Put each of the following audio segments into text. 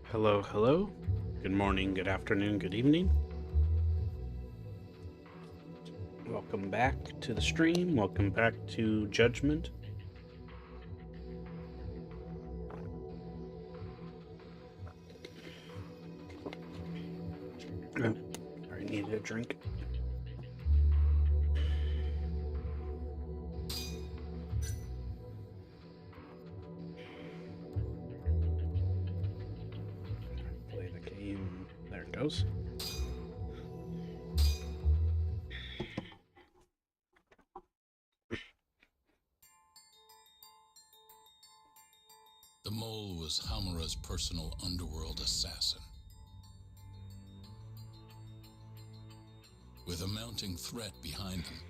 Hello, hello. Good morning, good afternoon, good evening. Welcome back to the stream. Welcome back to Judgment. Oh, I need a drink. Play the game. There it goes. The mole was Hamura's personal underworld assassin. With a mounting threat behind them,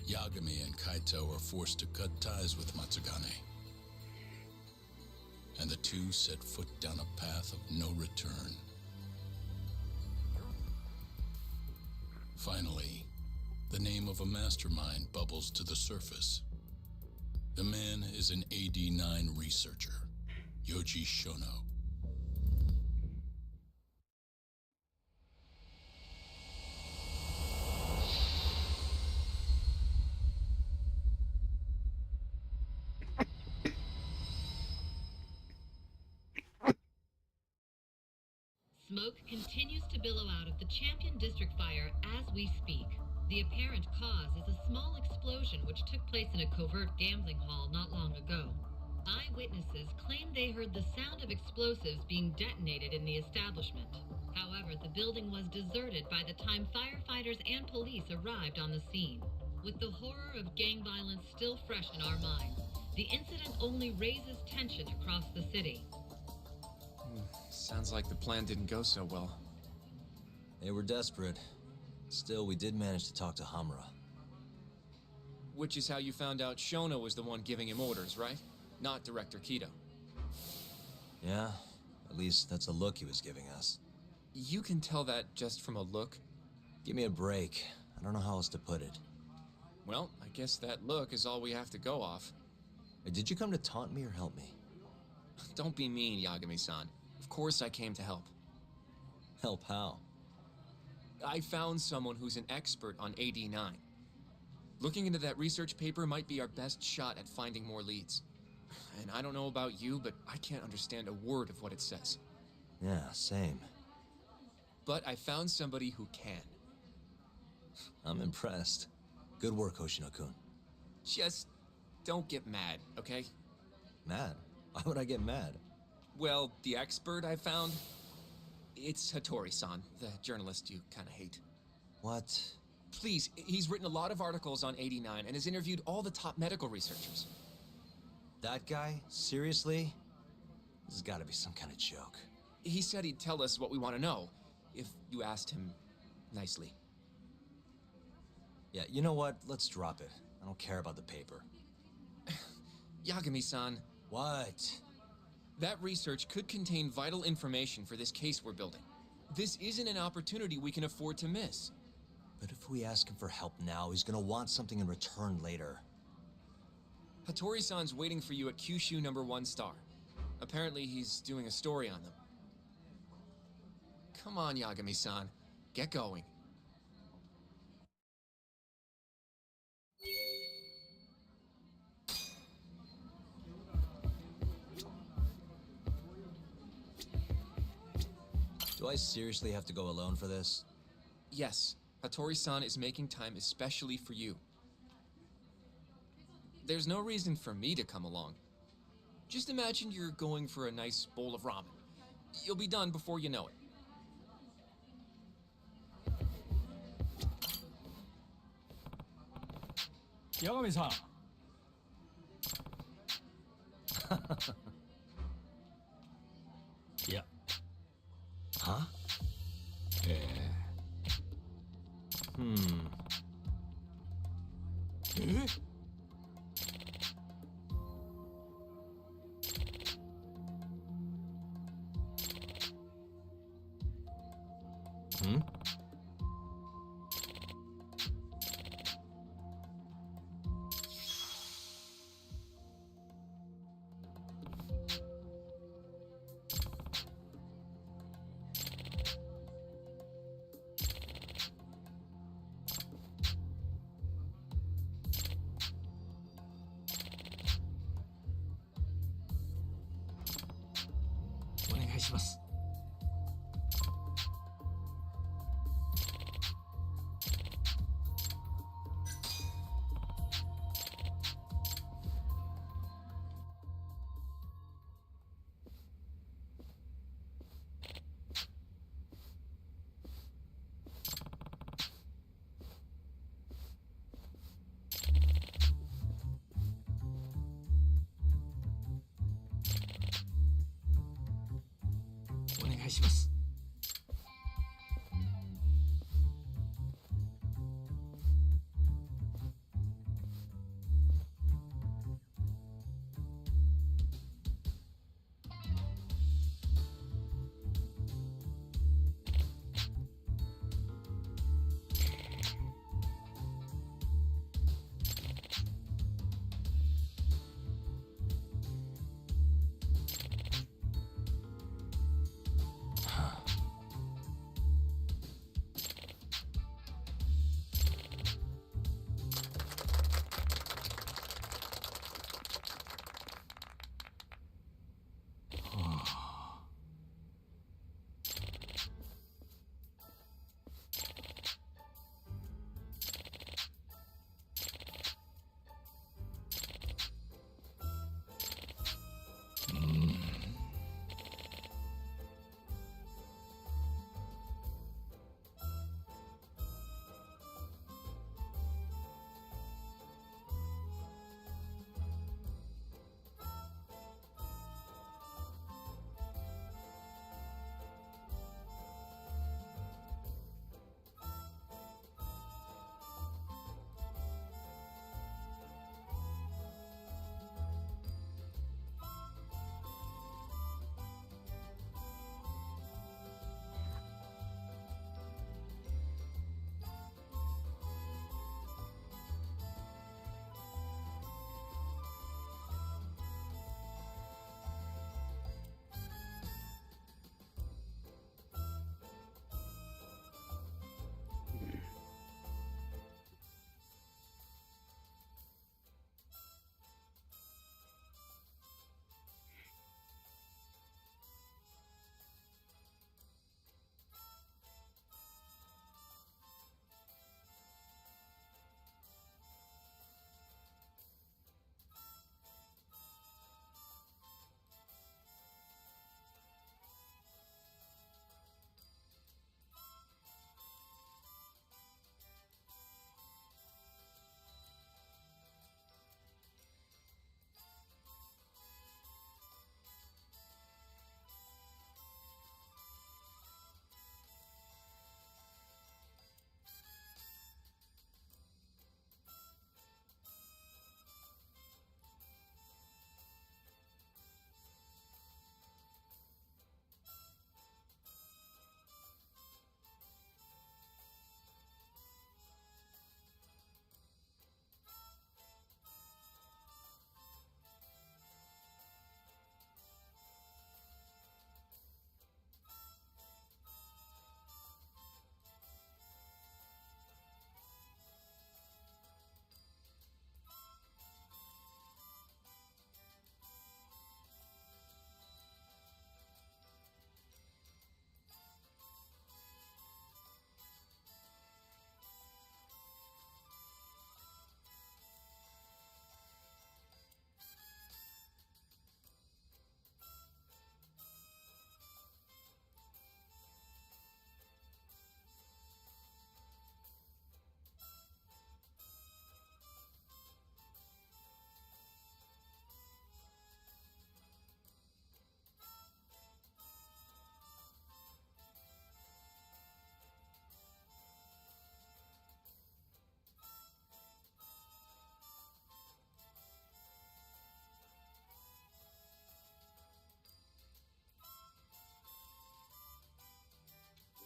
Yagami and Kaito are forced to cut ties with Matsugane. And the two set foot down a path of no return. Finally, the name of a mastermind bubbles to the surface. The man is an AD-9 researcher, Yoji Shono. Smoke continues to billow out of the Champion District fire as we speak. The apparent cause is a small explosion which took place in a covert gambling hall not long ago. Eyewitnesses claim they heard the sound of explosives being detonated in the establishment. However, the building was deserted by the time firefighters and police arrived on the scene. With the horror of gang violence still fresh in our minds, the incident only raises tension across the city. Sounds like the plan didn't go so well. They were desperate. Still, we did manage to talk to Hamura. Which is how you found out Shono was the one giving him orders, right? Not Director Kido. Yeah, at least that's a look he was giving us. You can tell that just from a look? Give me a break. I don't know how else to put it. Well, I guess that look is all we have to go off. Hey, did you come to taunt me or help me? Don't be mean, Yagami-san. Of course I came to help. Help how? I found someone who's an expert on AD-9. Looking into that research paper might be our best shot at finding more leads. And I don't know about you, but I can't understand a word of what it says. Yeah, same. But I found somebody who can. I'm impressed. Good work, Hoshino-kun. Just don't get mad, okay? Mad? Why would I get mad? Well, the expert I found, it's Hattori-san, the journalist you kind of hate. What? Please, he's written a lot of articles on 89 and has interviewed all the top medical researchers. That guy? Seriously? This has got to be some kind of joke. He said he'd tell us what we want to know, if you asked him nicely. Yeah, you know what? Let's drop it. I don't care about the paper. Yagami-san. What? That research could contain vital information for this case we're building. This isn't an opportunity we can afford to miss. But if we ask him for help now, he's gonna want something in return later. Hattori-san's waiting for you at Kyushu #1 star. Apparently he's doing a story on them. Come on, Yagami-san. Get going. Do I seriously have to go alone for this? Yes, Hattori-san is making time especially for you. There's no reason for me to come along. Just imagine you're going for a nice bowl of ramen. You'll be done before you know it. Yagami-san. Yeah. Huh? Eh? Hmm? いします。お願いします。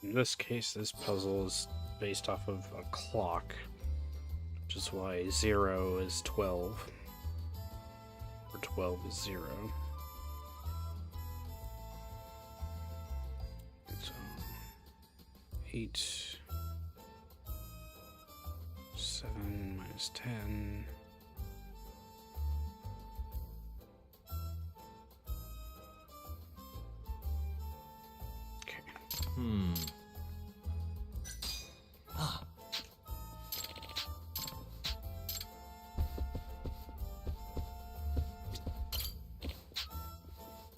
In this case, this puzzle is based off of a clock, which is why 0 is 12, or 12 is 0. So 8, 7 minus 10. Ah.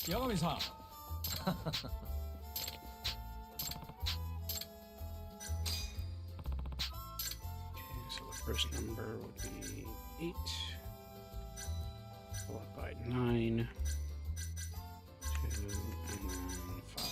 Yagami-san. Okay, so the first number would be 8, followed by 9, 2, and then 5.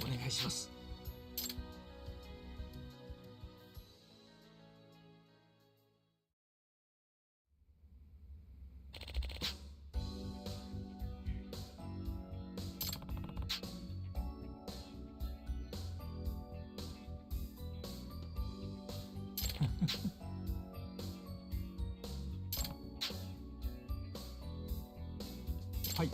お願いします。はい。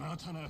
またな。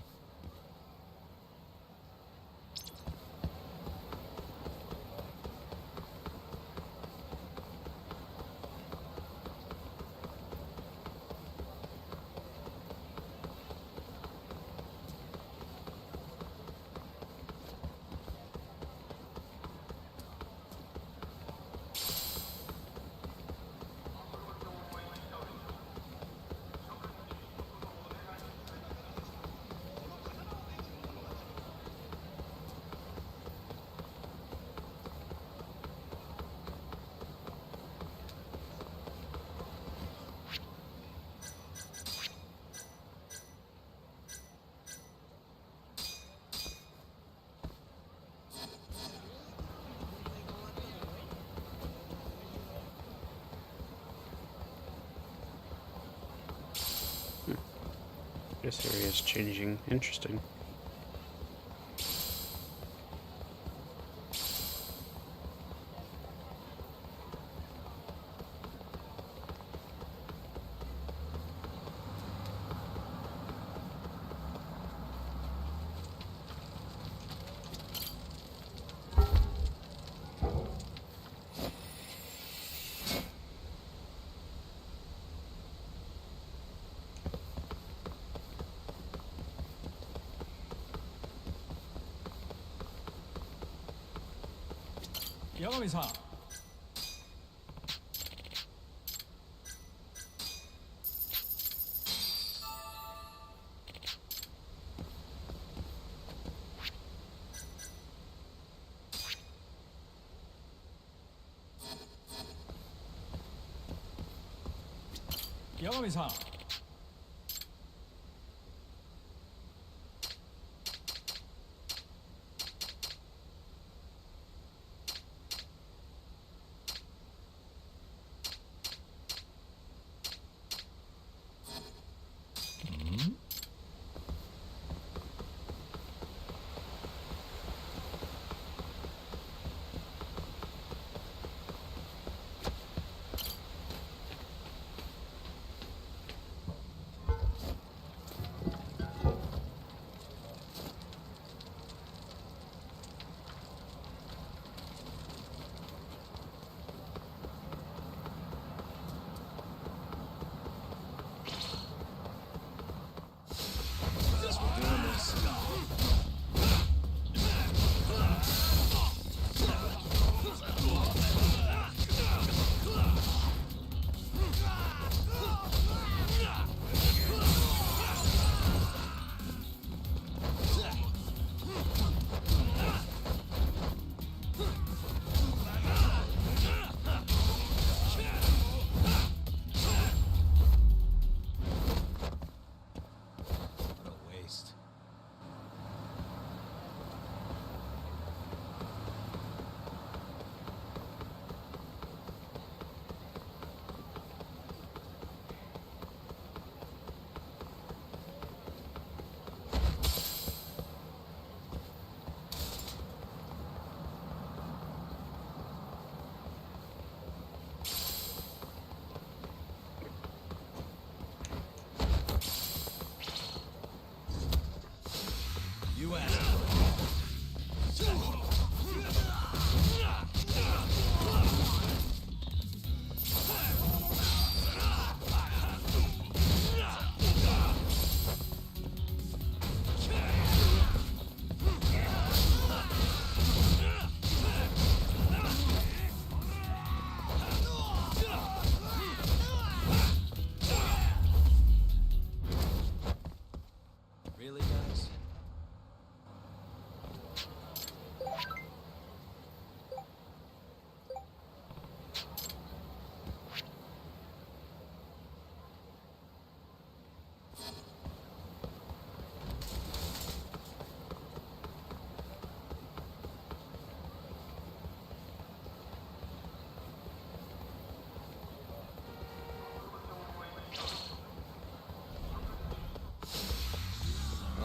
This area is changing. Interesting.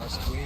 Must we?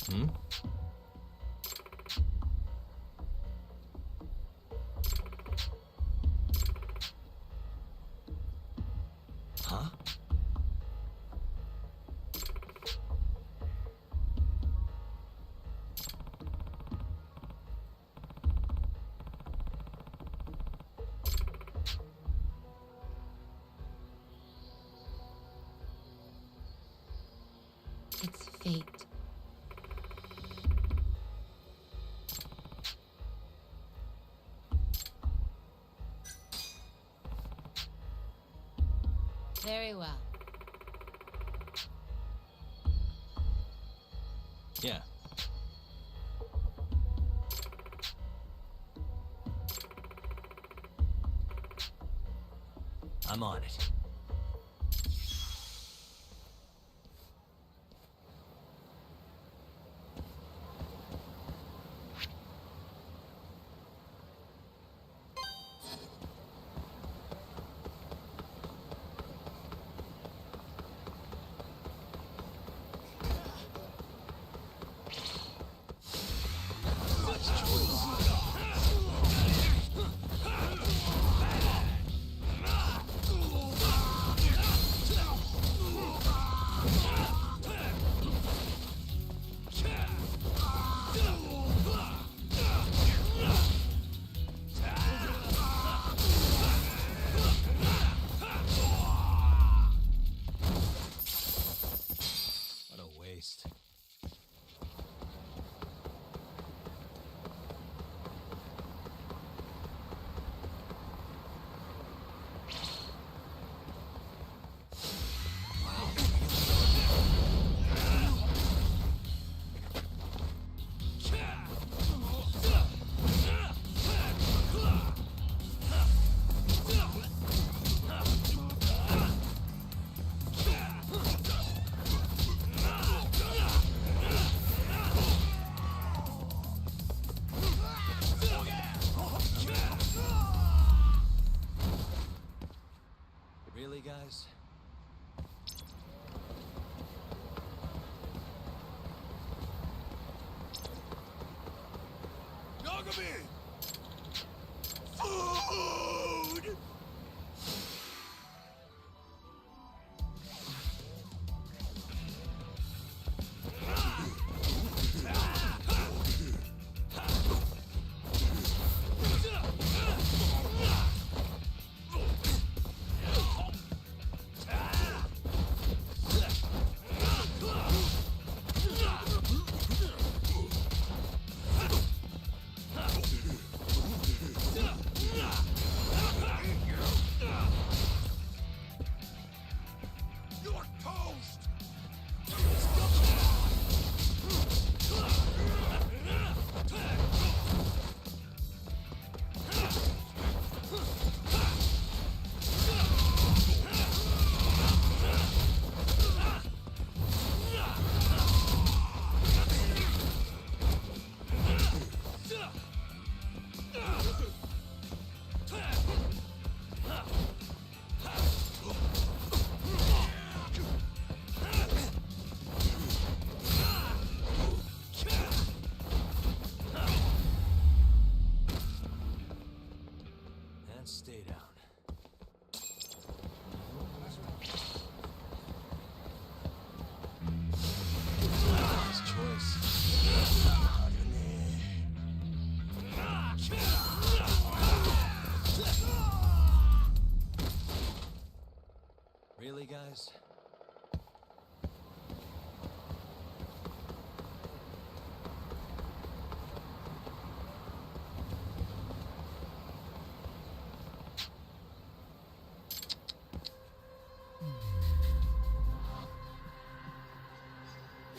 Hmm? Huh? It's fate. Very well. Yeah. I'm on it. What a waste. Really, guys? Yagami! Food! You're toast! And stay down. Nice choice. Really, guys?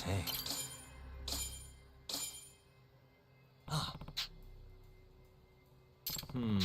Hey. Ah. Hmm.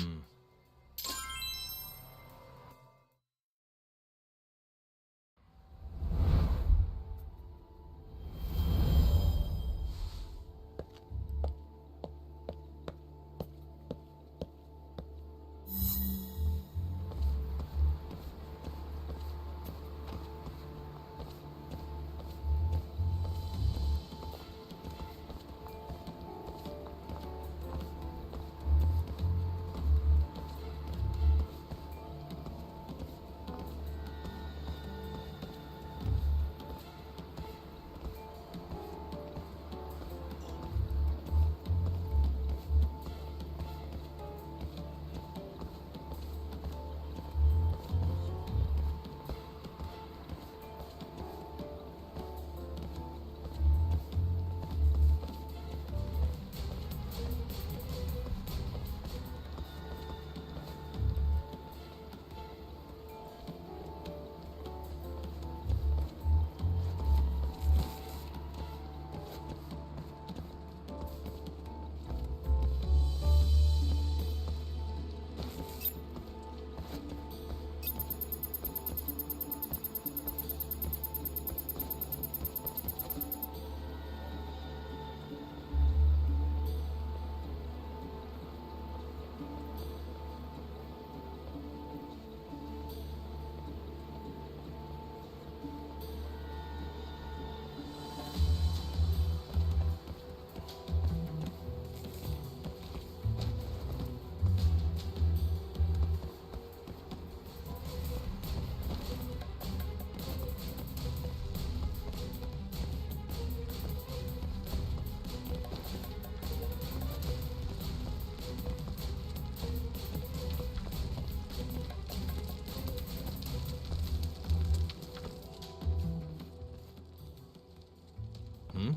Hmm?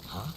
Huh?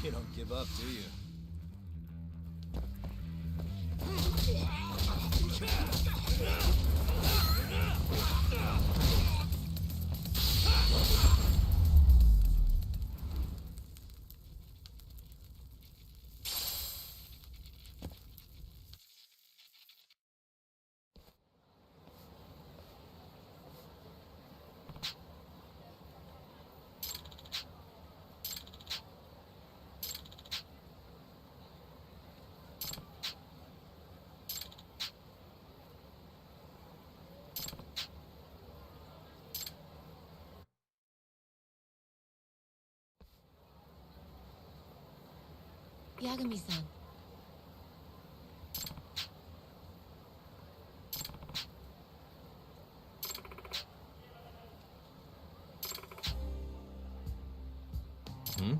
You don't give up, do you? Yagami-san. Hmm?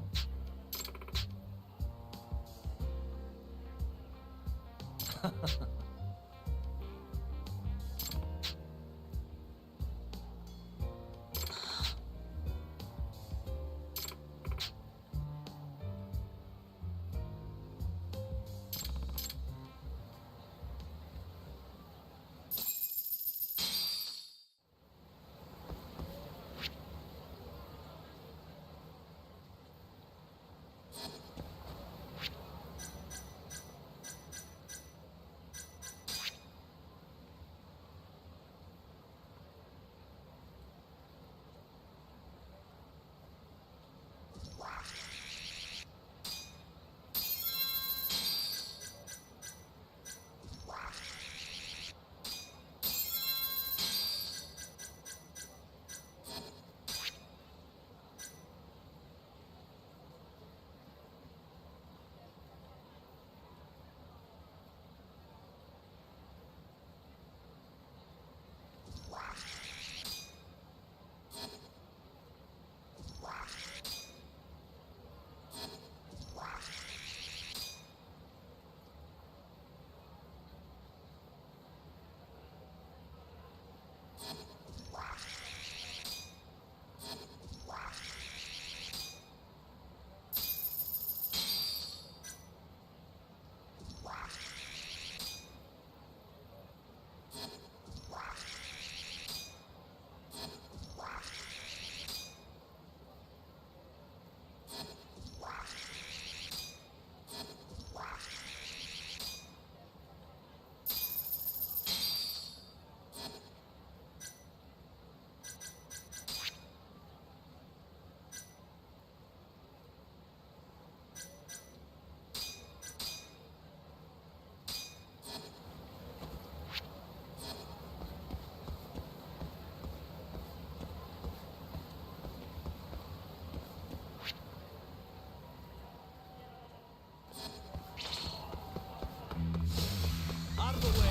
Out of the way!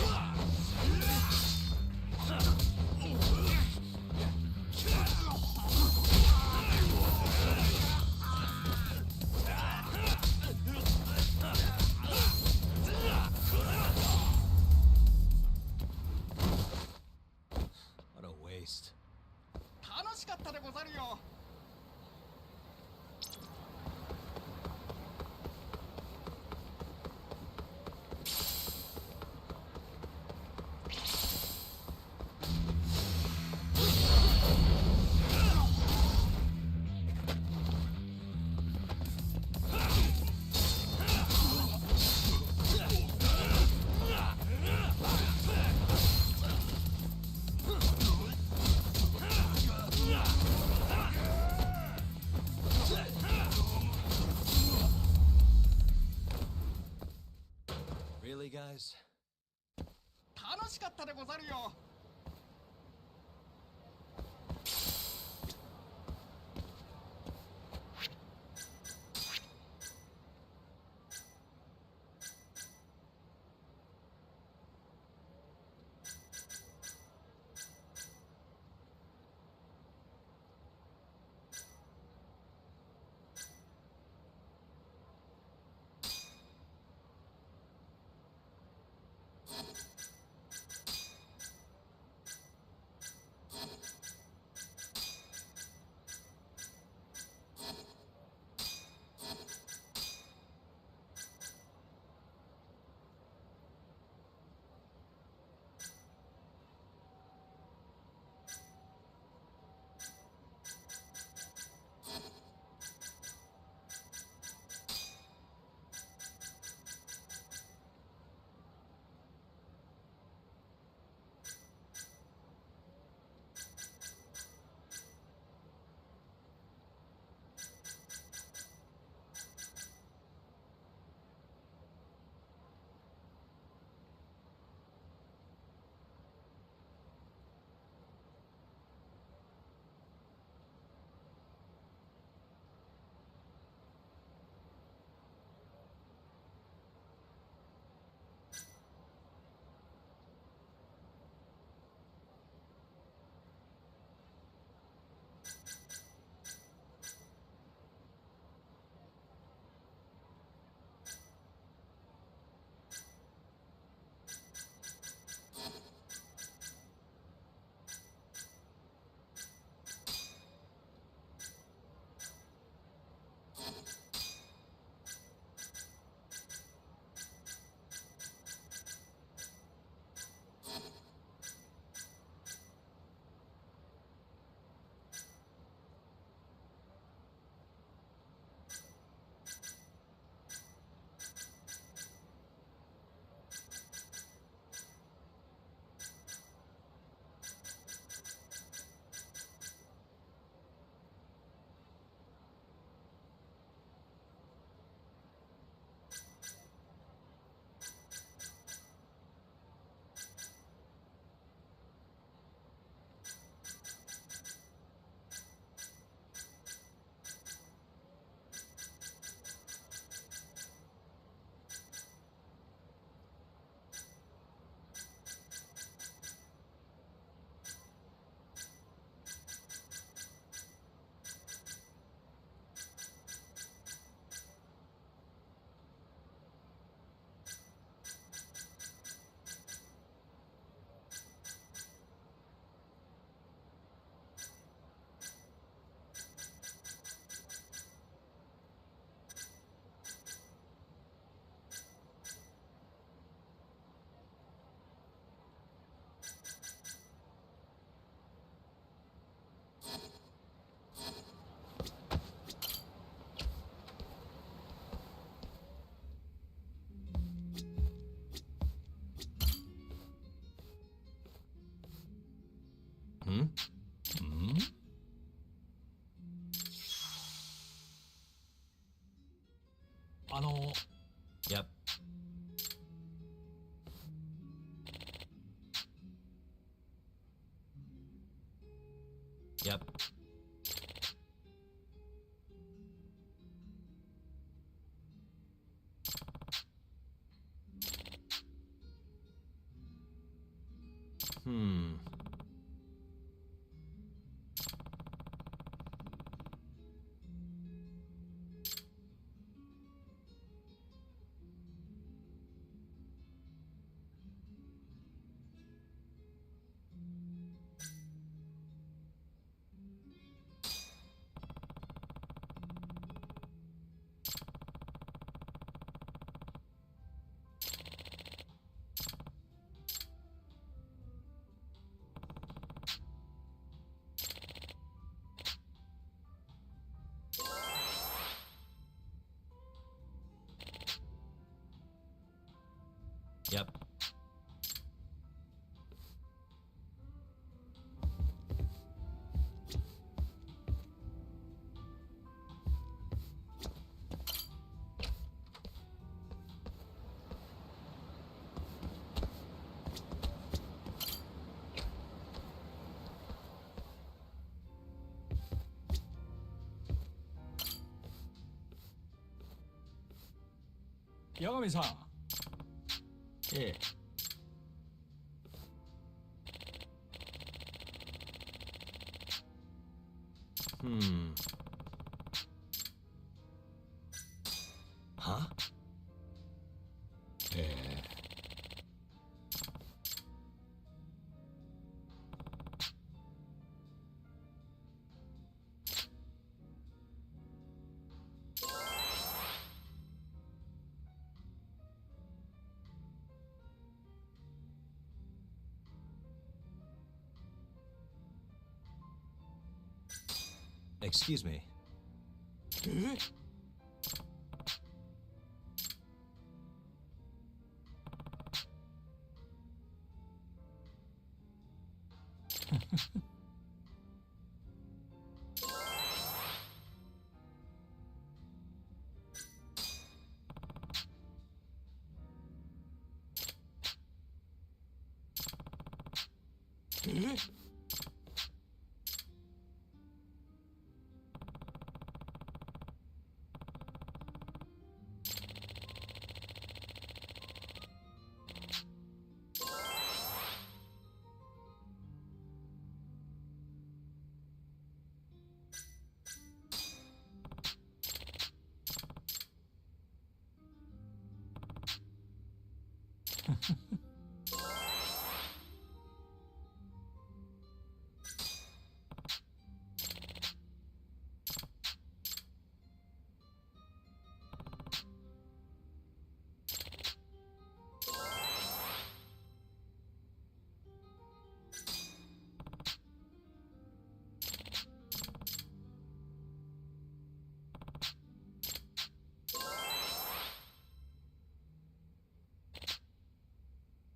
What a waste. 楽しかったでござるよ。Really, guys? 楽しかったでござるよ。Hmm? Hmm? Yep. Yep. Hmm. Yep. Yagami-san. Yeah. Hmm. Huh? Excuse me.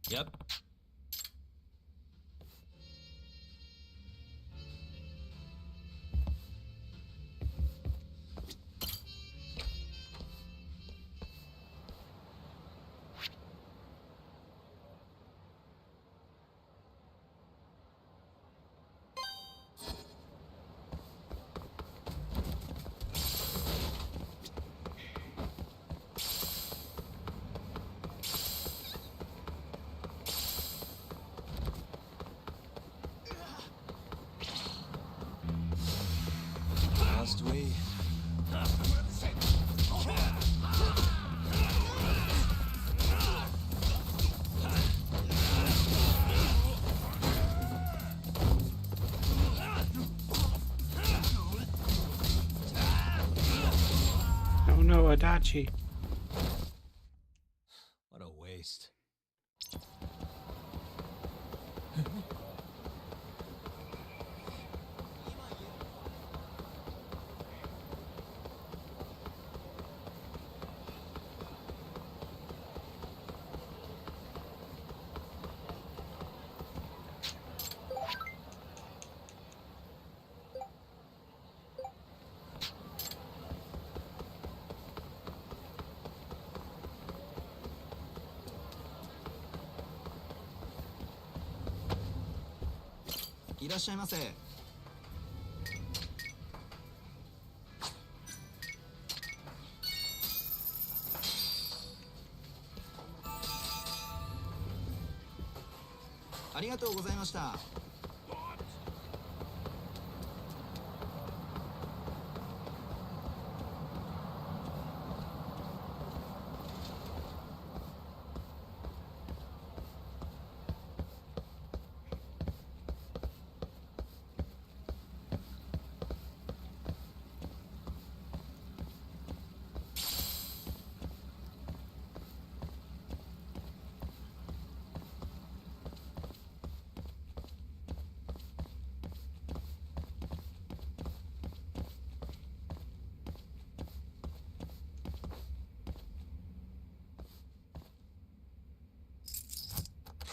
Yep. Must we? Oh no, Adachi. What a waste. いらっしゃいませ。ありがとうございました。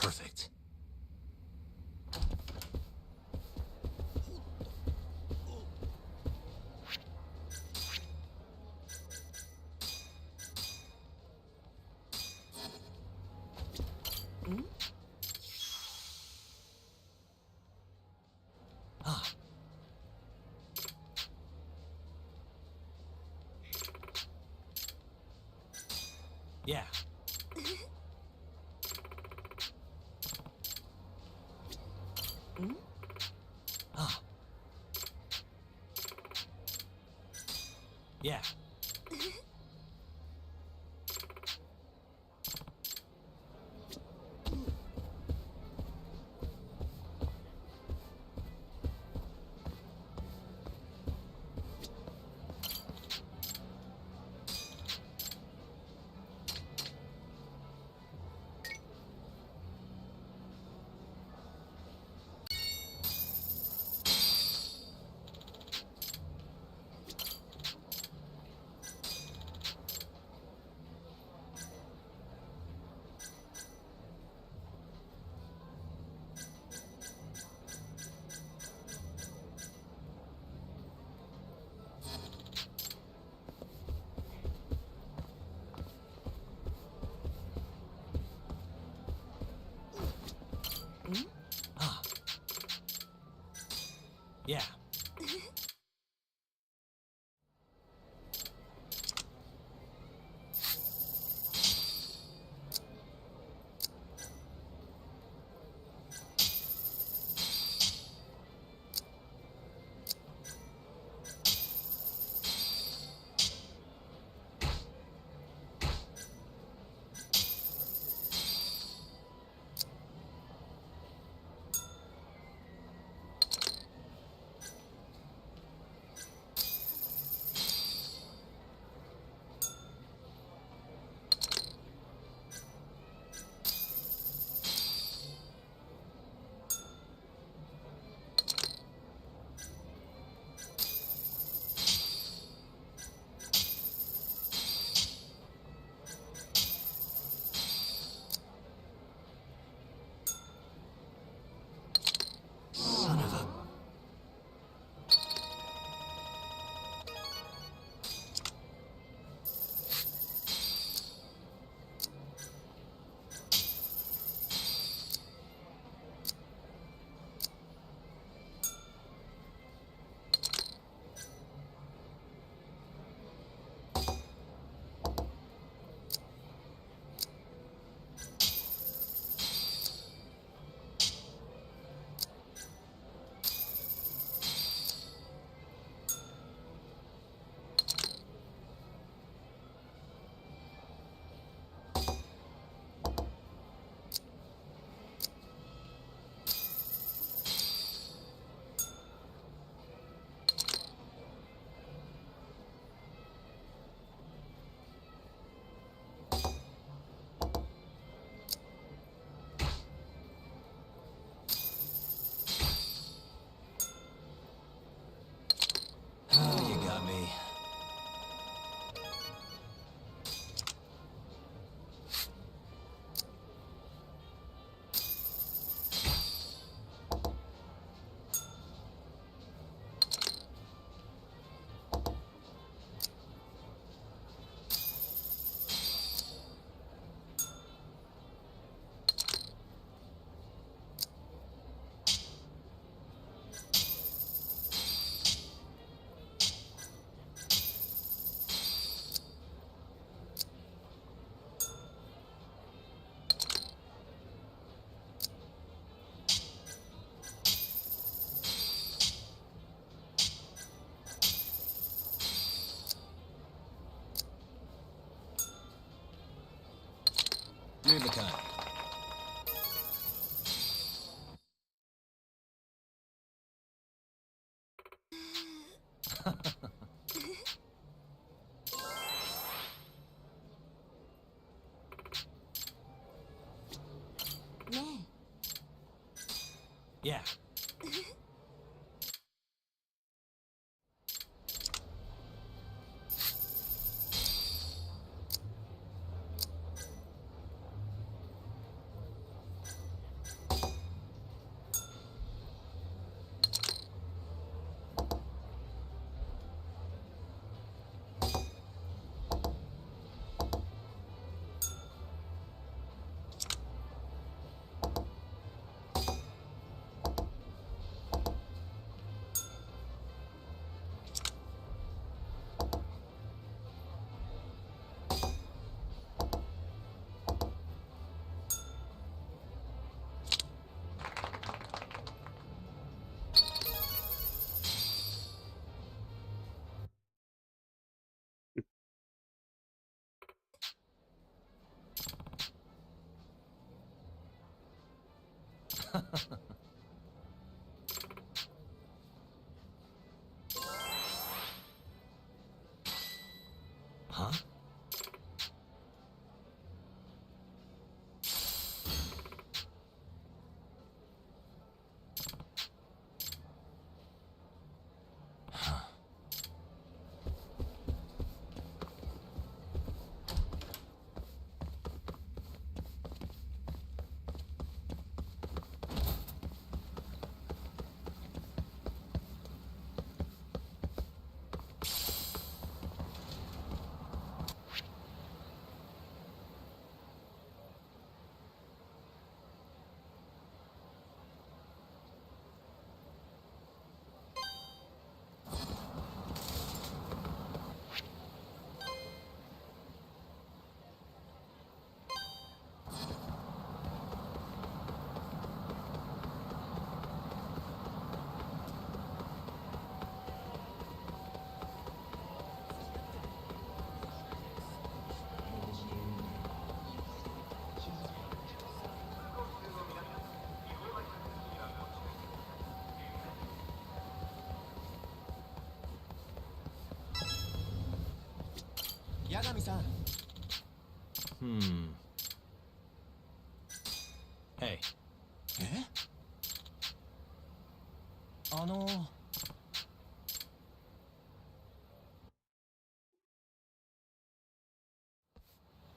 Perfect. Ah. Yeah. Ah. Yeah. Ah. Yeah. ね Yeah. Huh? Hey. え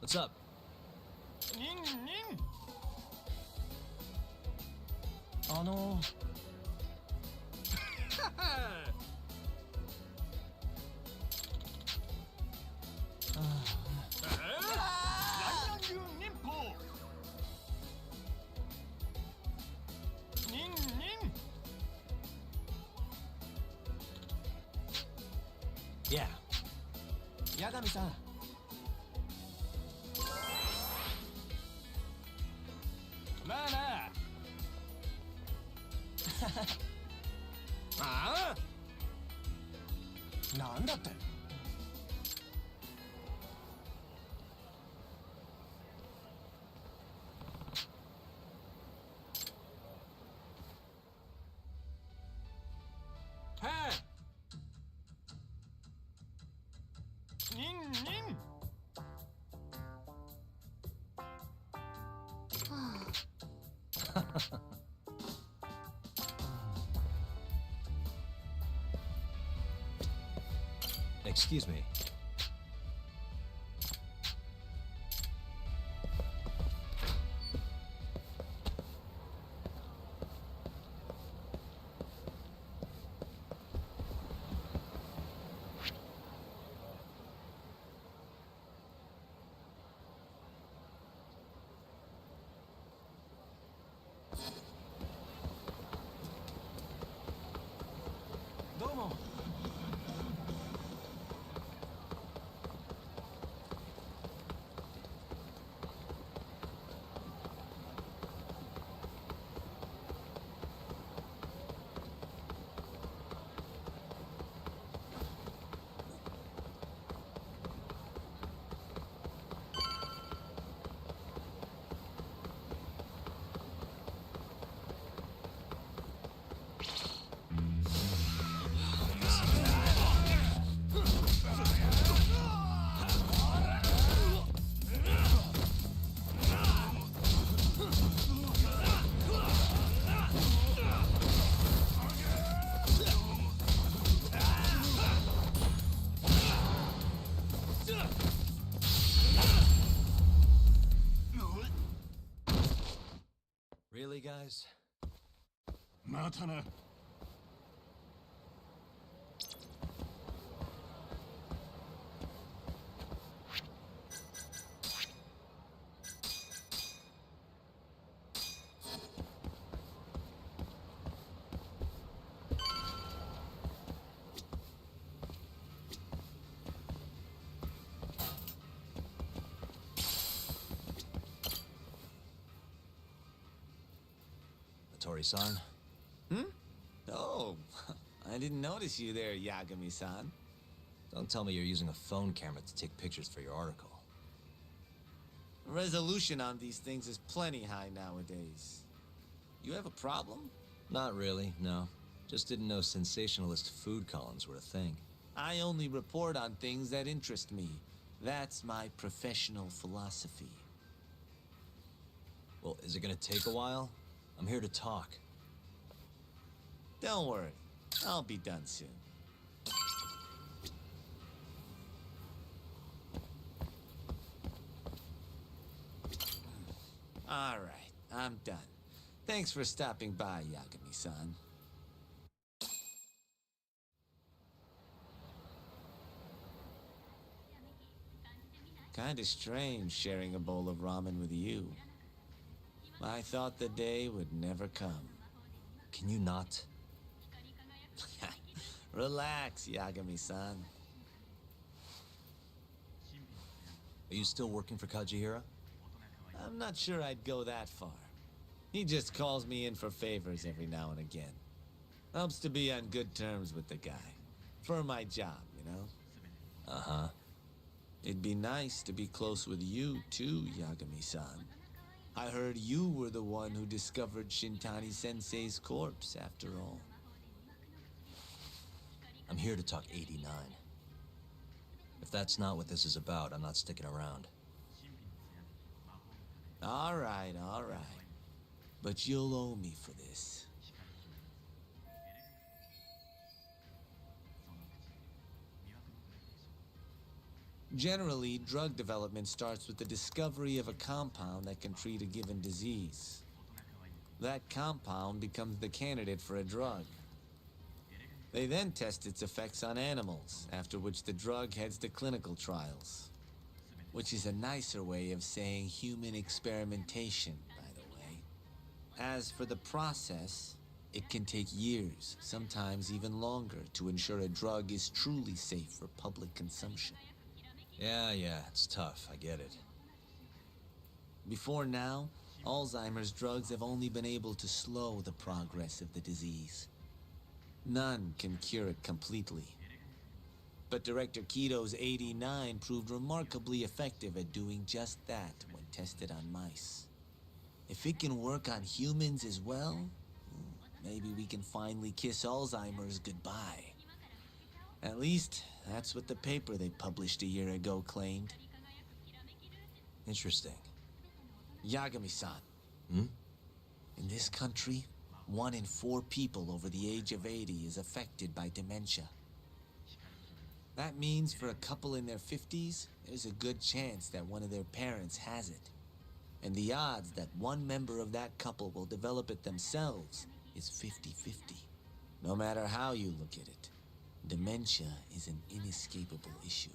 What's up? ニンニン ライアン流忍法ニンニン Yeah. 八神さんまあなああなんだってニンニン Excuse me. guys. またな。Tori-san. Oh, I didn't notice you there, Yagami-san. Don't tell me you're using a phone camera to take pictures for your article. Resolution on these things is plenty high nowadays. You have a problem? Not really, no. Just didn't know sensationalist food columns were a thing. I only report on things that interest me. That's my professional philosophy. Well, is it gonna take a while? I'm here to talk. Don't worry, I'll be done soon. All right, I'm done. Thanks for stopping by, Yagami-san. Kinda strange sharing a bowl of ramen with you. I thought the day would never come. Can you not? Relax, Yagami-san. Are you still working for Kajihira? I'm not sure I'd go that far. He just calls me in for favors every now and again. Helps to be on good terms with the guy. For my job, you know? Uh-huh. It'd be nice to be close with you, too, Yagami-san. I heard you were the one who discovered Shintani-sensei's corpse, after all. I'm here to talk 89. If that's not what this is about, I'm not sticking around. All right. But you'll owe me for this. Generally, drug development starts with the discovery of a compound that can treat a given disease. That compound becomes the candidate for a drug. They then test its effects on animals, after which the drug heads to clinical trials. Which is a nicer way of saying human experimentation, by the way. As for the process, it can take years, sometimes even longer, to ensure a drug is truly safe for public consumption. Yeah, it's tough, I get it. Before now, Alzheimer's drugs have only been able to slow the progress of the disease. None can cure it completely. But Director Kito's 89 proved remarkably effective at doing just that when tested on mice. If it can work on humans as well, maybe we can finally kiss Alzheimer's goodbye. At least, that's what the paper they published a year ago claimed. Interesting. Yagami-san. In this country, 1 in 4 people over the age of 80 is affected by dementia. That means for a couple in their 50s, there's a good chance that one of their parents has it. And the odds that one member of that couple will develop it themselves is 50-50. No matter how you look at it, dementia is an inescapable issue.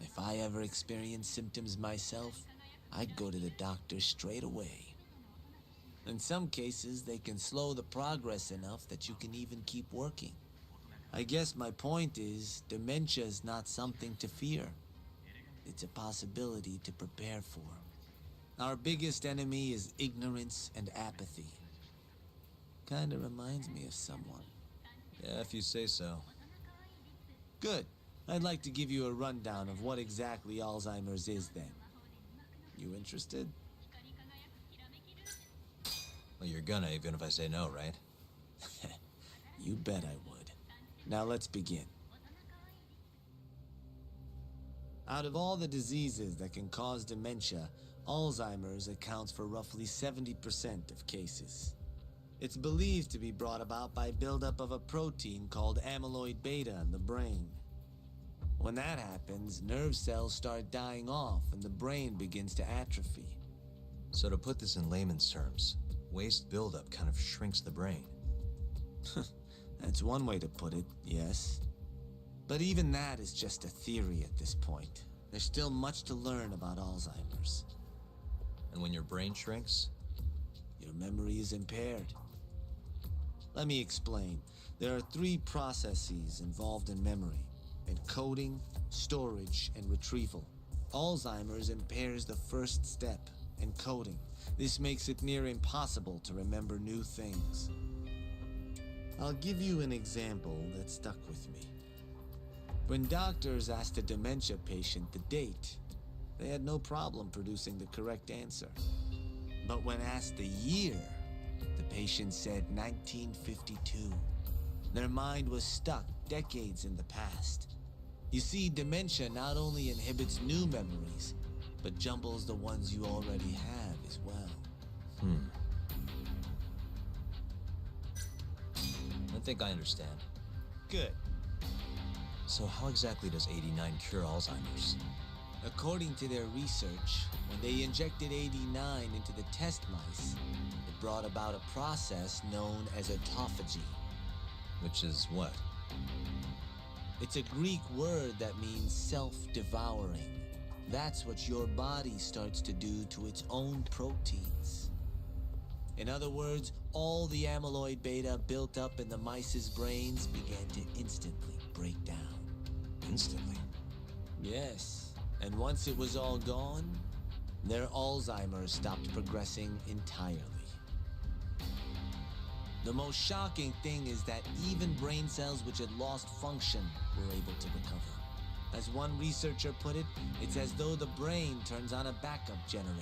If I ever experienced symptoms myself, I'd go to the doctor straight away. In some cases, they can slow the progress enough that you can even keep working. I guess my point is, dementia is not something to fear. It's a possibility to prepare for. Our biggest enemy is ignorance and apathy. Kinda reminds me of someone. Yeah, if you say so. Good. I'd like to give you a rundown of what exactly Alzheimer's is then. You interested? Well, you're gonna, even if I say no, right? You bet I would. Now let's begin. Out of all the diseases that can cause dementia, Alzheimer's accounts for roughly 70% of cases. It's believed to be brought about by buildup of a protein called amyloid beta in the brain. When that happens, nerve cells start dying off and the brain begins to atrophy. So to put this in layman's terms, Waste buildup kind of shrinks the brain. That's one way to put it, yes. But even that is just a theory at this point. There's still much to learn about Alzheimer's. And when your brain shrinks? Your memory is impaired. Let me explain. There are 3 processes involved in memory: encoding, storage, and retrieval. Alzheimer's impairs the first step, encoding. This makes it near impossible to remember new things. I'll give you an example that stuck with me. When doctors asked a dementia patient the date, they had no problem producing the correct answer. But when asked the year, the patient said 1952. Their mind was stuck decades in the past. You see, dementia not only inhibits new memories, but jumbles the ones you already have as well. I think I understand. Good. So how exactly does 89 cure Alzheimer's? According to their research, when they injected 89 into the test mice, it brought about a process known as autophagy. Which is what? It's a Greek word that means self-devouring. That's what your body starts to do to its own proteins. In other words, all the amyloid beta built up in the mice's brains began to instantly break down. Instantly? Yes, and once it was all gone, their Alzheimer's stopped progressing entirely. The most shocking thing is that even brain cells which had lost function were able to recover. As one researcher put it, it's as though the brain turns on a backup generator.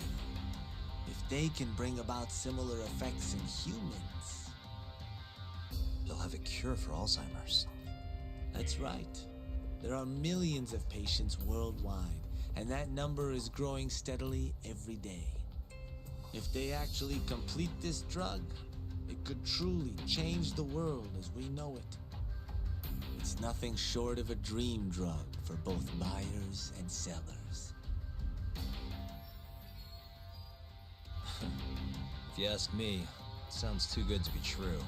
If they can bring about similar effects in humans... They'll have a cure for Alzheimer's. That's right. There are millions of patients worldwide, and that number is growing steadily every day. If they actually complete this drug, it could truly change the world as we know it. It's nothing short of a dream drug for both buyers and sellers. If you ask me, it sounds too good to be true.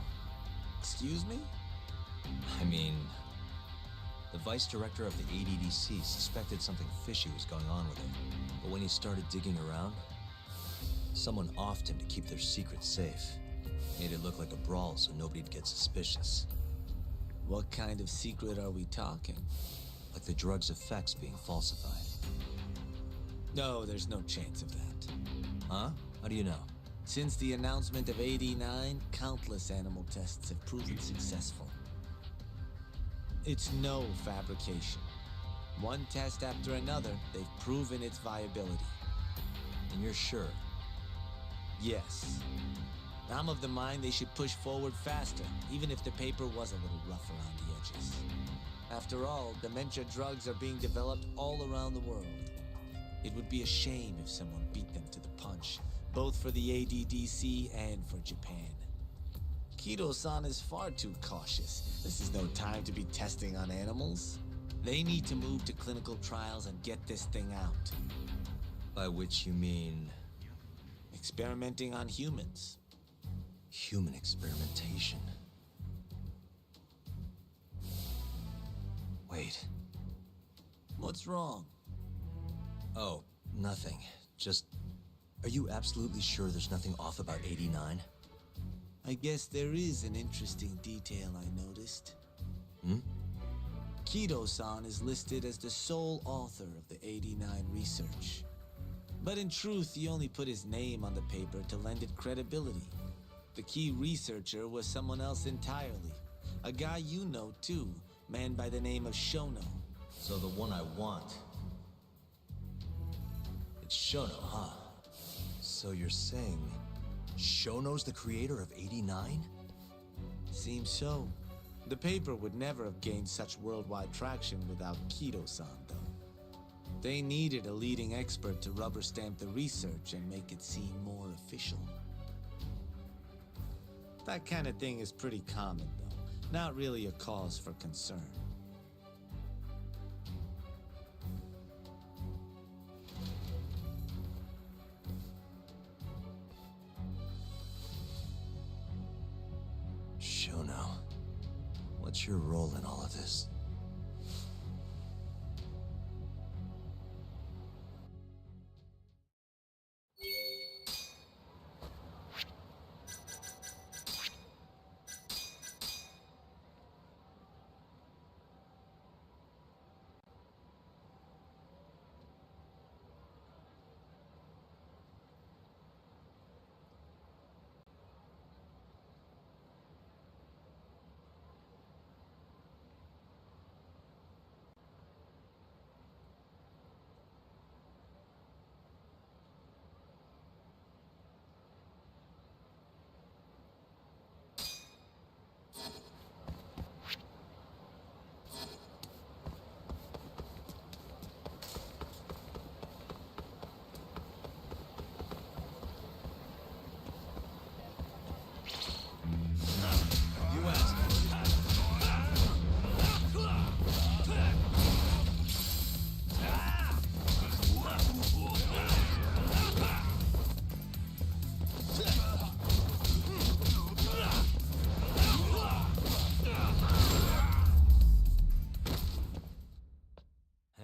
Excuse me? I mean, the vice director of the ADDC suspected something fishy was going on with it. But when he started digging around, someone offed him to keep their secret safe. Made it look like a brawl so nobody'd get suspicious. What kind of secret are we talking? Like the drug's effects being falsified. No, there's no chance of that. Huh? How do you know? Since the announcement of 89, countless animal tests have proven successful. It's no fabrication. One test after another, they've proven its viability. And you're sure? Yes. I'm of the mind they should push forward faster, even if the paper was a little rough around the edges. After all, dementia drugs are being developed all around the world. It would be a shame if someone beat them to the punch, both for the ADDC and for Japan. Kido-san is far too cautious. This is no time to be testing on animals. They need to move to clinical trials and get this thing out. By which you mean... experimenting on humans. Human experimentation. Wait. What's wrong? Oh, nothing. Just... Are you absolutely sure there's nothing off about 89? I guess there is an interesting detail I noticed. Kido-san is listed as the sole author of the 89 research. But in truth, he only put his name on the paper to lend it credibility. The key researcher was someone else entirely. A guy you know, too, man by the name of Shono. So the one I want... It's Shono, huh? So you're saying... Shono's the creator of 89? Seems so. The paper would never have gained such worldwide traction without Kido-san, though. They needed a leading expert to rubber stamp the research and make it seem more official. That kind of thing is pretty common, though. Not really a cause for concern. Shono, what's your role in all of this?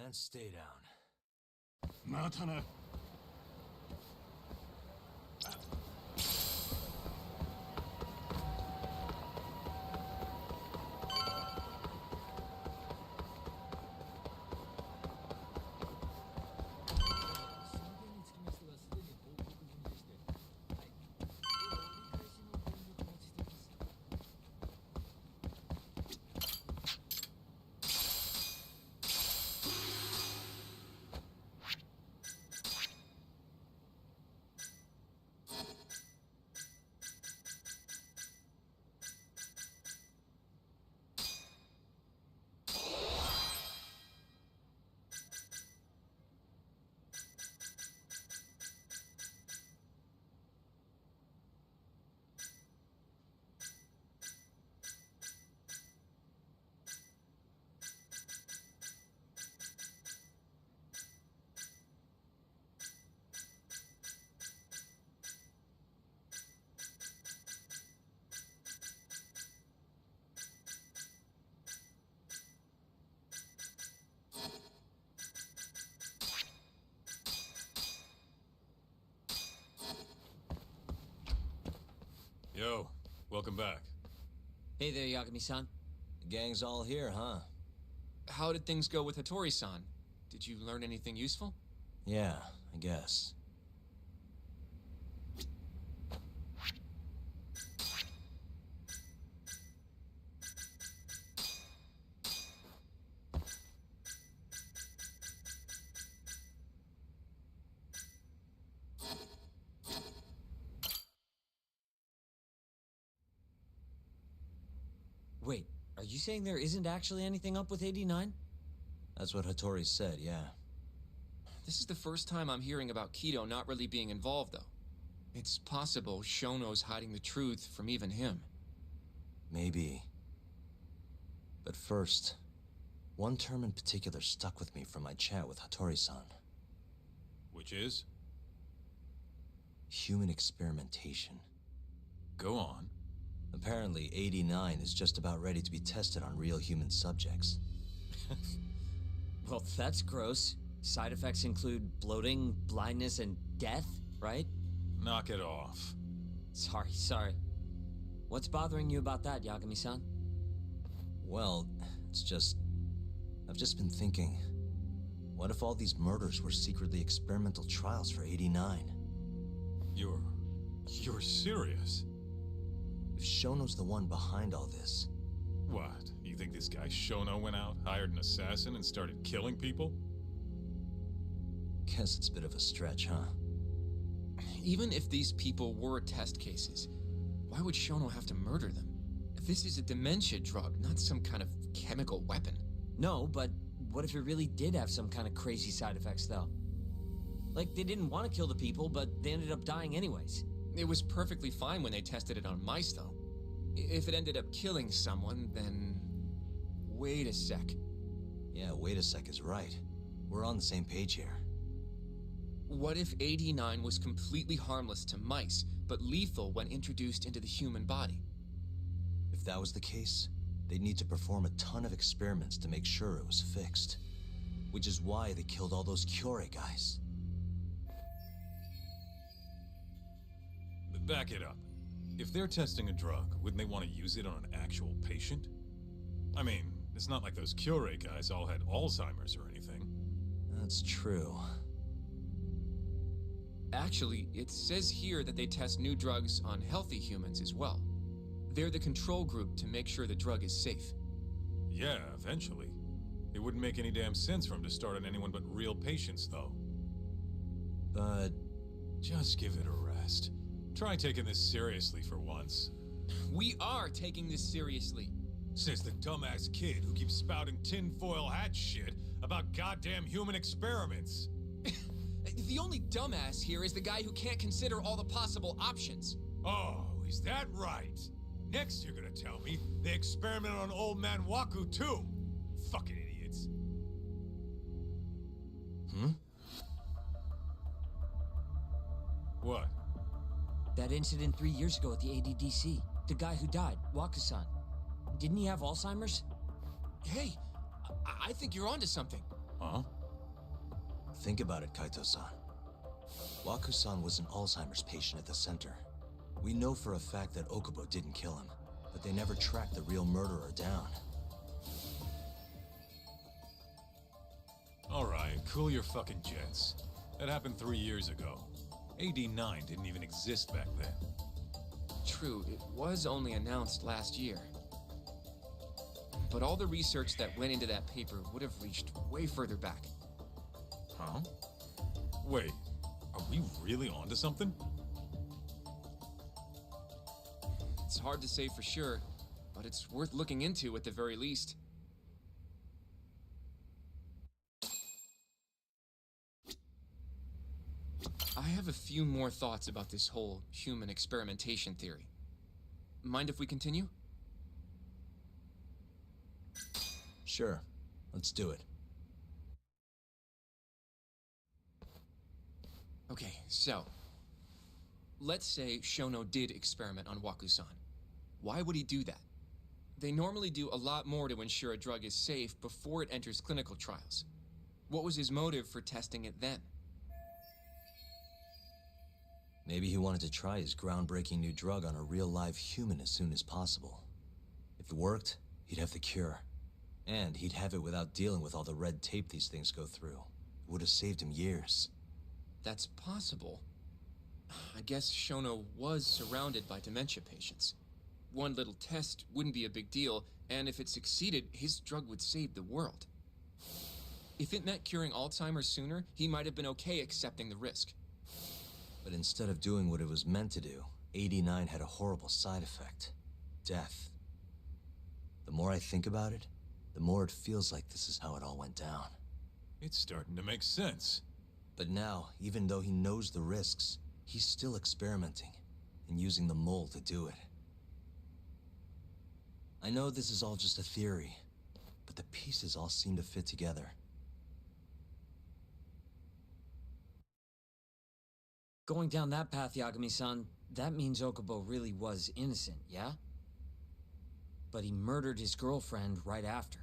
And stay down. またな。Yo, welcome back. Hey there, Yagami-san. The gang's all here, huh? How did things go with Hattori-san? Did you learn anything useful? Yeah, I guess. Wait, are you saying there isn't actually anything up with 89? That's what Hattori said, yeah. This is the first time I'm hearing about Kido not really being involved, though. It's possible Shono's hiding the truth from even him. Maybe. But first, one term in particular stuck with me from my chat with Hattori-san. Which is? Human experimentation. Go on. Apparently, 89 is just about ready to be tested on real human subjects. Well, that's gross. Side effects include bloating, blindness, and death, right? Knock it off. Sorry. What's bothering you about that, Yagami-san? Well, I've just been thinking, what if all these murders were secretly experimental trials for 89? You're serious? If Shono's the one behind all this... What? You think this guy Shono went out, hired an assassin, and started killing people? Guess it's a bit of a stretch, huh? Even if these people were test cases, why would Shono have to murder them? This is a dementia drug, not some kind of chemical weapon. No, but what if it really did have some kind of crazy side effects, though? Like, they didn't want to kill the people, but they ended up dying anyways. It was perfectly fine when they tested it on mice, though. If it ended up killing someone, then... Wait a sec. Yeah, wait a sec is right. We're on the same page here. What if 89 was completely harmless to mice, but lethal when introduced into the human body? that was the case, they'd need to perform a ton of experiments to make sure it was fixed. Which is why they killed all those Kyorei guys. Back it up. If they're testing a drug, wouldn't they want to use it on an actual patient? I mean, it's not like those Kyorei guys all had Alzheimer's or anything. That's true. Actually, it says here that they test new drugs on healthy humans as well. They're the control group to make sure the drug is safe. Yeah, eventually. It wouldn't make any damn sense for them to start on anyone but real patients, though. But just give it a rest. Try taking this seriously for once. We are taking this seriously. Says the dumbass kid who keeps spouting tinfoil hat shit about goddamn human experiments. The only dumbass here is the guy who can't consider all the possible options. Oh, is that right? Next you're gonna tell me they experimented on old man Waku too. Fucking idiots. What? That incident 3 years ago at the ADDC. The guy who died, Waku-san. Didn't he have Alzheimer's? Hey, I think you're onto something. Huh? think about it, Kaito-san. Waku-san was an Alzheimer's patient at the center. We know for a fact that Okubo didn't kill him, but they never tracked the real murderer down. Alright, cool your fucking jets. That happened 3 years ago. AD9 didn't even exist back then. True, it was only announced last year. But all the research that went into that paper would have reached way further back. Huh? Wait, are we really onto something? It's hard to say for sure, but it's worth looking into at the very least. I have a few more thoughts about this whole human experimentation theory. Mind if we continue? Sure, let's do it. Okay, so let's say Shono did experiment on Waku-san. Why would he do that? They normally do a lot more to ensure a drug is safe before it enters clinical trials. What was his motive for testing it then? Maybe he wanted to try his groundbreaking new drug on a real live human as soon as possible. If it worked, he'd have the cure. And he'd have it without dealing with all the red tape these things go through. It would have saved him years. That's possible. I guess Shono was surrounded by dementia patients. One little test wouldn't be a big deal, and if it succeeded, his drug would save the world. If it meant curing Alzheimer's sooner, he might have been okay accepting the risk. But instead of doing what it was meant to do, 89 had a horrible side effect. Death. The more I think about it, the more it feels like this is how it all went down. It's starting to make sense. But now, even though he knows the risks, he's still experimenting and using the mole to do it. I know this is all just a theory, but the pieces all seem to fit together. Going down that path, Yagami-san, that means Okubo really was innocent, yeah? But he murdered his girlfriend right after.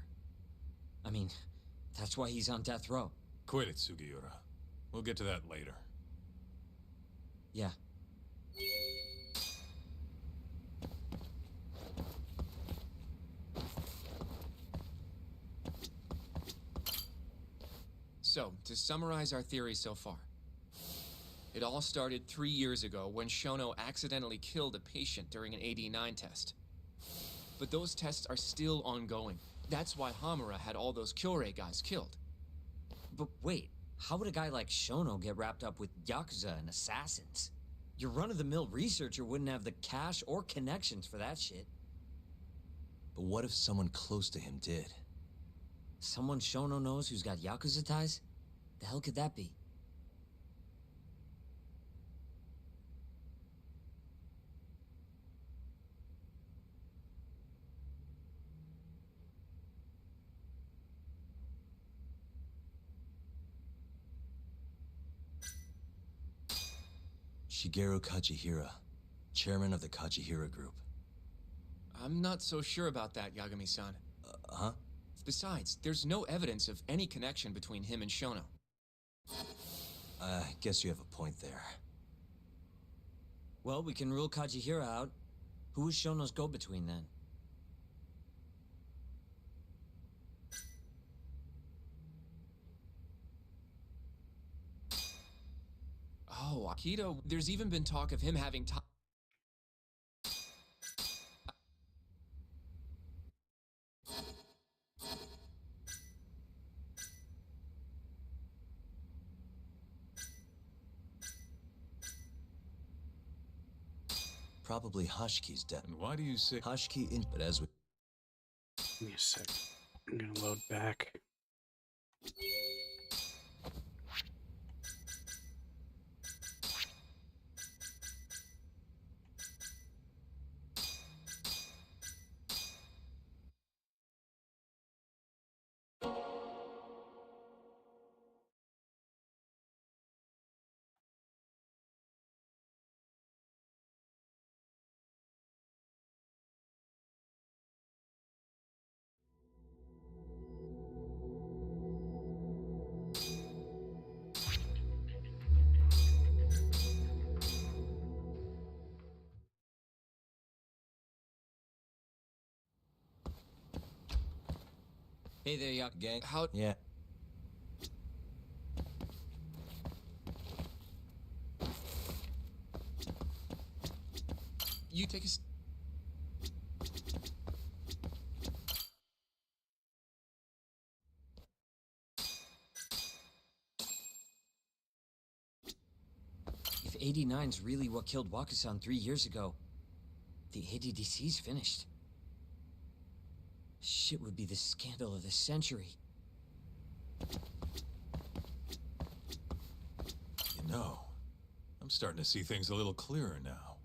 I mean, that's why he's on death row. Quit it, Sugiura. We'll get to that later. Yeah. So, to summarize our theory so far. It all started 3 years ago when Shono accidentally killed a patient during an AD9 test. But those tests are still ongoing. That's why Hamura had all those Kyorei guys killed. But wait, how would a guy like Shono get wrapped up with Yakuza and assassins? Your run-of-the-mill researcher wouldn't have the cash or connections for that shit. But what if someone close to him did? Someone Shono knows who's got Yakuza ties? The hell could that be? Shigeru Kajihira, chairman of the Kajihira Group. I'm not so sure about that, Yagami-san. Huh? Besides, there's no evidence of any connection between him and Shono. I guess you have a point there. Well, we can rule Kajihira out. Who was Shono's go-between then? Oh, Akito, there's even been talk of him having Probably Hashki's death. And why do you say... Hashki in... But as we... Give me a sec. I'm gonna load back. Hey there, Gang? How... Yeah. You take a... If 89's really what killed Wakusan 3 years ago, the ADDC's finished. Shit would be the scandal of the century. You know, I'm starting to see things a little clearer now.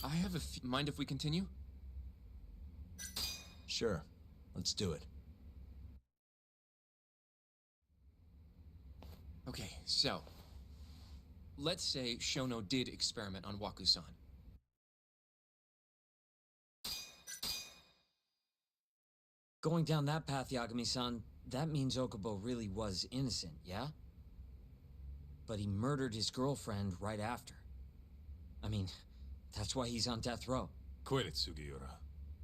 I have a mind if we continue? Sure. Let's do it. Okay, so... let's say Shono did experiment on Wakusan. Going down that path, Yagami-san, that means Okubo really was innocent, yeah? But he murdered his girlfriend right after. I mean, that's why he's on death row. Quit it, Sugiura.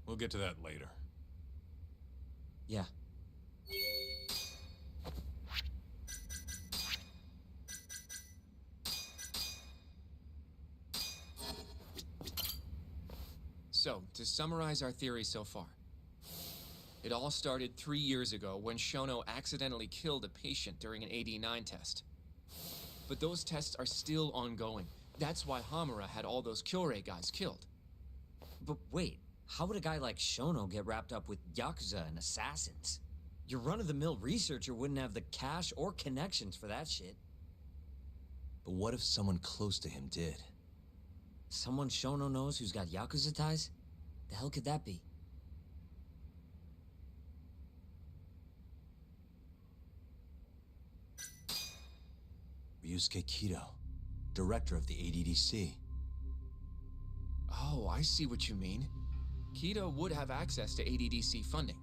We'll get to that later. Yeah. So, to summarize our theory so far. It all started 3 years ago when Shono accidentally killed a patient during an AD9 test. But those tests are still ongoing. That's why Hamura had all those Kyorei guys killed. But wait, how would a guy like Shono get wrapped up with Yakuza and assassins? Your run-of-the-mill researcher wouldn't have the cash or connections for that shit. But what if someone close to him did? Someone Shono knows who's got Yakuza ties? The hell could that be? Ryusuke Kido, director of the ADDC. Oh, I see what you mean. Kido would have access to ADDC funding.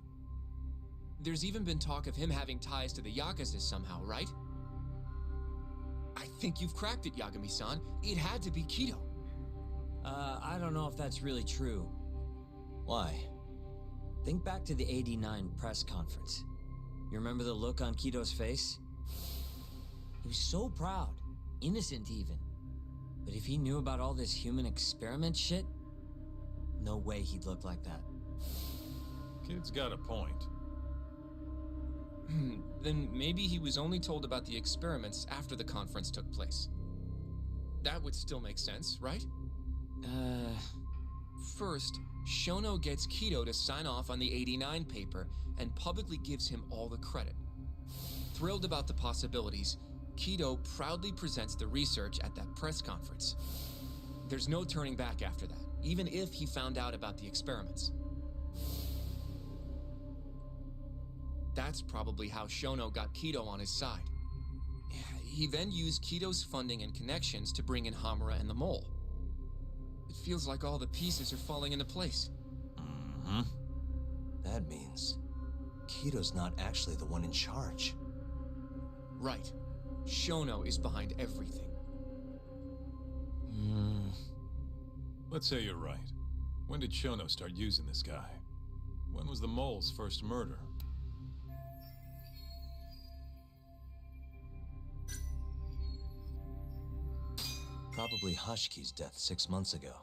There's even been talk of him having ties to the Yakuza somehow, right? I think you've cracked it, Yagami-san. It had to be Kido. I don't know if that's really true. Why? Think back to the 89 press conference. You remember the look on Kido's face? He was so proud, innocent even. But if he knew about all this human experiment shit, no way he'd look like that. Kid's got a point. Then maybe he was only told about the experiments after the conference took place. That would still make sense, right? First, Shono gets Kido to sign off on the 89 paper and publicly gives him all the credit. Thrilled about the possibilities, Kido proudly presents the research at that press conference. There's no turning back after that, even if he found out about the experiments. That's probably how Shono got Kido on his side. He then used Kido's funding and connections to bring in Hamura and the Mole. It feels like all the pieces are falling into place. Mm-hmm. That means Kido's not actually the one in charge. Right. Shono is behind everything. Let's say you're right. When did Shono start using this guy? When was the Mole's first murder? Probably Hashki's death 6 months ago.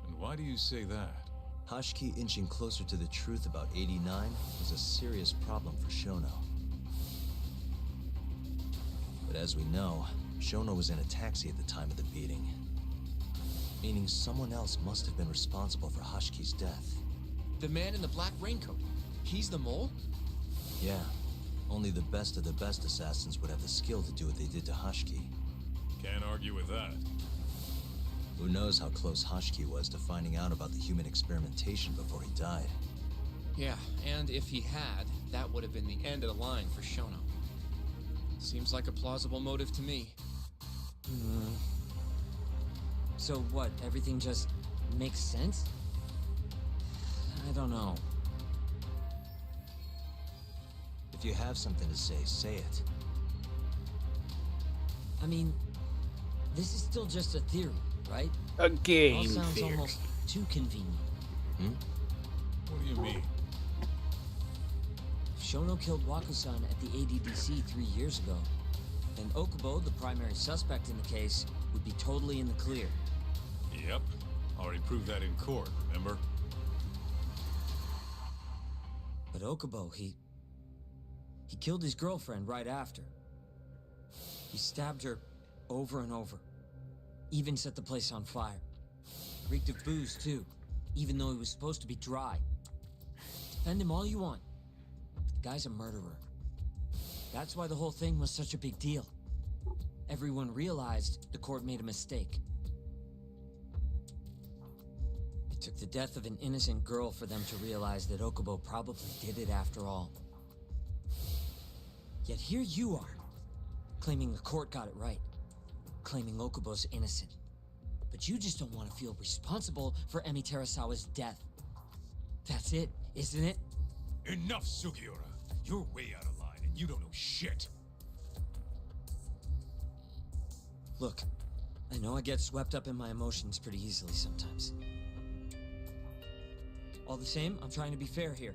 And why do you say that? Hashki inching closer to the truth about 89 was a serious problem for Shono. But as we know, Shono was in a taxi at the time of the beating. Meaning someone else must have been responsible for Hashki's death. The man in the black raincoat. He's the Mole? Yeah. Only the best of the best assassins would have the skill to do what they did to Hashki. Can't argue with that. Who knows how close Hashki was to finding out about the human experimentation before he died. Yeah, and if he had, that would have been the end of the line for Shono. Seems like a plausible motive to me. So what, everything just makes sense? I don't know. If you have something to say it. I mean, this is still just a theory, right? A It all game sounds theory. almost too convenient. What do you mean? If Shono killed Waku-san at the ADDC 3 years ago, then Okubo, the primary suspect in the case, would be totally in the clear. Yep. Already proved that in court, remember? But Okubo, he killed his girlfriend right after. He stabbed her over and over. Even set the place on fire. Reeked of booze, too, even though he was supposed to be dry. Defend him all you want. The guy's a murderer. That's why the whole thing was such a big deal. Everyone realized the court made a mistake. It took the death of an innocent girl for them to realize that Okubo probably did it after all. Yet here you are, claiming the court got it right, claiming Okubo's innocent. But you just don't want to feel responsible for Emi Terasawa's death. That's it, isn't it? Enough, Sugiura. You're way out of line, and you don't know shit. Look, I know I get swept up in my emotions pretty easily sometimes. All the same, I'm trying to be fair here.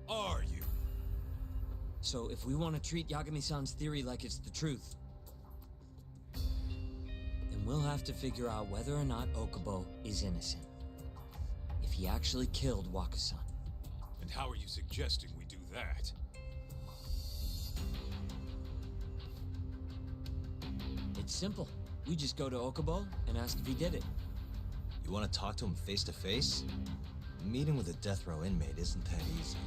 Are you? So if we want to treat Yagami-san's theory like it's the truth, then we'll have to figure out whether or not Okubo is innocent. If he actually killed Waku-san. And how are you suggesting we do that? It's simple. We just go to Okubo and ask if he did it. You want to talk to him face to face? Meeting with a death row inmate isn't that easy.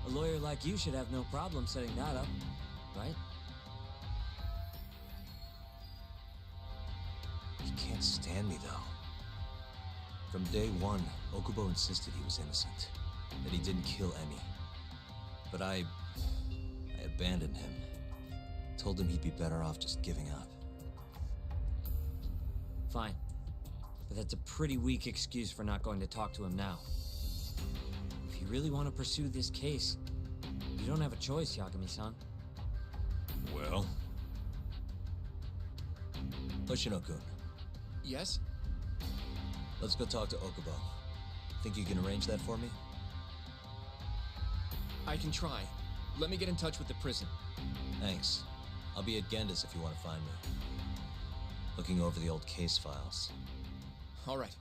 A lawyer like you should have no problem setting that up, right? He can't stand me, though. From day one, Okubo insisted he was innocent, that he didn't kill Emi. But I abandoned him. Told him he'd be better off just giving up. Fine. But that's a pretty weak excuse for not going to talk to him now. If you really want to pursue this case, you don't have a choice, Yagami-san. Well? Hoshino-kun, Yes? let's go talk to Okubo. Think you can arrange that for me? I can try. Let me get in touch with the prison. Thanks. I'll be at Genda's if you want to find me. Looking over the old case files. All right.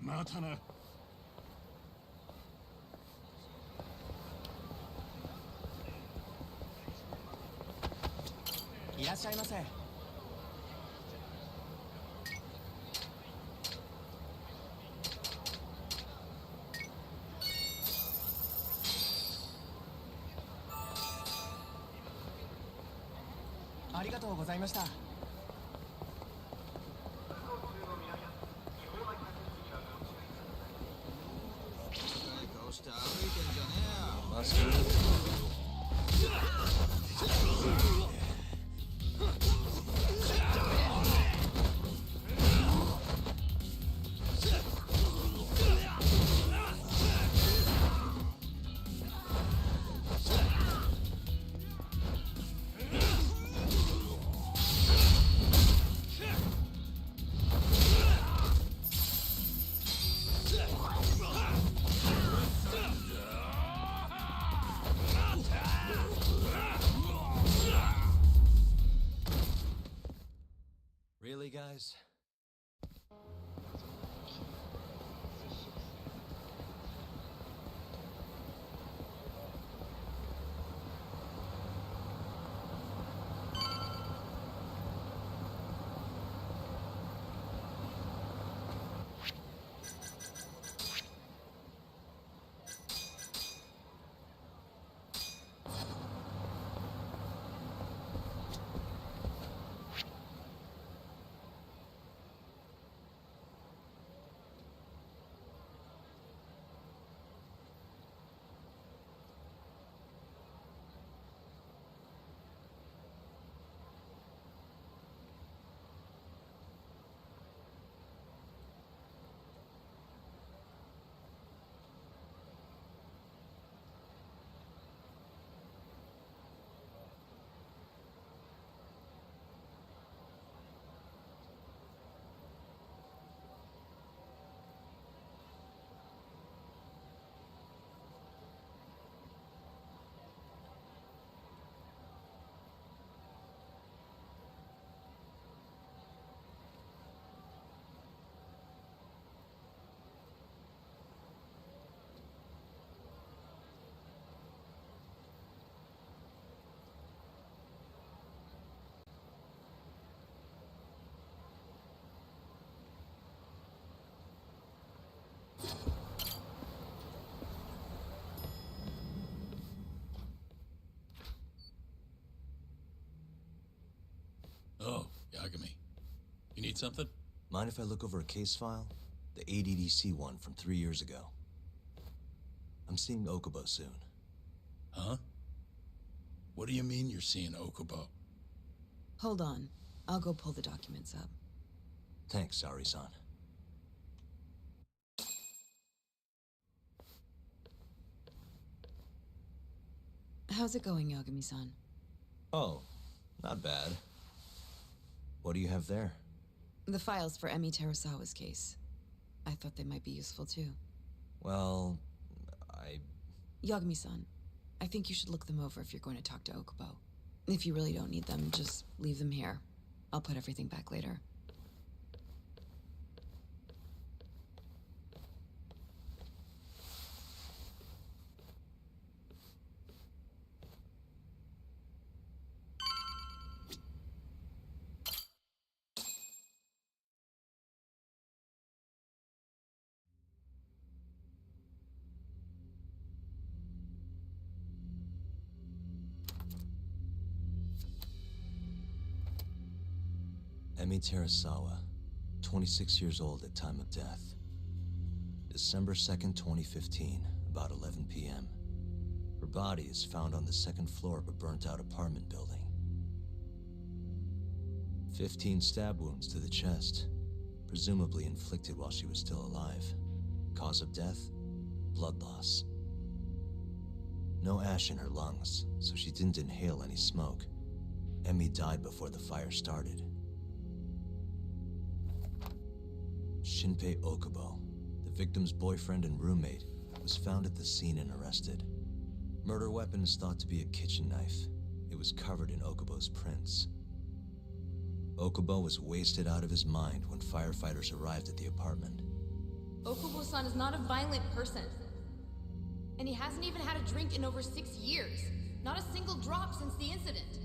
またな。いらっしゃいませ。ありがとうございました。Really, guys? Oh, Yagami. You need something? Mind if I look over a case file? The ADDC one from 3 years ago. I'm seeing Okubo soon. Huh? What do you mean you're seeing Okubo? Hold on. I'll go pull the documents up. Thanks, Sari-san. How's it going, Yagami-san? Oh, not bad. What do you have there? The files for Emi Terasawa's case. I thought they might be useful too. Well, Yagami-san, I think you should look them over if you're going to talk to Okubo. If you really don't need them, just leave them here. I'll put everything back later. Emi Terasawa, 26 years old at time of death. December 2nd, 2015, about 11 p.m. Her body is found on the second floor of a burnt-out apartment building. 15 stab wounds to the chest, presumably inflicted while she was still alive. Cause of death? Blood loss. No ash in her lungs, so she didn't inhale any smoke. Emi died before the fire started. Shinpei Okubo, the victim's boyfriend and roommate, was found at the scene and arrested. Murder weapon is thought to be a kitchen knife. It was covered in Okubo's prints. Okubo was wasted out of his mind when firefighters arrived at the apartment. Okubo-san is not a violent person. And he hasn't even had a drink in over 6 years. Not a single drop since the incident.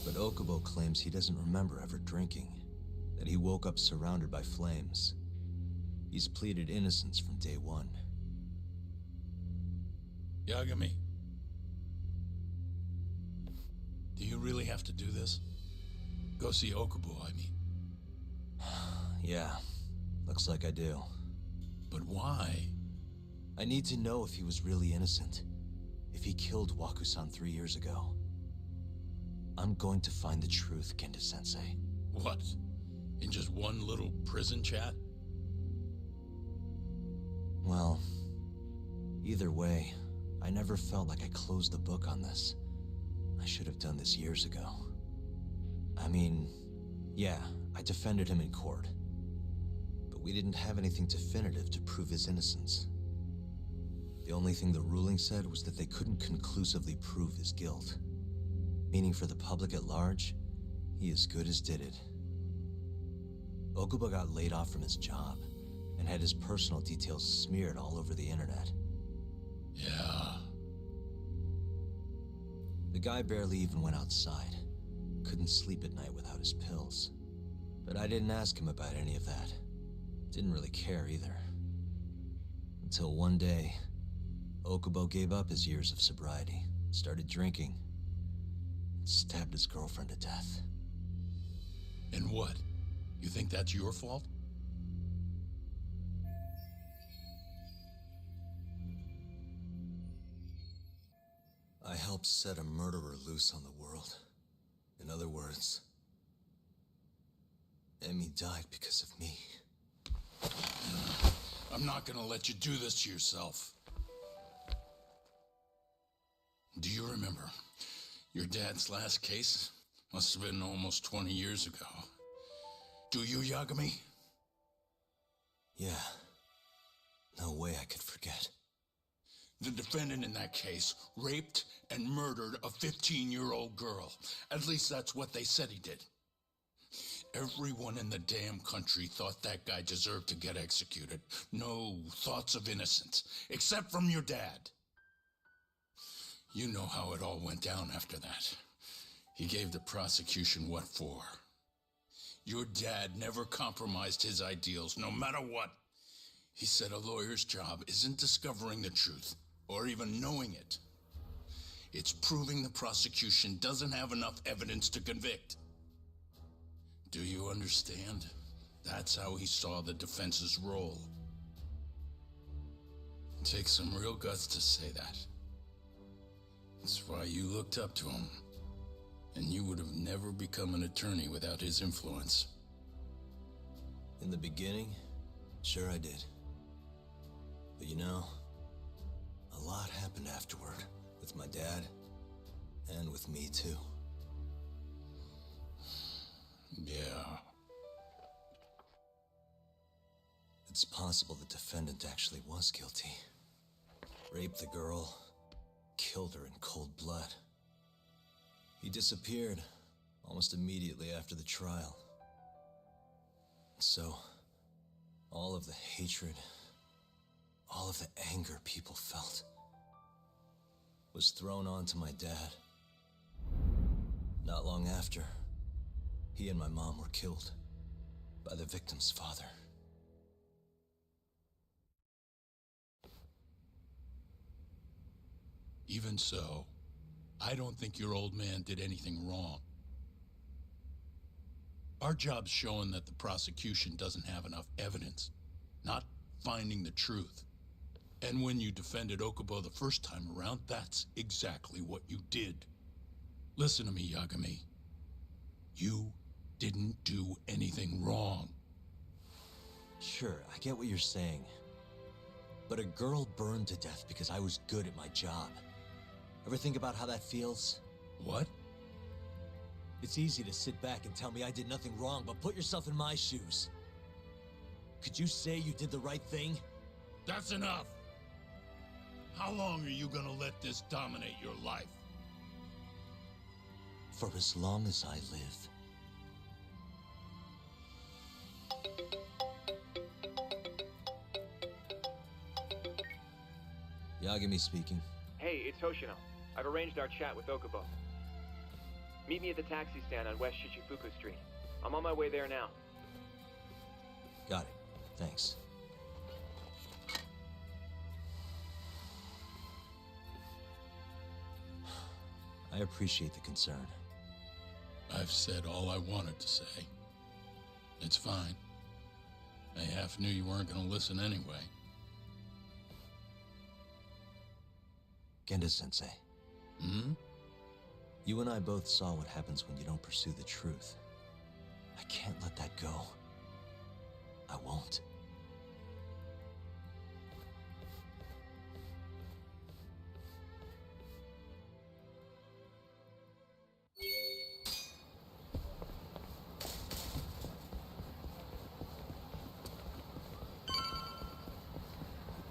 But Okubo claims he doesn't remember ever drinking, that he woke up surrounded by flames. He's pleaded innocence from day one. Yagami, do you really have to do this? Go see Okubo, I mean. Yeah, looks like I do. But why? I need to know if he was really innocent. If he killed Waku-san 3 years ago. I'm going to find the truth, Kendo-sensei. What? In just one little prison chat? Well, either way, I never felt like I closed the book on this. I should have done this years ago. I mean, yeah, I defended him in court. But we didn't have anything definitive to prove his innocence. The only thing the ruling said was that they couldn't conclusively prove his guilt. Meaning for the public at large, he as good as did it. Okubo got laid off from his job, and had his personal details smeared all over the internet. Yeah. The guy barely even went outside. Couldn't sleep at night without his pills. But I didn't ask him about any of that. Didn't really care either. Until one day, Okubo gave up his years of sobriety, started drinking, and stabbed his girlfriend to death. And what? You think that's your fault? I helped set a murderer loose on the world. In other words, Emmy died because of me. I'm not gonna let you do this to yourself. Do you remember your dad's last case? Must have been almost 20 years ago. Do you, Yagami? Yeah. No way I could forget. The defendant in that case raped and murdered a 15-year-old girl. At least that's what they said he did. Everyone in the damn country thought that guy deserved to get executed. No thoughts of innocence, except from your dad. You know how it all went down after that. He gave the prosecution what for. Your dad never compromised his ideals, no matter what. He said a lawyer's job isn't discovering the truth, or even knowing it. It's proving the prosecution doesn't have enough evidence to convict. Do you understand? That's how he saw the defense's role. It takes some real guts to say that. That's why you looked up to him. And you would have never become an attorney without his influence. In the beginning, sure I did. But you know, a lot happened afterward, with my dad, and with me too. Yeah. It's possible the defendant actually was guilty. Raped the girl, killed her in cold blood. He disappeared almost immediately after the trial. So, all of the hatred, all of the anger people felt was thrown onto my dad. Not long after, he and my mom were killed by the victim's father. Even so, I don't think your old man did anything wrong. Our job's showing that the prosecution doesn't have enough evidence, not finding the truth. And when you defended Okubo the first time around, that's exactly what you did. Listen to me, Yagami. You didn't do anything wrong. Sure, I get what you're saying. But a girl burned to death because I was good at my job. Ever think about how that feels? What? It's easy to sit back and tell me I did nothing wrong, but put yourself in my shoes. Could you say you did the right thing? That's enough! How long are you gonna let this dominate your life? For as long as I live. Yagami speaking. Hey, it's Hoshino. I've arranged our chat with Okubo. Meet me at the taxi stand on West Shichifuku Street. I'm on my way there now. Got it. Thanks. I appreciate the concern. I've said all I wanted to say. It's fine. I half knew you weren't going to listen anyway. Genda-sensei. Hmm? You and I both saw what happens when you don't pursue the truth. I can't let that go. I won't.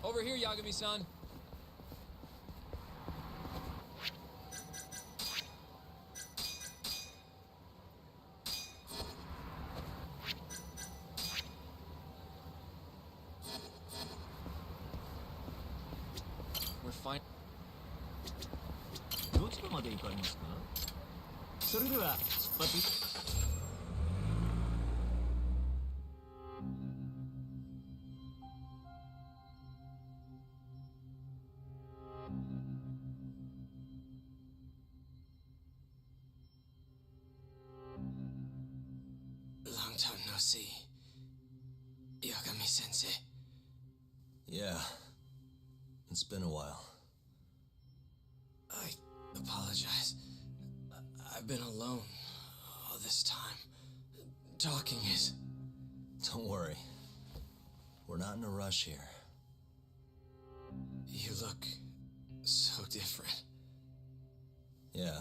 Over here, Yagami-san. We're fine. どちらまで行かれますか？それでは出発。Long time no see. Yagami-sensei. Yeah. It's been a while. I apologize. I've been alone all this time. Talking is... Don't worry. We're not in a rush here. You look so different. Yeah.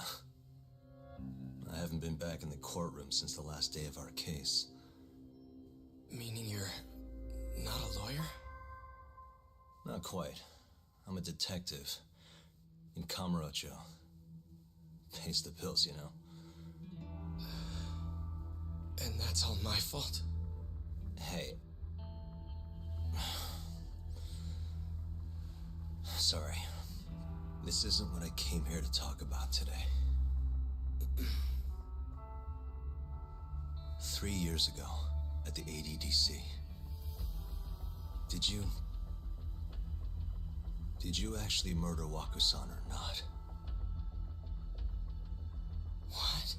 I haven't been back in the courtroom since the last day of our case. Meaning you're not a lawyer? Not quite. I'm a detective in Kamurocho. Pays the bills, you know. And that's all my fault? Hey. Sorry. This isn't what I came here to talk about today. 3 years ago, at the ADDC, Did you actually murder Waku-san or not? What?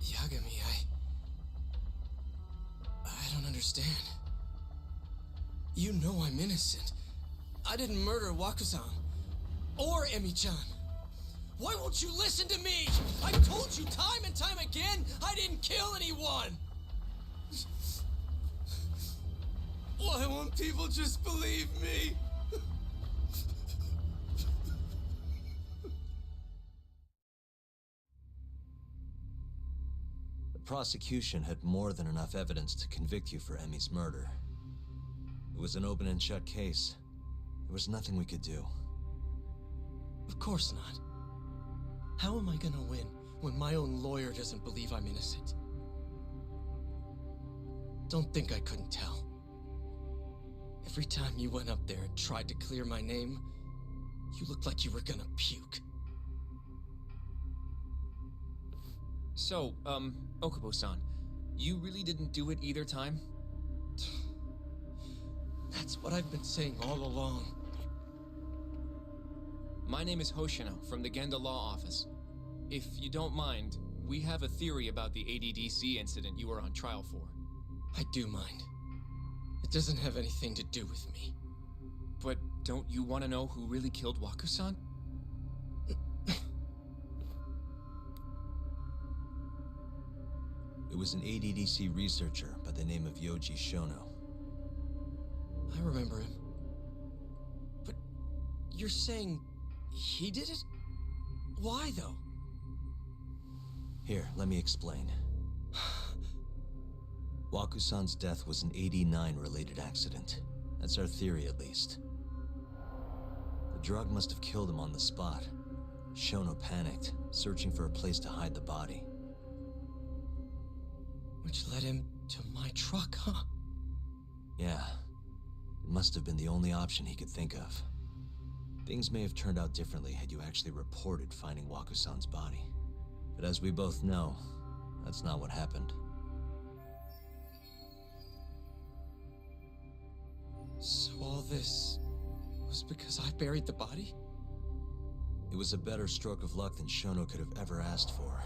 Yagami, I don't understand. You know I'm innocent. I didn't murder Waku-san. Or Emi-chan. Why won't you listen to me? I've told you time and time again, I didn't kill anyone! Why won't people just believe me? The prosecution had more than enough evidence to convict you for Emi's murder. It was an open and shut case. There was nothing we could do. Of course not. How am I gonna win when my own lawyer doesn't believe I'm innocent? Don't think I couldn't tell. Every time you went up there and tried to clear my name, you looked like you were gonna puke. So, Okubo-san, you really didn't do it either time? That's what I've been saying all along. My name is Hoshino from the Genda Law Office. If you don't mind, we have a theory about the ADDC incident you were on trial for. I do mind. It doesn't have anything to do with me. But don't you want to know who really killed Waku-san? It was an ADDC researcher by the name of Yoji Shono. I remember him. But you're saying he did it? Why, though? Here, let me explain. Waku-san's death was an 89 related accident. That's our theory, at least. The drug must have killed him on the spot. Shono panicked, searching for a place to hide the body. Which led him to my truck, huh? Yeah. It must have been the only option he could think of. Things may have turned out differently had you actually reported finding Waku-san's body. But as we both know, that's not what happened. So all this was because I buried the body? It was a better stroke of luck than Shono could have ever asked for.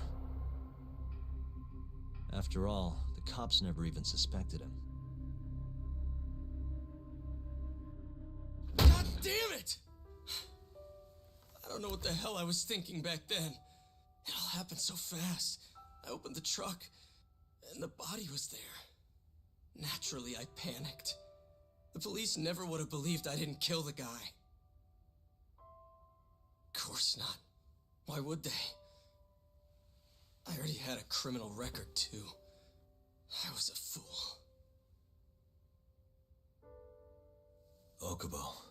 After all, the cops never even suspected him. God damn it! I don't know what the hell I was thinking back then. It all happened so fast. I opened the truck, and the body was there. Naturally, I panicked. The police never would have believed I didn't kill the guy. Of course not. Why would they? I already had a criminal record, too. I was a fool. Okubo.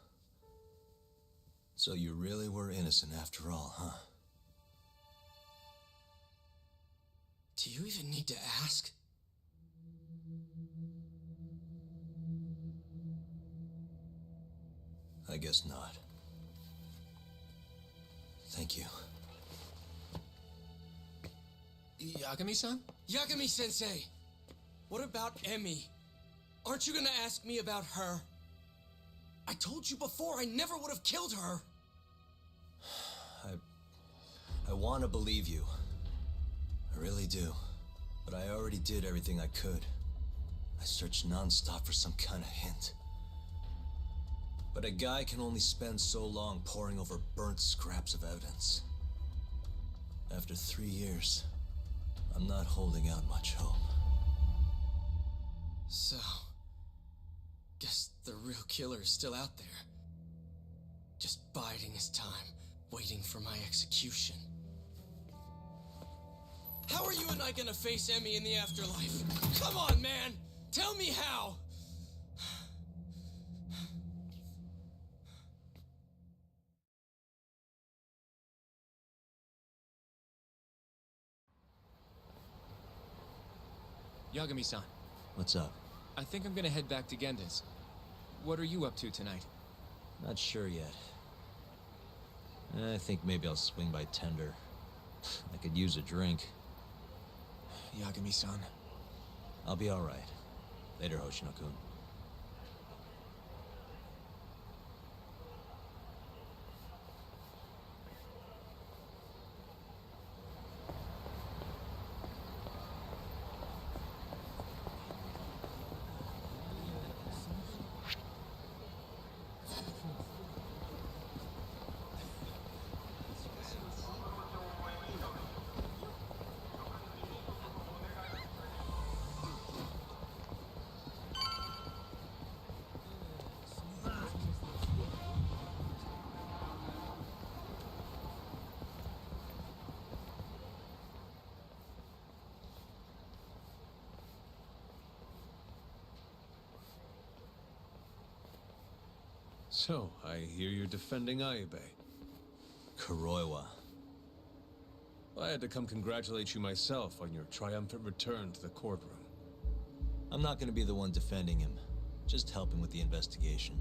So you really were innocent after all, huh? Do you even need to ask? I guess not. Thank you. Yagami-san? Yagami-sensei! What about Emmy? Aren't you gonna ask me about her? I told you before, I never would have killed her! I want to believe you. I really do. But I already did everything I could. I searched non-stop for some kind of hint. But a guy can only spend so long poring over burnt scraps of evidence. After 3 years, I'm not holding out much hope. So, guess the real killer is still out there. Just biding his time, waiting for my execution. How are you and I gonna face Emmy in the afterlife? Come on, man! Tell me how! Yagami-san. What's up? I think I'm gonna head back to Genda's. What are you up to tonight? Not sure yet. I think maybe I'll swing by Tender. I could use a drink. Yagami-san. I'll be alright. Later, Hoshino-kun. So, I hear you're defending Aibe. Kuroiwa. I had to come congratulate you myself on your triumphant return to the courtroom. I'm not gonna be the one defending him. Just helping with the investigation.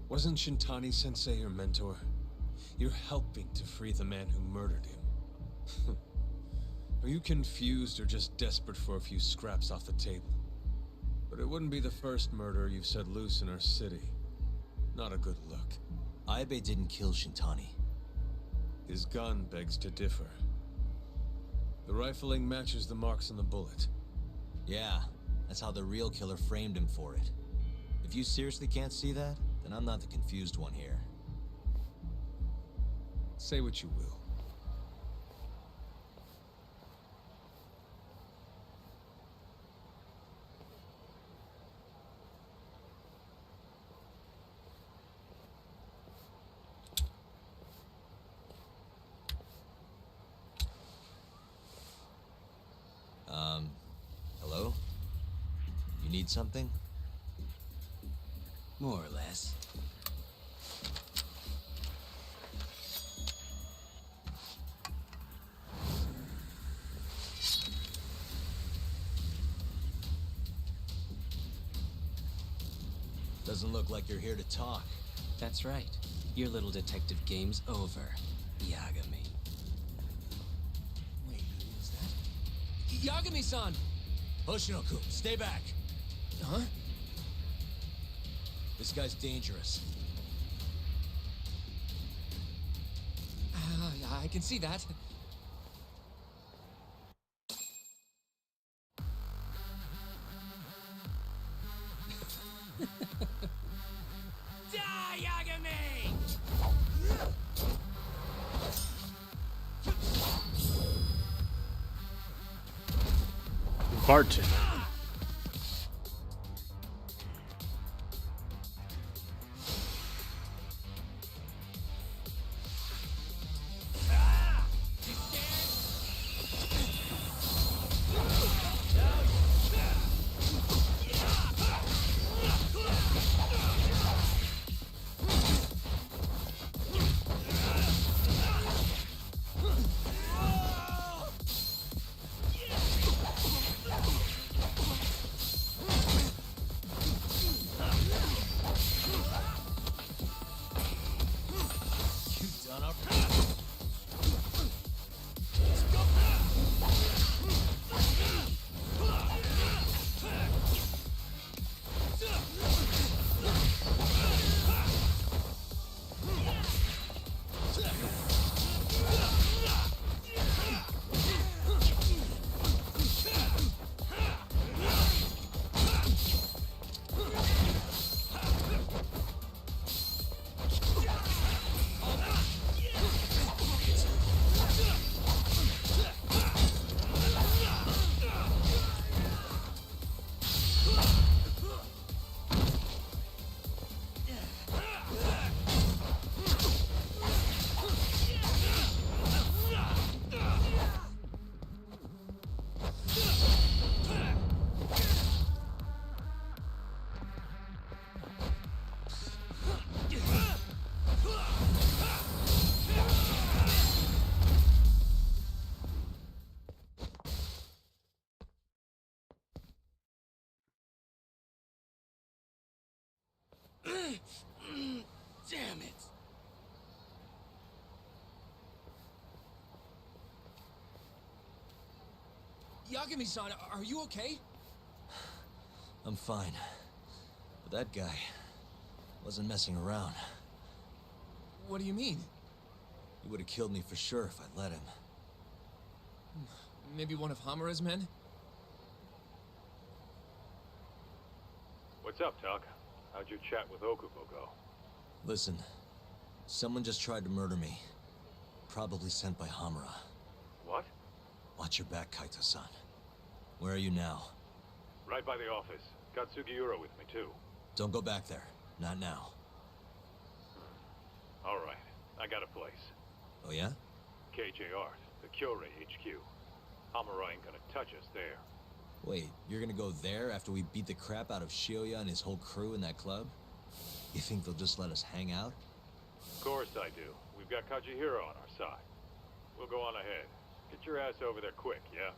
Wasn't Shintani-sensei your mentor? You're helping to free the man who murdered him. Are you confused or just desperate for a few scraps off the table? But it wouldn't be the first murder you've set loose in our city. Not a good look. Aibe didn't kill Shintani. His gun begs to differ. The rifling matches the marks on the bullet. Yeah, that's how the real killer framed him for it. If you seriously can't see that, then I'm not the confused one here. Say what you will. Hello? You need something? More or less. Doesn't look like you're here to talk. That's right. Your little detective game's over, Yagami. Wait, is that? Yagami-san! Hoshino-kun, stay back! Huh? This guy's dangerous. I can see that. Die, Yagami! Barton. Damn it! Yagami-san, are you okay? I'm fine. But that guy wasn't messing around. What do you mean? He would have killed me for sure if I let him. Maybe one of Hamura's men? What's up, Tuck? How'd your chat with Okubo go? Listen, someone just tried to murder me. Probably sent by Hamura. What? Watch your back, Kaito-san. Where are you now? Right by the office. Got Sugiura with me, too. Don't go back there. Not now. All right. I got a place. Oh yeah? KJ Art, the Kyorei HQ. Hamura ain't gonna touch us there. Wait, you're gonna go there after we beat the crap out of Shioya and his whole crew in that club? You think they'll just let us hang out? Of course I do. We've got Kajihiro on our side. We'll go on ahead. Get your ass over there quick, yeah?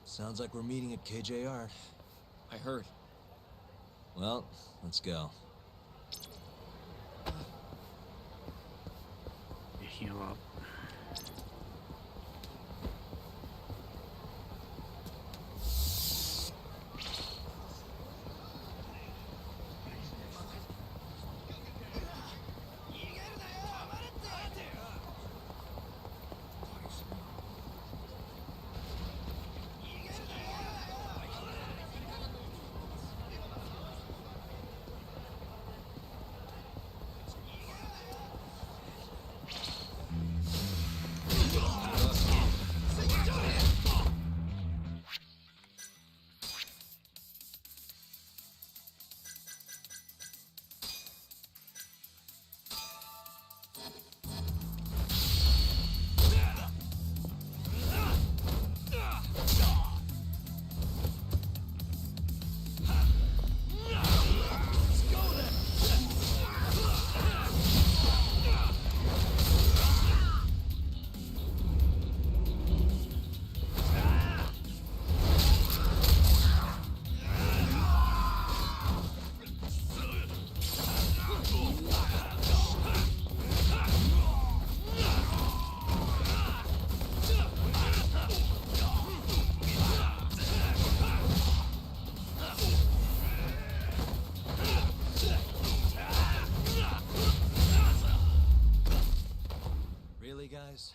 Sounds like we're meeting at KJ Art. I heard. Well, let's go. Heal up. Really, guys?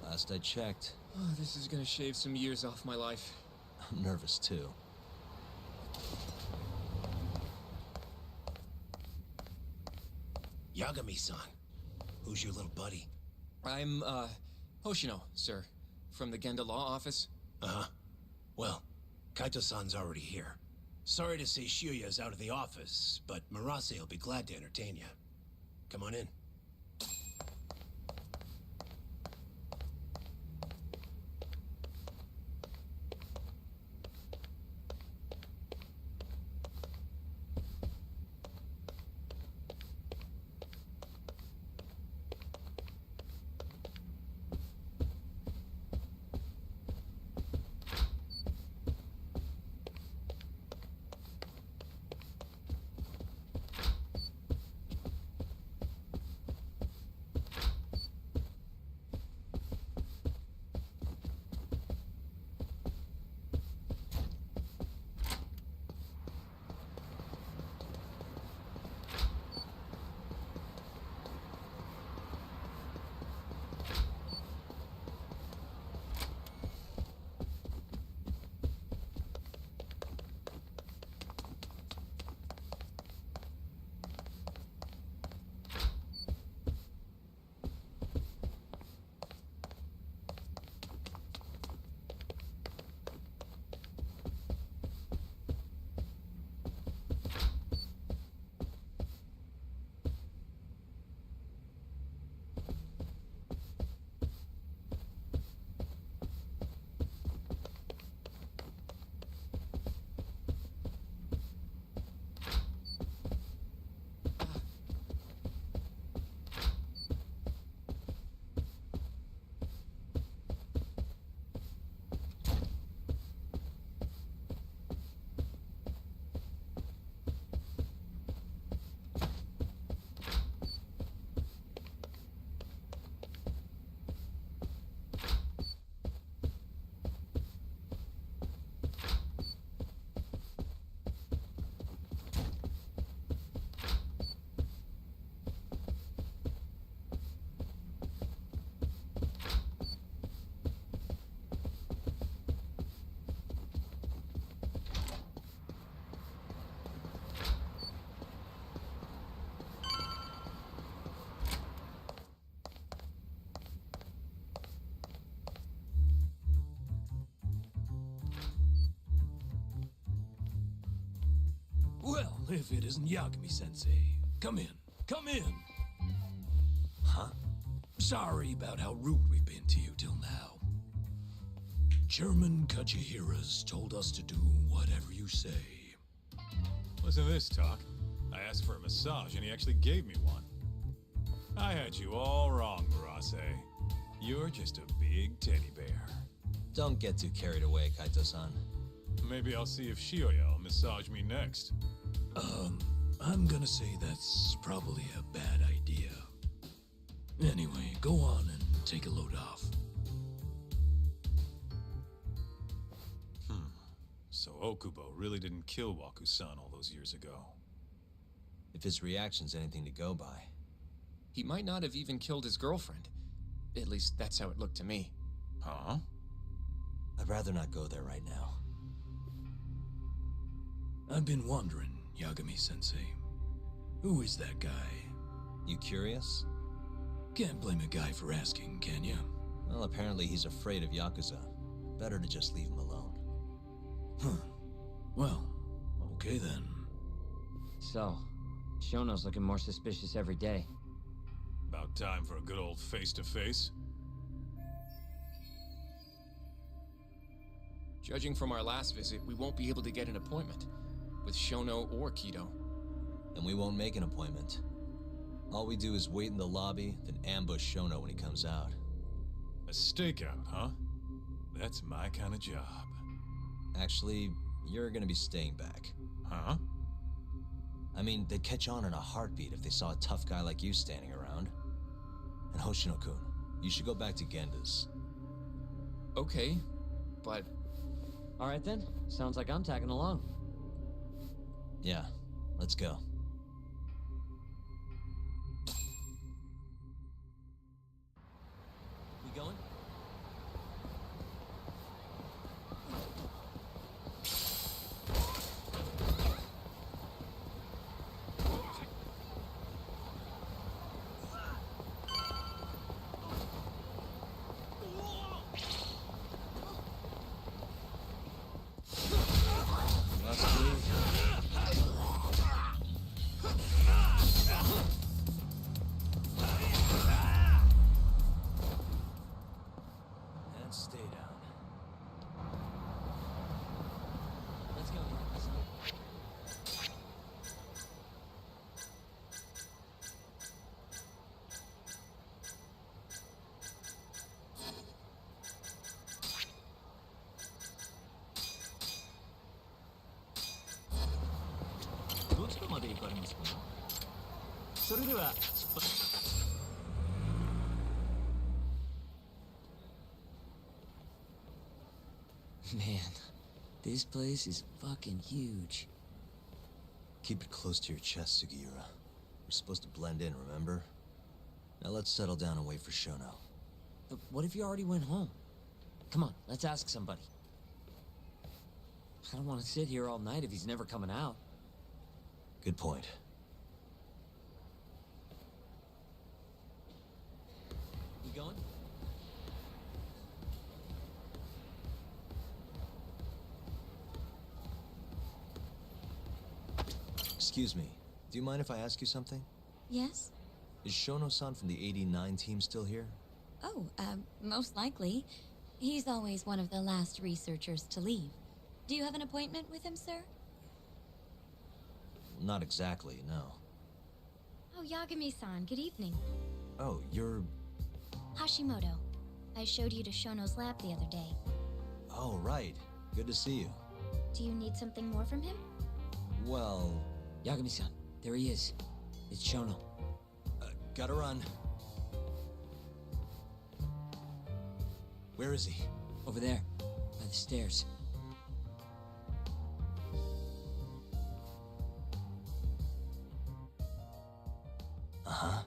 Last I checked. Oh, this is gonna shave some years off my life. I'm nervous too. Yagami-san. Who's your little buddy? I'm, Hoshino, sir. From the Genda Law Office. Uh-huh. Well, Kaito-san's already here. Sorry to say Shiuya's out of the office, but Murase will be glad to entertain you. Come on in. Well, if it isn't Yagami-sensei. Come in. Come in. Huh? Sorry about how rude we've been to you till now. Chairman Kajihira's told us to do whatever you say. Listen to this talk. I asked for a massage and he actually gave me one. I had you all wrong, Murase. You're just a big teddy bear. Don't get too carried away, Kaito-san. Maybe I'll see if Shiuya will massage me next. I'm gonna say that's probably a bad idea. Anyway, go on and take a load off. So Okubo really didn't kill Waku-san all those years ago. If his reaction's anything to go by, He might not have even killed his girlfriend. At least that's how it looked to me. Huh? I'd rather not go there right now. I've been wondering, Yagami-sensei. Who is that guy? You curious? Can't blame a guy for asking, can ya? Well, apparently he's afraid of Yakuza. Better to just leave him alone. Huh. Well, okay then. So, Shono's looking more suspicious every day. About time for a good old face-to-face. Judging from our last visit, we won't be able to get an appointment with Shono or Kido. And we won't make an appointment. All we do is wait in the lobby, then ambush Shono when he comes out. A stakeout, huh? That's my kind of job. Actually, you're gonna be staying back. Huh? I mean, they'd catch on in a heartbeat if they saw a tough guy like you standing around. And Hoshino-kun, you should go back to Genda's. Okay, but... Alright then, sounds like I'm tagging along. Yeah, let's go. We going? And stay down. Let's go. Man, this place is fucking huge. Keep it close to your chest, Sugiura. We're supposed to blend in, remember? Now let's settle down and wait for Shono. But what if you already went home? Come on, let's ask somebody. I don't want to sit here all night if he's never coming out. Good point. You going? Excuse me, do you mind if I ask you something? Yes? Is Shono-san from the 89 team still here? Oh, most likely. He's always one of the last researchers to leave. Do you have an appointment with him, sir? Not exactly, no. Oh, Yagami-san, good evening. Oh, you're... Hashimoto. I showed you to Shono's lab the other day. Oh, right. Good to see you. Do you need something more from him? Well... Yagami-san, there he is. It's Shono. Gotta run. Where is he? Over there, by the stairs. Uh-huh.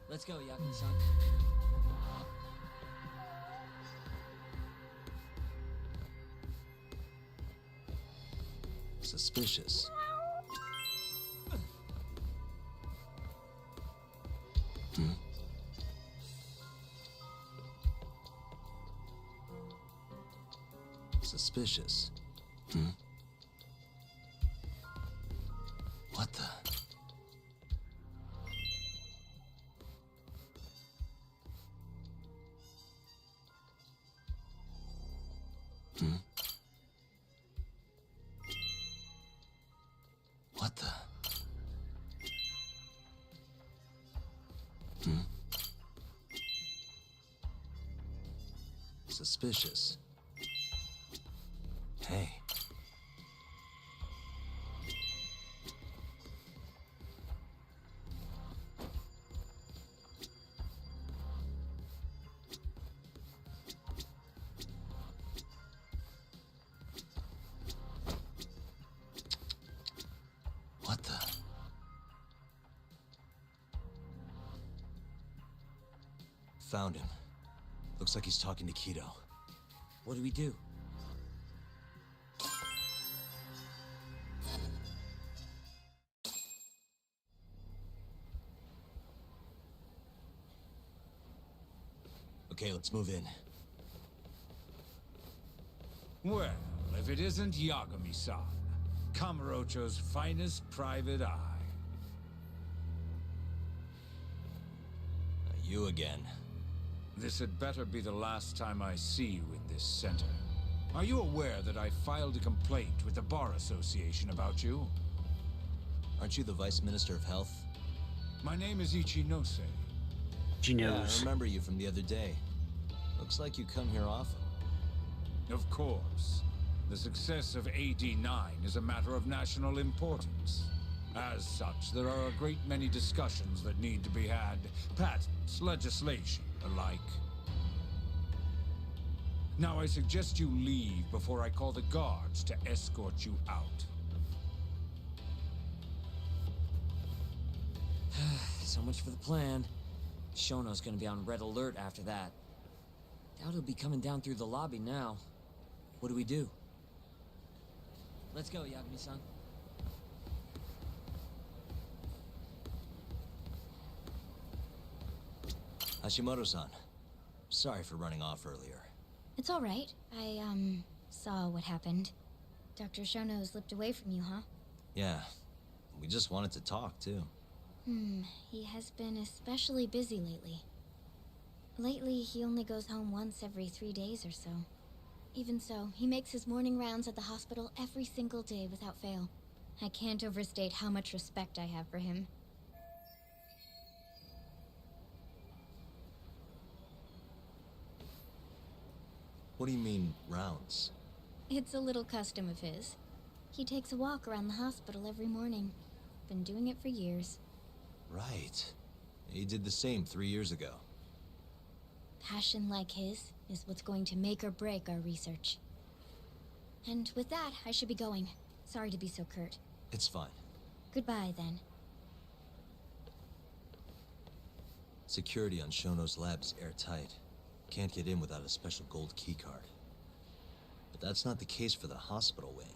Let's go, Yagami-san. Suspicious. Hmm? Suspicious. Hmm? What the? Hmm? What the? Hmm? Suspicious. Hey. What the? Found him. Looks like he's talking to Keto. What do we do? Okay, let's move in. Well, if it isn't Yagami-san, Kamurocho's finest private eye. You again. This had better be the last time I see you in this center. Are you aware that I filed a complaint with the Bar Association about you? Aren't you the Vice Minister of Health? My name is Ichinose. Yeah, I remember you from the other day. Looks like you come here often. Of course. The success of AD9 is a matter of national importance. As such, there are a great many discussions that need to be had. Patents, legislation, alike. Now I suggest you leave before I call the guards to escort you out. So much for the plan. Shono's gonna be on red alert after that. Doubt he'll be coming down through the lobby now. What do we do? Let's go, Yagami-san. Hashimoto-san. Sorry for running off earlier. It's all right. I, saw what happened. Dr. Shono slipped away from you, huh? Yeah. We just wanted to talk, too. He has been especially busy lately. Lately, he only goes home once every 3 days or so. Even so, he makes his morning rounds at the hospital every single day without fail. I can't overstate how much respect I have for him. What do you mean, rounds? It's a little custom of his. He takes a walk around the hospital every morning. Been doing it for years. Right. He did the same 3 years ago. Passion like his is what's going to make or break our research. And with that, I should be going. Sorry to be so curt. It's fine. Goodbye, then. Security on Shono's lab is airtight. Can't get in without a special gold keycard. But that's not the case for the hospital wing.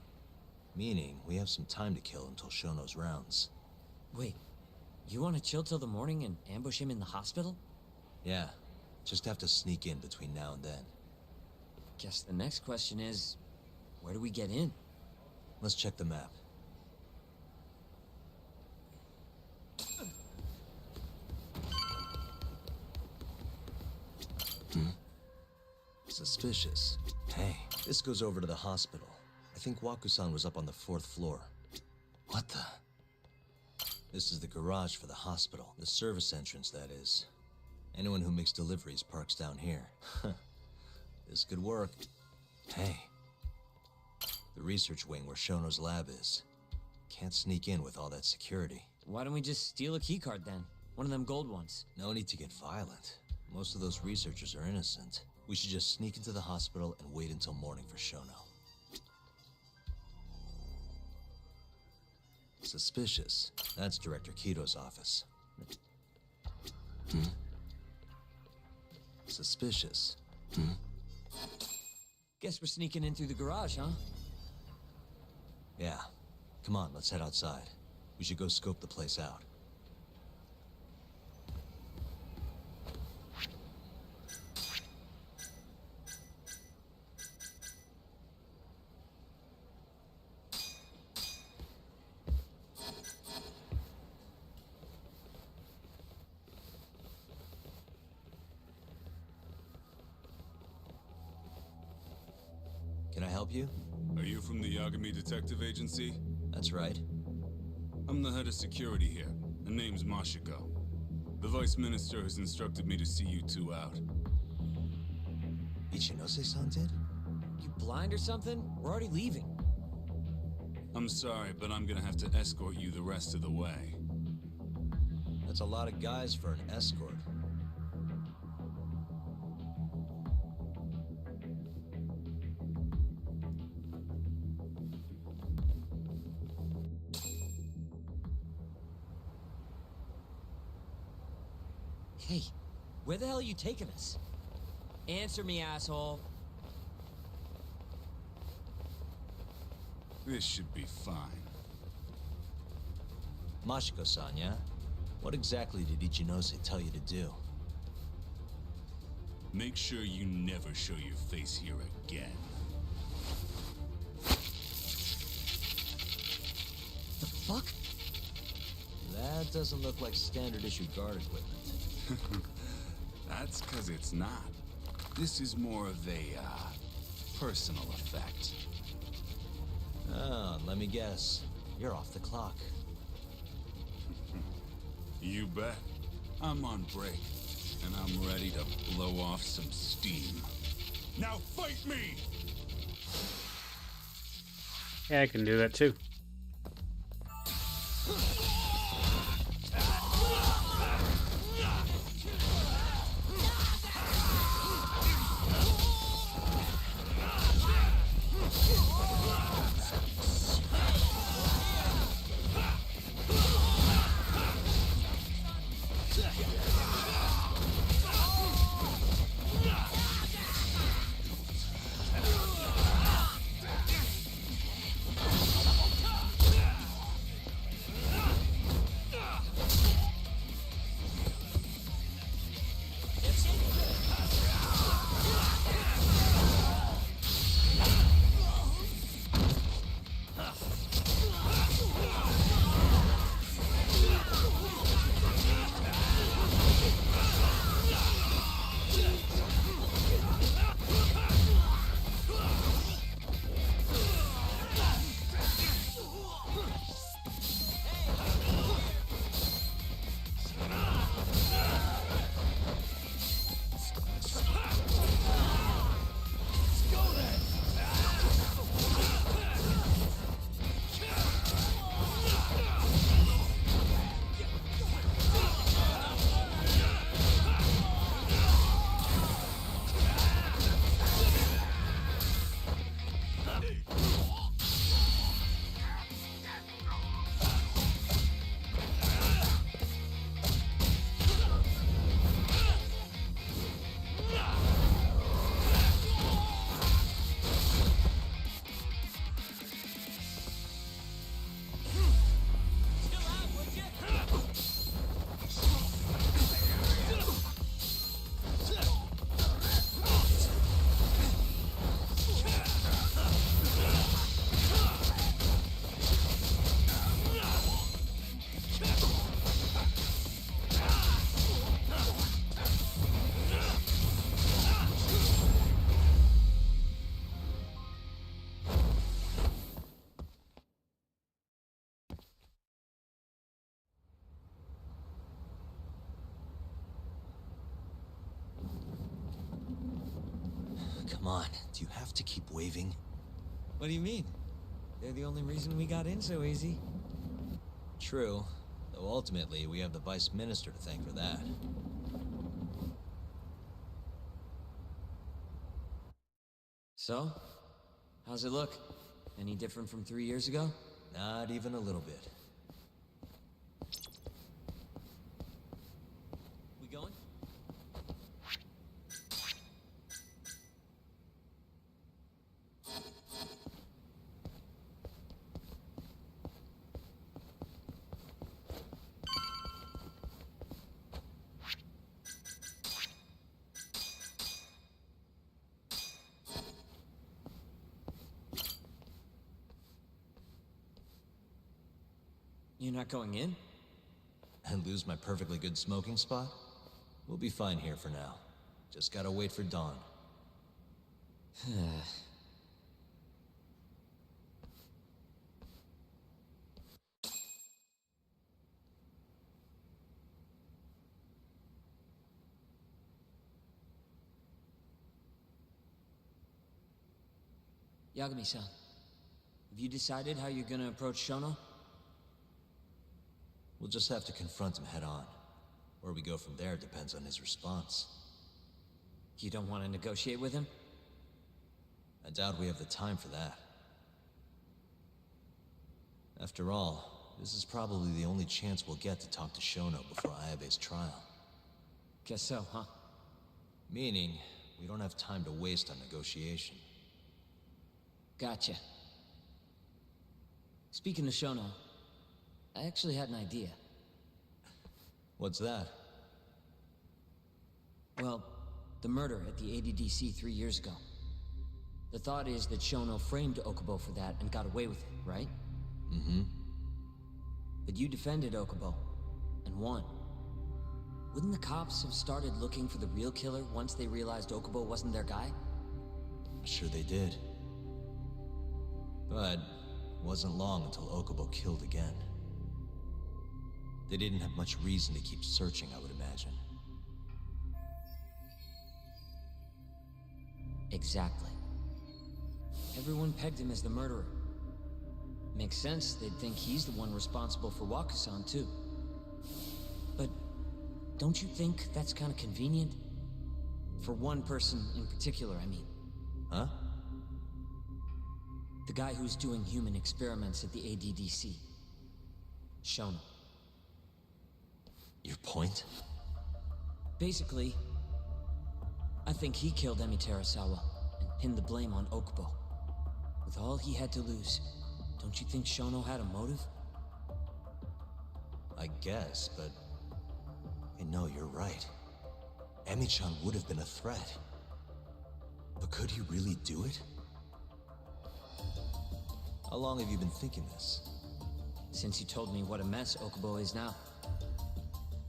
Meaning, we have some time to kill until Shono's rounds. Wait, you want to chill till the morning and ambush him in the hospital? Yeah, just have to sneak in between now and then. Guess the next question is, where do we get in? Let's check the map. Suspicious. Hey, this goes over to the hospital. I think Waku-san was up on the 4th floor. What the? This is the garage for the hospital. The service entrance, that is. Anyone who makes deliveries parks down here. This could work. Hey. The research wing where Shono's lab is. Can't sneak in with all that security. Why don't we just steal a keycard then? One of them gold ones. No need to get violent. Most of those researchers are innocent. We should just sneak into the hospital and wait until morning for Shono. Suspicious. That's Director Kito's office. Suspicious. Guess we're sneaking in through the garage, huh? Yeah. Come on, let's head outside. We should go scope the place out. Can I help you? Are you from the Yagami Detective Agency? That's right. I'm the head of security here. Her name's Mashiko. The Vice Minister has instructed me to see you two out. Ichinose-san did? You blind or something? We're already leaving. I'm sorry, but I'm gonna have to escort you the rest of the way. That's a lot of guys for an escort. Hey, Where the hell are you taking us? Answer me, asshole. This should be fine. Mashiko-san, yeah? What exactly did Ichinose tell you to do? Make sure you never show your face here again. The fuck? That doesn't look like standard issue guard equipment. That's because it's not. This is more of a, personal effect. Ah, let me guess. You're off the clock. You bet. I'm on break, and I'm ready to blow off some steam. Now fight me! Yeah, I can do that too. Come on, do you have to keep waving? What do you mean? They're the only reason we got in so easy. True, though ultimately we have the Vice Minister to thank for that. So? How's it look? Any different from 3 years ago? Not even a little bit. We going? You're not going in? And lose my perfectly good smoking spot? We'll be fine here for now. Just gotta wait for dawn. Yagami-san, have you decided how you're gonna approach Shono? We'll just have to confront him head on. Where we go from there depends on his response. You don't want to negotiate with him? I doubt we have the time for that. After all, this is probably the only chance we'll get to talk to Shono before Ayabe's trial. Guess so, huh? Meaning, we don't have time to waste on negotiation. Gotcha. Speaking of Shono, I actually had an idea. What's that? Well, the murder at the ADDC 3 years ago. The thought is that Shono framed Okubo for that and got away with it, right? Mm-hmm. But you defended Okubo, and won. Wouldn't the cops have started looking for the real killer once they realized Okubo wasn't their guy? Sure they did. But it wasn't long until Okubo killed again. They didn't have much reason to keep searching, I would imagine. Exactly. Everyone pegged him as the murderer. Makes sense, they'd think he's the one responsible for Wakasan, too. But don't you think that's kind of convenient? For one person in particular, I mean. Huh? The guy who's doing human experiments at the ADDC. Shono. Your point? Basically, I think he killed Emi Terasawa and pinned the blame on Okubo. With all he had to lose, don't you think Shono had a motive? I guess, but... Hey, no, you're right. Emi-chan would have been a threat. But could he really do it? How long have you been thinking this? Since you told me what a mess Okubo is now.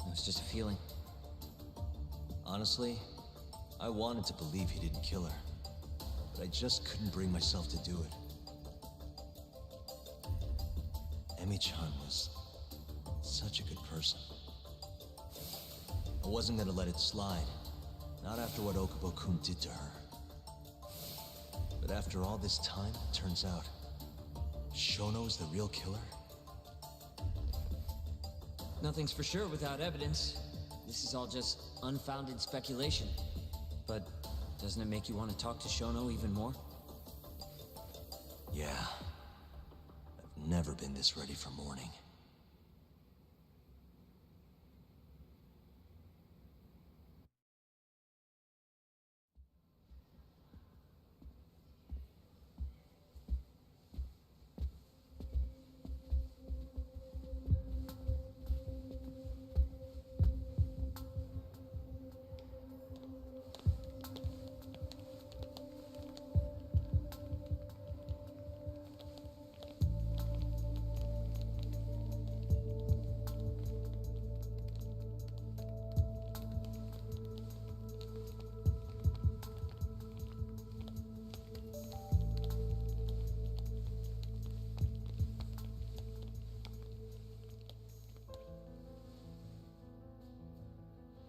It was just a feeling. Honestly, I wanted to believe he didn't kill her. But I just couldn't bring myself to do it. Emi-chan was such a good person. I wasn't gonna let it slide. Not after what Okubo-kun did to her. But after all this time, it turns out Shono's the real killer? Nothing's for sure without evidence. This is all just unfounded speculation. But doesn't it make you want to talk to Shono even more? Yeah. I've never been this ready for morning.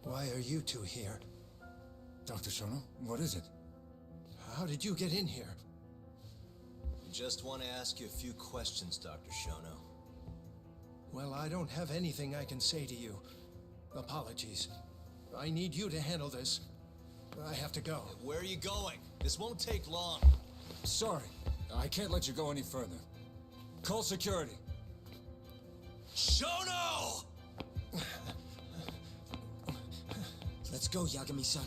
Why are you two here? Dr. Shono, what is it? How did you get in here? We just want to ask you a few questions, Dr. Shono. Well, I don't have anything I can say to you. Apologies. I need you to handle this. I have to go. Where are you going? This won't take long. Sorry, I can't let you go any further. Call security. Shono! Let's go, Yagami-san.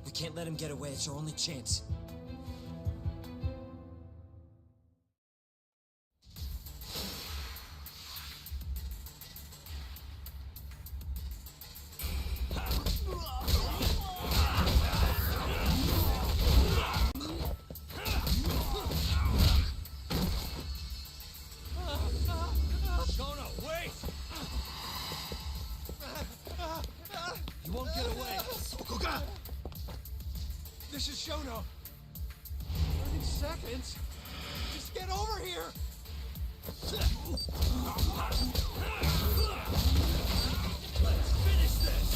We can't let him get away. It's our only chance. Shono, wait! You won't get away. This is Shono. 30 seconds? Just get over here! Let's finish this!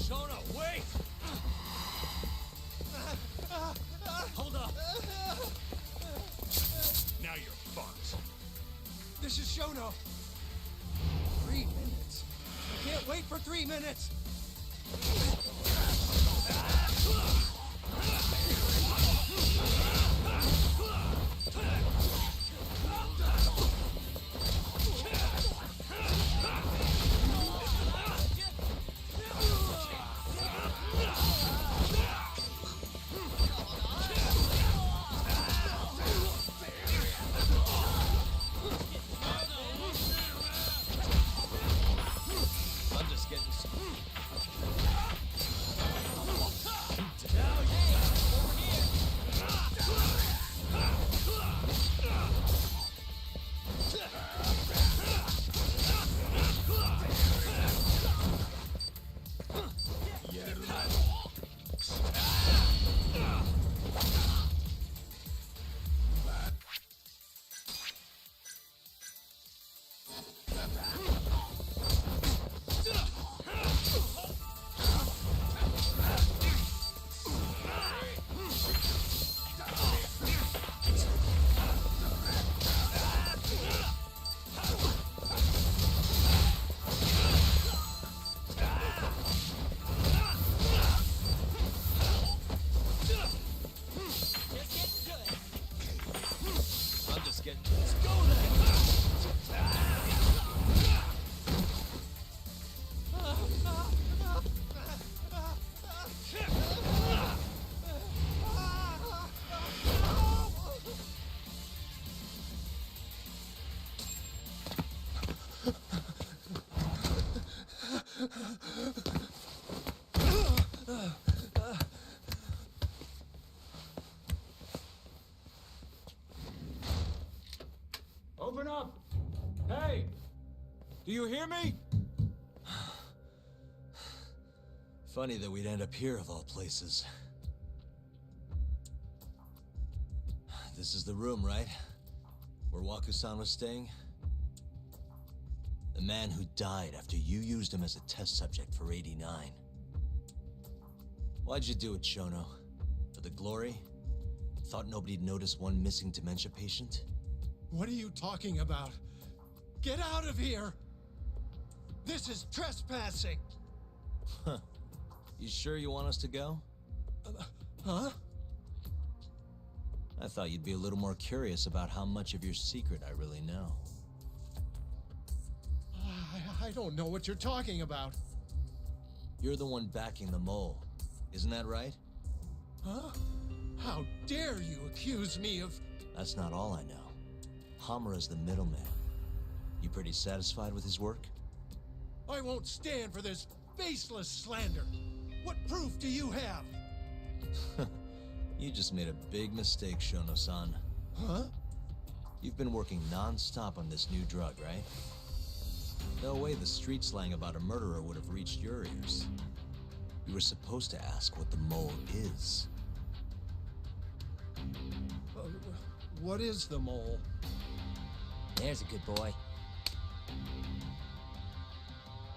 Shono, wait! This is Shono. 3 minutes. I can't wait for 3 minutes. I'm just getting... Open up! Hey! Do you hear me? Funny that we'd end up here of all places. This is the room, right? Where Waku-san was staying? The man who died after you used him as a test subject for 89. Why'd you do it, Shono? For the glory? Thought nobody'd notice one missing dementia patient? What are you talking about? Get out of here! This is trespassing! Huh. You sure you want us to go? Huh? I thought you'd be a little more curious about how much of your secret I really know. I don't know what you're talking about. You're the one backing the mole, isn't that right? Huh? How dare you accuse me of... That's not all I know. Hamura's the middleman. You pretty satisfied with his work? I won't stand for this baseless slander. What proof do you have? You just made a big mistake, Shono-san. Huh? You've been working non-stop on this new drug, right? No way the street slang about a murderer would have reached your ears. You were supposed to ask what the mole is. What is the mole? There's a good boy.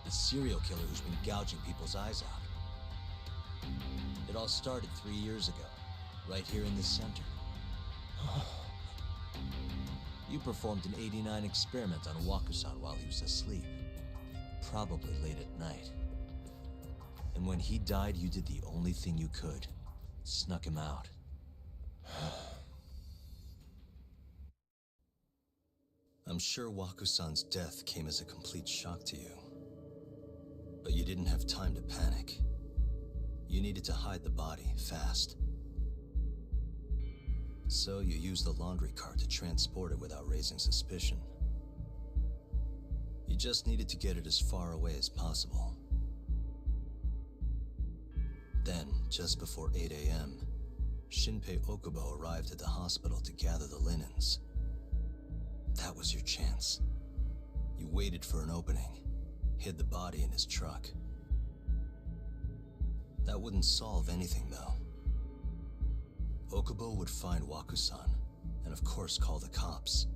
The serial killer who's been gouging people's eyes out. It all started 3 years ago, right here in this center. You performed an 89 experiment on Waku-san while he was asleep. Probably late at night. And when he died, you did the only thing you could. Snuck him out. I'm sure Waku-san's death came as a complete shock to you. But you didn't have time to panic. You needed to hide the body, fast. So you used the laundry cart to transport it without raising suspicion. You just needed to get it as far away as possible. Then, just before 8 a.m., Shinpei Okubo arrived at the hospital to gather the linens. That was your chance. You waited for an opening, hid the body in his truck. That wouldn't solve anything, though. Okubo would find Waku-san, and of course call the cops.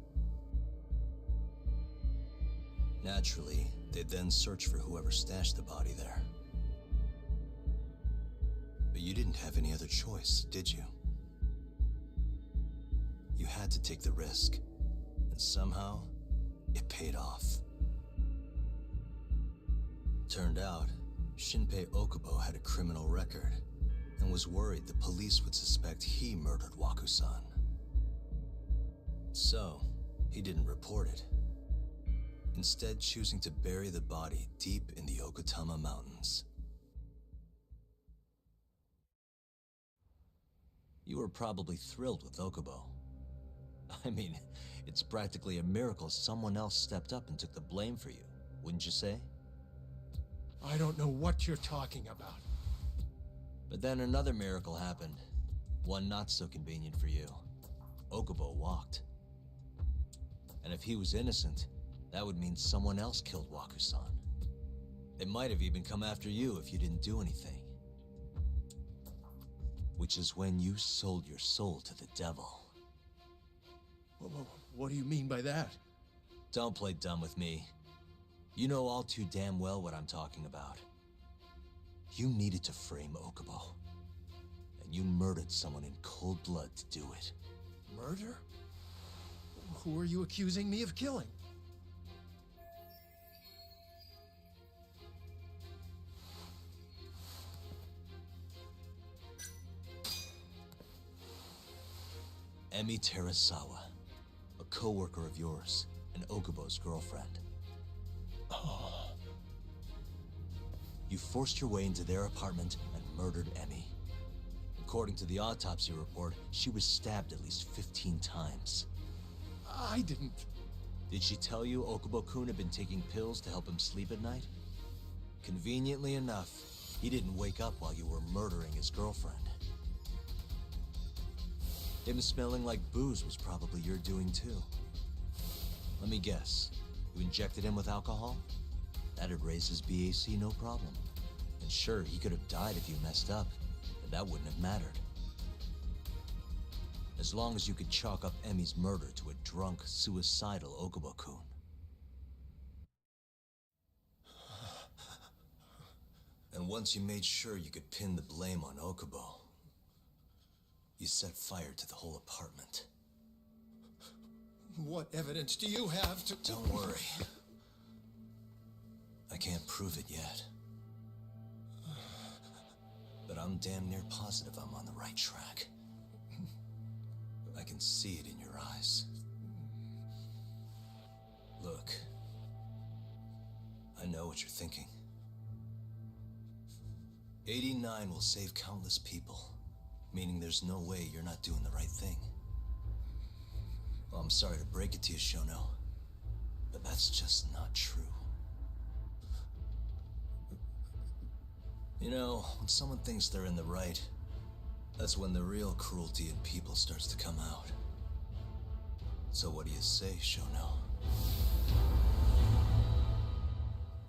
Naturally, they'd then search for whoever stashed the body there. But you didn't have any other choice, did you? You had to take the risk, and somehow, It paid off. Turned out, Shinpei Okubo had a criminal record and was worried the police would suspect he murdered Waku-san. So, he didn't report it, instead choosing to bury the body deep in the Okutama Mountains. You were probably thrilled with Okubo. I mean, it's practically a miracle someone else stepped up and took the blame for you, wouldn't you say? I don't know what you're talking about. But then another miracle happened. One not so convenient for you. Okubo walked. And if he was innocent, that would mean someone else killed Waku-san. They might have even come after you if you didn't do anything. Which is when you sold your soul to the devil. What do you mean by that? Don't play dumb with me. You know all too damn well what I'm talking about. You needed to frame Okubo. And you murdered someone in cold blood to do it. Murder? Who are you accusing me of killing? Emi Terasawa, a co-worker of yours, and Okubo's girlfriend. Oh. You forced your way into their apartment and murdered Emi. According to the autopsy report, she was stabbed at least 15 times. I didn't. Did she tell you Okubo-kun had been taking pills to help him sleep at night? Conveniently enough, he didn't wake up while you were murdering his girlfriend. Him smelling like booze was probably your doing too. Let me guess. You injected him with alcohol? That'd raise his BAC no problem. And sure, he could have died if you messed up, but that wouldn't have mattered. As long as you could chalk up Emi's murder to a drunk, suicidal Okubo-kun. And once you made sure you could pin the blame on Okubo, you set fire to the whole apartment. What evidence do you have to... Don't worry. I can't prove it yet. But I'm damn near positive I'm on the right track. I can see it in your eyes. Look. I know what you're thinking. 89 will save countless people. Meaning there's no way you're not doing the right thing. Well, I'm sorry to break it to you, Shono, but that's just not true. You know, when someone thinks they're in the right, that's when the real cruelty in people starts to come out. So what do you say, Shono?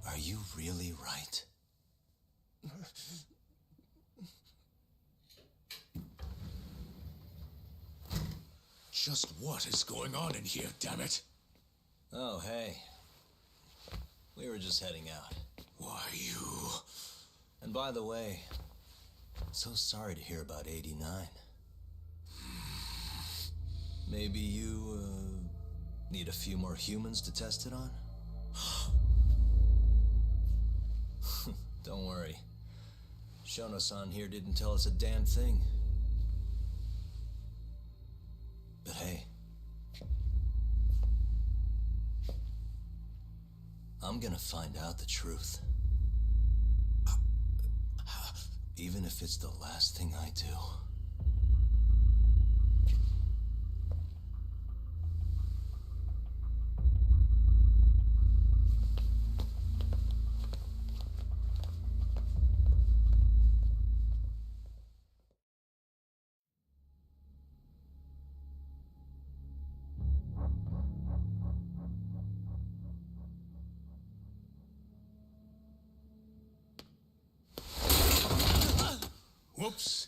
Are you really right? Just what is going on in here, damn it? Oh, hey. We were just heading out. Why, you... And by the way, so sorry to hear about 89. Maybe you, need a few more humans to test it on? Don't worry. Shono-san here didn't tell us a damn thing. But hey, I'm gonna find out the truth. Even if it's the last thing I do. Whoops.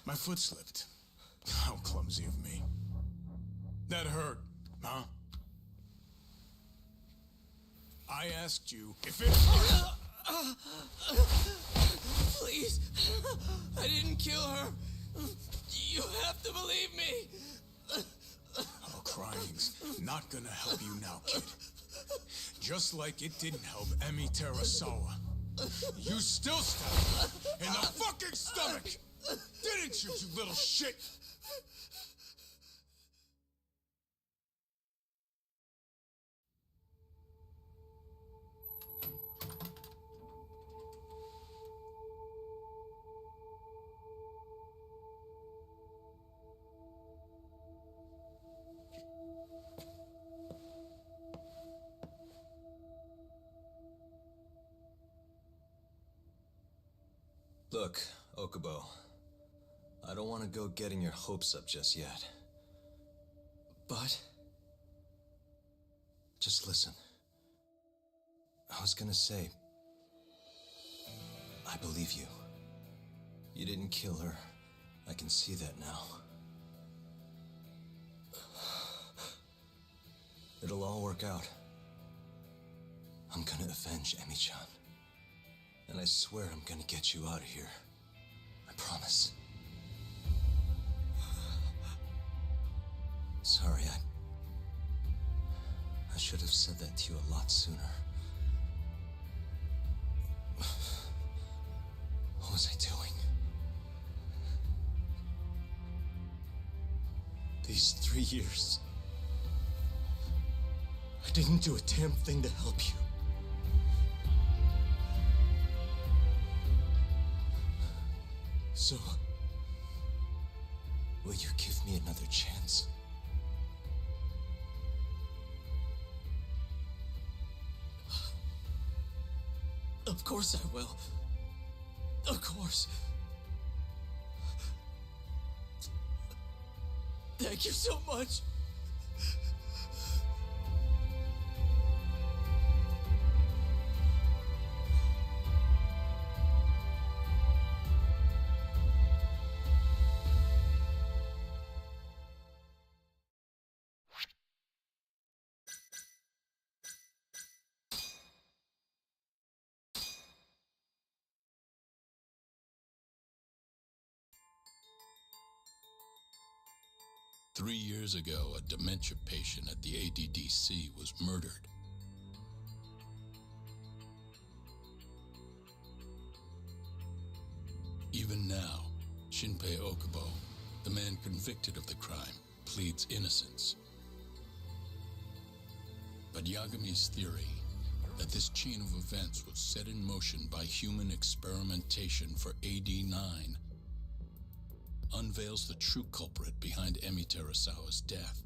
My foot slipped. How clumsy of me. That hurt, huh? I asked you if it hurt. Please. I didn't kill her. You have to believe me. Oh, crying's Not gonna help you now, kid. Just like it didn't help Emi Terasawa. You still stabbed him in the fucking stomach! Didn't you, you little shit? Look, Okubo, I don't want to go getting your hopes up just yet. But... just listen. I was gonna say... I believe you. You didn't kill her. I can see that now. It'll all work out. I'm gonna avenge Emi-chan. And I swear I'm gonna get you out of here. I promise. Sorry, I should have said that to you a lot sooner. What was I doing? These 3 years, I didn't do a damn thing to help you. So, will you give me another chance? Of course I will. Of course. Thank you so much. Three years ago, a dementia patient at the ADDC was murdered. Even now, Shinpei Okubo, the man convicted of the crime, pleads innocence. But Yagami's theory that this chain of events was set in motion by human experimentation for AD-9 unveils the true culprit behind Emi Terasawa's death.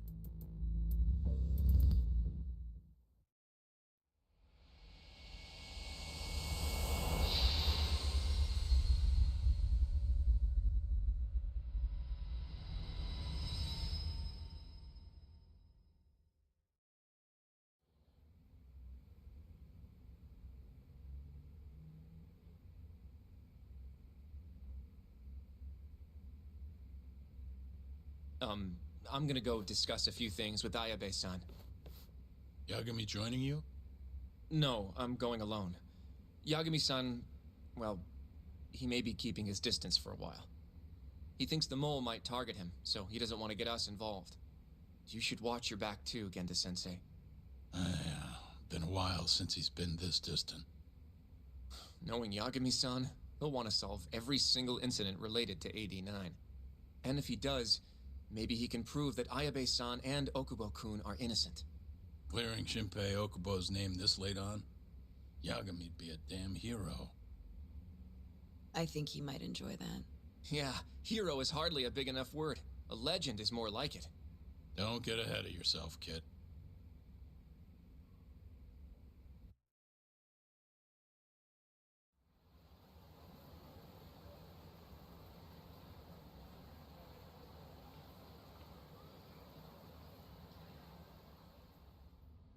I'm gonna go discuss a few things with Ayabe-san. Yagami joining you? No, I'm going alone. Yagami-san, well, he may be keeping his distance for a while. He thinks the mole might target him, so he doesn't want to get us involved. You should watch your back too, Genda-sensei. Yeah, been a while since he's been this distant. Knowing Yagami-san, he'll want to solve every single incident related to AD-9. And if he does, maybe he can prove that Ayabe-san and Okubo-kun are innocent. Clearing Shinpei Okubo's name this late on? Yagami'd be a damn hero. I think he might enjoy that. Yeah, hero is hardly a big enough word. A legend is more like it. Don't get ahead of yourself, kid.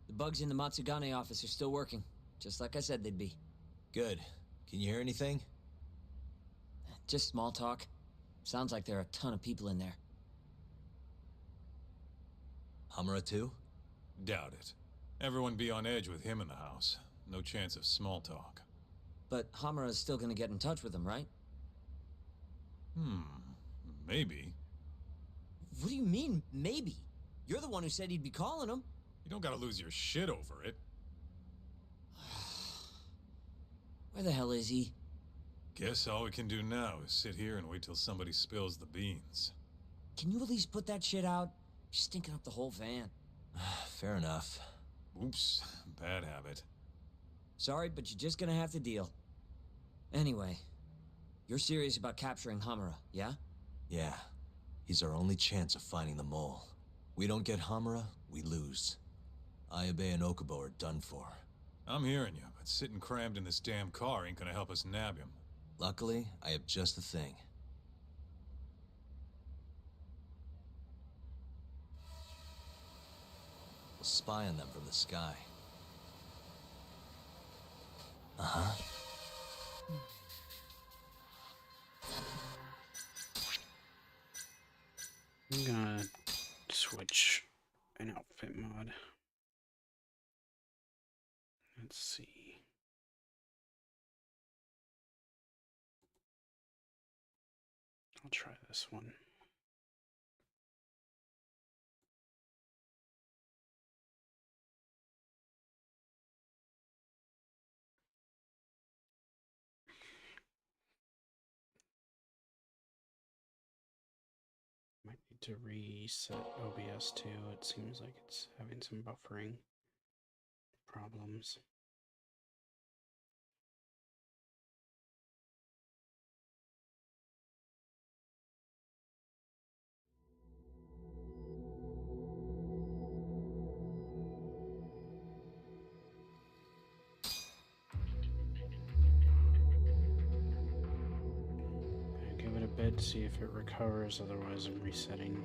The bugs in the Matsugane office are still working, just like I said they'd be. Good. Can you hear anything? Just small talk. Sounds like there are a ton of people in there. Hamura too? Doubt it. Everyone be on edge with him in the house. No chance of small talk. But Hamura's still gonna get in touch with them, right? Maybe. What do you mean, maybe? You're the one who said he'd be calling him. You don't gotta lose your shit over it. Where the hell is he? Guess all we can do now is sit here and wait till somebody spills the beans. Can you at least put that shit out? You're stinking up the whole van. Fair enough. Oops, bad habit. Sorry, but you're just gonna have to deal. Anyway, you're serious about capturing Hamura, yeah? Yeah. He's our only chance of finding the mole. We don't get Hamura, we lose. Ayabe and Okubo are done for. I'm hearing you, but sitting crammed in this damn car ain't gonna help us nab him. Luckily, I have just the thing. We'll spy on them from the sky. Uh-huh. I'm gonna switch an outfit mod. Let's see. I'll try this one. Might need to reset OBS too. It seems like it's having some buffering problems. Give it a bit to see if it recovers, otherwise I'm resetting.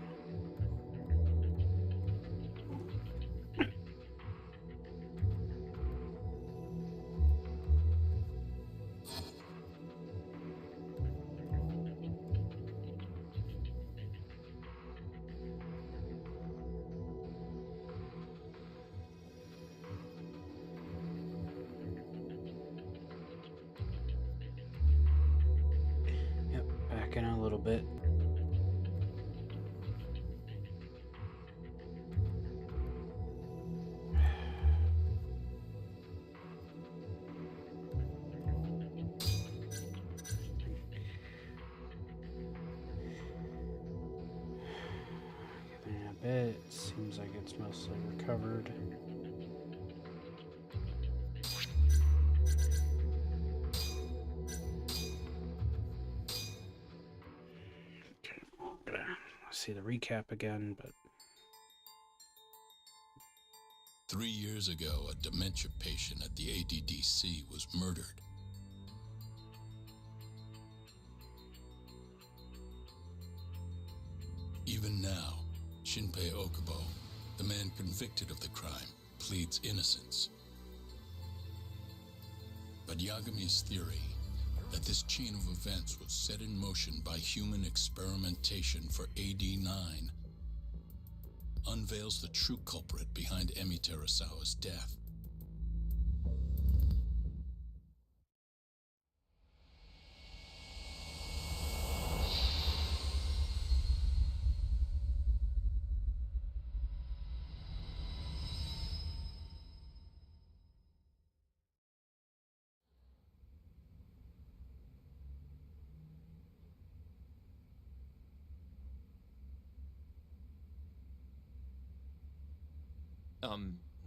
Yep, back in a little bit. Getting a bit. Seems like it's mostly recovered. Okay, see the recap again, but 3 years ago, a dementia patient at the ADDC was murdered. Even now, Shinpei Okubo, the man convicted of the crime, pleads innocence. But Yagami's theory that this chain of events was set in motion by human experimentation for AD-9 unveils the true culprit behind Emi Terasawa's death.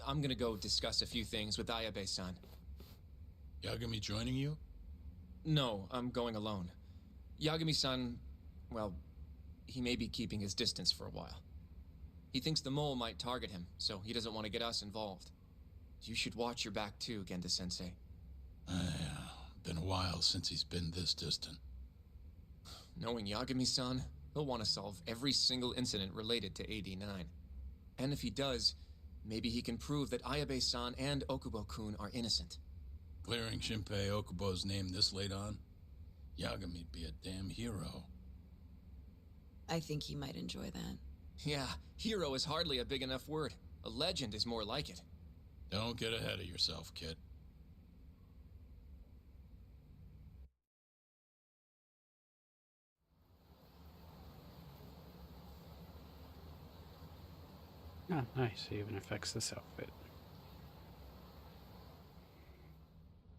I'm gonna go discuss a few things with Ayabe-san. Yagami joining you? No, I'm going alone. Yagami-san, well, he may be keeping his distance for a while. He thinks the mole might target him, so he doesn't want to get us involved. You should watch your back too, Genda-sensei. Been a while since he's been this distant. Knowing Yagami-san, he'll want to solve every single incident related to AD-9. And if he does, maybe he can prove that Ayabe-san and Okubo-kun are innocent. Clearing Shinpei Okubo's name this late on? Yagami'd be a damn hero. I think he might enjoy that. Yeah, hero is hardly a big enough word. A legend is more like it. Don't get ahead of yourself, kid. Oh, nice. It even affects this outfit.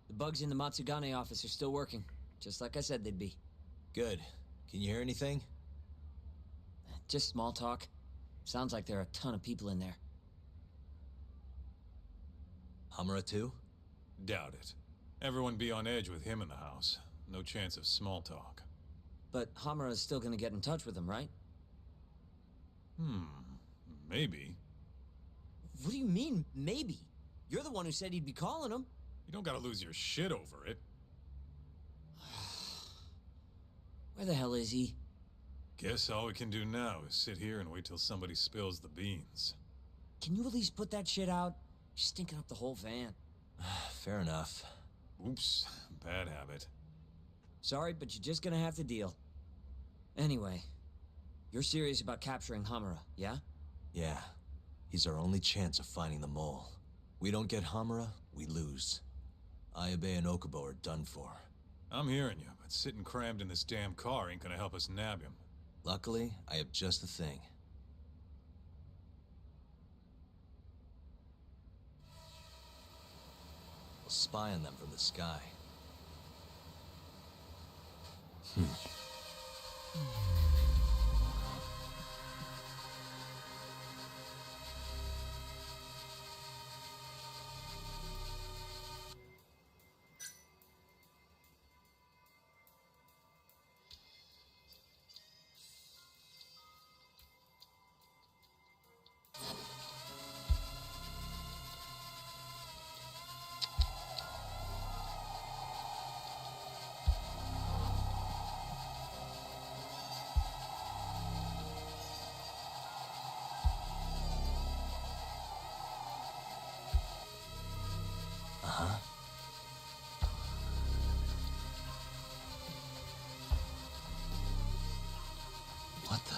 The bugs in the Matsugane office are still working, just like I said they'd be. Good. Can you hear anything? Just small talk. Sounds like there are a ton of people in there. Hamura too? Doubt it. Everyone be on edge with him in the house. No chance of small talk. But Hamura's still gonna get in touch with him, right? Maybe. What do you mean, maybe? You're the one who said he'd be calling him. You don't gotta lose your shit over it. Where the hell is he? Guess all we can do now is sit here and wait till somebody spills the beans. Can you at least put that shit out? You're stinking up the whole van. Fair enough. Oops, bad habit. Sorry, but you're just gonna have to deal. Anyway, you're serious about capturing Hamura, yeah? Yeah. He's our only chance of finding the mole. We don't get Hamura, we lose. Ayabe and Okubo are done for. I'm hearing you, but sitting crammed in this damn car ain't gonna help us nab him. Luckily, I have just the thing. We'll spy on them from the sky. What the?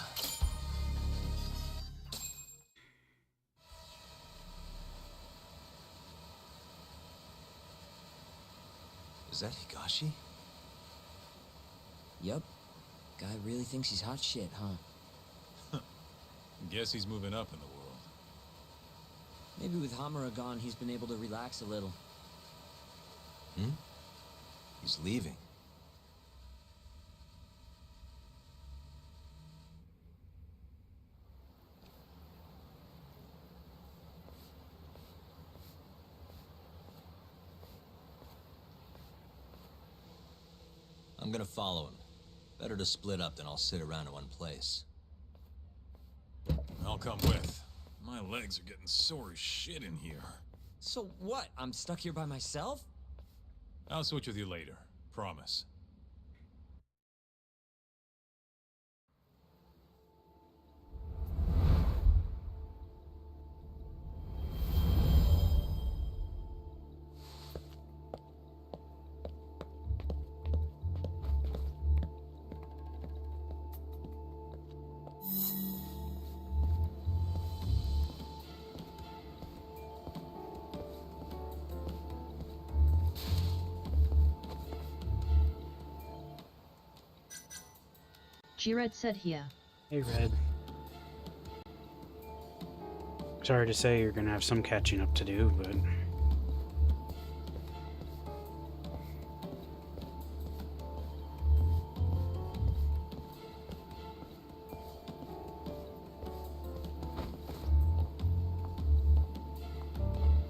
Is that Higashi? Yup. Guy really thinks he's hot shit, huh? Guess he's moving up in the world. Maybe with Hamura gone, he's been able to relax a little. He's leaving. I'm gonna follow him. Better to split up than I'll sit around in one place. I'll come with. My legs are getting sore as shit in here. So what? I'm stuck here by myself? I'll switch with you later. Promise. G-Red said here. Hey, Red. Sorry to say you're gonna have some catching up to do, but...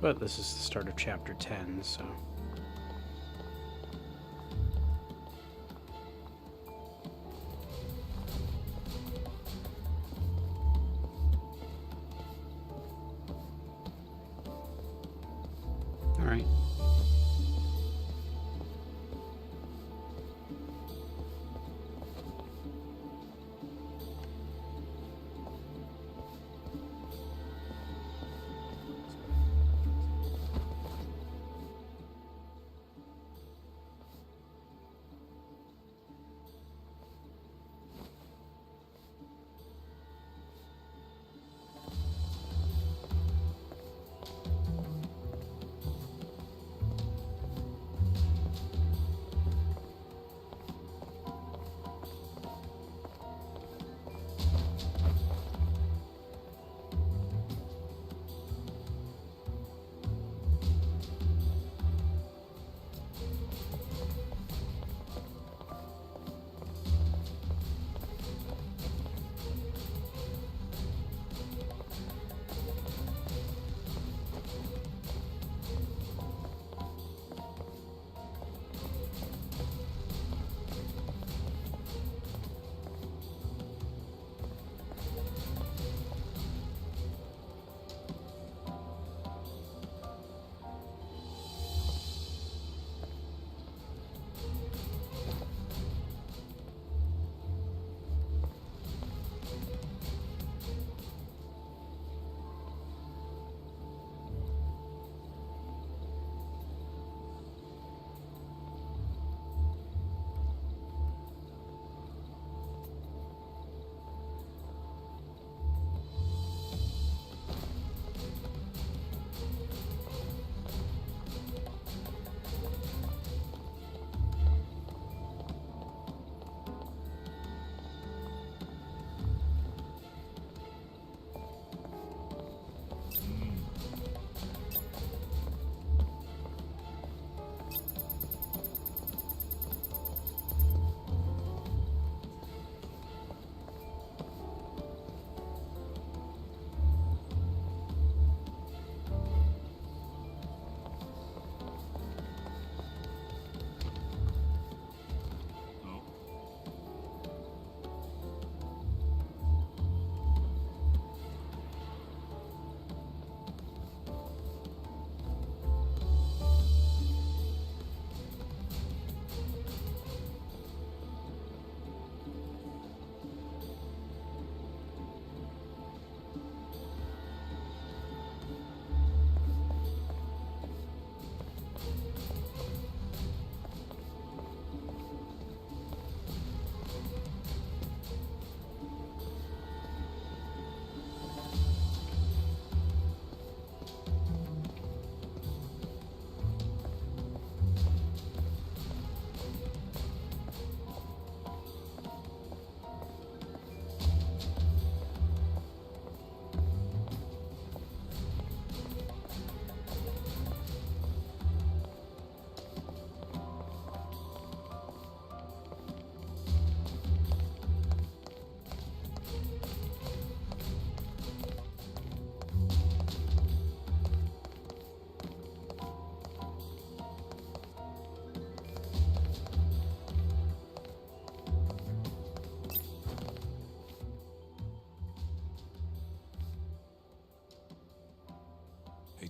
But this is the start of Chapter 10, so... Alright.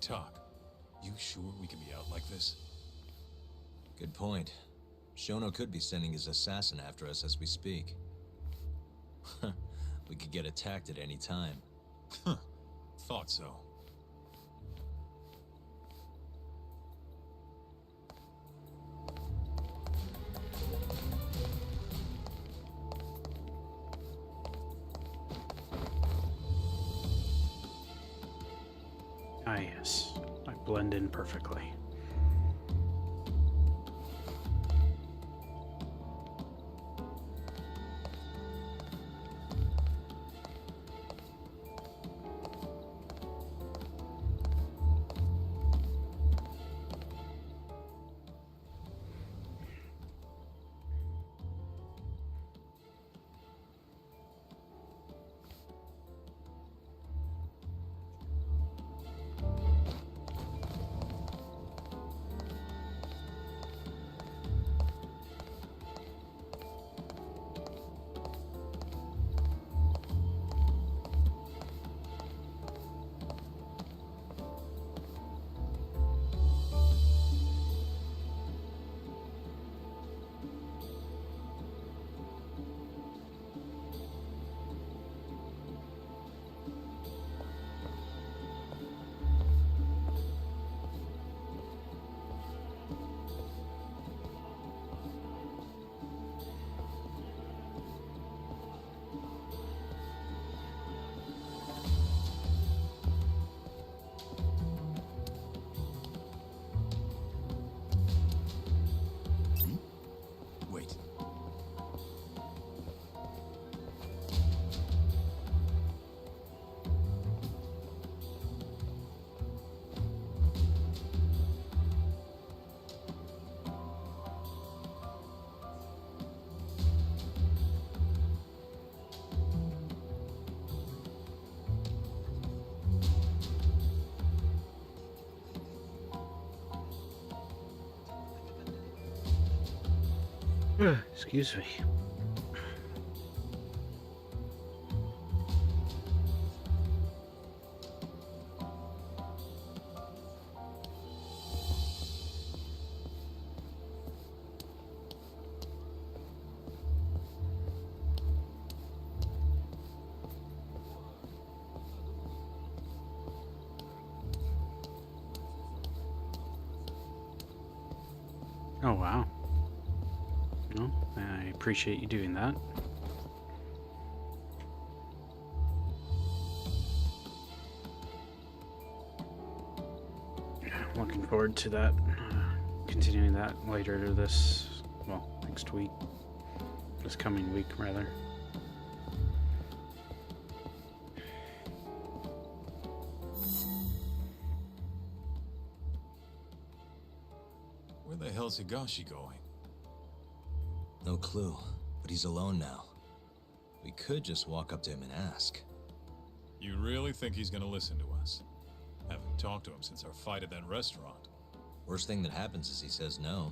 talk. You sure we can be out like this? Good point. Shono could be sending his assassin after us as we speak. We could get attacked at any time. Huh. Thought so. Ah, yes. I blend in perfectly. Wait. Excuse me. Oh, wow. No, I appreciate you doing that. Looking forward to that, continuing that later this, well, next week. This coming week, rather. Where the hell's Higashi going? No clue, but he's alone now. We could just walk up to him and ask. You really think he's gonna listen to us? Haven't talked to him since our fight at that restaurant. Worst thing that happens is he says no.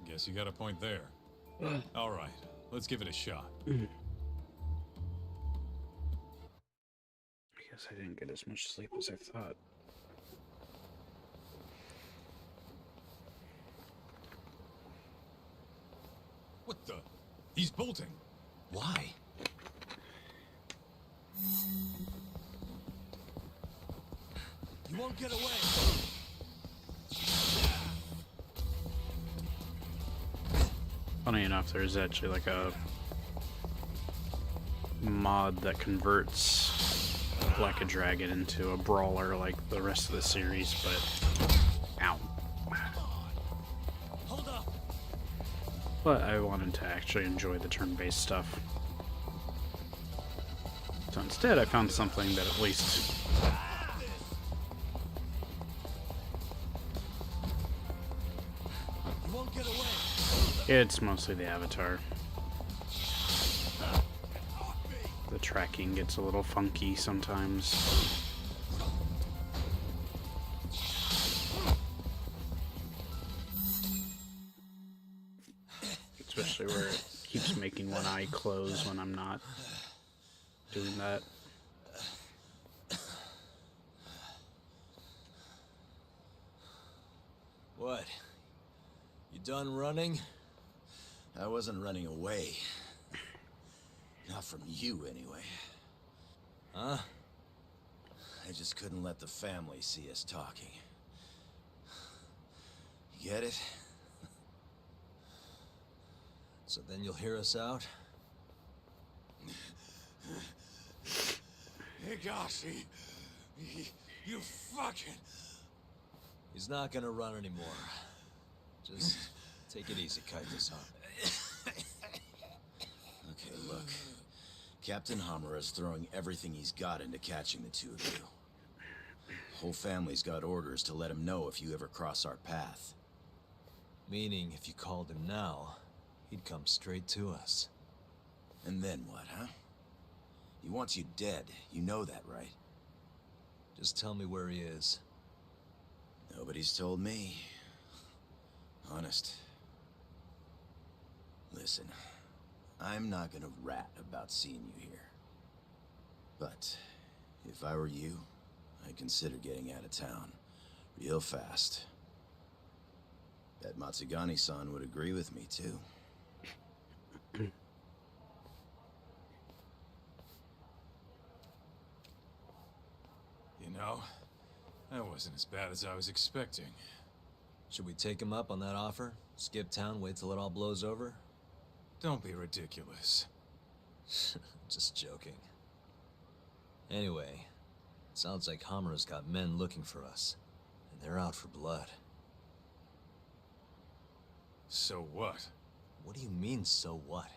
Guess you got a point there. All right, let's give it a shot. I guess I didn't get as much sleep as I thought. What the? He's bolting. Why? You won't get away. Funny enough, there's actually like a mod that converts Like a Dragon into a brawler like the rest of the series, but ow. Hold up. But I wanted to actually enjoy the turn-based stuff. So instead I found something that at least You won't get away. it's mostly the avatar. The tracking gets a little funky sometimes. Especially where it keeps making one eye close when I'm not doing that. What? You done running? I wasn't running away. Not from you, anyway. Huh? I just couldn't let the family see us talking. You get it? So then you'll hear us out? Higashi, you fucking... He's not gonna run anymore. Just take it easy, Kaito-san. Okay, look. Captain Hamura's throwing everything he's got into catching the two of you. Whole family's got orders to let him know if you ever cross our path. Meaning, if you called him now, he'd come straight to us. And then what, huh? He wants you dead. You know that, right? Just tell me where he is. Nobody's told me. Honest. Listen, I'm not gonna rat about seeing you here. But if I were you, I'd consider getting out of town real fast. Bet Matsugani-san would agree with me, too. You know, that wasn't as bad as I was expecting. Should we take him up on that offer? Skip town, wait till it all blows over? Don't be ridiculous. Just joking. Anyway, sounds like Hamura's got men looking for us, and they're out for blood. So what? What do you mean, so what?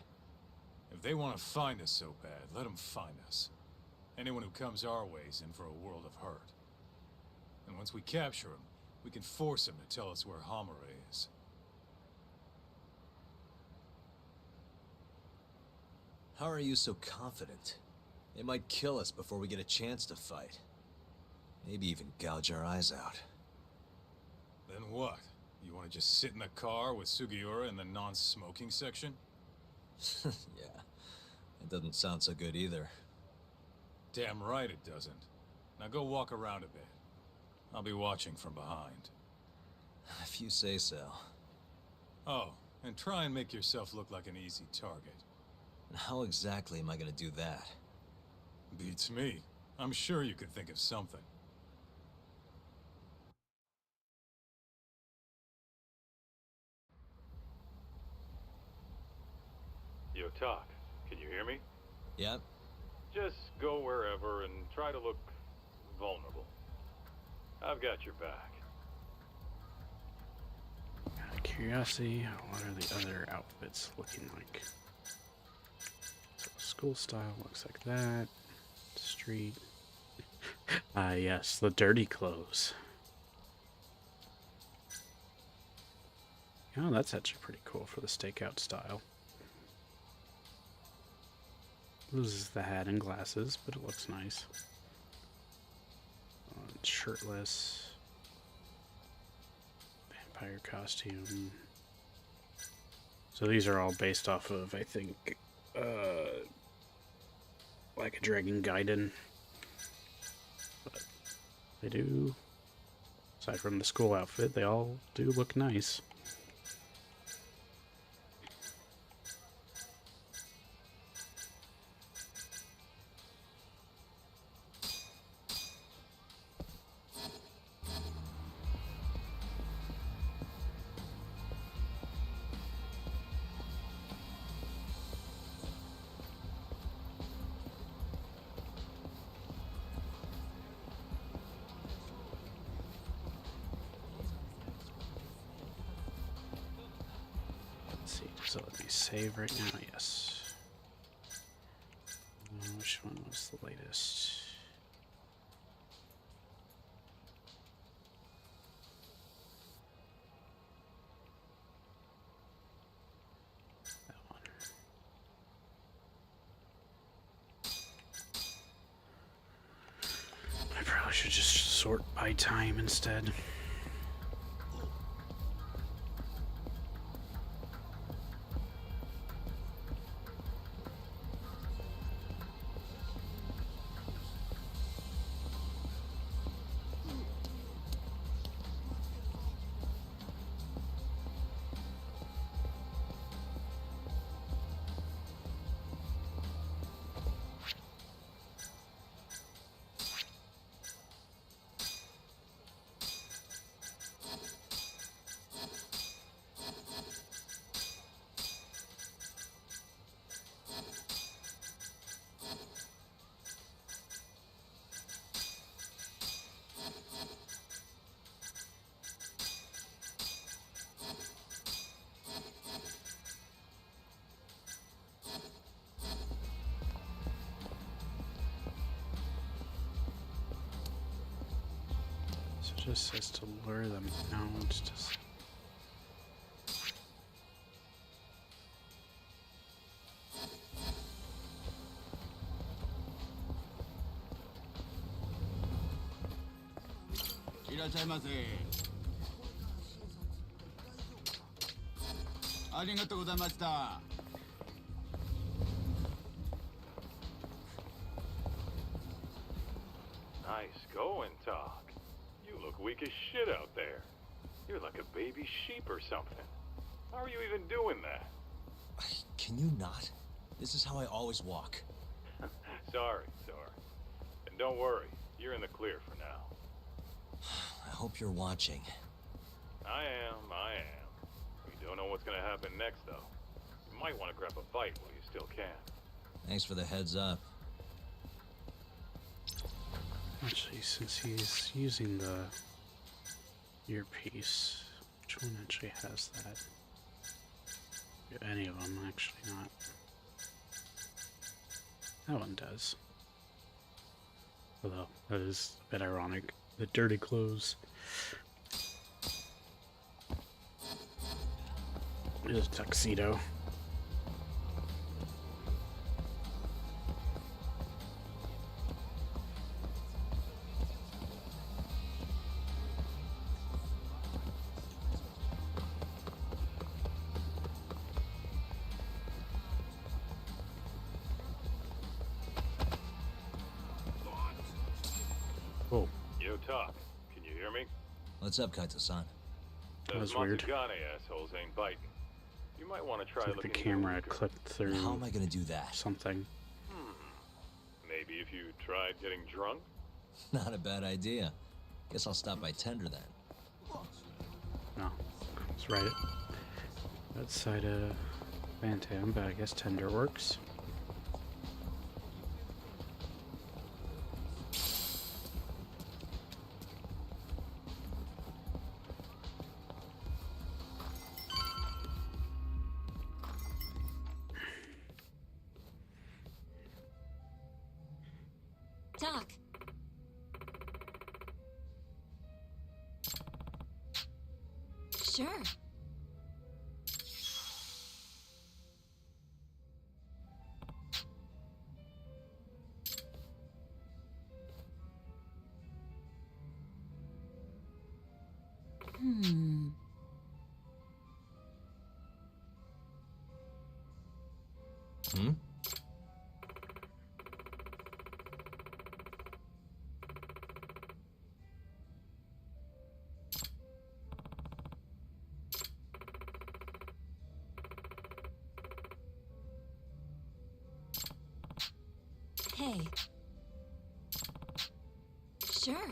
If they want to find us so bad, let them find us. Anyone who comes our way is in for a world of hurt. And once we capture him, we can force him to tell us where Hamura is. How are you so confident? They might kill us before we get a chance to fight. Maybe even gouge our eyes out. Then what? You want to just sit in the car with Sugiura in the non-smoking section? Yeah, it doesn't sound so good either. Damn right it doesn't. Now go walk around a bit. I'll be watching from behind. If you say so. Oh, and try and make yourself look like an easy target. And how exactly am I gonna do that? Beats me. I'm sure you could think of something. Yo, Talk, can you hear me? Yep. Just go wherever and try to look vulnerable. I've got your back. Out of curiosity, what are the other outfits looking like? School style looks like that. Street. Ah, yes, the dirty clothes. Oh, that's actually pretty cool for the stakeout style. Loses the hat and glasses, but it looks nice. Shirtless. Vampire costume. So these are all based off of, I think, like a Dragon Gaiden. But they do, aside from the school outfit, they all do look nice. So let me save right now, yes. Which one was the latest? That one. I probably should just sort by time instead. just says to lure them out. Just... Nice going, Talk. You look weak as shit out there. You're like a baby sheep or something. How are you even doing that? Can you not? This is how I always walk. Sorry. And don't worry, you're in the clear for now. I hope you're watching. I am. We don't know what's gonna happen next, though. You might want to grab a bite while you still can. Thanks for the heads up. Actually, since he's using the earpiece, which one actually has that? Any of them, actually not. That one does. Although, that is a bit ironic. The dirty clothes. His tuxedo. Oh. Yo, Talk. Can you hear me? What's up, Kaito-san? Those weird. Matsugane assholes ain't biting. You might want to try It's like the looking camera weaker. clipped through. How am I gonna do that? Something. Maybe if you tried getting drunk? Not a bad idea. Guess I'll stop by Tender then. No. That's right. Outside of Bantam, but I guess Tender works. Doc. Sure. Hmm? Hey. Sure.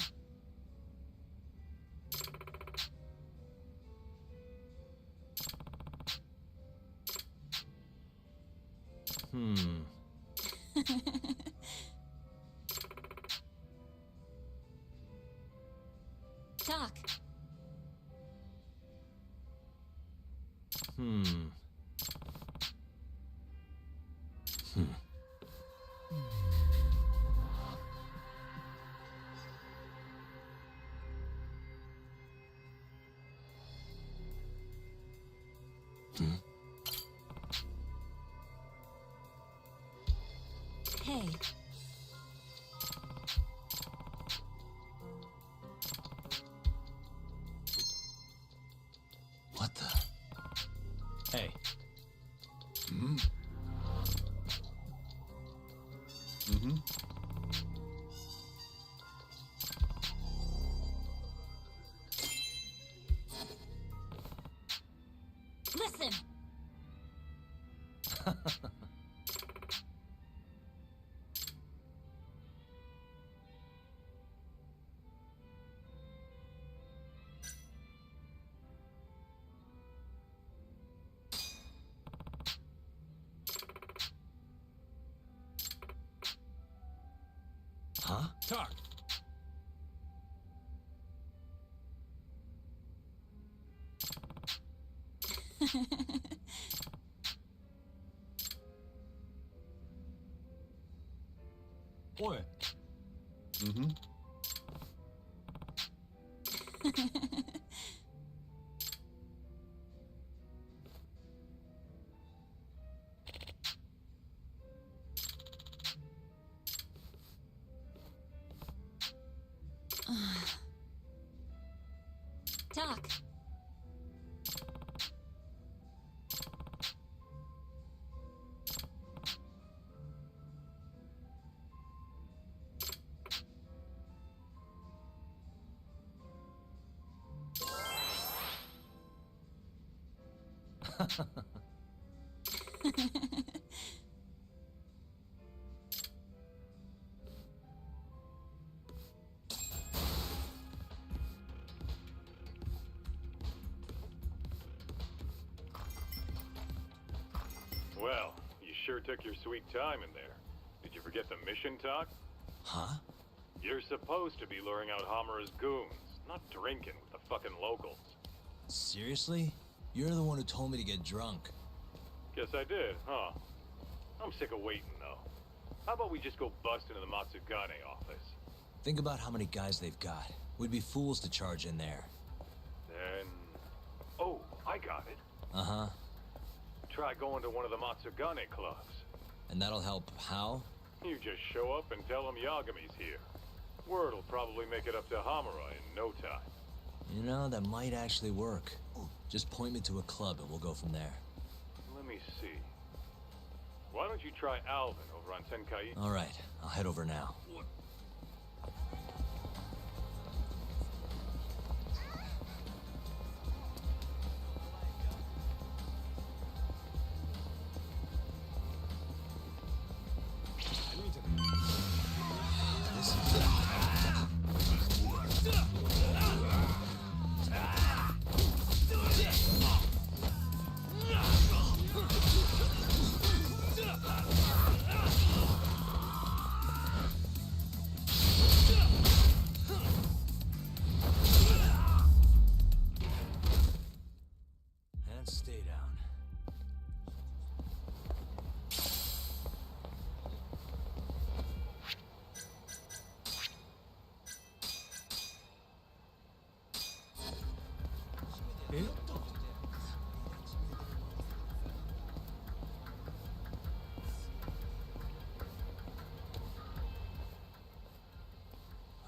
Doc. Hey. What the? Hey. Listen. Huh? Talk. Boy. Doc. Well, you sure took your sweet time in there. Did you forget the mission talk? Huh? You're supposed to be luring out Hamura's goons, not drinking with the fucking locals. Seriously? You're the one who told me to get drunk. Guess I did, huh? I'm sick of waiting, though. How about we just go bust into the Matsugane office? Think about how many guys they've got. We'd be fools to charge in there. Then... Oh, I got it. Uh-huh. Try going to one of the Matsugane clubs. And that'll help how? You just show up and tell them Yagami's here. Word'll probably make it up to Hamura in no time. You know, that might actually work. Just point me to a club and we'll go from there. Let me see. Why don't you try Alvin over on Senkai? All right, I'll head over now. And stay down.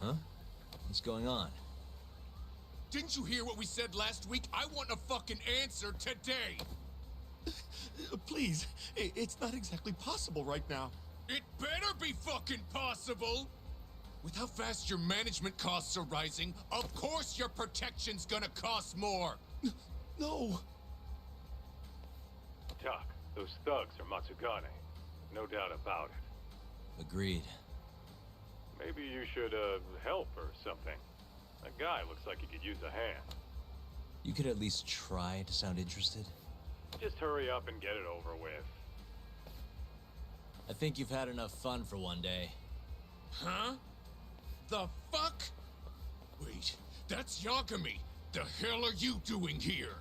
Huh? What's going on? Didn't you hear what we said last week? I want a fucking answer today! Please, it's not exactly possible right now. It better be fucking possible! With how fast your management costs are rising, of course your protection's gonna cost more! No! Doc, those thugs are Matsugane. No doubt about it. Agreed. Maybe you should, help or something. That guy looks like he could use a hand. You could at least try to sound interested. Just hurry up and get it over with. I think you've had enough fun for one day. Huh? The fuck? Wait, that's Yagami! The hell are you doing here?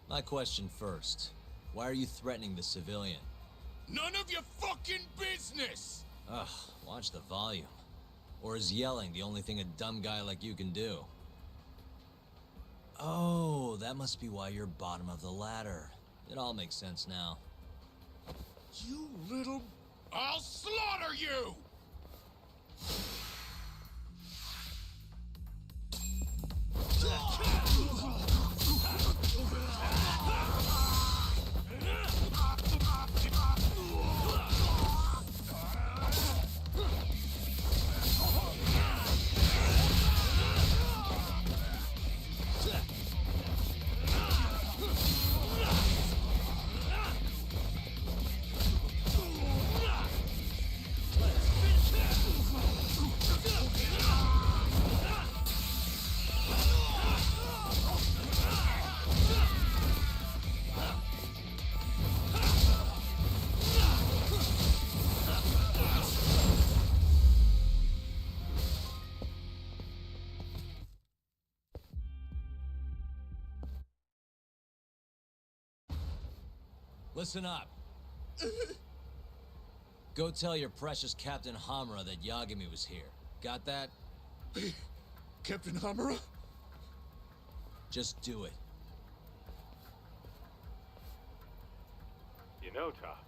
My question first. Why are you threatening the civilian? None of your fucking business! Ugh, watch the volume. Or is yelling the only thing a dumb guy like you can do? Oh, that must be why you're bottom of the ladder. It all makes sense now. You little... I'll slaughter you! Listen up. Go tell your precious Captain Hamura that Yagami was here. Got that? Captain Hamura? Just do it. You know, Talk,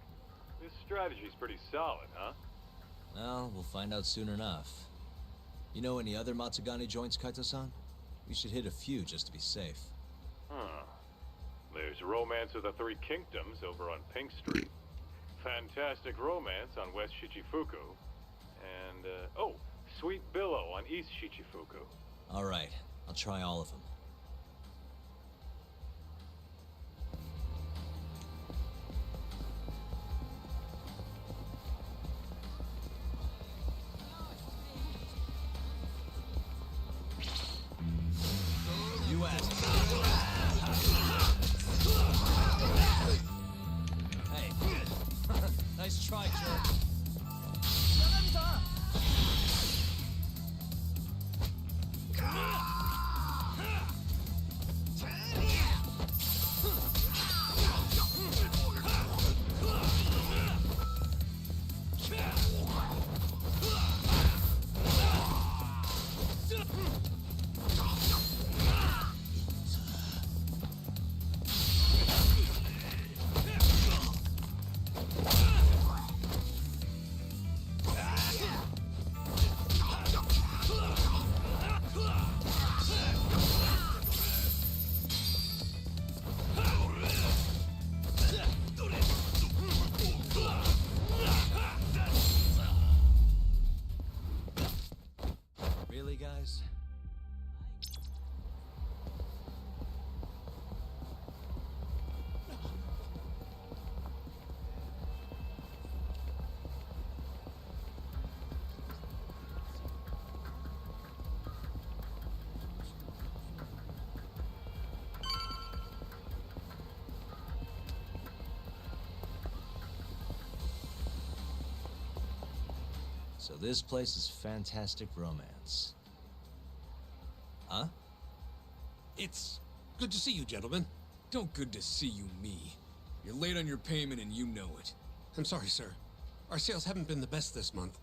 this strategy's pretty solid, huh? Well, we'll find out soon enough. You know any other Matsugane joints, Kaito-san? We should hit a few just to be safe. Huh. There's Romance of the Three Kingdoms over on Pink Street. Fantastic Romance on West Shichifuku. And, oh, Sweet Billow on East Shichifuku. All right, I'll try all of them. Hey, nice try, jerk. Really, guys? So this place is Fantastic Romance. Huh? It's good to see you, gentlemen. Don't good to see you me. You're late on your payment and you know it. I'm sorry, sir. Our sales haven't been the best this month.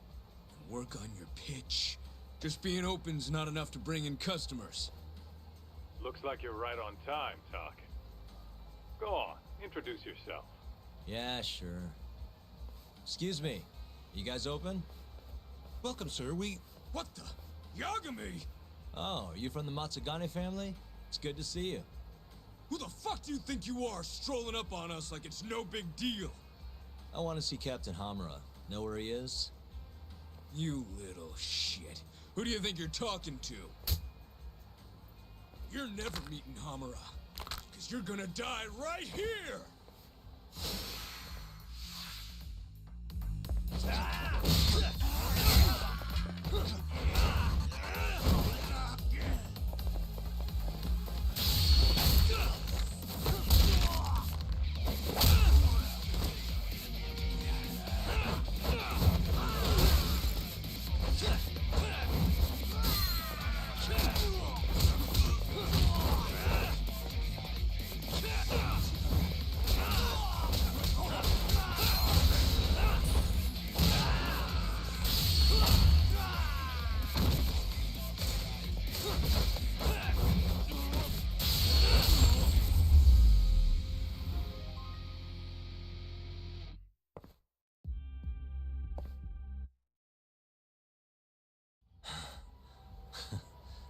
Work on your pitch. Just being open's not enough to bring in customers. Looks like you're right on time, Talk. Go on, introduce yourself. Yeah, sure. Excuse me, you guys open? Welcome, sir. What the? Yagami! Oh, are you from the Matsugane family? It's good to see you. Who the fuck do you think you are, strolling up on us like it's no big deal? I want to see Captain Hamura. Know where he is? You little shit. Who do you think you're talking to? You're never meeting Hamura. Because you're gonna die right here!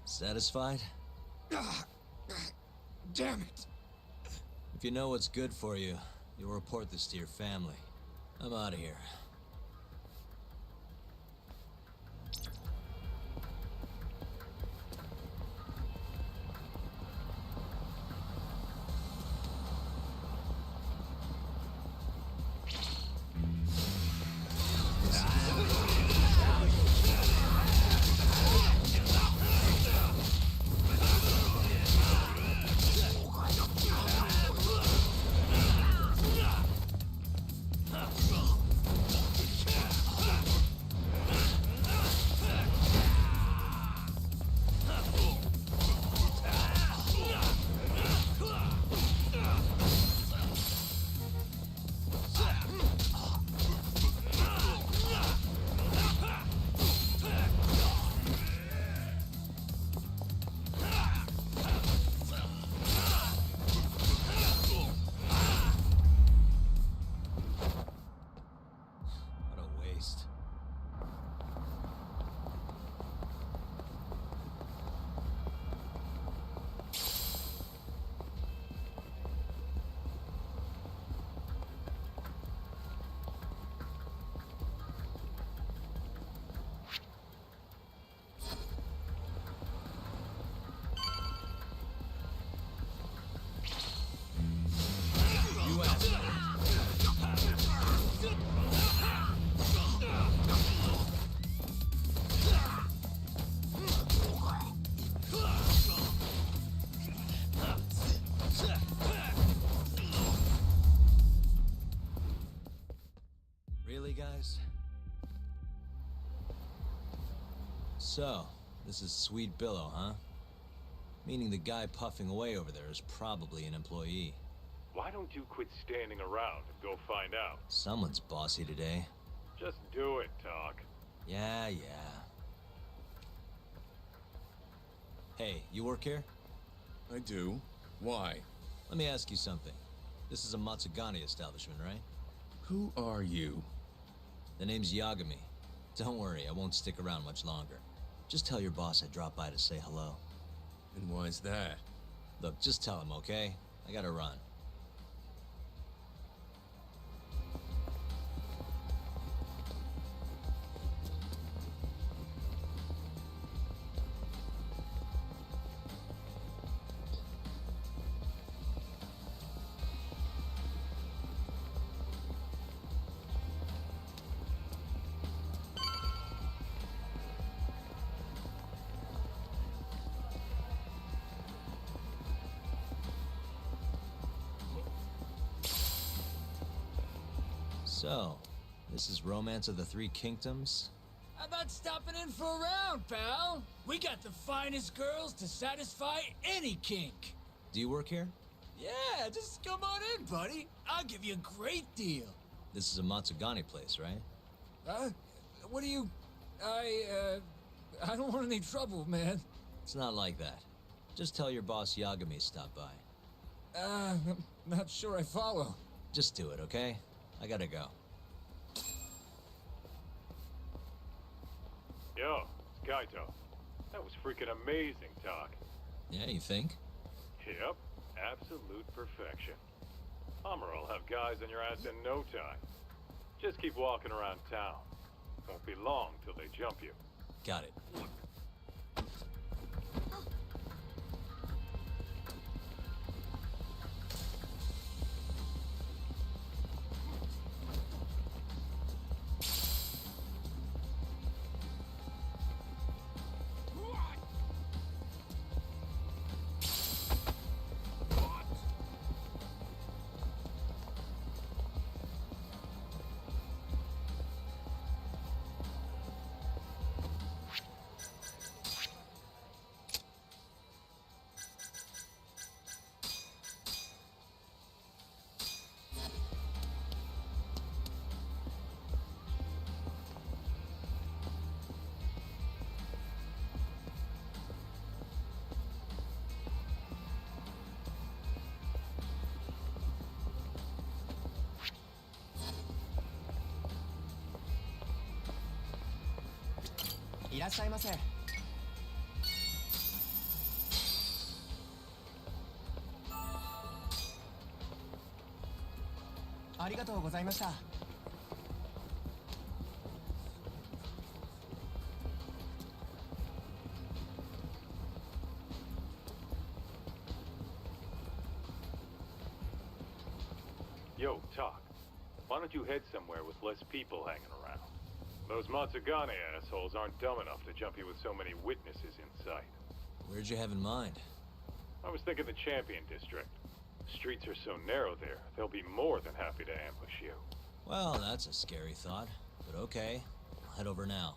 Satisfied? Damn it! If you know what's good for you, you'll report this to your family. I'm out of here. So, this is Sweet Billow, huh? Meaning the guy puffing away over there is probably an employee. Why don't you quit standing around and go find out? Someone's bossy today. Just do it, Talk. Yeah. Hey, you work here? I do. Why? Let me ask you something. This is a Matsugane establishment, right? Who are you? The name's Yagami. Don't worry, I won't stick around much longer. Just tell your boss I dropped by to say hello. And why's that? Look, just tell him, okay? I gotta run. So, this is Romance of the Three Kingdoms? How about stopping in for a round, pal? We got the finest girls to satisfy any kink. Do you work here? Yeah, just come on in, buddy. I'll give you a great deal. This is a Matsugane place, right? Huh? What do you... I don't want any trouble, man. It's not like that. Just tell your boss Yagami stopped by. I'm not sure I follow. Just do it, okay? I gotta go. Yo, it's Kaito. That was freaking amazing, Talk. Yeah, you think? Yep, absolute perfection. Hammer will have guys on your ass in no time. Just keep walking around town. Won't be long till they jump you. Got it. Yo, Talk. Why don't you head somewhere with less people hanging around? Those Matsugane assholes aren't dumb enough to jump you with so many witnesses in sight. Where'd you have in mind? I was thinking the Champion District. Streets are so narrow there, they'll be more than happy to ambush you. Well, that's a scary thought, but okay. I'll head over now.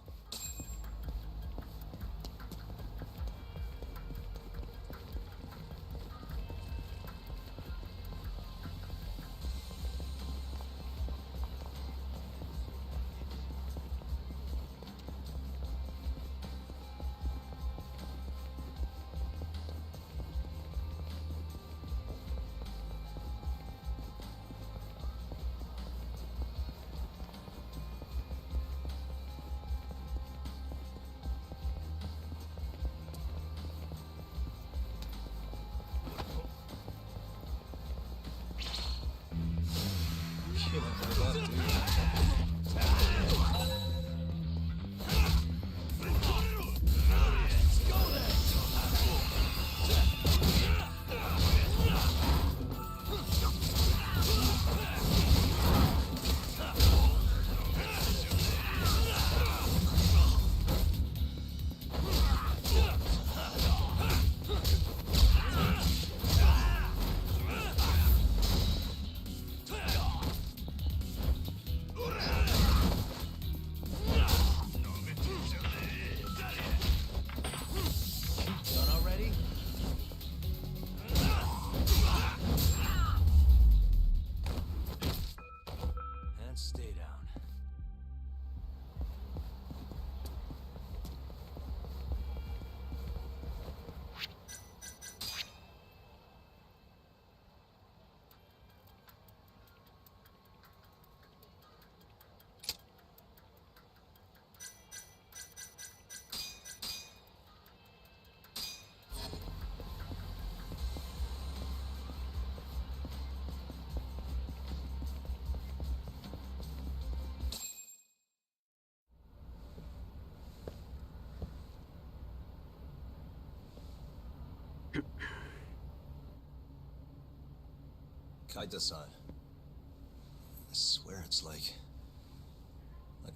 Kaita-san. I swear it's like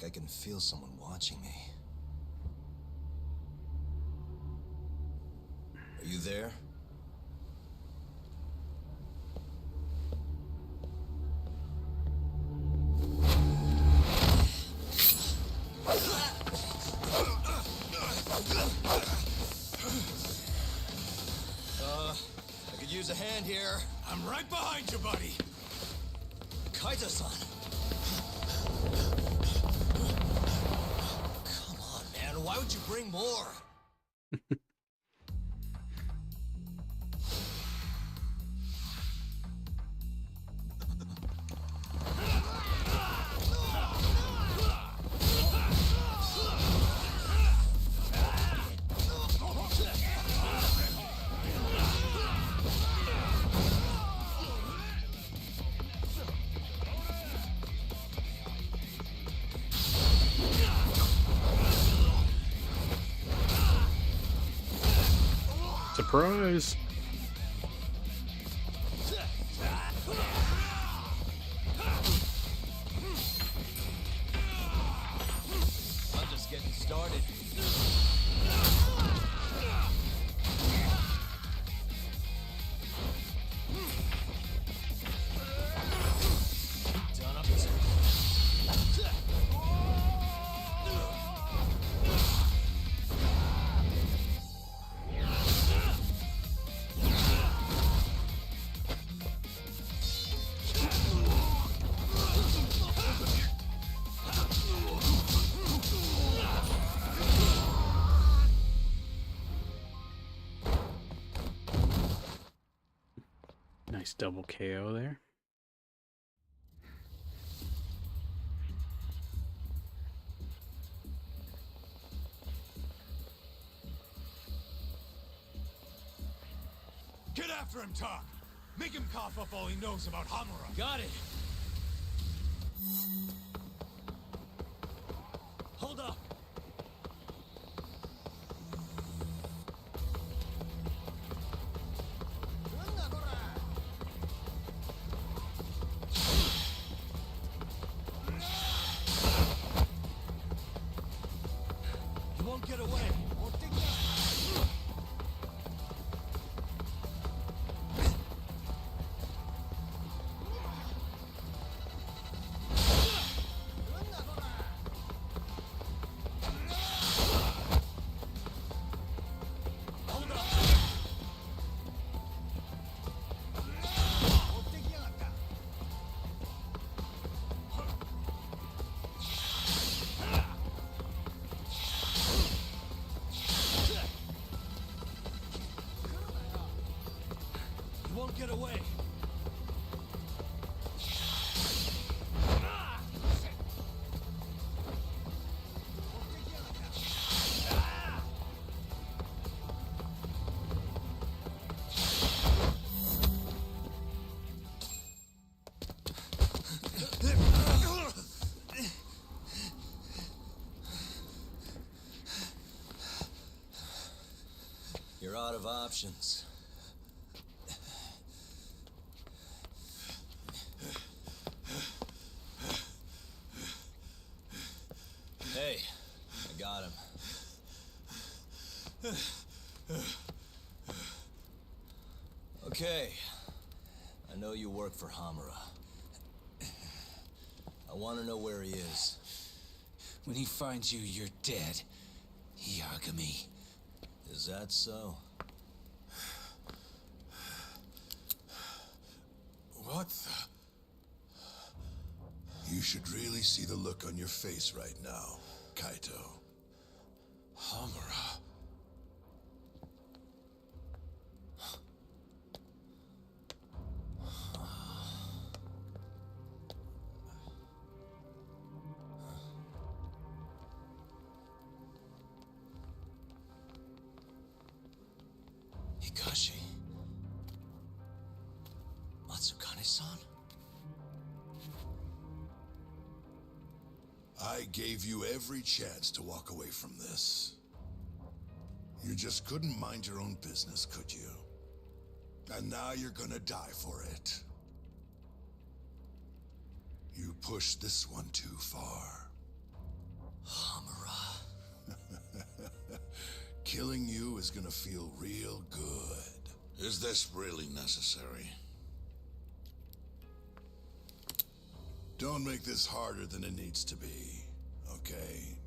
I can feel someone watching me. Are you there? I could use a hand here. I'm right behind you, buddy. Kaita-san. Come on, man. Why would you bring more? Surprise! I'm just getting started. Done up to... Nice double KO there. Get after him, Talk! Make him cough up all he knows about Hamura. Got it. Hold up. You won't get away. You won't get away. You're out of options. Hey, I got him. Okay, I know you work for Hamura. I want to know where he is. When he finds you, you're dead. Yagami. Is that so? What the... You should really see the look on your face right now, Kaito. Hamura. Hikashi. Matsukane-san? I gave you every chance to walk away from this. You just couldn't mind your own business, could you? And now you're gonna die for it. You pushed this one too far. Hamura. Killing you is gonna feel real good. Is this really necessary? Don't make this harder than it needs to be, okay?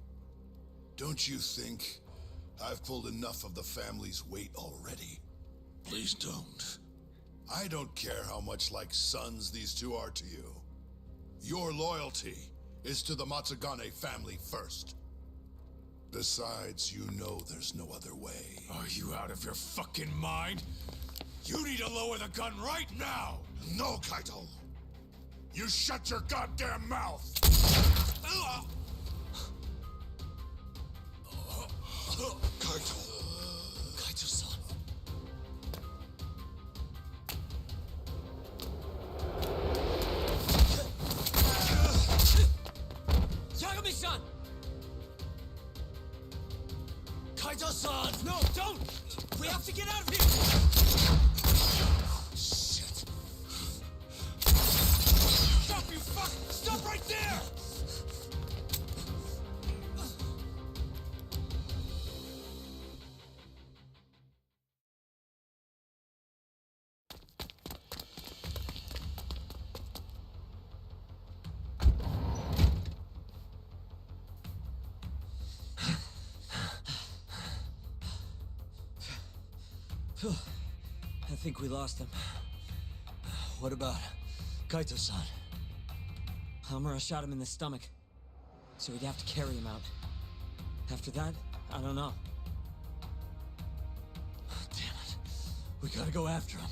Don't you think I've pulled enough of the family's weight already? Please don't. I don't care how much like sons these two are to you. Your loyalty is to the Matsugane family first. Besides, you know there's no other way. Are you out of your fucking mind? You need to lower the gun right now! No, Kaito! You shut your goddamn mouth! Kaito. Kaito-san. Yagami-san! Kaito-san! No, don't! We have to get out of here! Shit. Stop, you fuck! Stop right there! I think we lost him. What about Kaito-san? Hamura shot him in the stomach, so we'd have to carry him out. After that, I don't know. Damn it. We gotta go after him.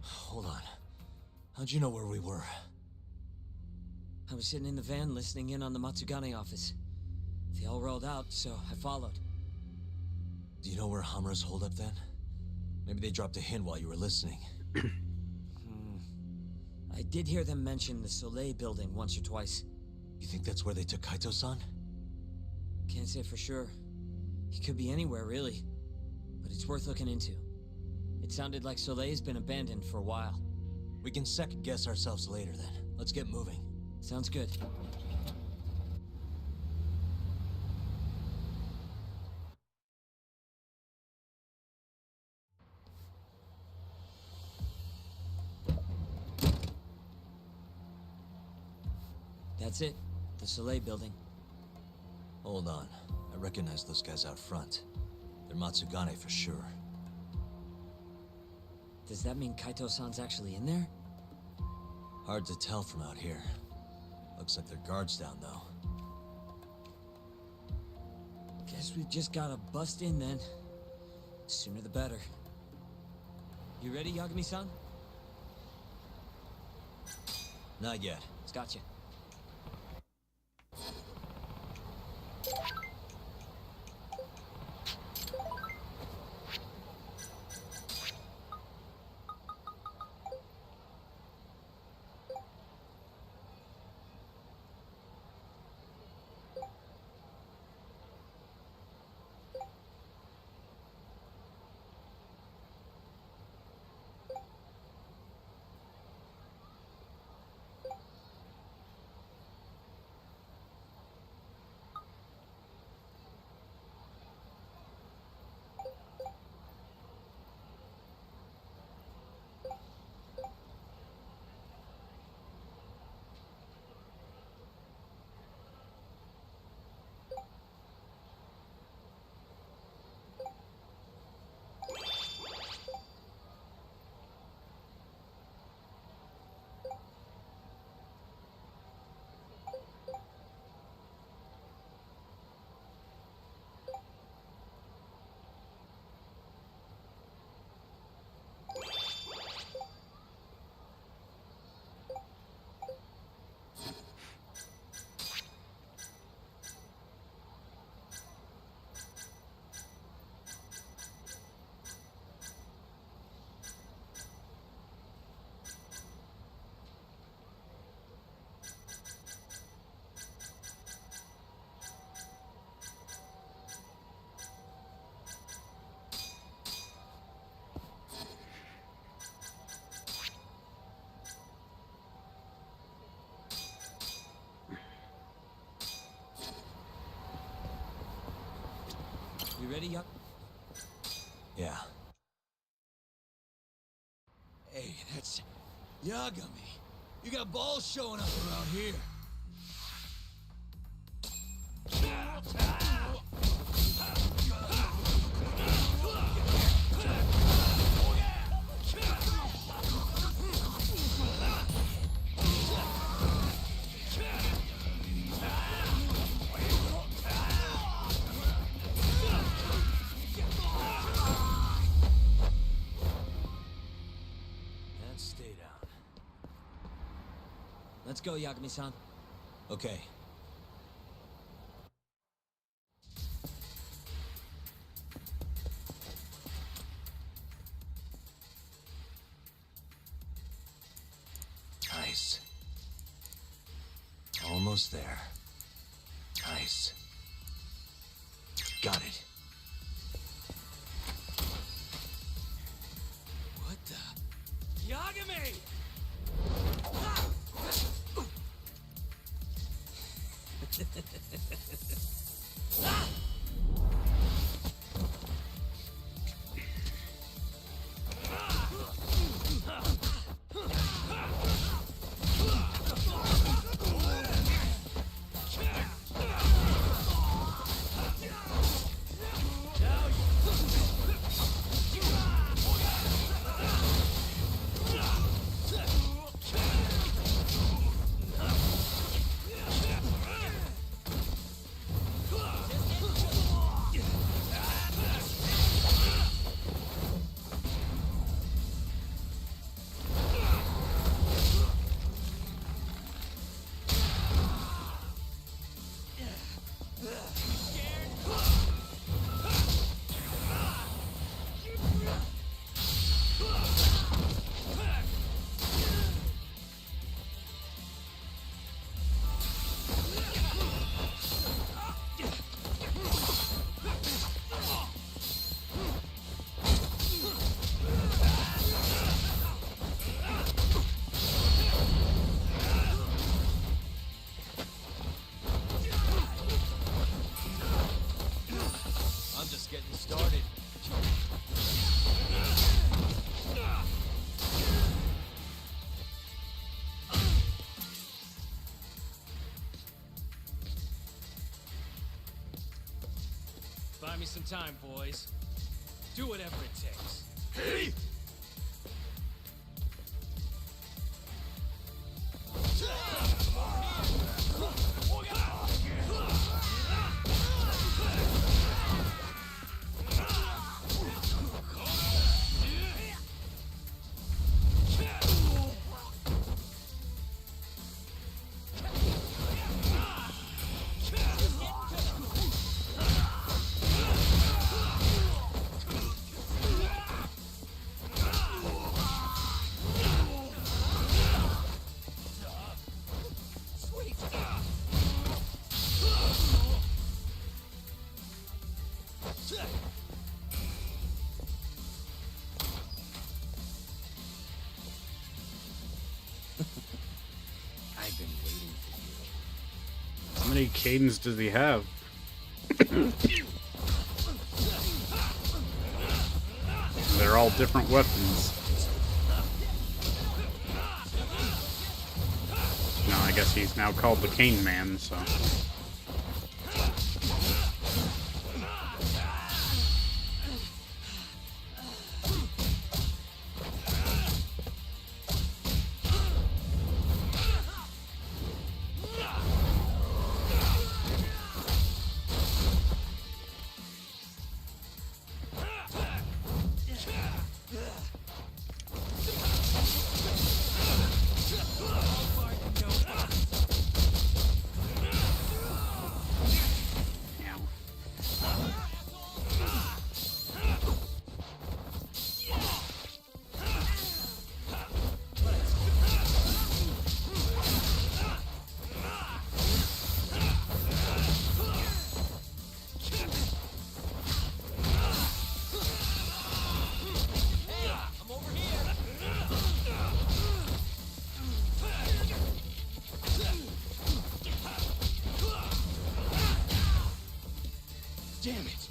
Hold on. How'd you know where we were? I was sitting in the van listening in on the Matsugane office. They all rolled out, so I followed. Do you know where Hamura's holed up then? Maybe they dropped a hint while you were listening. I did hear them mention the Soleil building once or twice. You think that's where they took Kaito-san? Can't say for sure. He could be anywhere, really. But it's worth looking into. It sounded like Soleil's been abandoned for a while. We can second guess ourselves later then. Let's get moving. Sounds good. That's it. The Soleil building. Hold on. I recognize those guys out front. They're Matsugane for sure. Does that mean Kaito-san's actually in there? Hard to tell from out here. Looks like their guard's down, though. Guess we just gotta bust in then. Sooner the better. You ready, Yagami-san? Not yet. Gotcha. You ready, Yuck? Yeah. Hey, that's Yagami. You got balls showing up around here. And stay down. Let's go, Yagami-san. Okay. Nice. Almost there. Nice. Got it. What the? Yagami! I'm just getting started. Buy me some time, boys. Do whatever it takes. Hey! I've been waiting for you. How many cadence does he have? They're all different weapons. No, I guess he's now called the Cane Man, so. Damn it!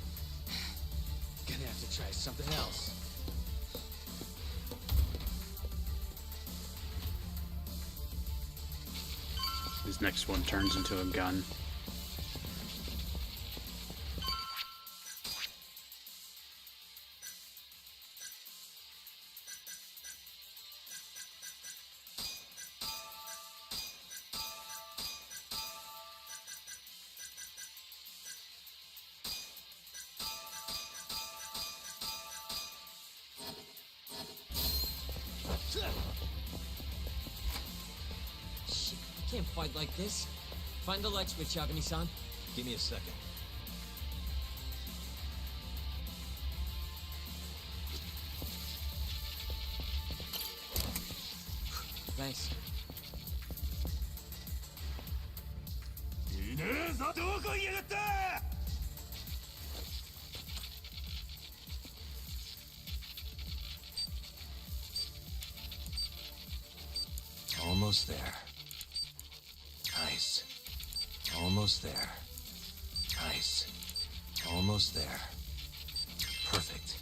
something else. His next one turns into a gun. Shit, I can't fight like this. Find the light switch, Yagami-san. Give me a second. Thanks. Almost there. Nice. Almost there. Nice. Almost there. Perfect.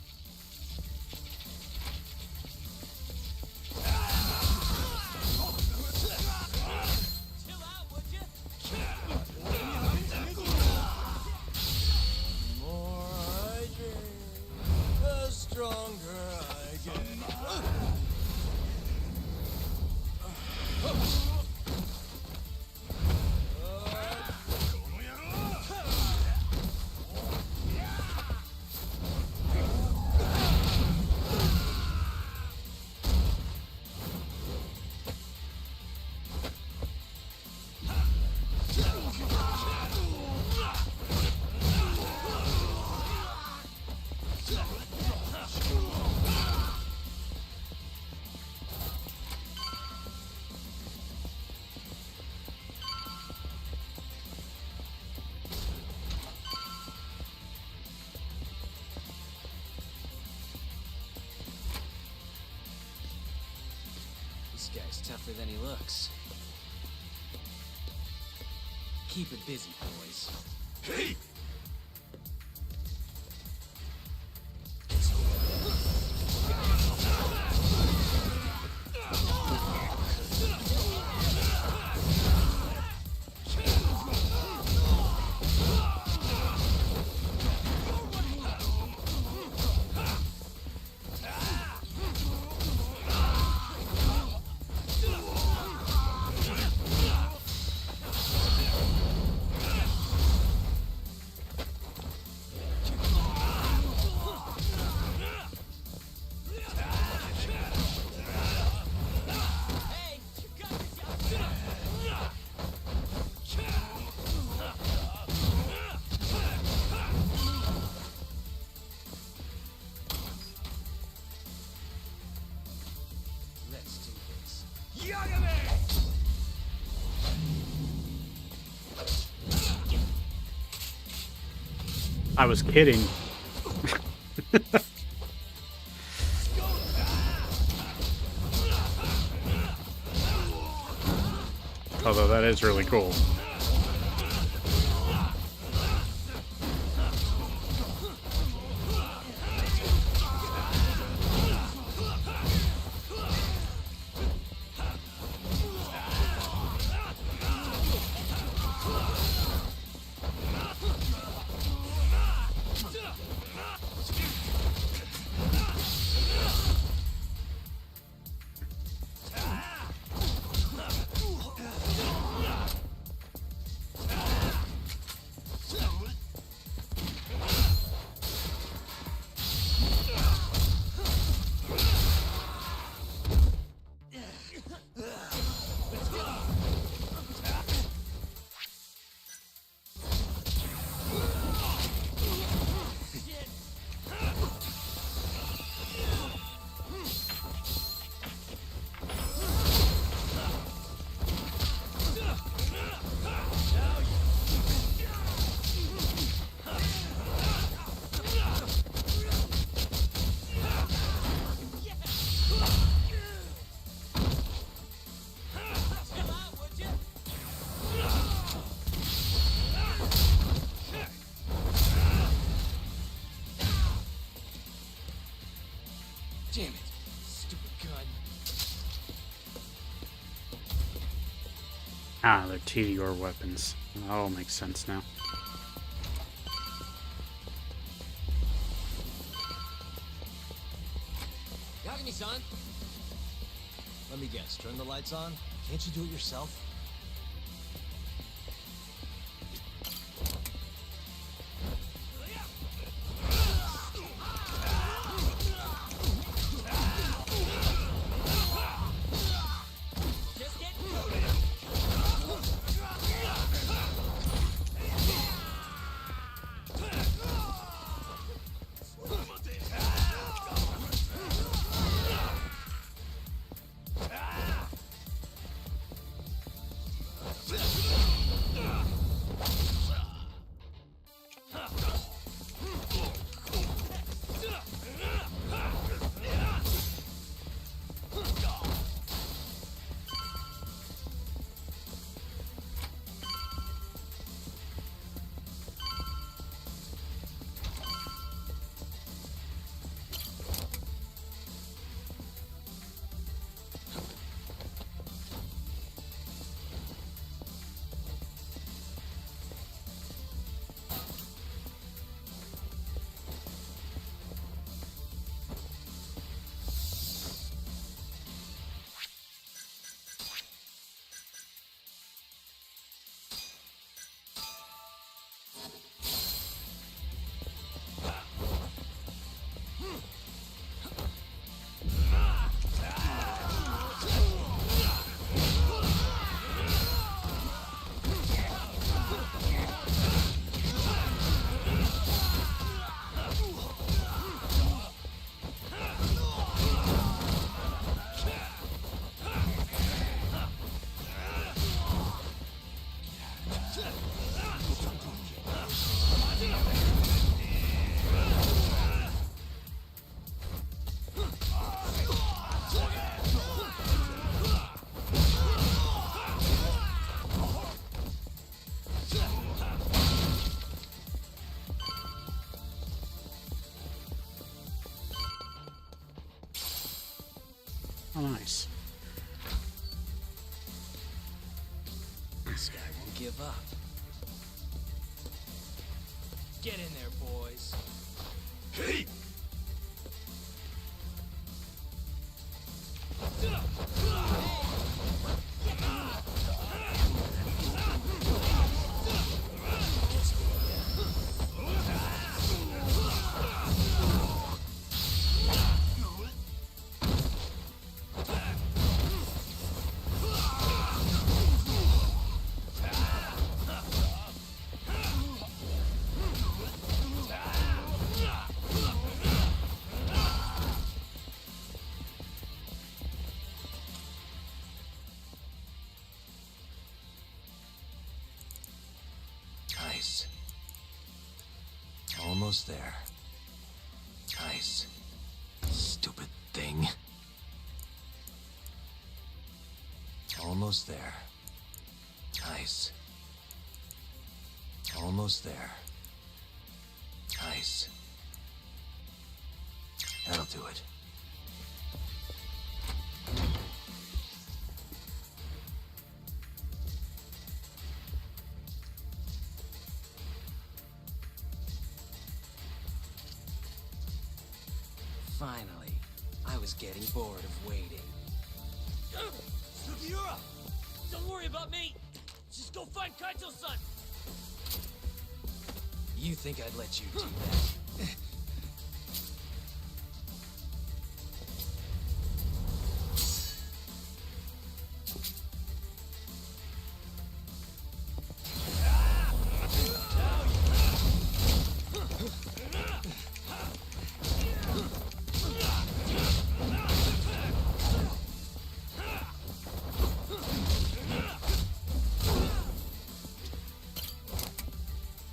More I drink, the stronger I get. This guy's tougher than he looks. Keep it busy, boys. Hey! Let's do this. I was kidding. Although that is really cool. Damn it. Stupid gun. Ah, they're TDR weapons. That all makes sense now. Yagami-san! Let me guess, turn the lights on? Can't you do it yourself? Oh, nice. This guy won't give up. Get in there, boys. Hey! Nice. Almost there. Nice. Stupid thing. Almost there. Nice. Almost there. Nice. That'll do it. Finally, I was getting bored of waiting. Sugiura! Don't worry about me! Just go find Kaito-san! You think I'd let you do that?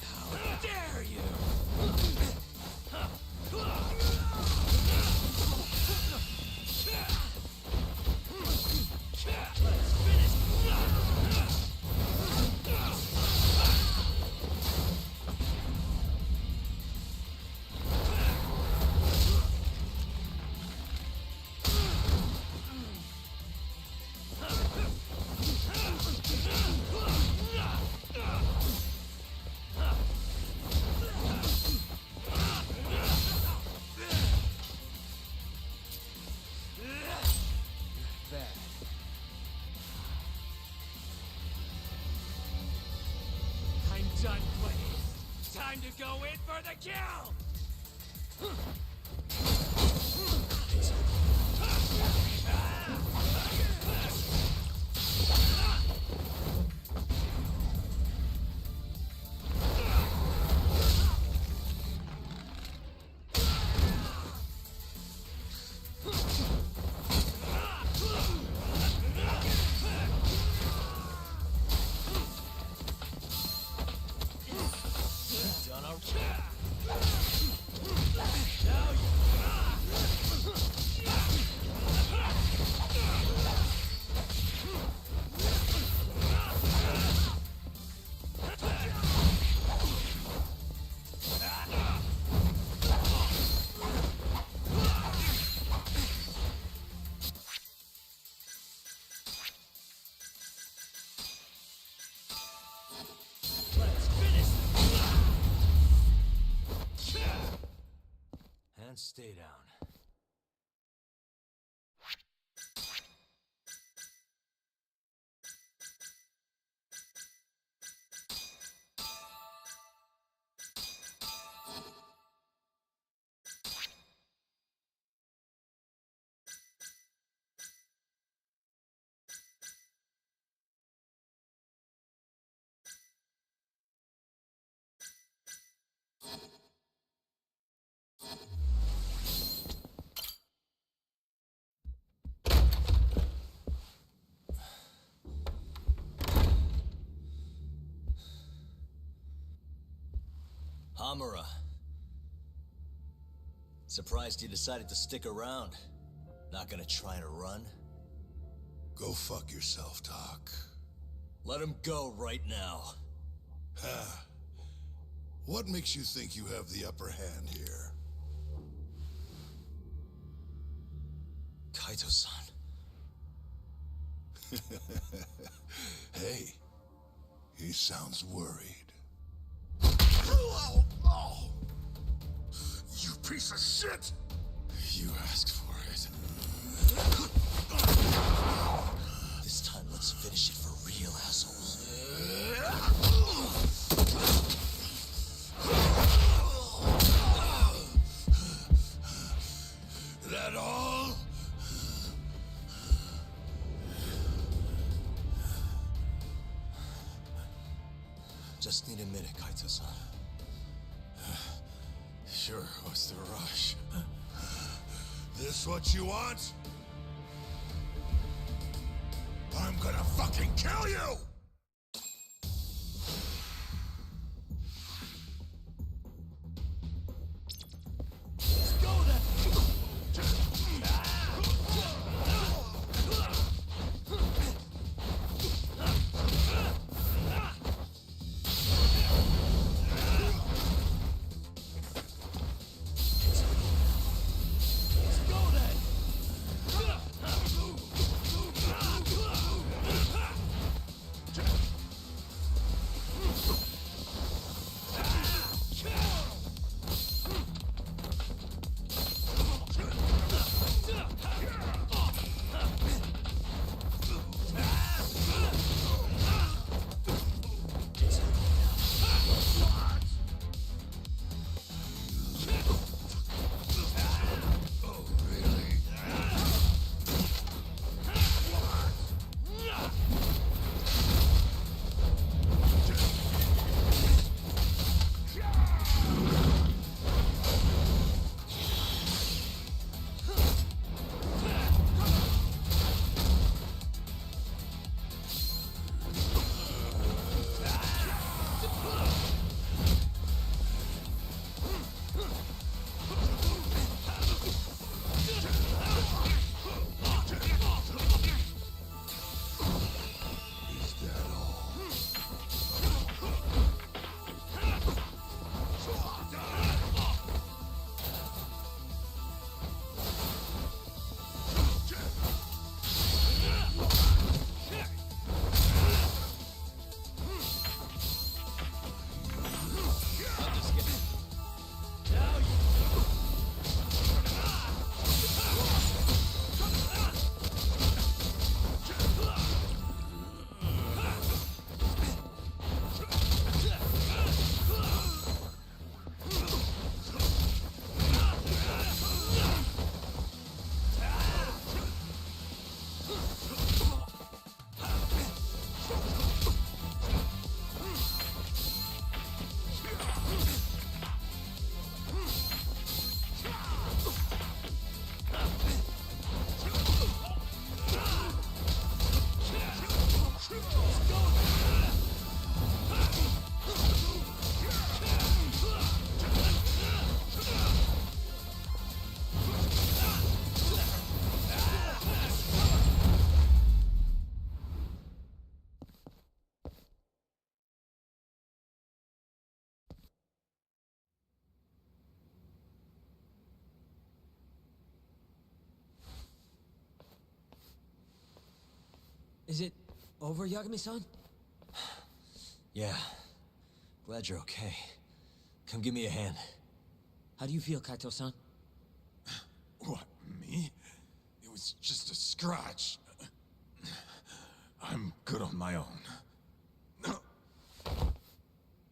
How dare you! time to go in for the kill! And stay down. Hamura. Surprised you decided to stick around. Not gonna try to run? Go fuck yourself, Doc. Let him go right now. Ha. What makes you think you have the upper hand here? Kaito-san. Hey, he sounds worried. You piece of shit! You asked for it. This time, let's finish it for real, assholes. That all? Just need a minute, Kaito-san. Sure, what's the rush? This what you want? I'm gonna fucking kill you! Let's go then! Is it over, Yagami-san? Yeah. Glad you're okay. Come give me a hand. How do you feel, Kaito-san? What, me? It was just a scratch. I'm good on my own.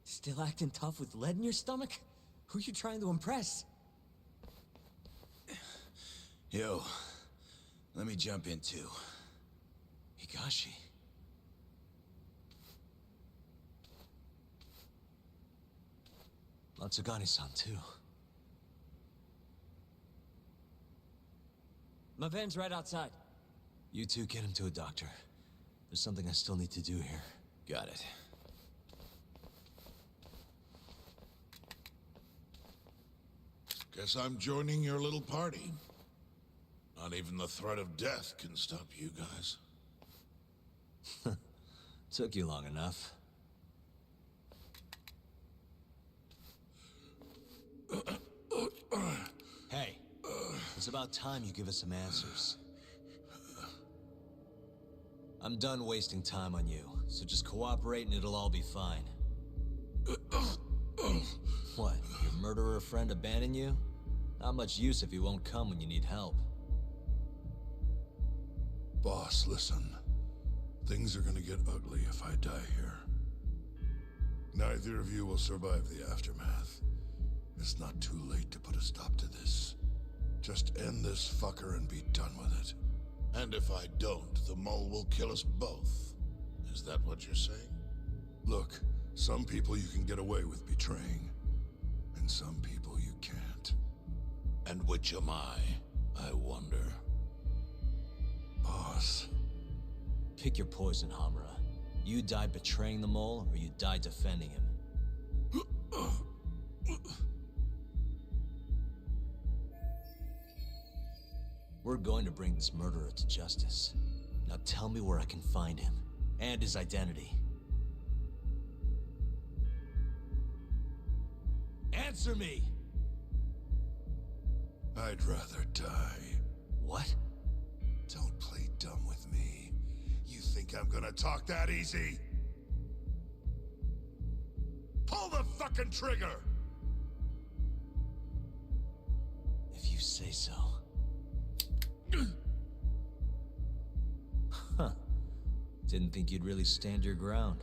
Still acting tough with lead in your stomach? Who are you trying to impress? Yo, let me jump in too. Higashi. Matsugani-san, too. My van's right outside. You two get him to a doctor. There's something I still need to do here. Got it. Guess I'm joining your little party. Not even the threat of death can stop you guys. Took you long enough. Hey, it's about time you give us some answers. I'm done wasting time on you, so just cooperate and it'll all be fine. What, your murderer friend abandon you? Not much use if he won't come when you need help. Boss, listen. Things are gonna get ugly if I die here. Neither of you will survive the aftermath. It's not too late to put a stop to this. Just end this fucker and be done with it. And if I don't, the mole will kill us both. Is that what you're saying? Look, some people you can get away with betraying, and some people you can't. And which am I wonder? Boss. Pick your poison, Hamura. You die betraying the mole, or you die defending him. We're going to bring this murderer to justice. Now tell me where I can find him, and his identity. Answer me! I'd rather die. What? Don't play dumb with me. You think I'm gonna talk that easy? Pull the fucking trigger! If you say so. Huh. Didn't think you'd really stand your ground.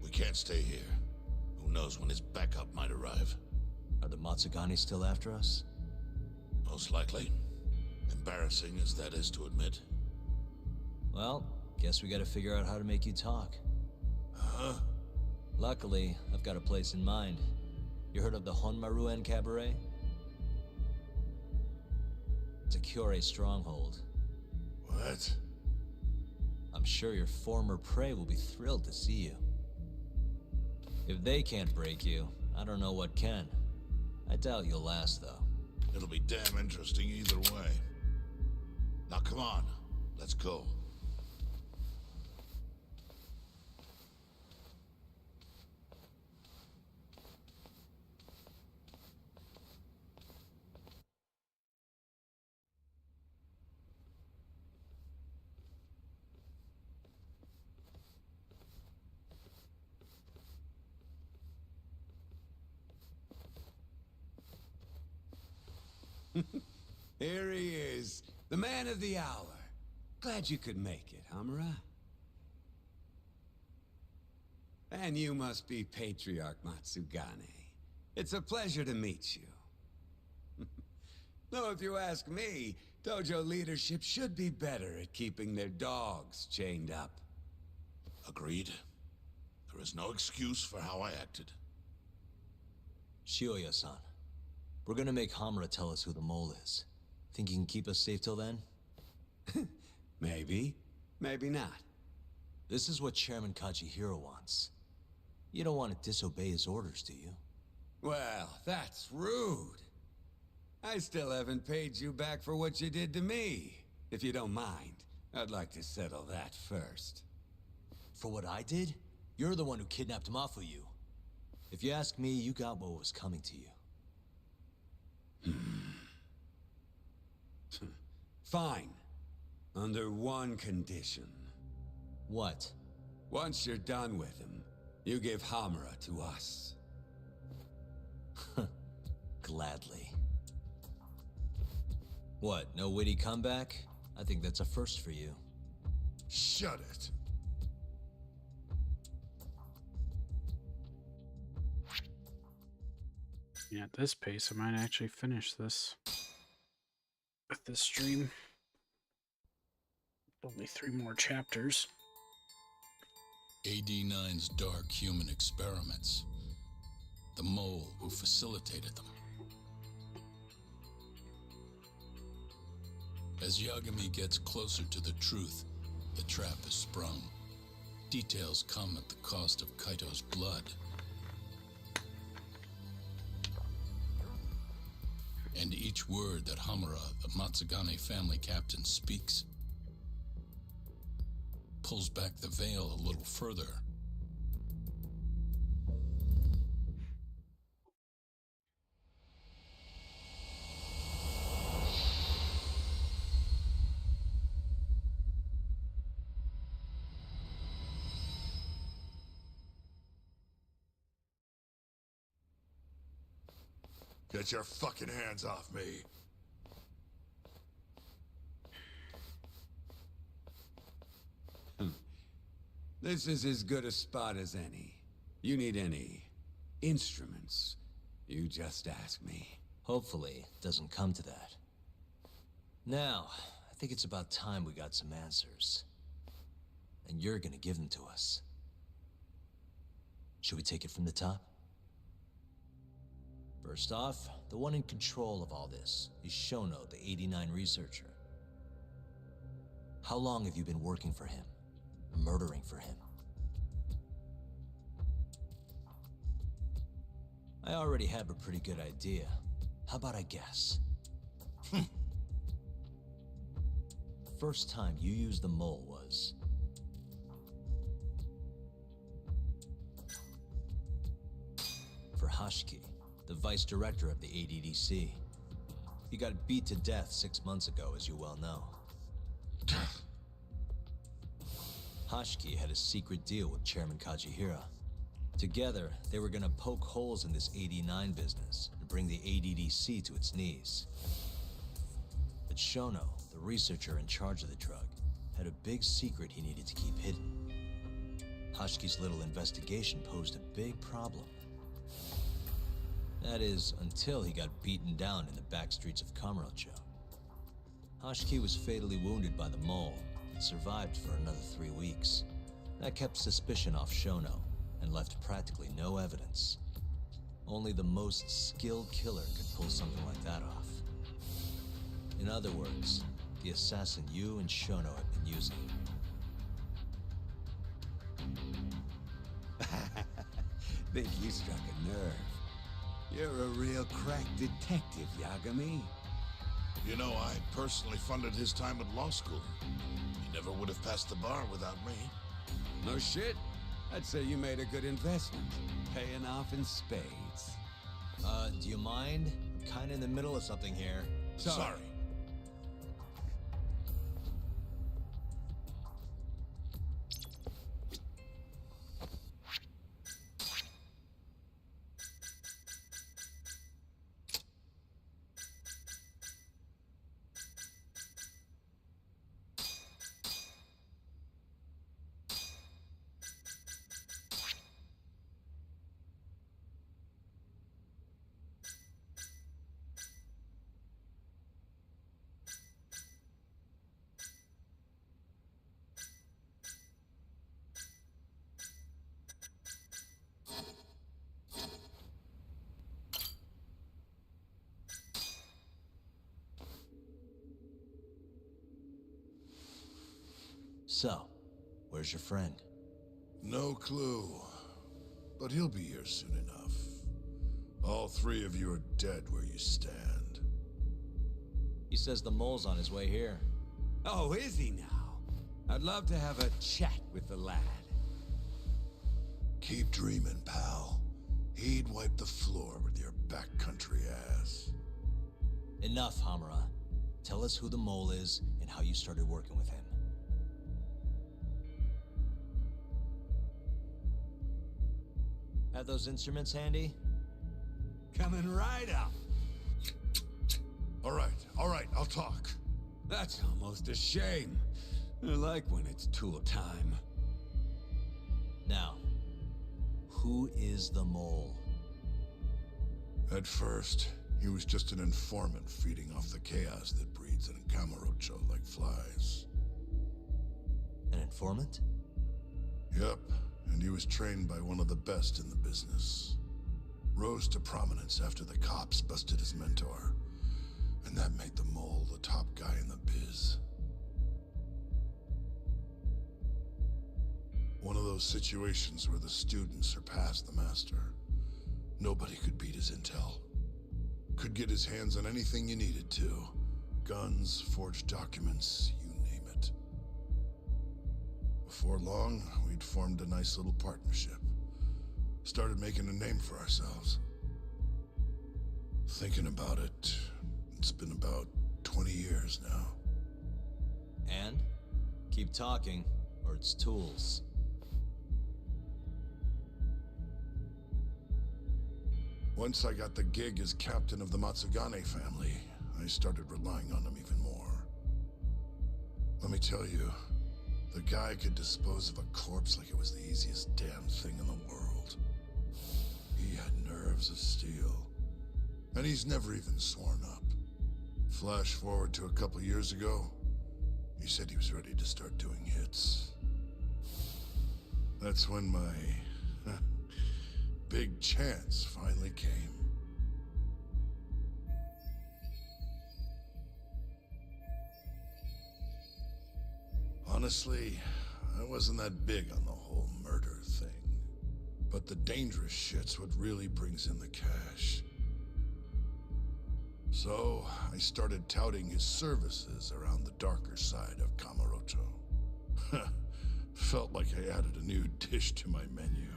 We can't stay here. Who knows when his backup might arrive? Are the Matsugani still after us? Most likely. Embarrassing as that is to admit. Well, guess we gotta figure out how to make you talk. Huh? Luckily, I've got a place in mind. You heard of the Honmaruen Cabaret? It's a Kyorei stronghold. What? I'm sure your former prey will be thrilled to see you. If they can't break you, I don't know what can. I doubt you'll last, though. It'll be damn interesting either way. Now come on, let's go. Here he is, the man of the hour. Glad you could make it, Hamura. And you must be Patriarch Matsugane. It's a pleasure to meet you. Though if you ask me, dojo leadership should be better at keeping their dogs chained up. Agreed. There is no excuse for how I acted. Shioya-san, we're gonna make Hamura tell us who the mole is. Think you can keep us safe till then? Maybe. Maybe not. This is what Chairman Kajihiro wants. You don't want to disobey his orders, do you? Well, that's rude. I still haven't paid you back for what you did to me. If you don't mind, I'd like to settle that first. For what I did? You're the one who kidnapped Mafuyu. If you ask me, you got what was coming to you. Fine. Under one condition. What? Once you're done with him, you give Hamura to us. Gladly. What, no witty comeback? I think that's a first for you. Shut it. Yeah, at this pace, I might actually finish this with this stream. Only 3 more chapters. AD9's dark human experiments. The mole who facilitated them. As Yagami gets closer to the truth, the trap is sprung. Details come at the cost of Kaito's blood. And each word that Hamura, the Matsugane family captain, speaks pulls back the veil a little further. Get your fucking hands off me. This is as good a spot as any. You need any instruments, you just ask me. Hopefully, it doesn't come to that. Now, I think it's about time we got some answers. And you're gonna give them to us. Should we take it from the top? First off, the one in control of all this is Shono, the 89 researcher. How long have you been working for him? Murdering for him? I already have a pretty good idea. How about I guess? The first time you used the mole was... for Hashiki, the vice director of the ADDC. He got beat to death 6 months ago, as you well know. Hashiki had a secret deal with Chairman Kajihira. Together, they were gonna poke holes in this 89 business and bring the ADDC to its knees. But Shono, the researcher in charge of the drug, had a big secret he needed to keep hidden. Hashiki's little investigation posed a big problem. That is, until he got beaten down in the back streets of Kamurocho. Hashiki was fatally wounded by the mole, and survived for another 3 weeks. That kept suspicion off Shono, and left practically no evidence. Only the most skilled killer could pull something like that off. In other words, the assassin you and Shono have been using. Think you struck a nerve. You're a real crack detective, Yagami. You know, I personally funded his time at law school. He never would have passed the bar without me. No shit. I'd say you made a good investment. Paying off in spades. Do you mind? I'm kinda in the middle of something here. Sorry. So, where's your friend? No clue. But he'll be here soon enough. All 3 of you are dead where you stand. He says the mole's on his way here. Oh, is he now? I'd love to have a chat with the lad. Keep dreaming, pal. He'd wipe the floor with your backcountry ass. Enough, Hamura. Tell us who the mole is and how you started working with him. Have those instruments handy? Coming right up. All right, I'll talk. That's almost a shame. I like when it's tool time. Now, who is the mole? At first, he was just an informant feeding off the chaos that breeds in Camarocho like flies. An informant? Yep, and he was trained by one of the best in the business. Rose to prominence after the cops busted his mentor. And that made the mole the top guy in the biz. One of those situations where the student surpassed the master. Nobody could beat his intel. Could get his hands on anything you needed to. Guns, forged documents, you name it. Before long, we'd formed a nice little partnership. Started making a name for ourselves. Thinking about it, it's been about 20 years now. And? Keep talking, or it's tools. Once I got the gig as captain of the Matsugane family, I started relying on him even more. Let me tell you, the guy could dispose of a corpse like it was the easiest damn thing in the world. He had nerves of steel. And he's never even sworn up. Flash forward to a couple years ago, he said he was ready to start doing hits. That's when my big chance finally came. Honestly, I wasn't that big on the whole murder thing. But the dangerous shit's what really brings in the cash. So, I started touting his services around the darker side of Camarocho. Felt like I added a new dish to my menu.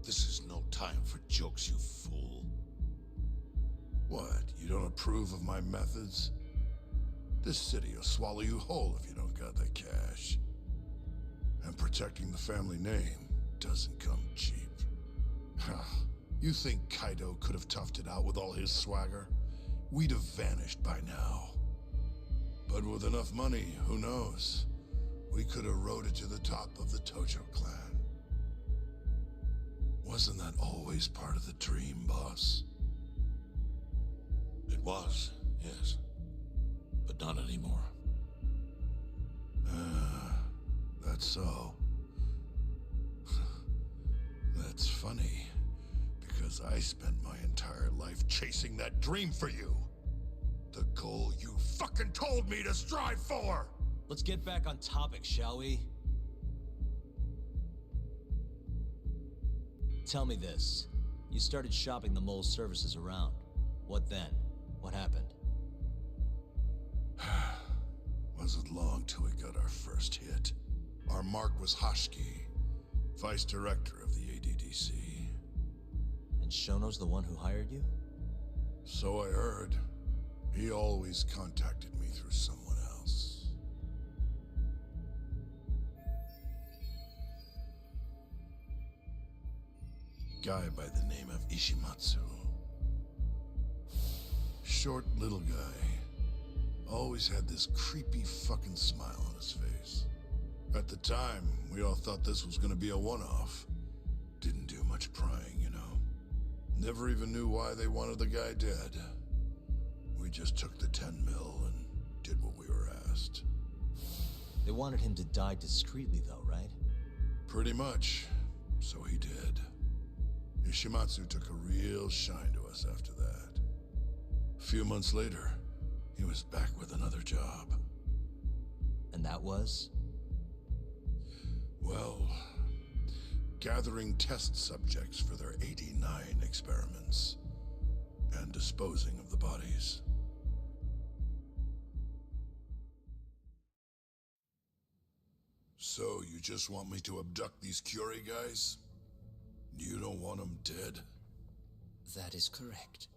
This is no time for jokes, you fool. What, you don't approve of my methods? This city will swallow you whole if you don't got the cash. And protecting the family name doesn't come cheap. You think Kaido could have toughed it out with all his swagger? We'd have vanished by now. But with enough money, who knows? We could have rode it to the top of the Tojo clan. Wasn't that always part of the dream, boss? It was, yes. But not anymore. That's so. That's funny. Because I spent my entire life chasing that dream for you. The goal you fucking told me to strive for! Let's get back on topic, shall we? Tell me this. You started shopping the mole's services around. What then? What happened? Wasn't long till we got our first hit. Our mark was Hashki, vice director of the ADDC. And Shono's the one who hired you? So I heard. He always contacted me through someone else. Guy by the name of Ishimatsu. Short little guy. Always had this creepy fucking smile on his face. At the time, we all thought this was gonna be a one-off. Didn't do much prying, you know. Never even knew why they wanted the guy dead. We just took the 10 mil and did what we were asked. They wanted him to die discreetly though, right? Pretty much. So he did. Ishimatsu took a real shine to us after that. A few months later, he was back with another job. And that was? Well, gathering test subjects for their 89 experiments. And disposing of the bodies. So, you just want me to abduct these Curie guys? You don't want them dead? That is correct.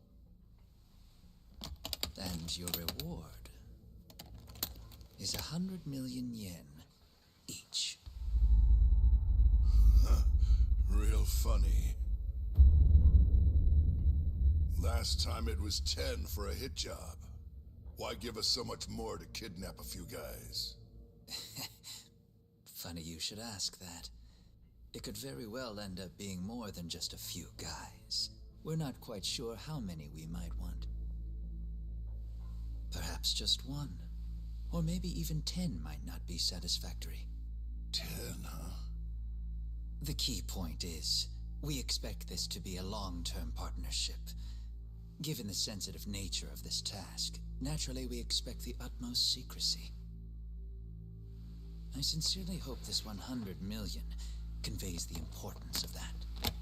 And your reward is 100 million yen each. Real funny. Last time it was 10 for a hit job. Why give us so much more to kidnap a few guys? Funny you should ask that. It could very well end up being more than just a few guys. We're not quite sure how many we might want. Perhaps just one. Or maybe even 10 might not be satisfactory. 10, huh? The key point is, we expect this to be a long-term partnership. Given the sensitive nature of this task, naturally we expect the utmost secrecy. I sincerely hope this 100 million conveys the importance of that.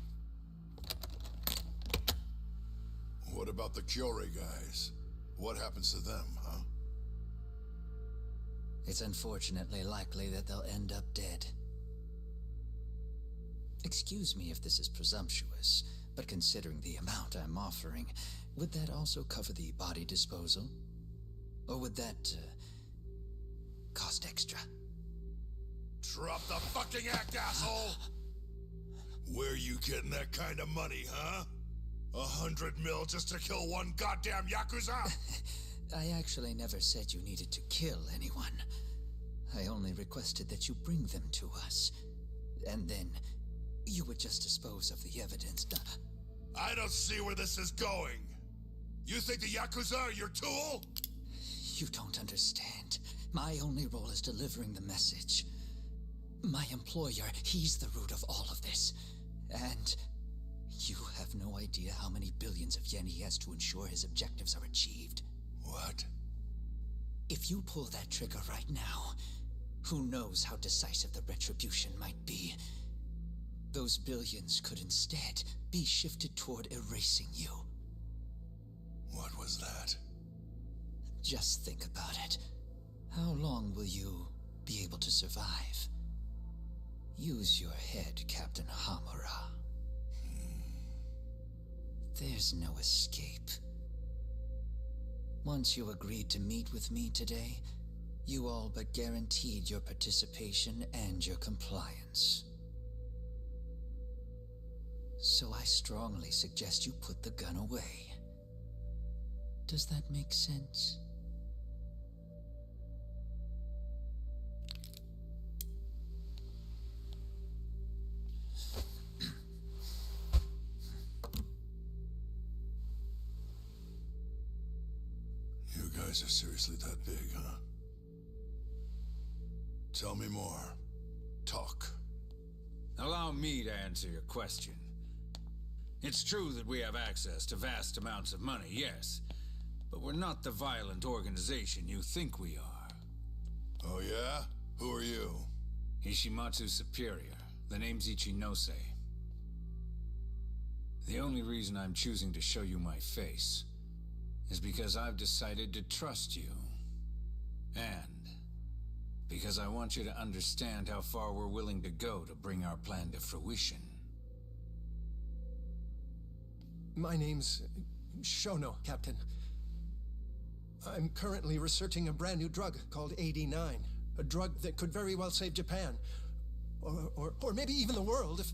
What about the Kyorei guys? What happens to them, huh? It's unfortunately likely that they'll end up dead. Excuse me if this is presumptuous, but considering the amount I'm offering, would that also cover the body disposal? Or would that, cost extra? Drop the fucking act, asshole! Where you getting that kind of money, huh? 100 mil just to kill one goddamn Yakuza? I actually never said you needed to kill anyone. I only requested that you bring them to us. And then, you would just dispose of the evidence. I don't see where this is going. You think the Yakuza are your tool? You don't understand. My only role is delivering the message. My employer, he's the root of all of this. And you have no idea how many billions of yen he has to ensure his objectives are achieved. What? If you pull that trigger right now, who knows how decisive the retribution might be. Those billions could instead be shifted toward erasing you. What was that? Just think about it. How long will you be able to survive? Use your head, Captain Hamura. There's no escape. Once you agreed to meet with me today, you all but guaranteed your participation and your compliance. So I strongly suggest you put the gun away. Does that make sense? You guys are seriously that big, huh? Tell me more. Talk. Allow me to answer your question. It's true that we have access to vast amounts of money, yes. But we're not the violent organization you think we are. Oh yeah? Who are you? Ishimatsu's superior. The name's Ichinose. The only reason I'm choosing to show you my face is because I've decided to trust you. And because I want you to understand how far we're willing to go to bring our plan to fruition. My name's Shono, Captain. I'm currently researching a brand new drug called 89. A drug that could very well save Japan. Or maybe even the world if...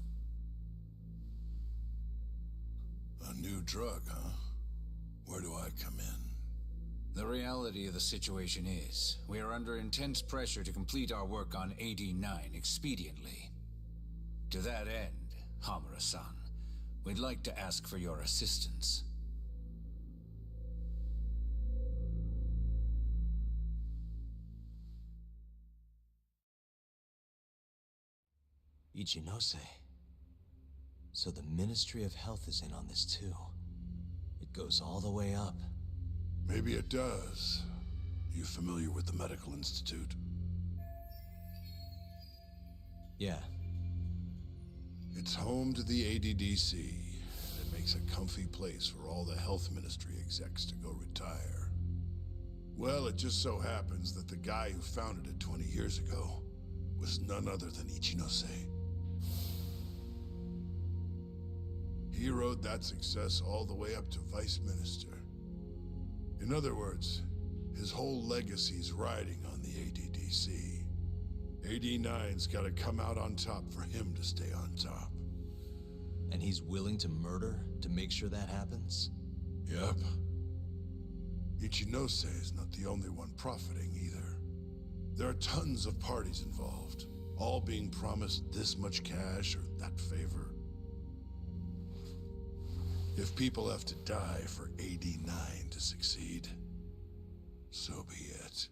A new drug, huh? Where do I come in? The reality of the situation is, we are under intense pressure to complete our work on 89 expediently. To that end, Hamura-san, we'd like to ask for your assistance. Ichinose. So the Ministry of Health is in on this too. It goes all the way up. Maybe it does. You familiar with the Medical Institute? Yeah. It's home to the ADDC, and it makes a comfy place for all the health ministry execs to go retire. Well, it just so happens that the guy who founded it 20 years ago was none other than Ichinose. He rode that success all the way up to vice minister. In other words, his whole legacy's riding on the ADDC. 89's gotta come out on top for him to stay on top. And he's willing to murder to make sure that happens? Yep. Ichinose is not the only one profiting either. There are tons of parties involved, all being promised this much cash or that favor. If people have to die for 89 to succeed, so be it.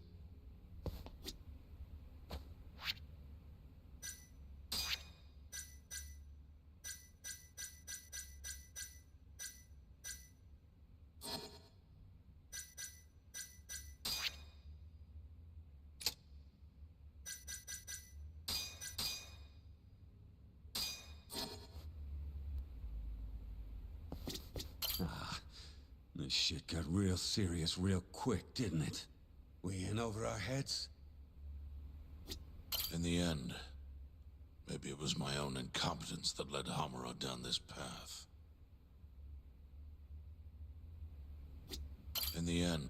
This shit got real serious real quick, didn't it? We in over our heads? In the end, maybe it was my own incompetence that led Hamura down this path. In the end...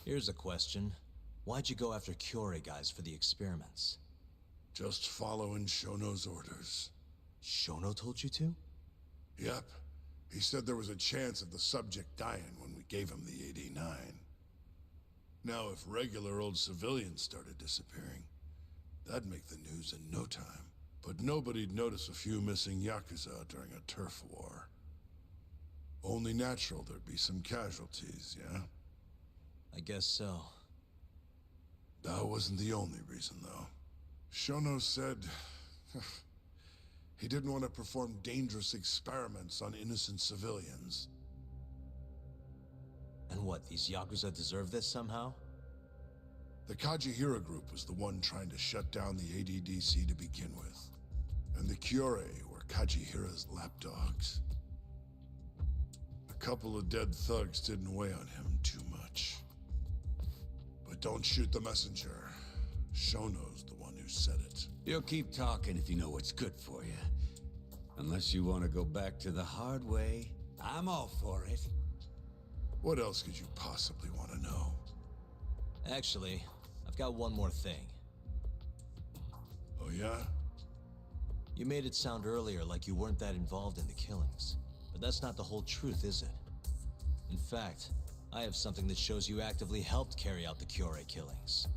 Here's a question. Why'd you go after Kyorei guys for the experiments? Just following Shono's orders. Shono told you to? Yep. He said there was a chance of the subject dying when we gave him the 89. Now, if regular old civilians started disappearing, that'd make the news in no time. But nobody'd notice a few missing Yakuza during a turf war. Only natural there'd be some casualties, yeah? I guess so. That wasn't the only reason, though. Shono said... he didn't want to perform dangerous experiments on innocent civilians. And what, these Yakuza deserve this somehow? The Kajihira group was the one trying to shut down the ADDC to begin with. And the Kyorei were Kajihira's lapdogs. A couple of dead thugs didn't weigh on him too much. But don't shoot the messenger. Shono's the one who said it. You'll keep talking if you know what's good for you. Unless you want to go back to the hard way, I'm all for it. What else could you possibly want to know? Actually, I've got one more thing. Oh yeah? You made it sound earlier like you weren't that involved in the killings. But that's not the whole truth, is it? In fact, I have something that shows you actively helped carry out the Kyorei killings.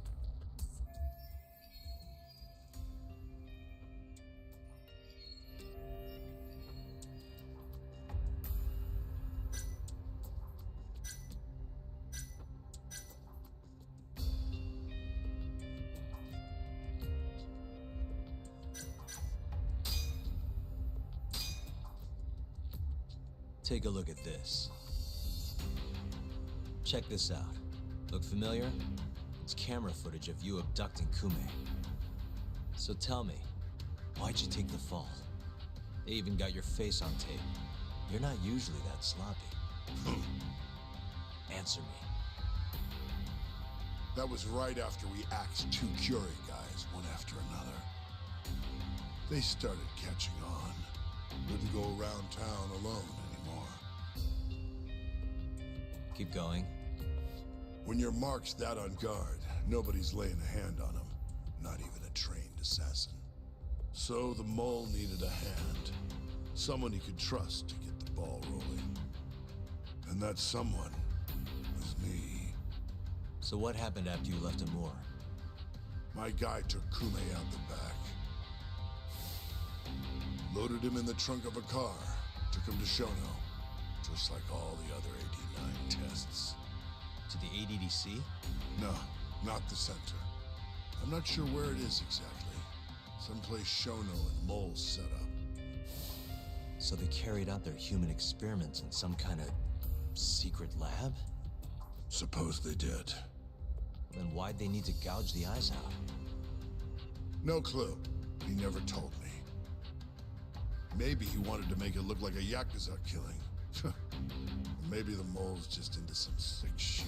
Take a look at this. Check this out. Look familiar? It's camera footage of you abducting Kume. So tell me, why'd you take the fall? They even got your face on tape. You're not usually that sloppy. Answer me. That was right after we axed 2 Kyorei guys, one after another. They started catching on. Wouldn't go around town alone anymore. Keep going. When your mark's that on guard, nobody's laying a hand on them. Not even a trained assassin. So the mole needed a hand. Someone he could trust to get the ball rolling. And that someone was me. So what happened after you left Amur? My guy took Kume out the back. Loaded him in the trunk of a car. Took him to Shono. Just like all the other 89 tests. To the ADDC? No, not the center. I'm not sure where it is exactly. Someplace Shono and Mole set up. So they carried out their human experiments in some kind of secret lab? Suppose they did. Then why'd they need to gouge the eyes out? No clue. He never told me. Maybe he wanted to make it look like a Yakuza killing. Or maybe the mole's just into some sick shit.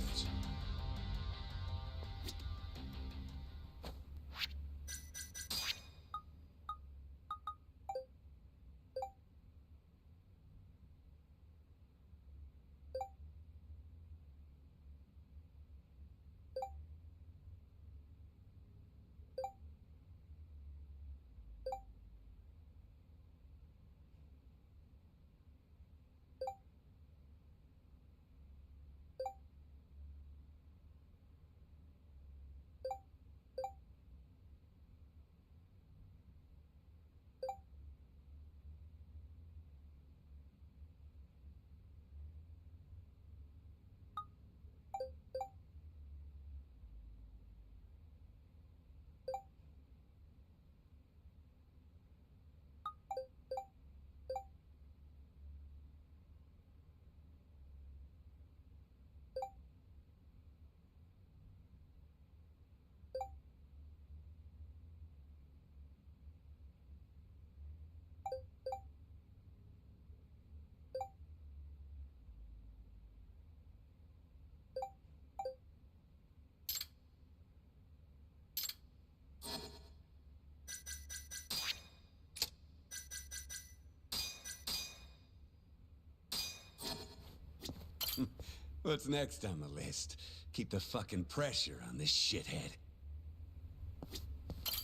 What's next on the list? Keep the fucking pressure on this shithead.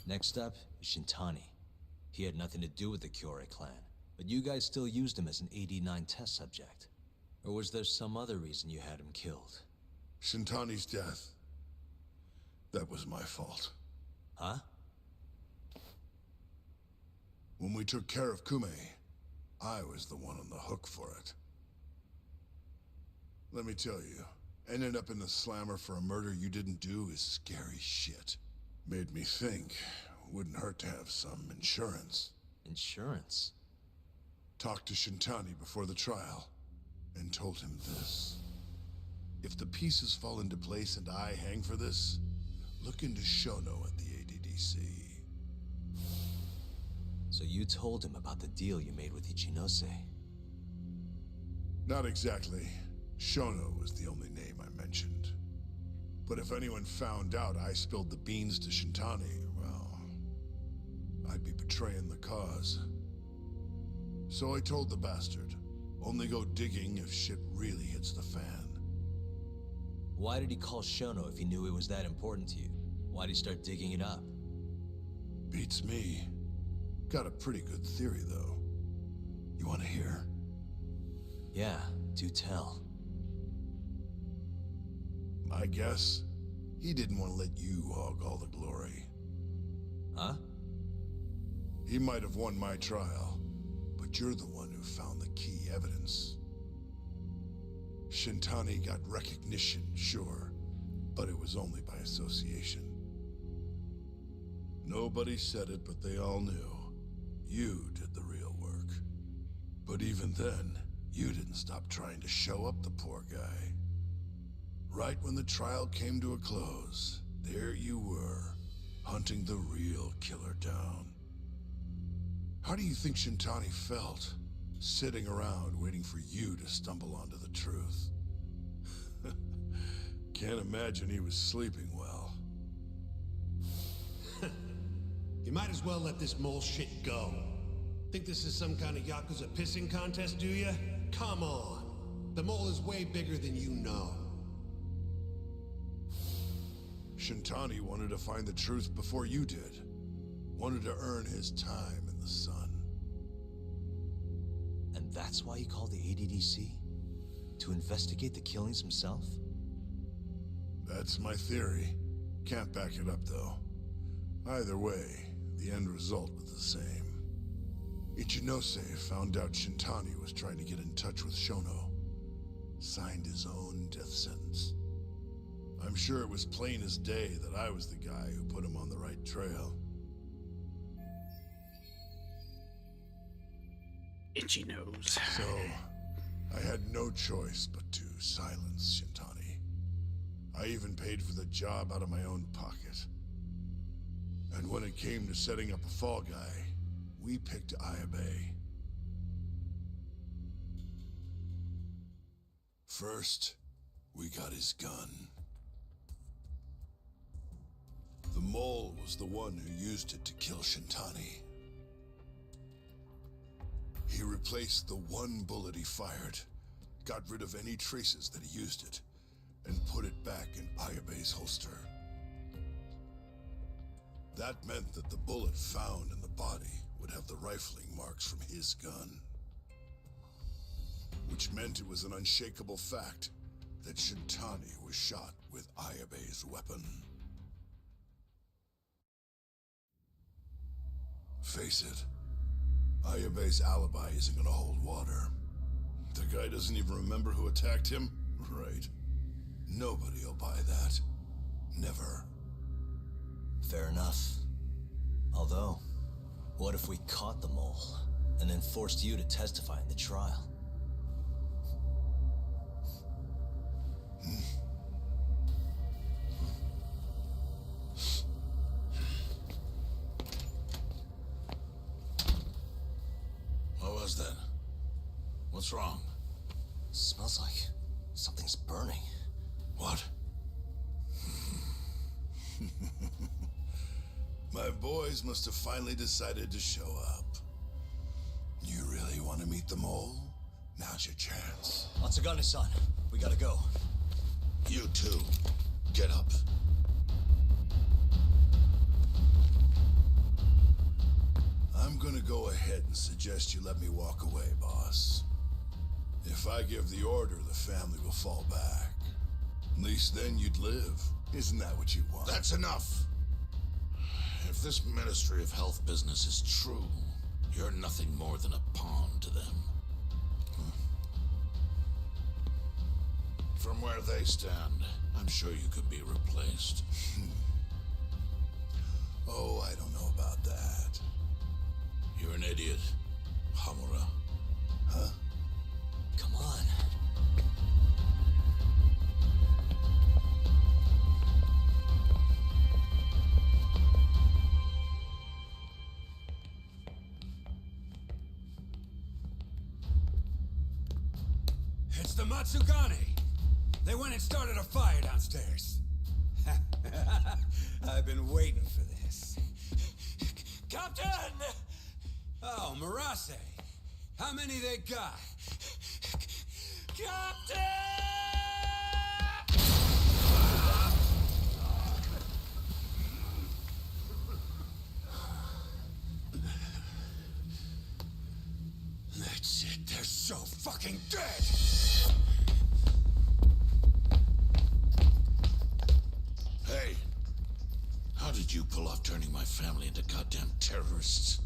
Next up is Shintani. He had nothing to do with the Kyorei clan, but you guys still used him as an AD-9 test subject. Or was there some other reason you had him killed? Shintani's death. That was my fault. Huh? When we took care of Kume, I was the one on the hook for it. Let me tell you, ending up in the slammer for a murder you didn't do is scary shit. Made me think, wouldn't hurt to have some insurance. Insurance? Talked to Shintani before the trial, and told him this. If the pieces fall into place and I hang for this, look into Shono at the ADDC. So you told him about the deal you made with Ichinose? Not exactly. Shono was the only name I mentioned. But if anyone found out I spilled the beans to Shintani, well, I'd be betraying the cause. So I told the bastard, only go digging if shit really hits the fan. Why did he call Shono if he knew it was that important to you? Why'd he start digging it up? Beats me. Got a pretty good theory, though. You want to hear? Yeah, do tell. My guess, he didn't want to let you hog all the glory. Huh? He might have won my trial, but you're the one who found the key evidence. Shintani got recognition, sure, but it was only by association. Nobody said it, but they all knew. You did the real work. But even then, you didn't stop trying to show up the poor guy. Right when the trial came to a close, there you were, hunting the real killer down. How do you think Shintani felt, sitting around waiting for you to stumble onto the truth? Can't imagine he was sleeping well. You might as well let this mole shit go. Think this is some kind of Yakuza pissing contest, do you? Come on. The mole is way bigger than you know. Shintani wanted to find the truth before you did. Wanted to earn his time in the sun. And that's why he called the ADDC? To investigate the killings himself? That's my theory. Can't back it up, though. Either way, the end result was the same. Ichinose found out Shintani was trying to get in touch with Shono. Signed his own death sentence. I'm sure it was plain as day that I was the guy who put him on the right trail. Itchy nose. So, I had no choice but to silence Shintani. I even paid for the job out of my own pocket. And when it came to setting up a fall guy, we picked Ayabe. First, we got his gun. The mole was the one who used it to kill Shintani. He replaced the one bullet he fired, got rid of any traces that he used it, and put it back in Ayabe's holster. That meant that the bullet found in the body would have the rifling marks from his gun. Which meant it was an unshakable fact that Shintani was shot with Ayabe's weapon. Face it, Ayabe's alibi isn't gonna hold water. The guy doesn't even remember who attacked him? Right. Nobody'll buy that. Never. Fair enough. Although, what if we caught the mole, and then forced you to testify in the trial? What was that? What's wrong? Smells like something's burning. What? My boys must have finally decided to show up. You really want to meet the mole? Now's your chance. Matsugane-san, we gotta go. You too. Get up. I'm gonna go ahead and suggest you let me walk away, boss. If I give the order, the family will fall back. At least then you'd live. Isn't that what you want? That's enough. If this Ministry of Health business is true, you're nothing more than a pawn to them. From where they stand, I'm sure you could be replaced. Oh, I don't know about that. You're an idiot, Hamura. Huh? Come on. It's the Matsugane! They went and started a fire downstairs. I've been waiting for this. Captain! Oh, Marase. How many they got? Captain! That's it. They're so fucking dead! Hey, how did you pull off turning my family into goddamn terrorists?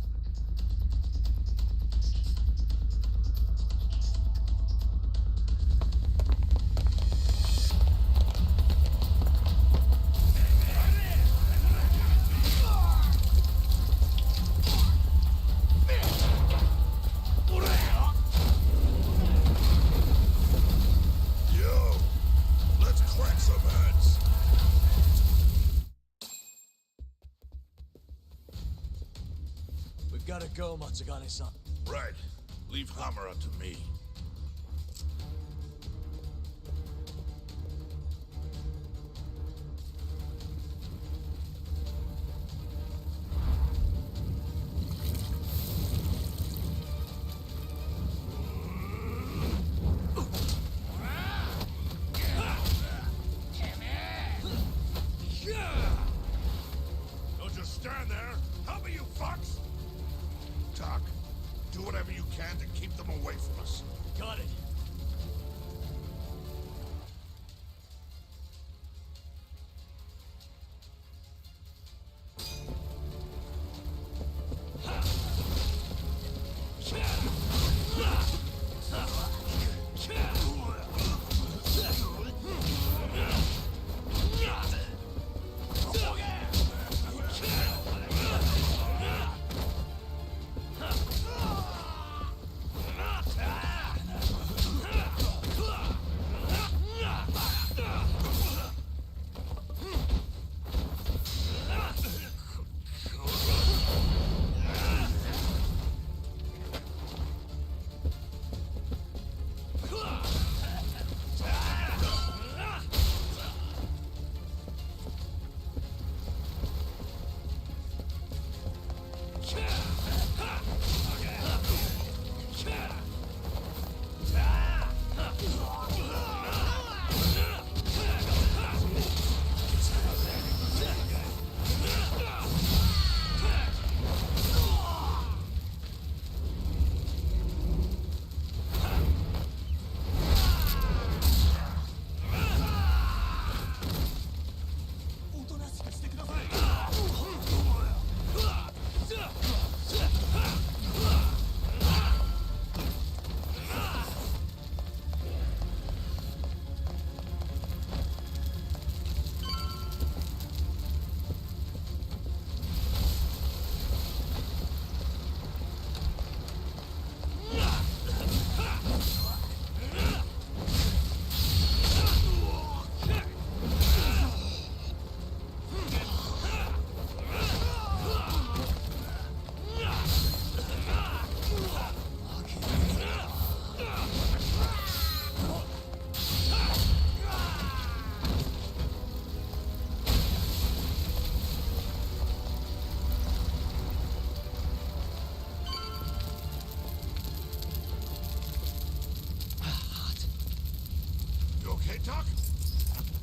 Yo, let's crack some heads. We've gotta go, Matsugane-san. Right. Leave Hamura to me. Don't just stand there. Help me, you fucks. Doc, do whatever you can to keep them away from us. Got it. You okay, Doc?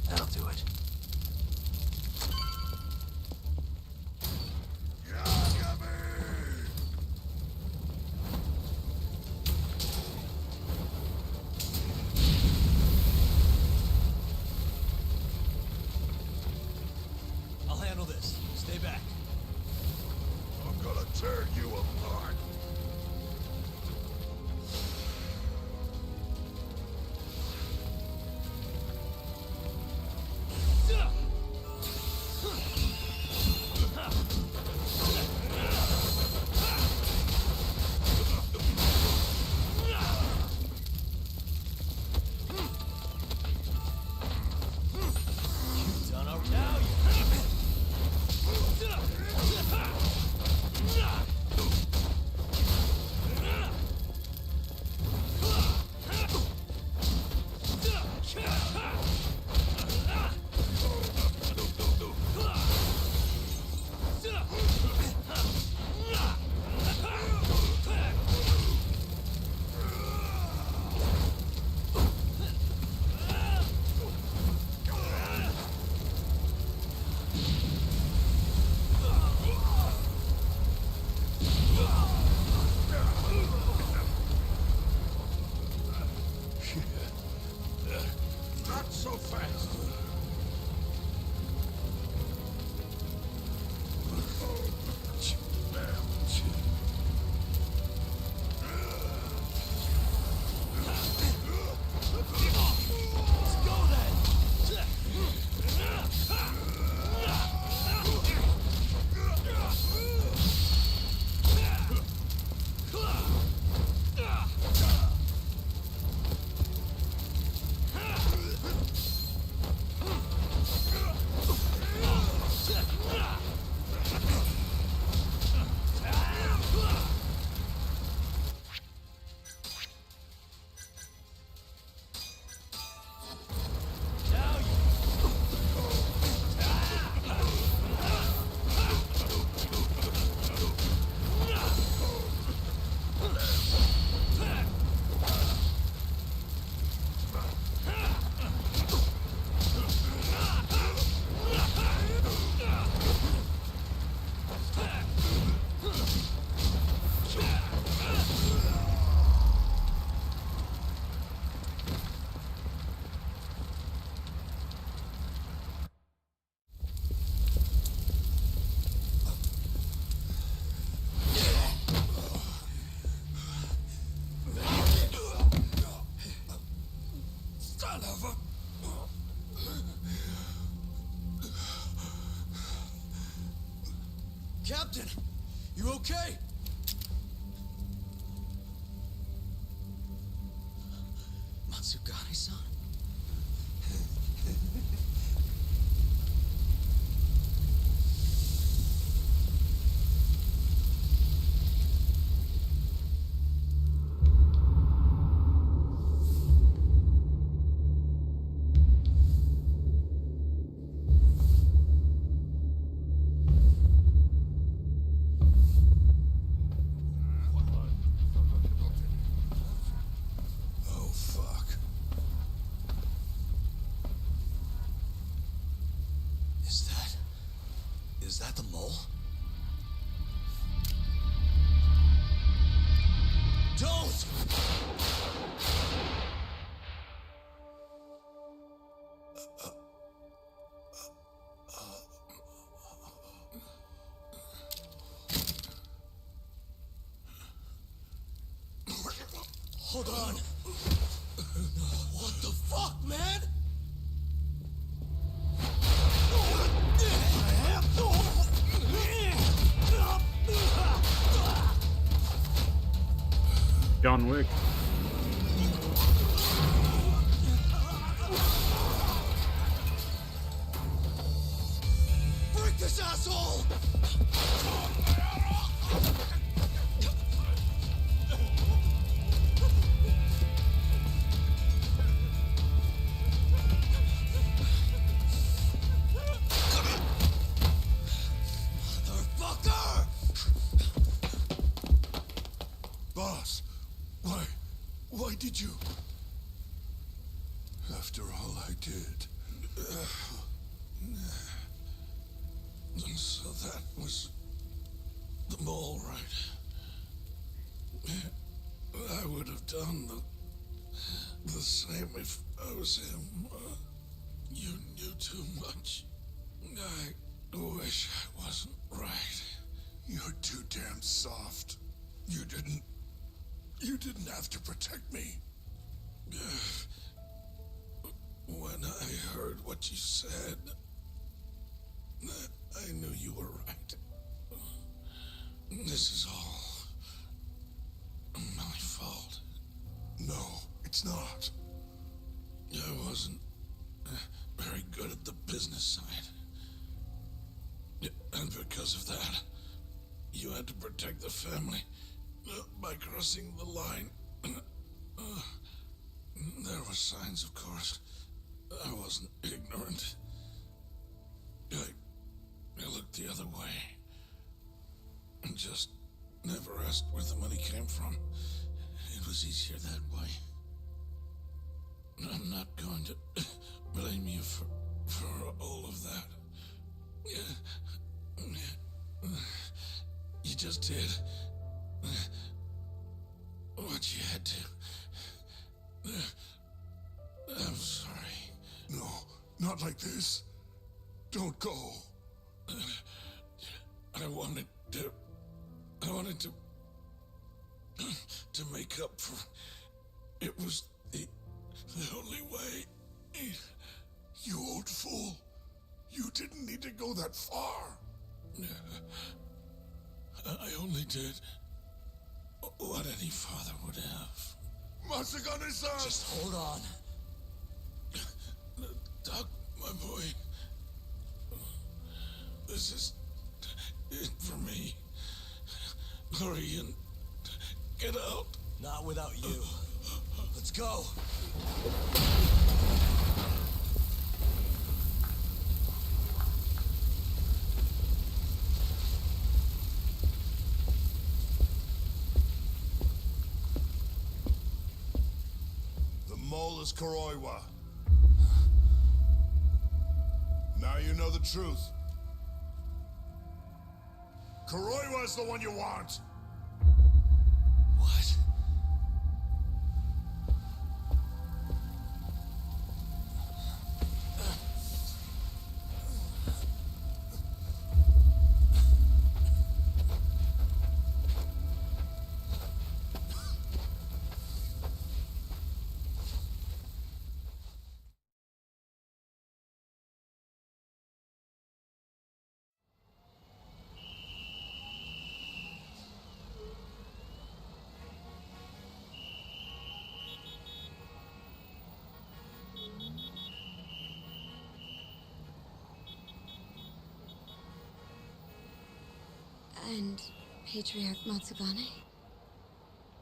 That'll do it. I'll handle this. Stay back. I'm gonna tear you apart. Done our now. Not so fast. Let's go then. Son of a... Captain, you okay? Matsugane-san? Oh, fuck. Is that the mole? Don't! Hold on. What the fuck, man? John Wick. Break this asshole! Motherfucker! Boss, why did you? After all I did. So that was the mole, right? I would have done the same if I was him. You knew too much. I wish I wasn't right. You're too damn soft. You didn't have to protect me. When I heard what you said, I knew you were right. This is all my fault. No, it's not. I wasn't very good at the business side. And because of that, you had to protect the family by crossing the line. There were signs, of course. I wasn't ignorant. I looked the other way. And just never asked where the money came from. It was easier that way. I'm not going to blame you for all of that. You just did what you had to. I'm sorry. No, not like this. Don't go. I wanted to make up for. It was the only way. You old fool. You didn't need to go that far. I only did what any father would have. Masagane-san! Just hold on. Doc, my boy. This is it for me. Hurry and get out. Not without you. Let's go. The mole is Kuroiwa. Now you know the truth. Kuroiwa is the one you want. What? And Patriarch Matsugane?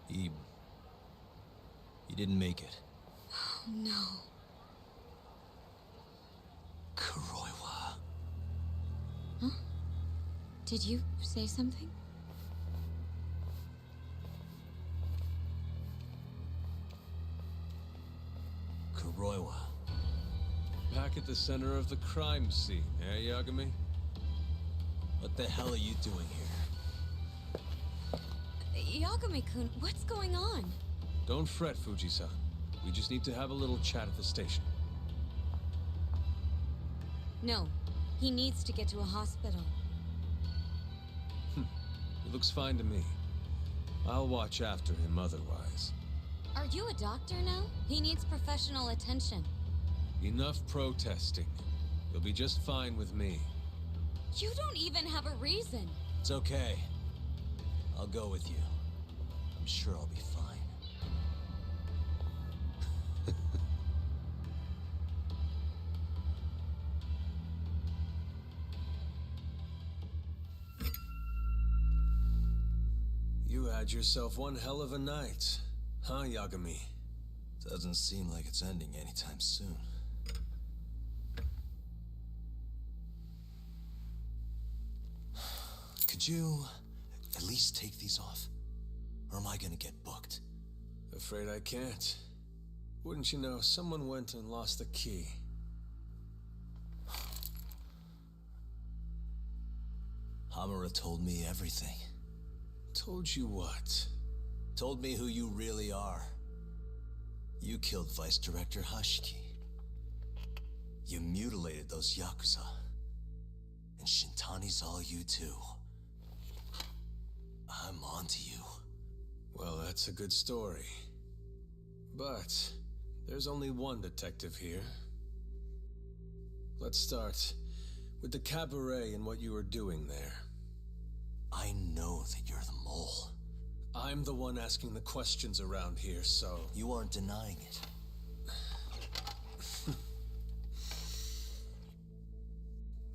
He didn't make it. Oh, no. Kuroiwa. Huh? Did you say something? Kuroiwa. Back at the center of the crime scene, eh, Yagami? What the hell are you doing here? Yagami-kun, what's going on? Don't fret, Fuji-san. We just need to have a little chat at the station. No, he needs to get to a hospital. He looks fine to me. I'll watch after him otherwise. Are you a doctor now? He needs professional attention. Enough protesting. You'll be just fine with me. You don't even have a reason. It's okay. I'll go with you. I'm sure I'll be fine. You had yourself one hell of a night, huh, Yagami? Doesn't seem like it's ending anytime soon. Could you at least take these off? Or am I gonna get booked? Afraid I can't. Wouldn't you know, someone went and lost the key. Hamura told me everything. Told you what? Told me who you really are. You killed Vice Director Hashiki. You mutilated those Yakuza. And Shintani's all you too. I'm on to you. Well, that's a good story. But there's only one detective here. Let's start with the cabaret and what you were doing there. I know that you're the mole. I'm the one asking the questions around here, so... You aren't denying it.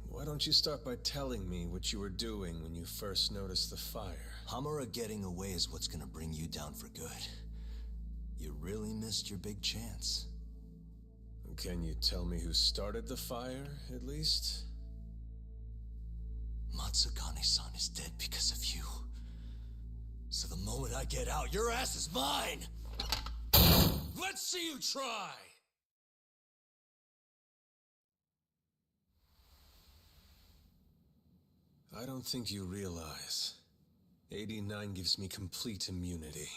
Why don't you start by telling me what you were doing when you first noticed the fire? Hamura getting away is what's gonna bring you down for good. You really missed your big chance. Can you tell me who started the fire, at least? Matsugane-san is dead because of you. So the moment I get out, your ass is mine! Let's see you try! I don't think you realize. 89 gives me complete immunity.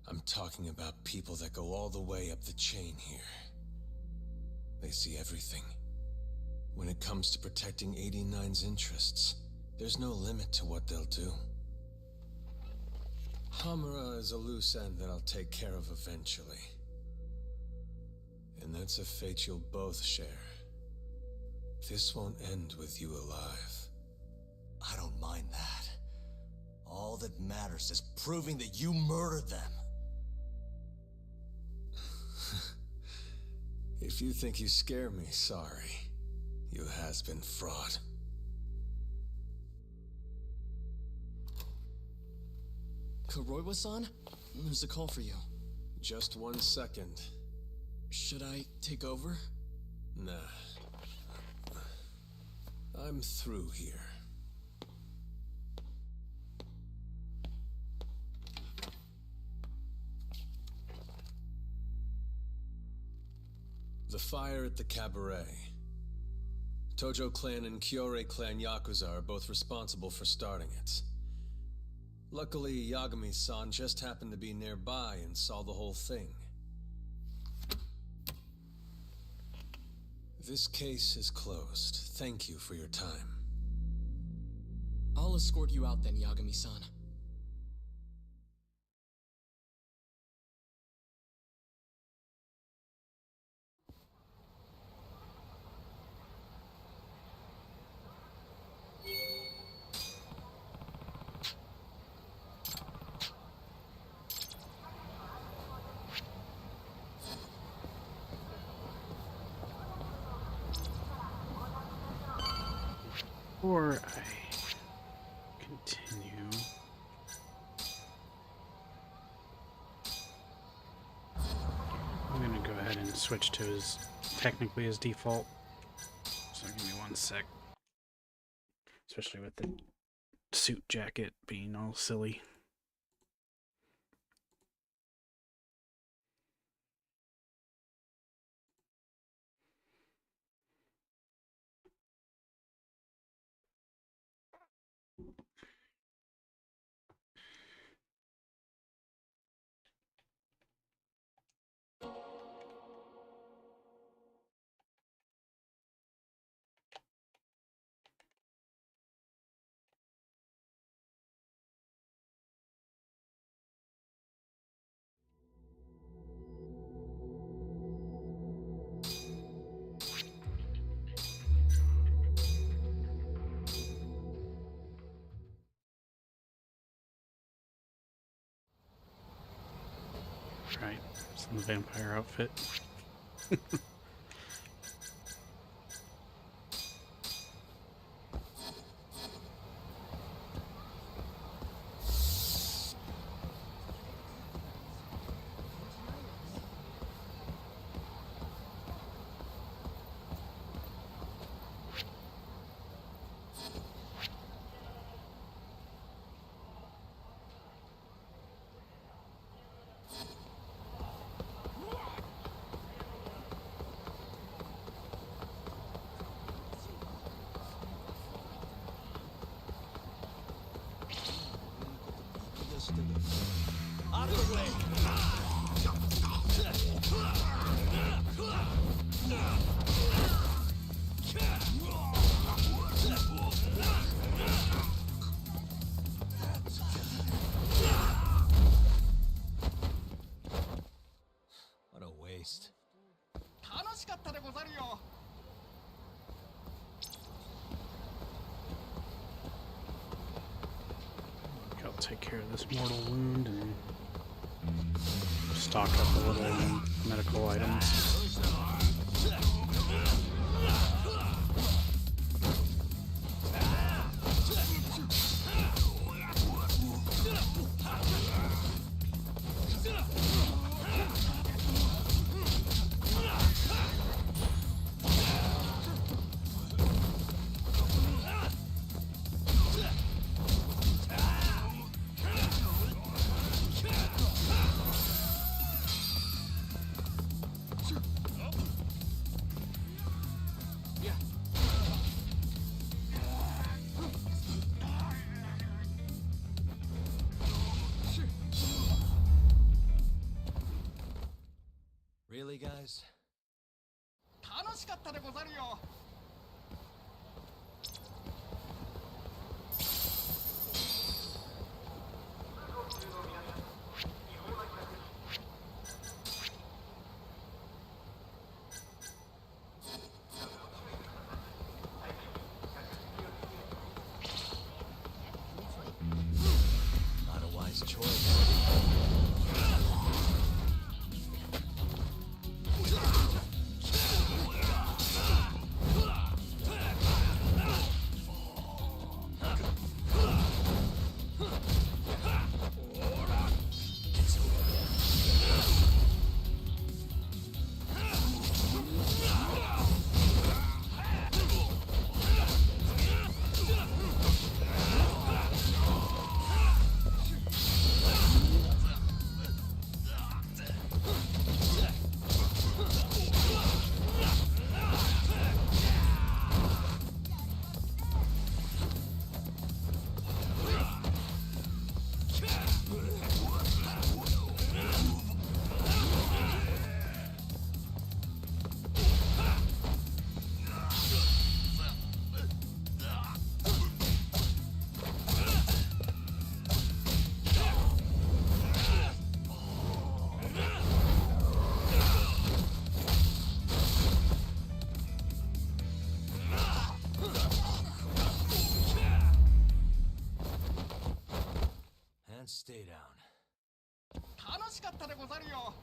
I'm talking about people that go all the way up the chain here. They see everything. When it comes to protecting 89's interests, there's no limit to what they'll do. Hamura is a loose end that I'll take care of eventually. And that's a fate you'll both share. This won't end with you alive. I don't mind that. All that matters is proving that you murdered them. If you think you scare me, sorry. You has-been fraud. Kuroiwa-san? There's a call for you. Just 1 second. Should I take over? Nah. I'm through here. The fire at the cabaret. Tojo clan and Kyorei clan Yakuza are both responsible for starting it. Luckily, Yagami-san just happened to be nearby and saw the whole thing. This case is closed. Thank you for your time. I'll escort you out then, Yagami-san. Before I continue, I'm gonna go ahead and switch to technically his default. So give me 1 sec. Especially with the suit jacket being all silly. Right, it's in the vampire outfit. out of the way! What a waste. 楽しかったでござるよ。 I'll take care of this mortal wound and stock up a little medical items. Really, guys? 楽しかったでござるよ。 Not a wise choice. And stay down. 楽しかったでござるよ。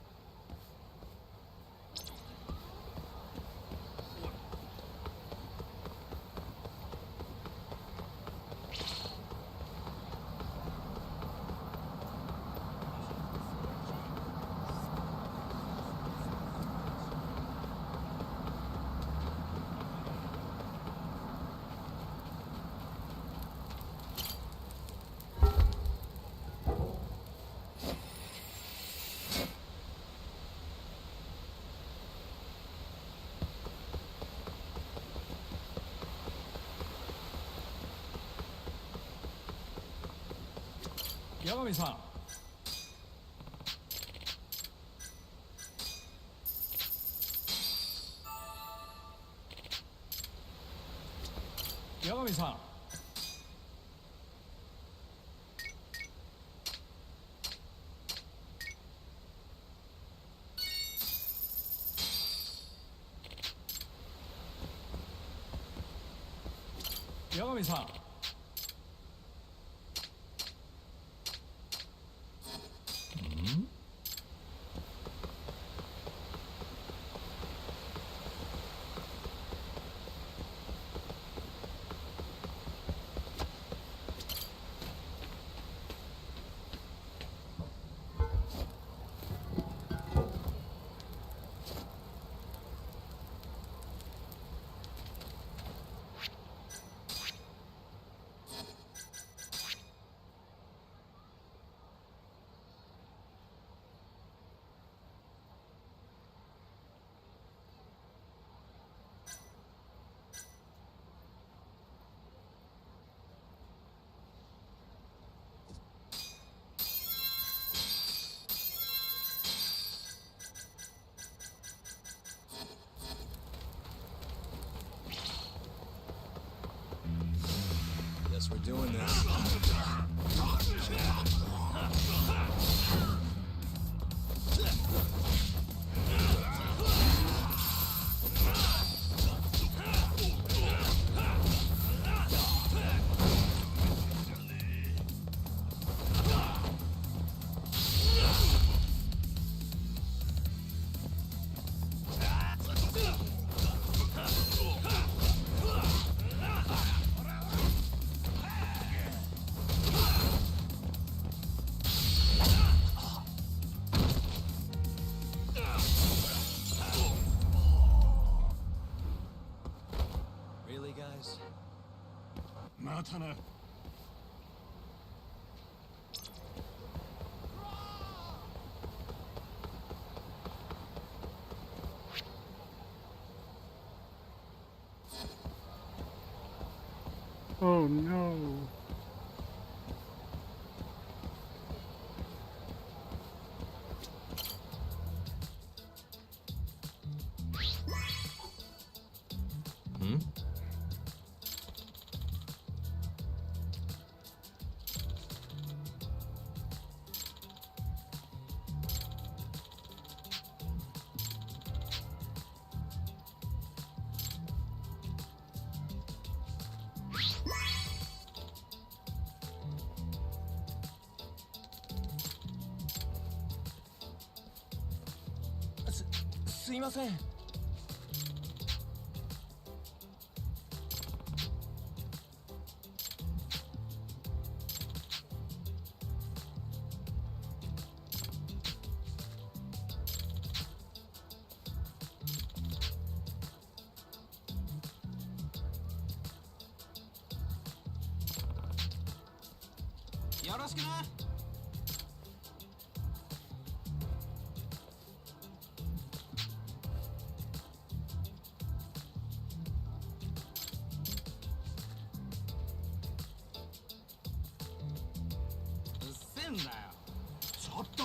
八神さん。八神さん。八神さん。刀。Oh no. Hmm? Excuse すいません。よろしくな。うっせんだよ。ちょっと。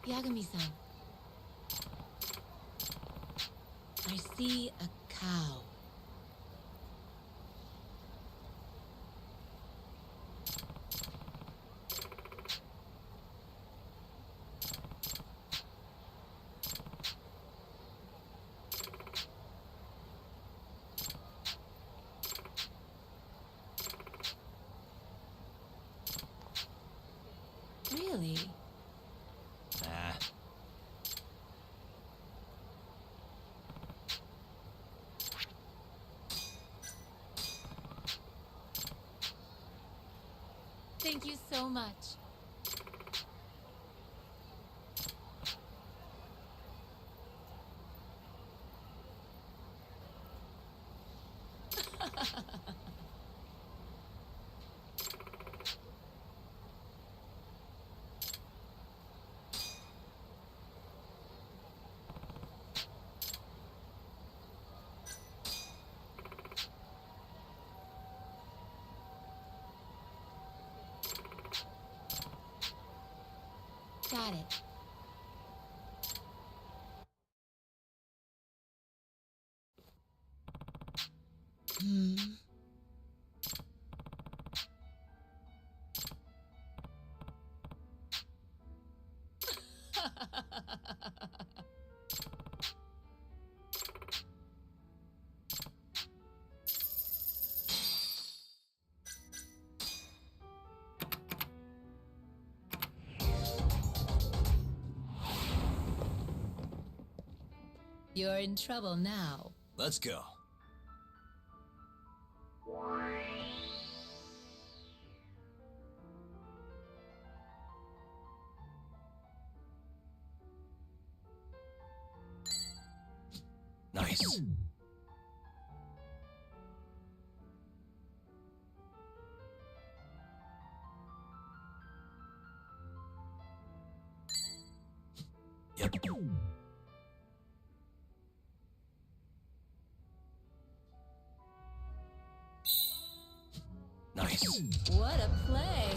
Yagami-san. I see a cow. Really? Nah. Thank you so much. Got it. You're in trouble now. Let's go. Nice. Yep. Nice. What a play.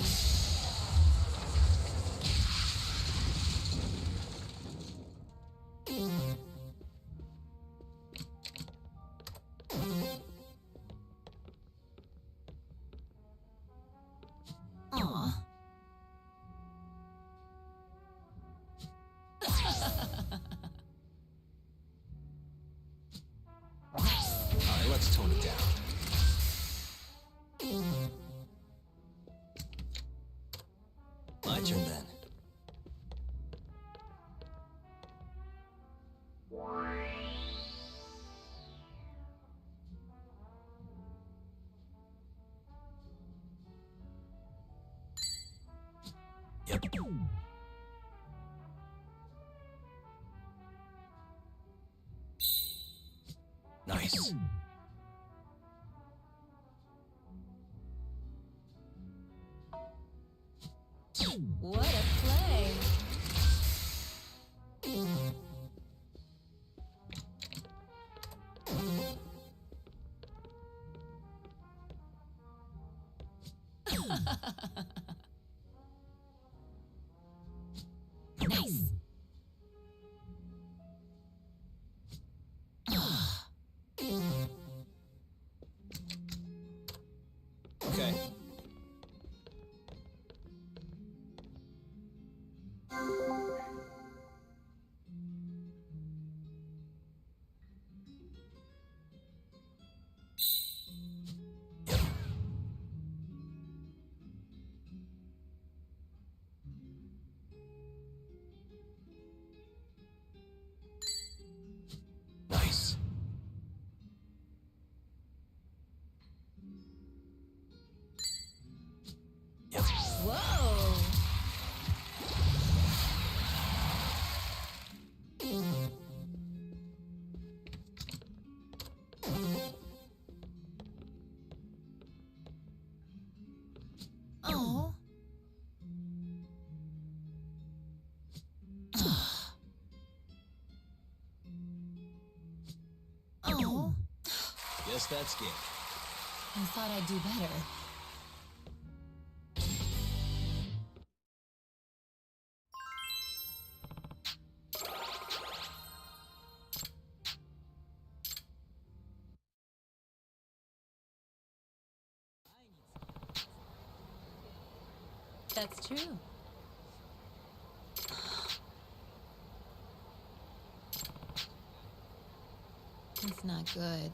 Aw. Alright, let's tone it down. Yep. Nice. What a play! Nice. Okay. Nice. Yep. Whoa! Oh. Oh. Guess that's game. I thought I'd do better. That's true. It's not good.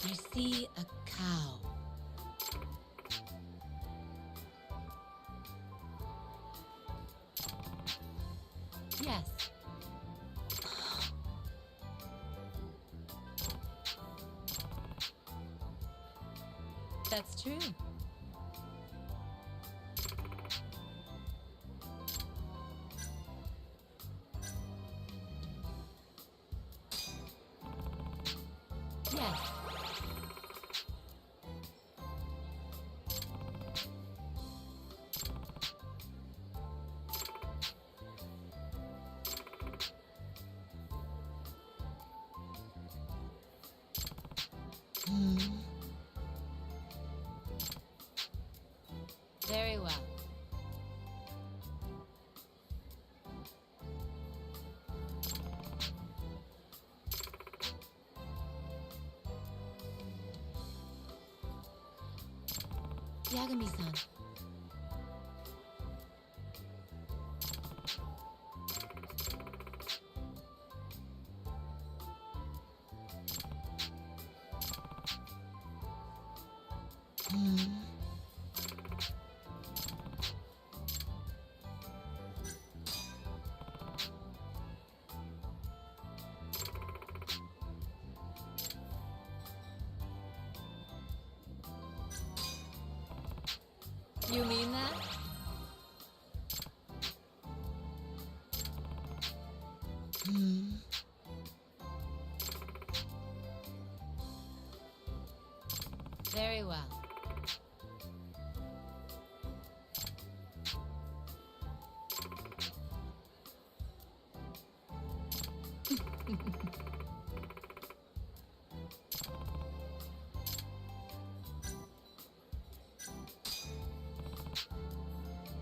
I see a cow. Yes. That's true. Yes. Very well. Yagami-san. You mean that? Very well.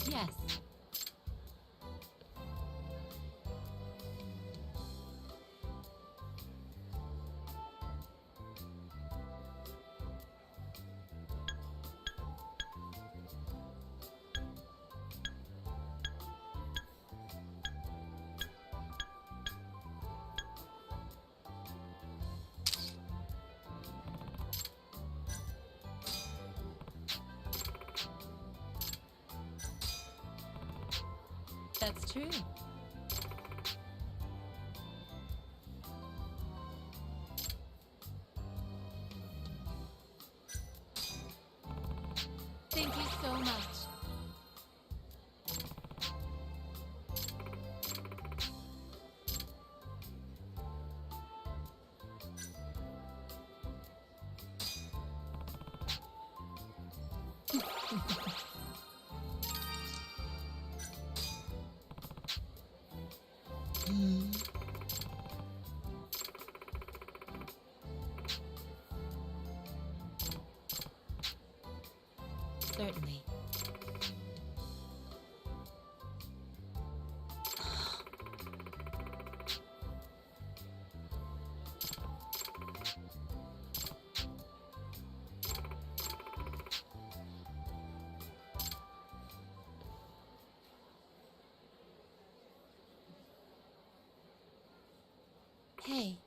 Yes. true. Thank you so much. Certainly. Hey.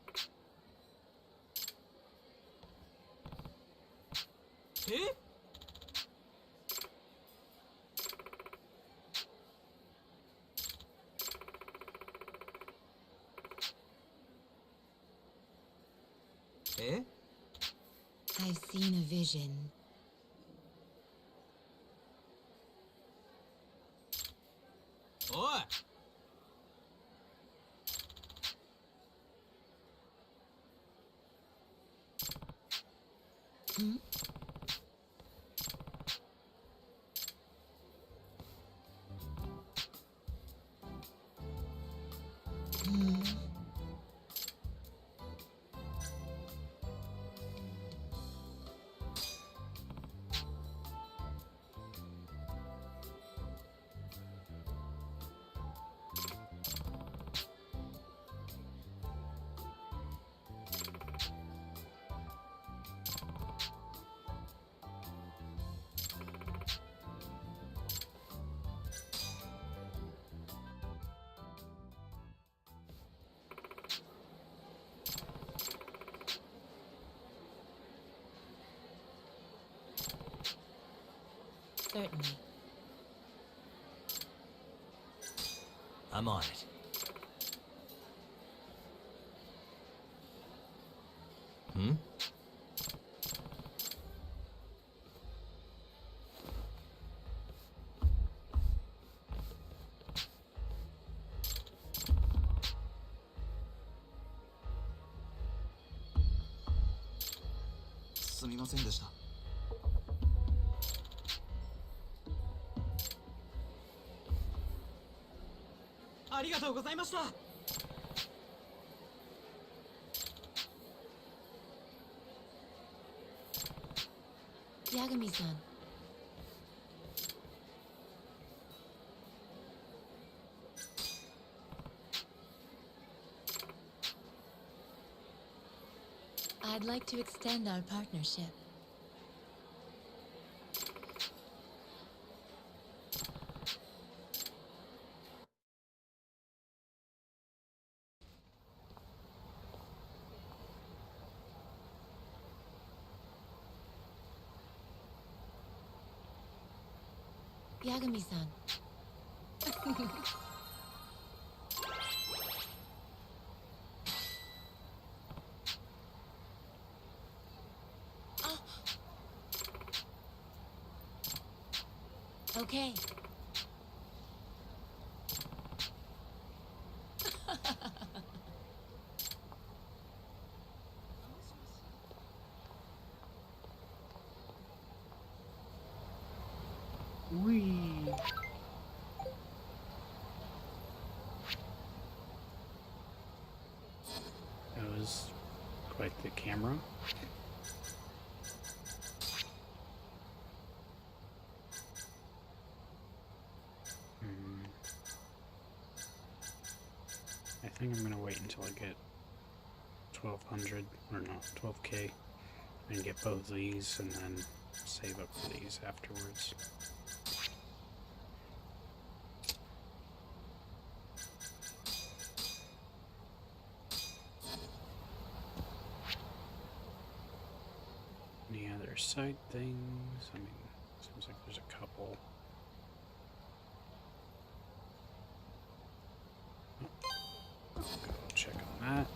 Eh? Eh? I've seen a vision. What? Hmm? Hmm. Certainly. I'm on it. Hmm? Yagami-san. I'd like to extend our partnership. Yagami-san. Oh. Okay. Whee! That was quite the camera. I think I'm gonna wait until I get 1200 or not 12k and get both of these and then save up for these afterwards. Any other side things? I mean, seems like there's a couple. Check on that.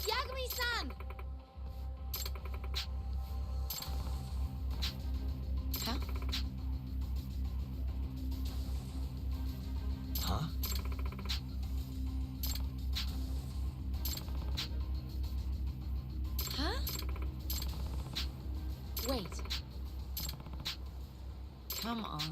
Yagami-san! Huh? Huh? Huh? Wait. Come on.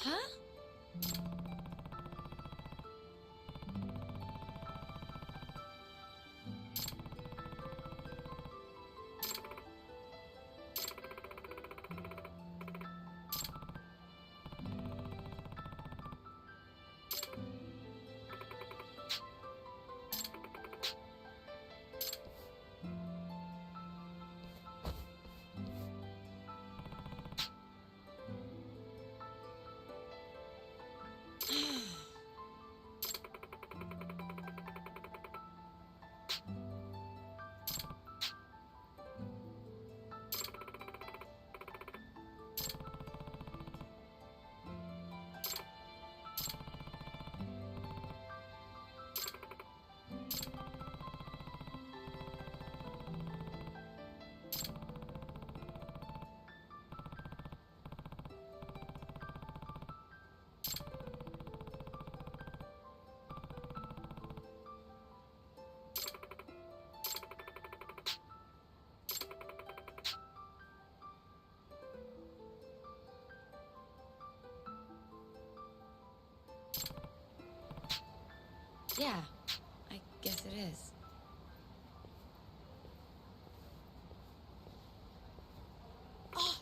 Huh? Yeah, I guess it is. Oh!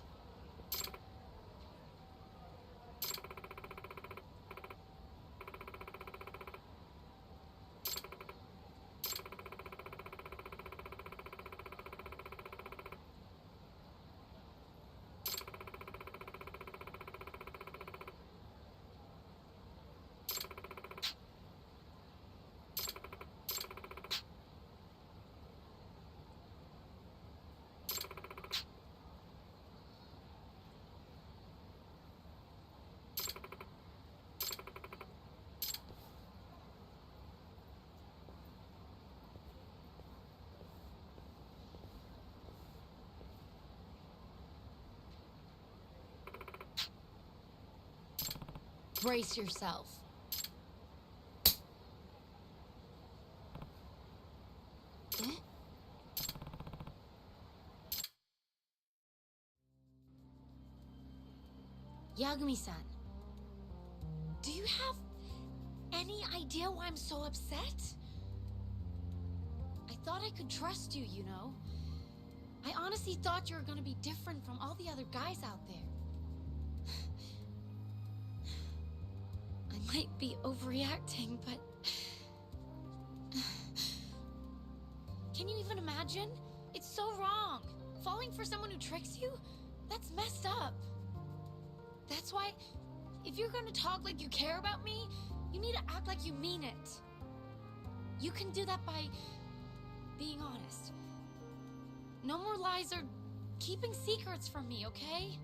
Brace yourself. Yagami-san, do you have any idea why I'm so upset? I thought I could trust you, you know? I honestly thought you were gonna be different from all the other guys out there. I might be overreacting, but... Can you even imagine? It's so wrong. Falling for someone who tricks you? That's messed up. That's why, if you're gonna talk like you care about me, you need to act like you mean it. You can do that by being honest. No more lies or keeping secrets from me, okay?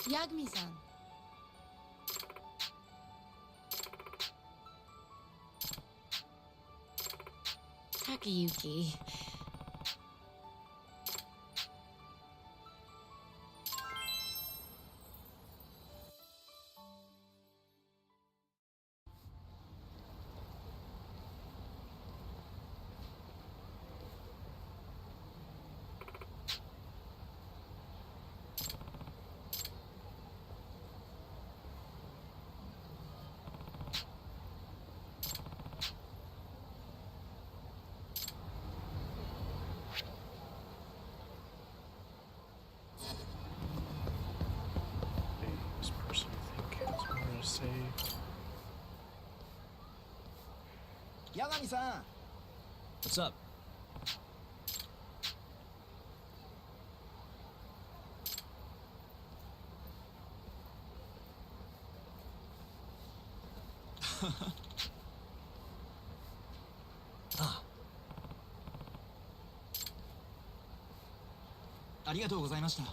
Yagami-san. Takayuki. This person, I think, has more to say. Yagami-san! What's up? Ah. ありがとうございました。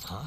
Huh?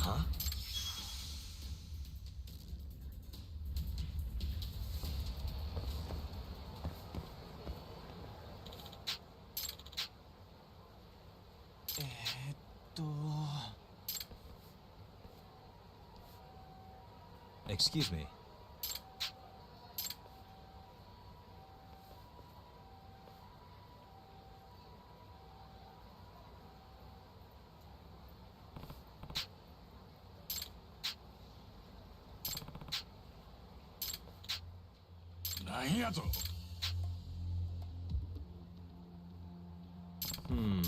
Huh? Excuse me. Hmm.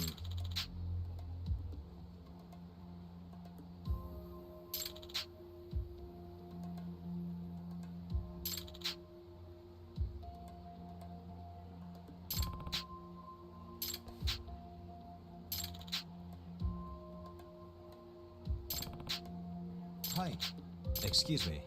Hi. Excuse me.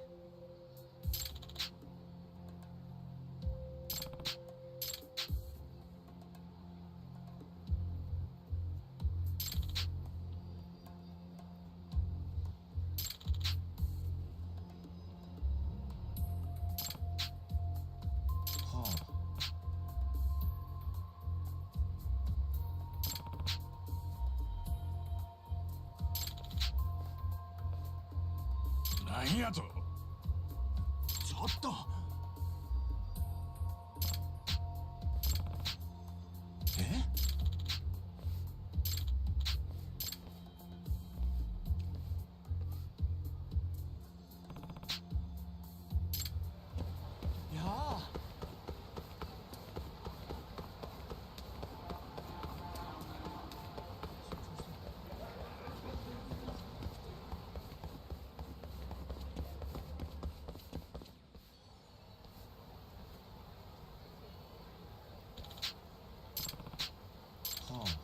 Huh.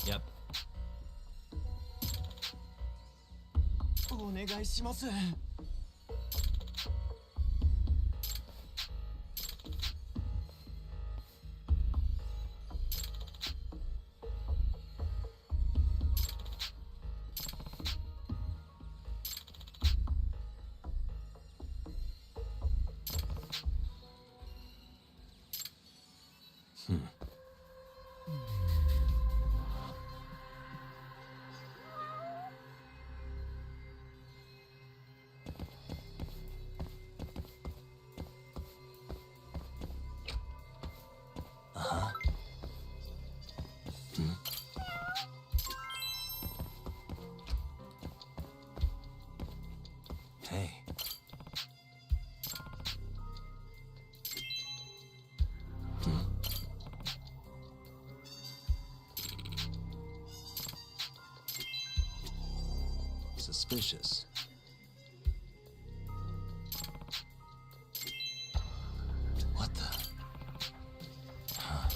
Yep. お願いします。Suspicious. What the? Huh.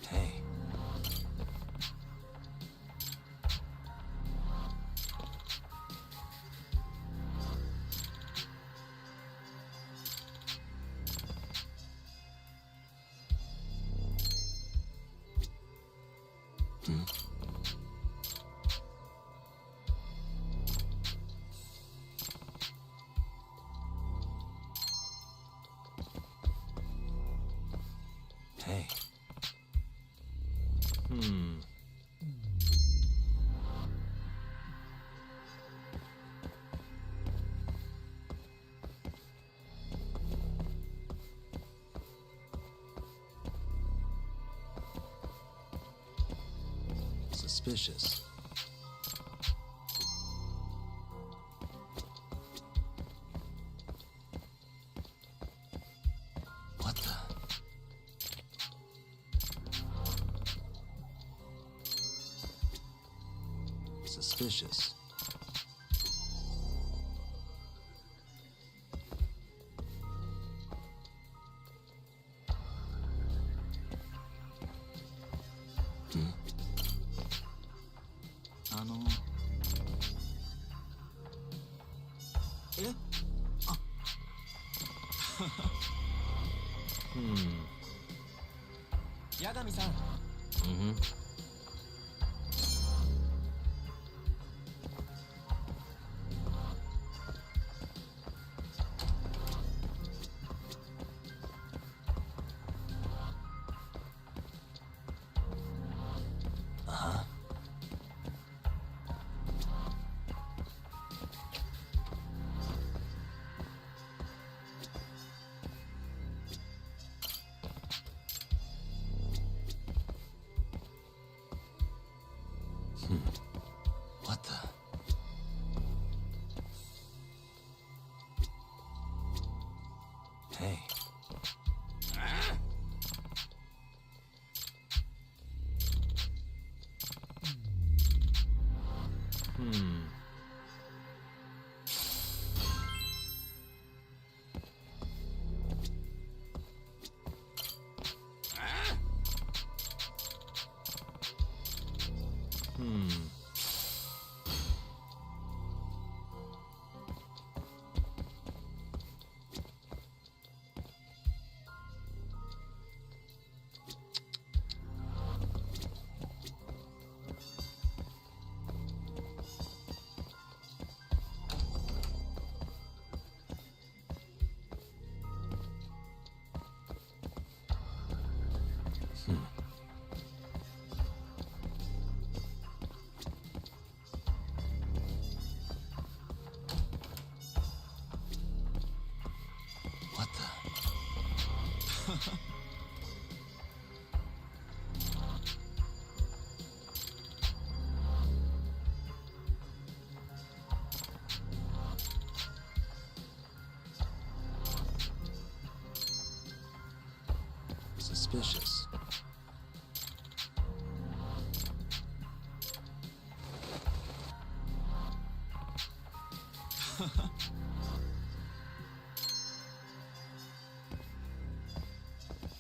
Hey. Suspicious. What the? Suspicious. Yagami-san. What the? Hey. Suspicious.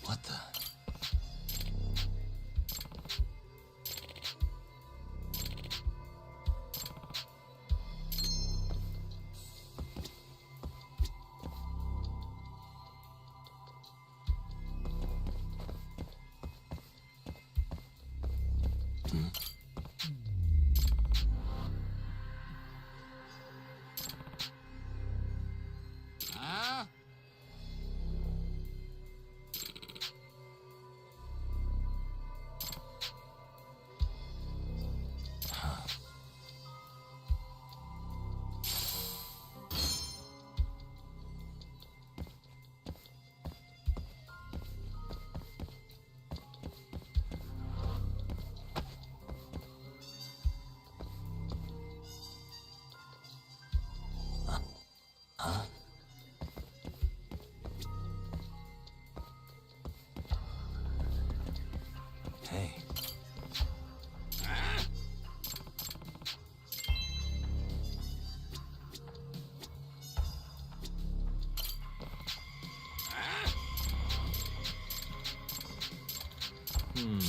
What the? Huh? Huh? Hey. Hmm.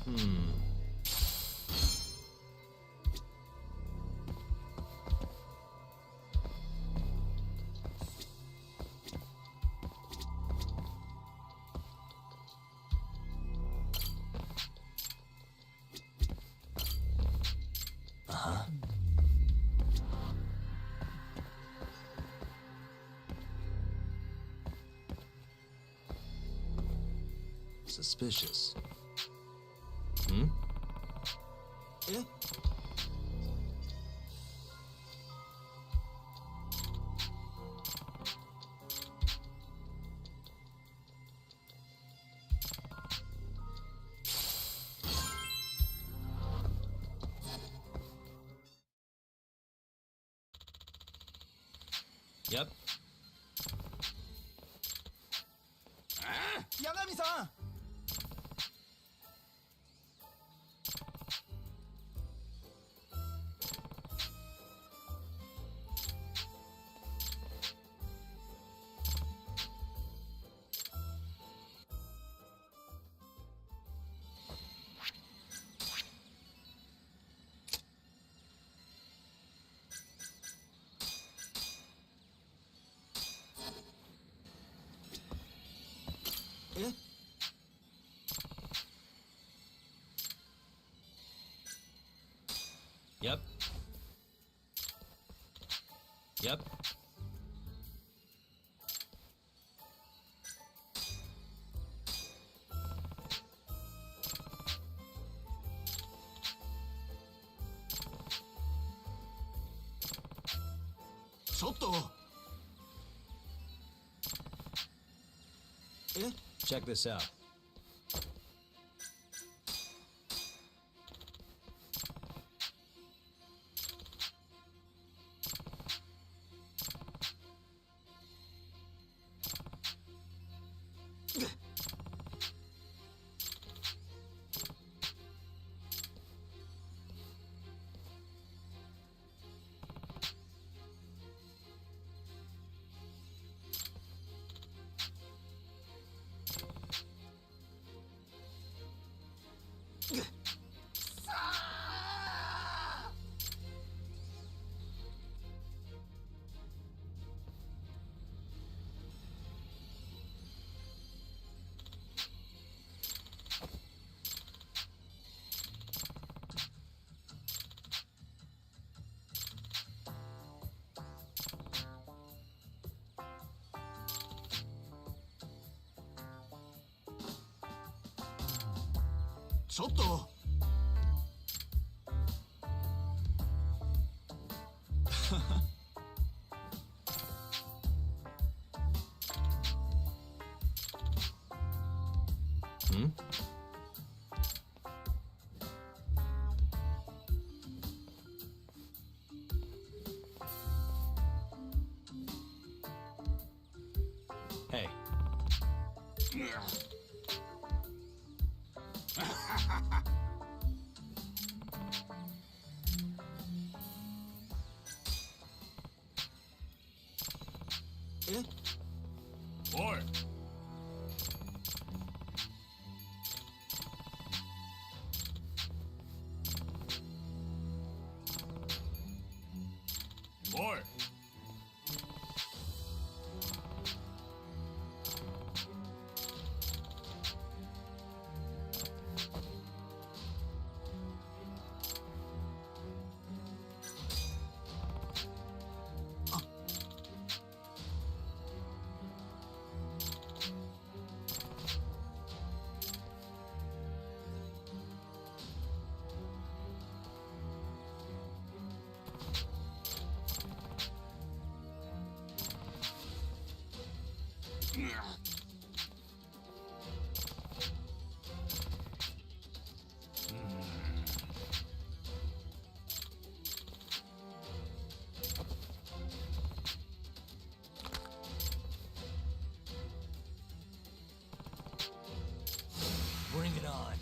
Hmm. Uh-huh. Suspicious. Hmm? Eh? Yep. 八神さん。え？ Yep. Yep. Check this out. Soto. Hmm? Hey. Boy! Boy! Bring it on.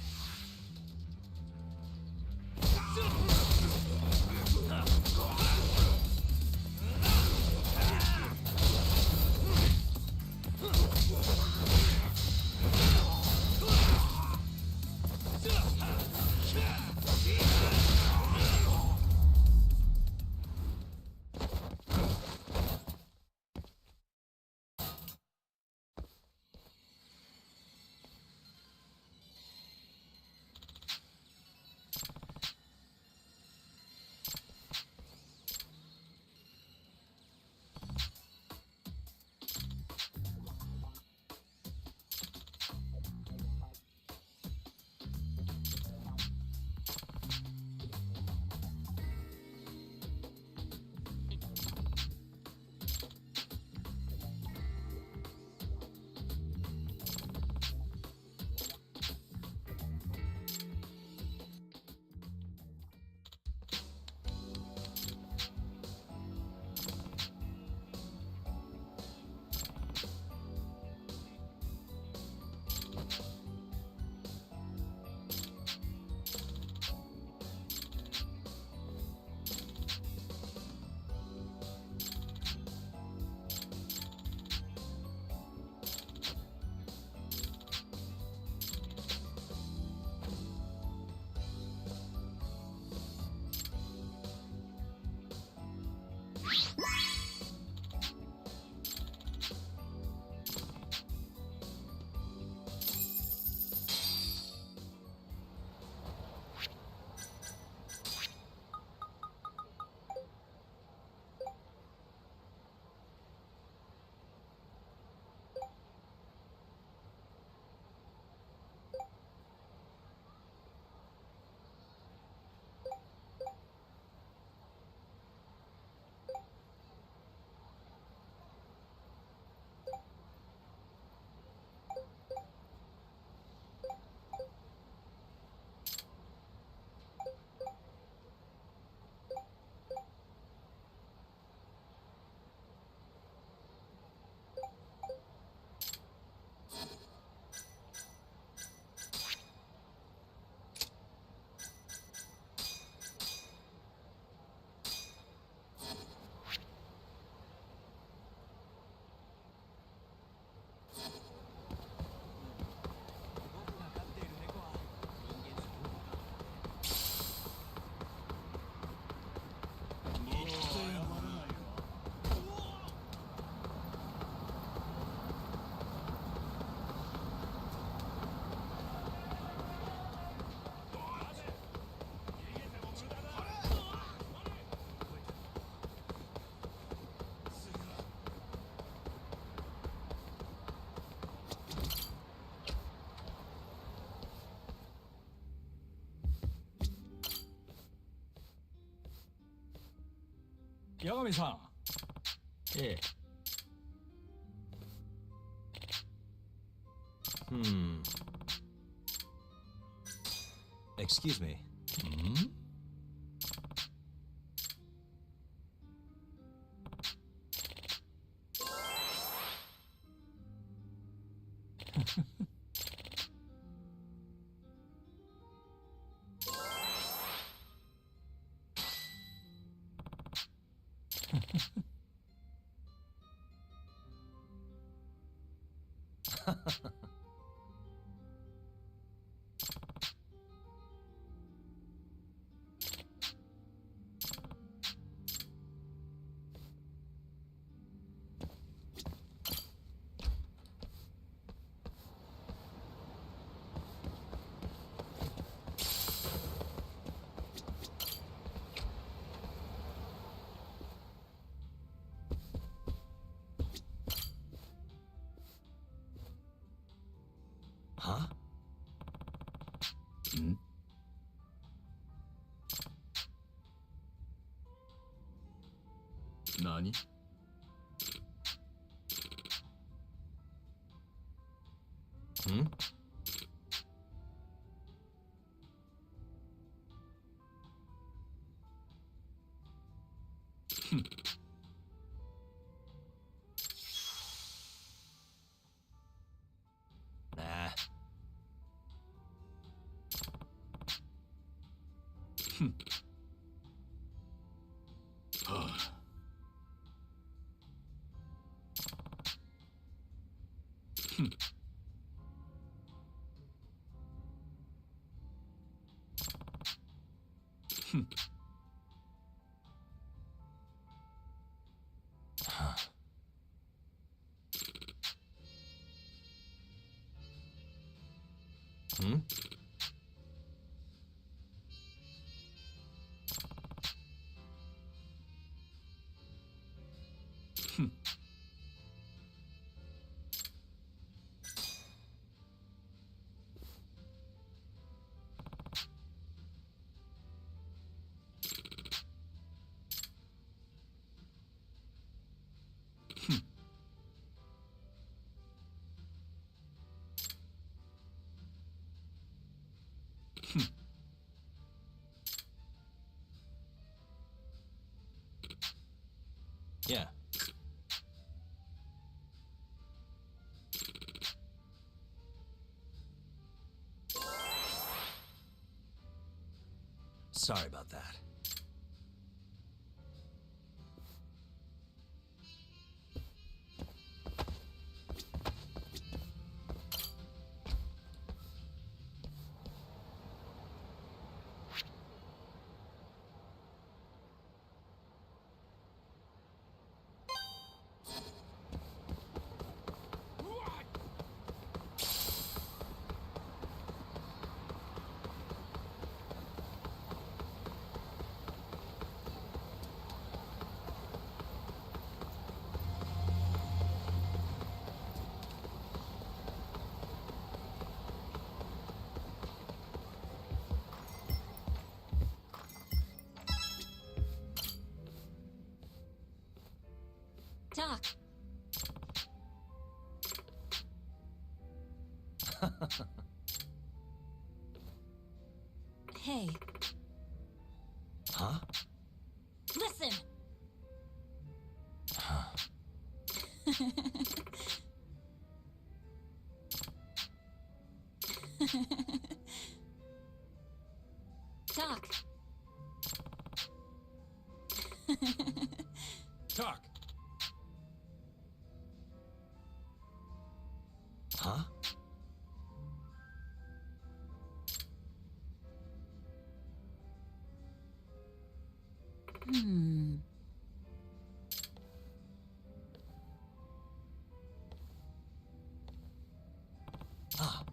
Yagami-san. Hey. Excuse me. Hmm? Huh? Hmm? Nani? Hmm? Nah. Hmm? Yeah. Sorry about that. Doc. Hey. Huh? Listen. Doc. Doc. Huh? Hmm. Ah.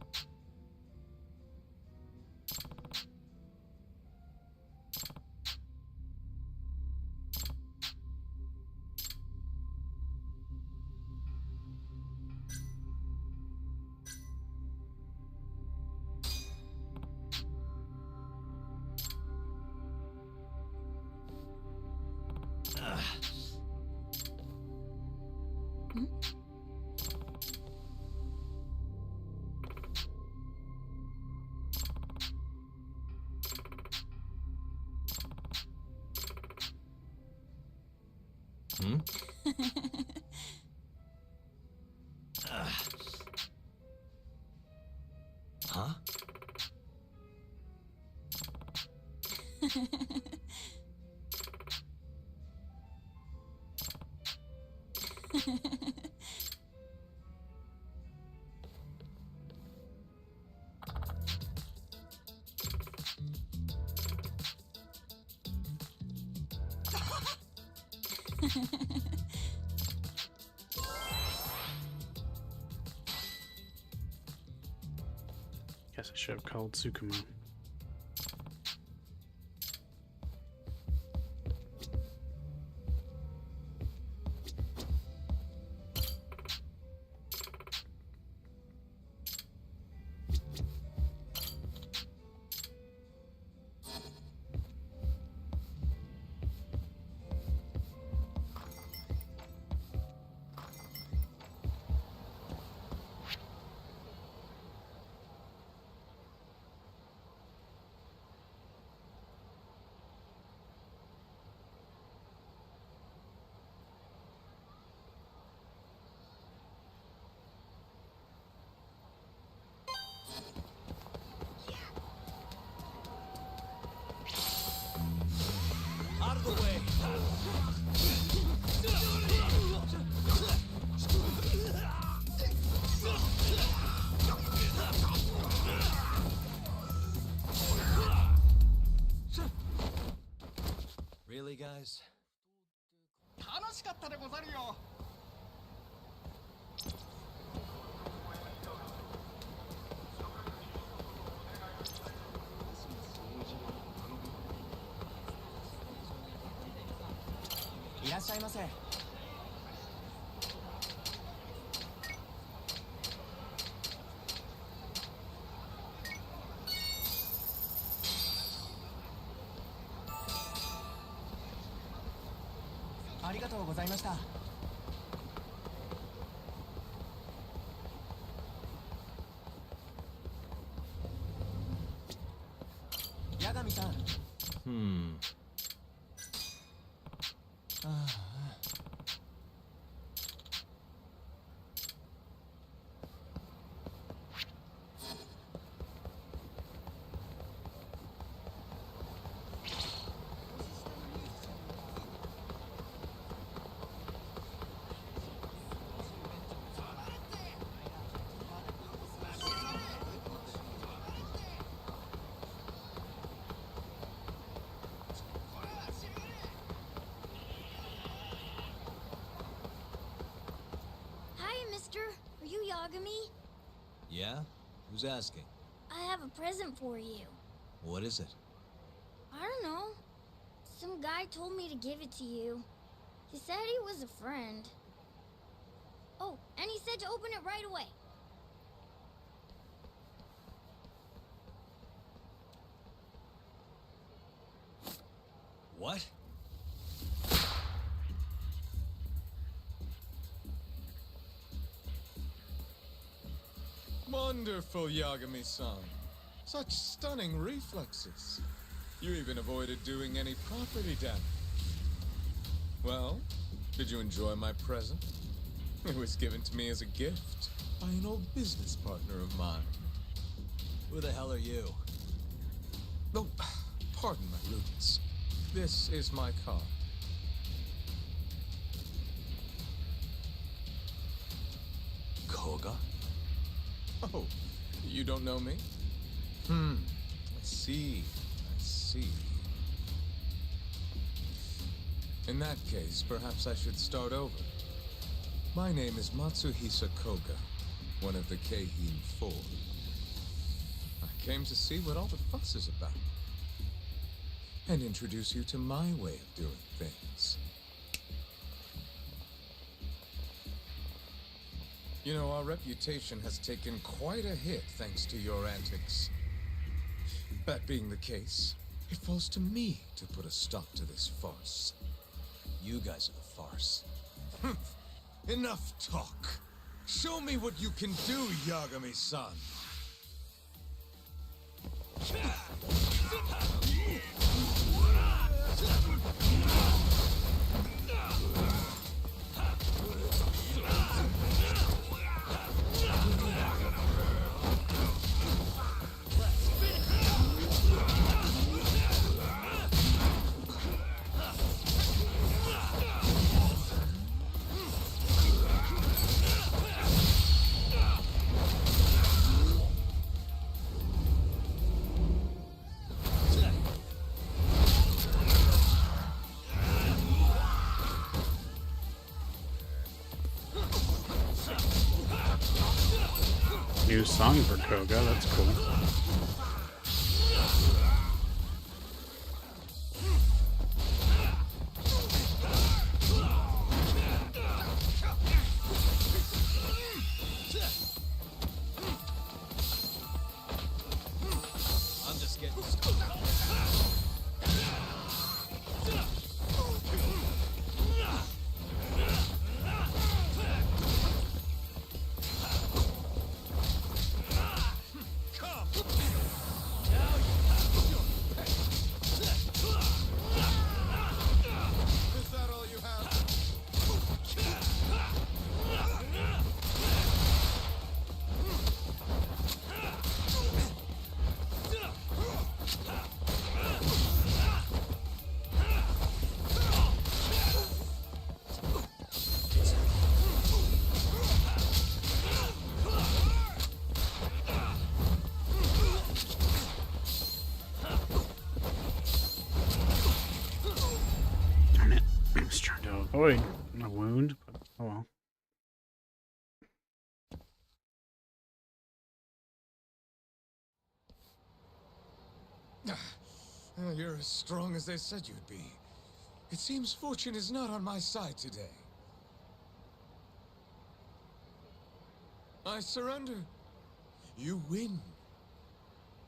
Hmm? Huh? Guess I should have called Tsukumo. Out of the way! Really, guys? 楽しかったでござるよ。いらっしゃいませ。ありがとうございました。八神さん。ああ。Mister, are you Yagami? Yeah? Who's asking? I have a present for you. What is it? I don't know. Some guy told me to give it to you. He said he was a friend. Oh, and he said to open it right away. What? Wonderful, Yagami-san. Such stunning reflexes. You even avoided doing any property damage. Well, did you enjoy my present? It was given to me as a gift by an old business partner of mine. Who the hell are you? Oh, pardon my rudeness. This is my card. Koga? Oh, you don't know me? I see. I see. In that case, perhaps I should start over. My name is Matsuhisa Koga, one of the Keihin Four. I came to see what all the fuss is about, and introduce you to my way of doing things. You know, our reputation has taken quite a hit thanks to your antics. That being the case, it falls to me to put a stop to this farce. You guys are the farce. Enough talk. Show me what you can do, Yagami-san. New song for Koga, that's cool. I'm just getting started. Is that all you have? Darn it. I was trying to avoid a wound, but oh well. You're as strong as they said you'd be. It seems fortune is not on my side today. I surrender. You win.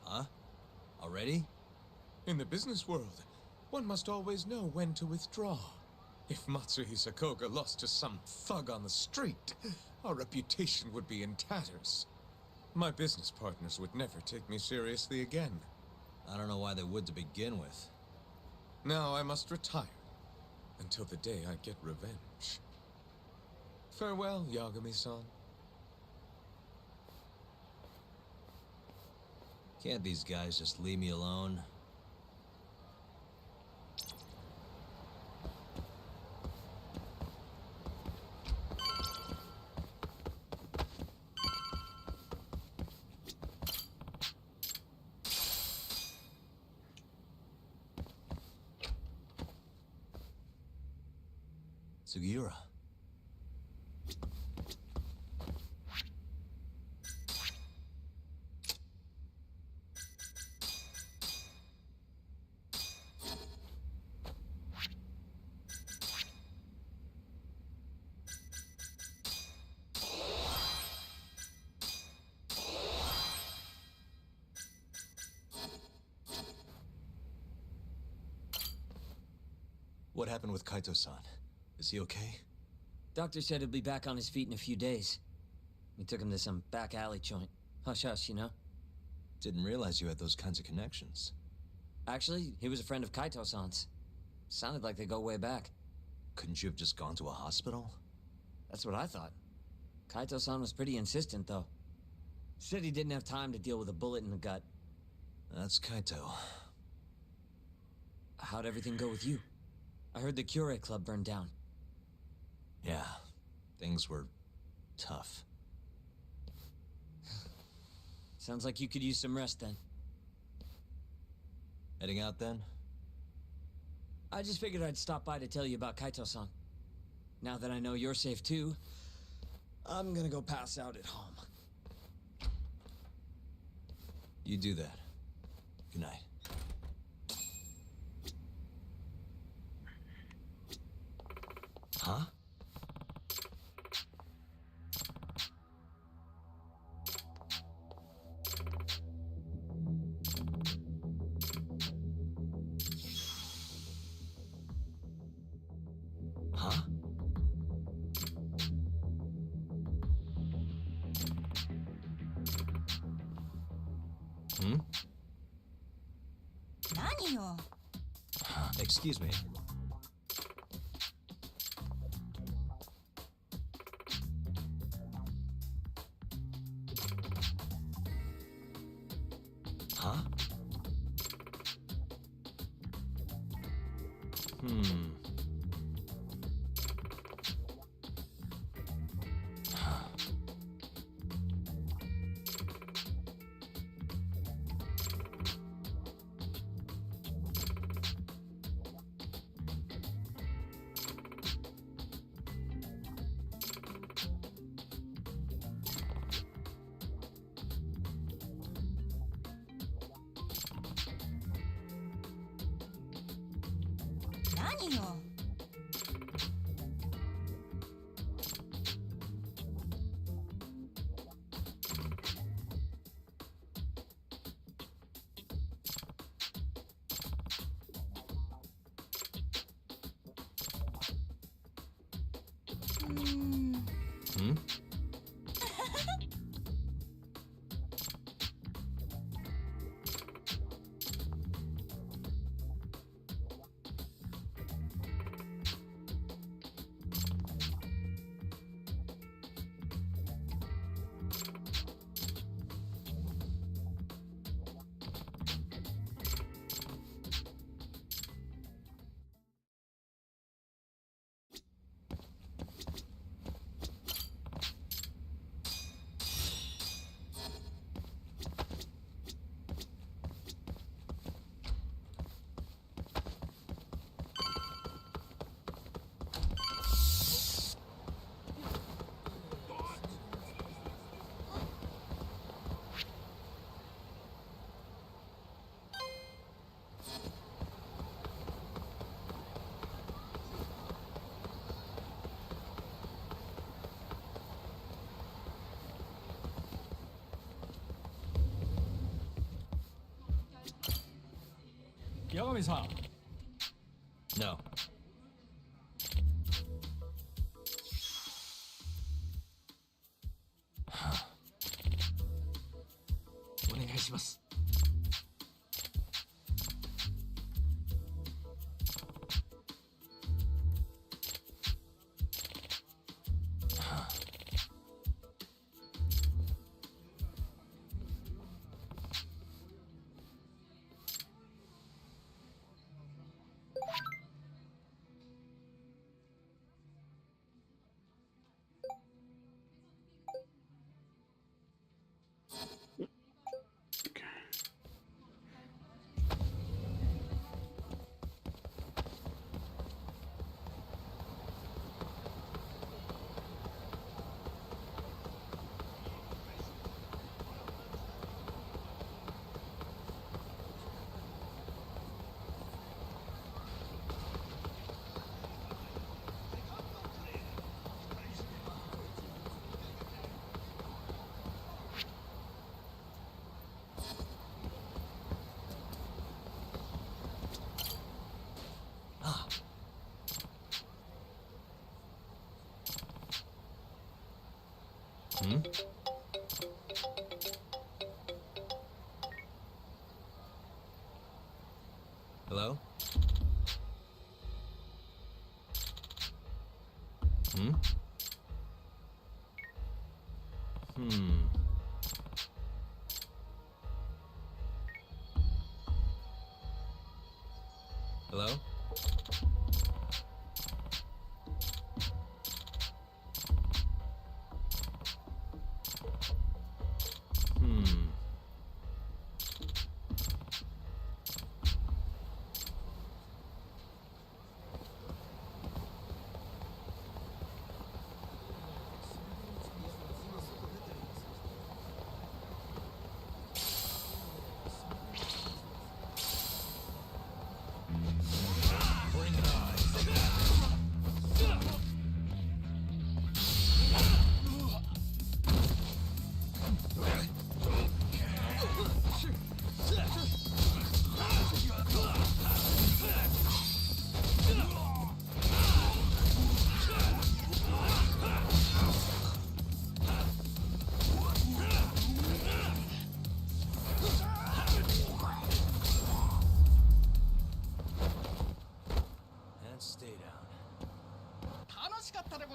Huh? Already? In the business world, one must always know when to withdraw. If Matsuhisa Koga lost to some thug on the street, our reputation would be in tatters. My business partners would never take me seriously again. I don't know why they would to begin with. Now I must retire until the day I get revenge. Farewell, Yagami-san. Can't these guys just leave me alone? Sugiura. What happened with Kaito-san? Is he okay? Doctor said he'll be back on his feet in a few days. We took him to some back alley joint. Hush-hush, you know? Didn't realize you had those kinds of connections. Actually, he was a friend of Kaito-san's. Sounded like they go way back. Couldn't you have just gone to a hospital? That's what I thought. Kaito-san was pretty insistent, though. Said he didn't have time to deal with a bullet in the gut. That's Kaito. How'd everything go with you? I heard the Cure Club burned down. Yeah, things were tough. Sounds like you could use some rest then. Heading out then? I just figured I'd stop by to tell you about Kaito-san. Now that I know you're safe too, I'm gonna go pass out at home. You do that. Good night. Huh? Excuse me. Huh? Hmm? Yagami-san. No. Hmm? Hello? Hmm? Hello?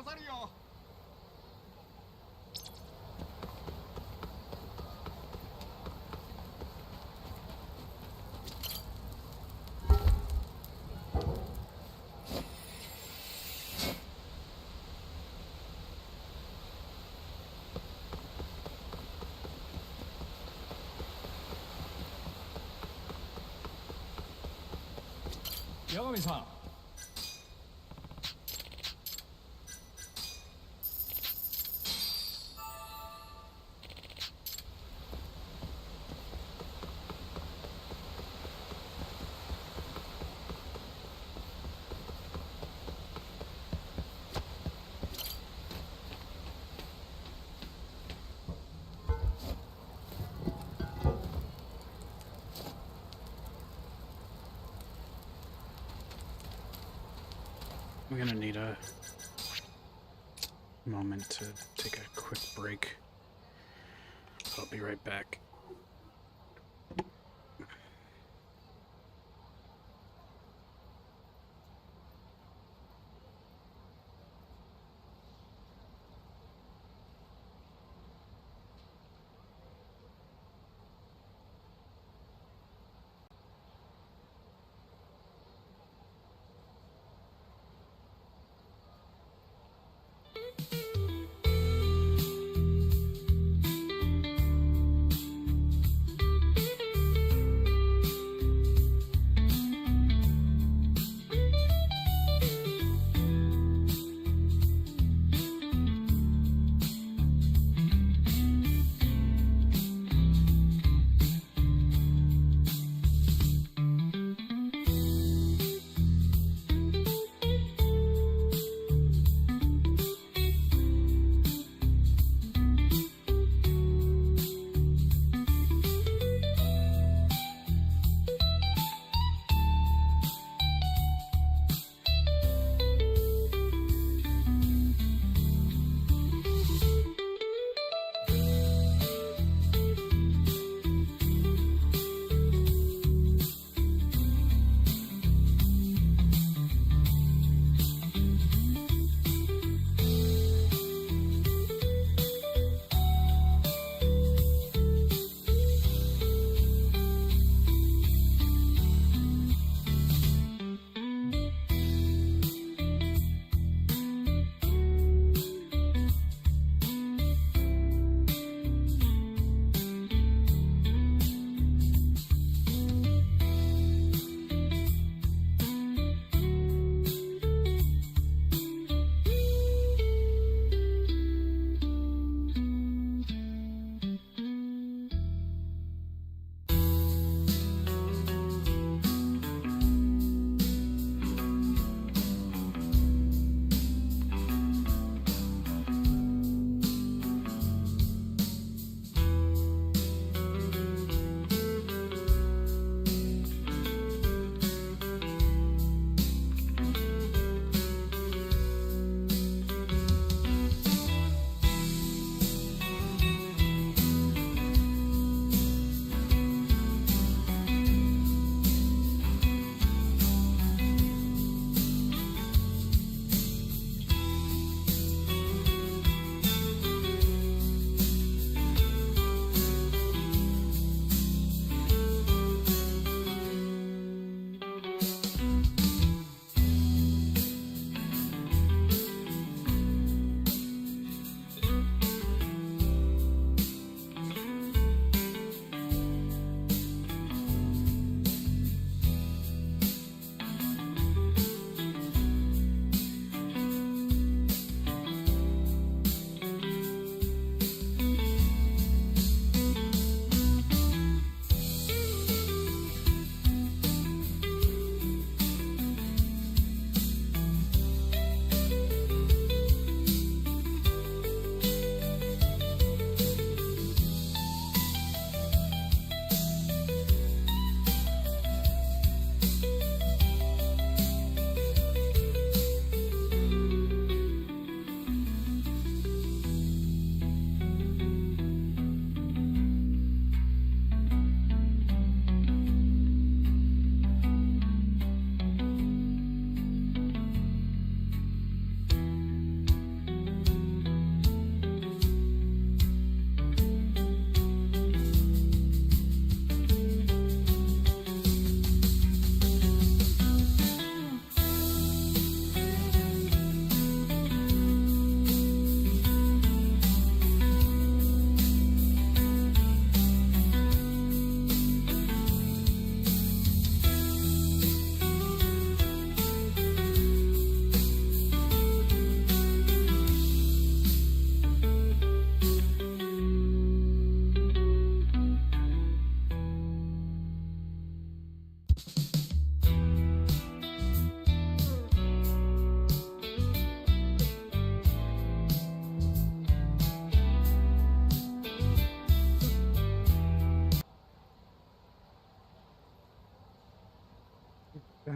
Rosario! Yagami-san. We're gonna need a moment to take a quick break. I'll be right back.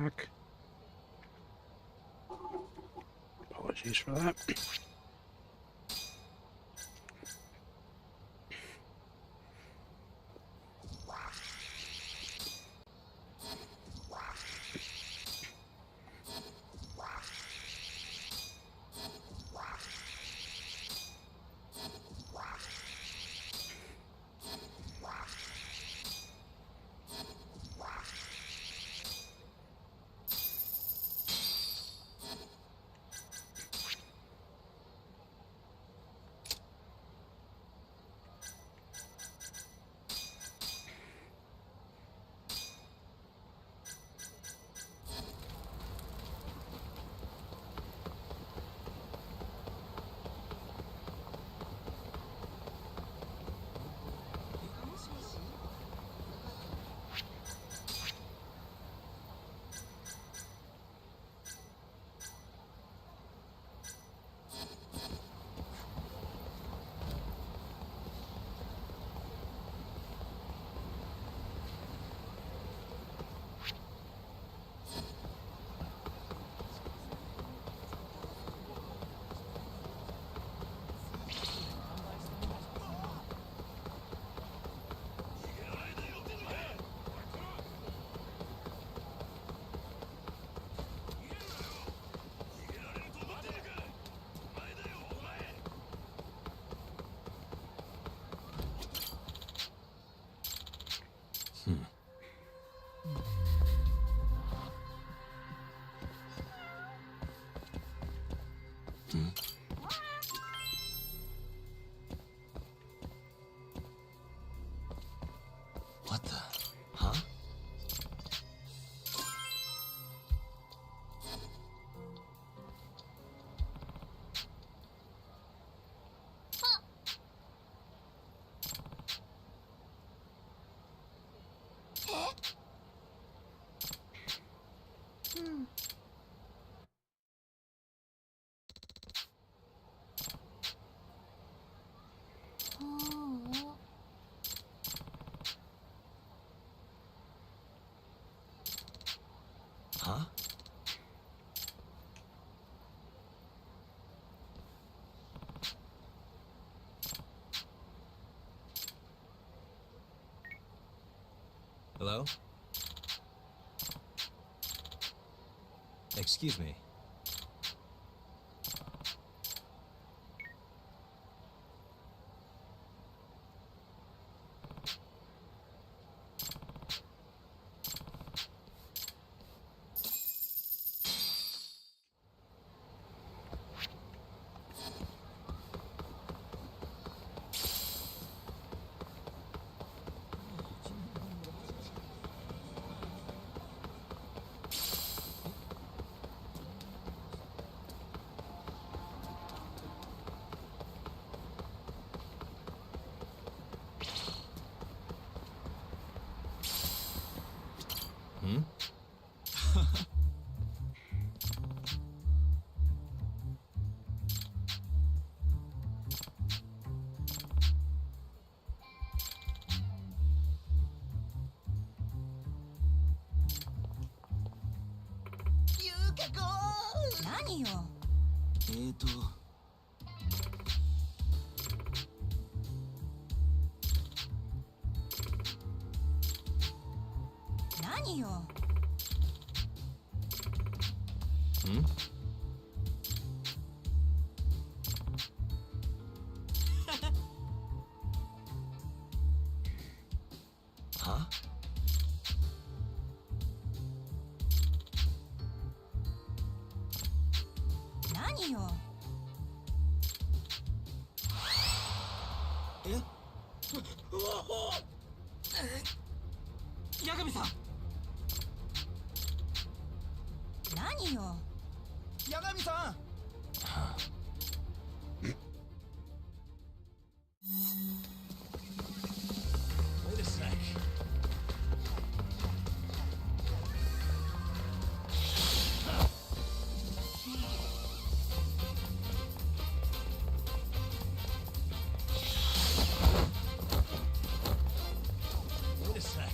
back. Apologies for that. What the? Huh? Huh? Hello? Excuse me. Hmm? Hmm? Huh? Wait a sec. Wait a sec.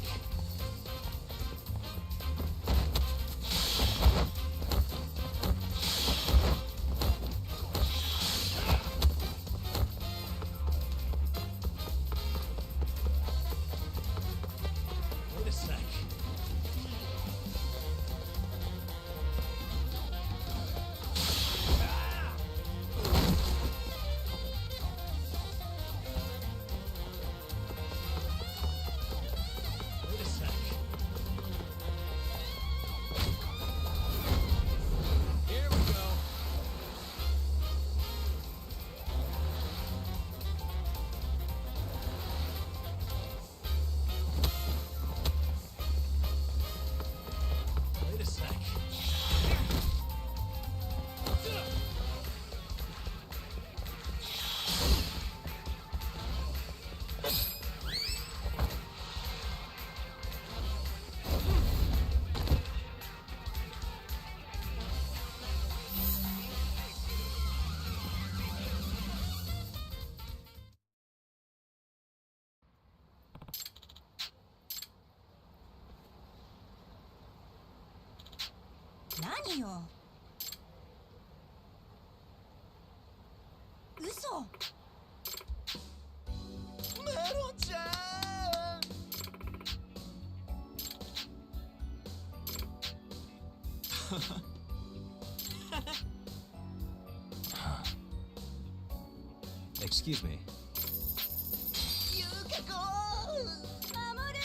何よ。嘘。メロンちゃん。Excuse me. ゆかこ。守る。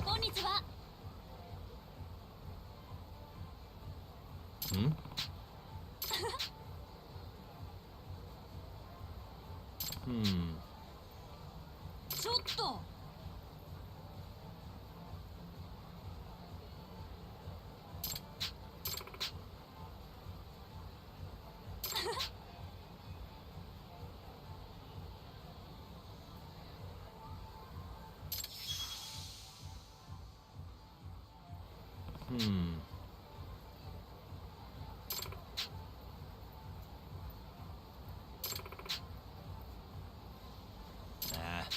こんにちは。Hmm? ちょっと。Nah.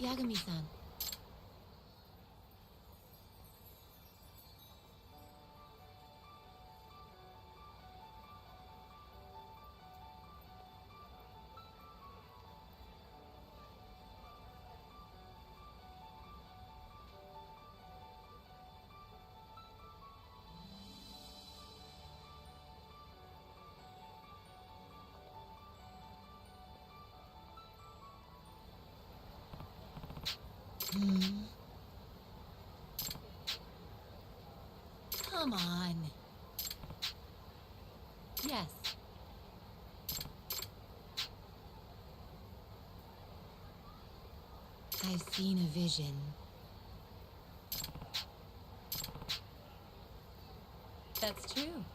Yagami-san. Come on. Yes. I've seen a vision. That's true.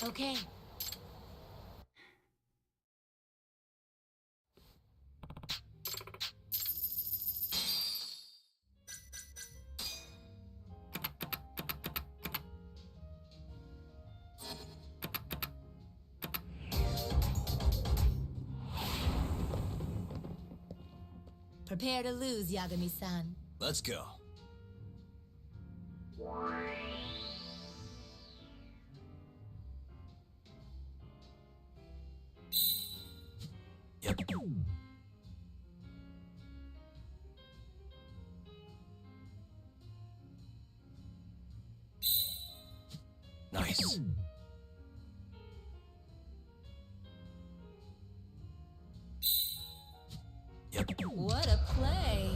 Okay. Prepare to lose, Yagami-san. Let's go. Nice. Yep. What a play.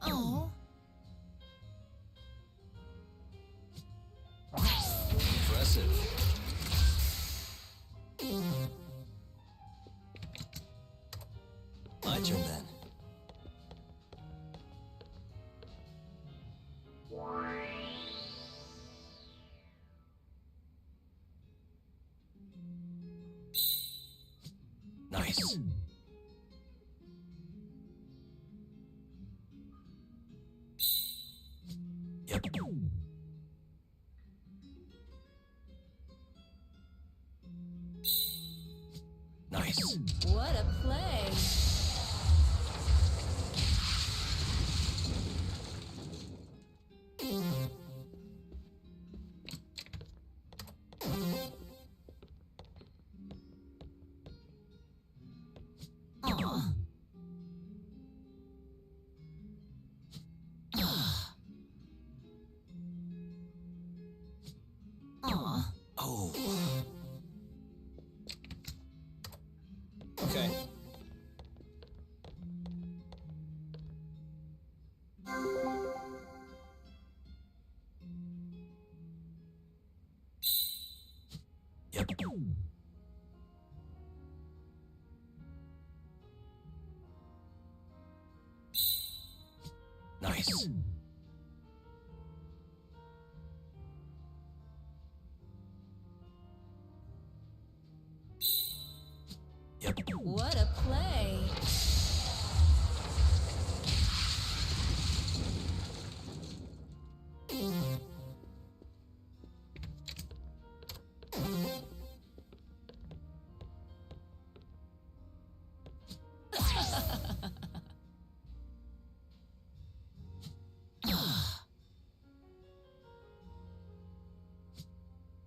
Oh. Impressive. My turn then. Nice. Yep. Nice. What a play. Aw. Aw. Oh. Okay. Yep. Nice. Yep. What a play.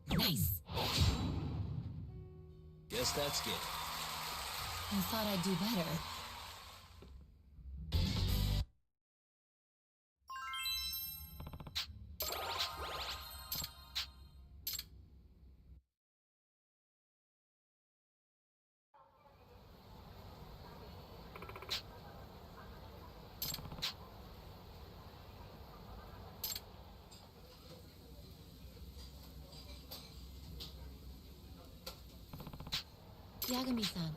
Nice. Guess that's good. I thought I'd do better. Yagami-san.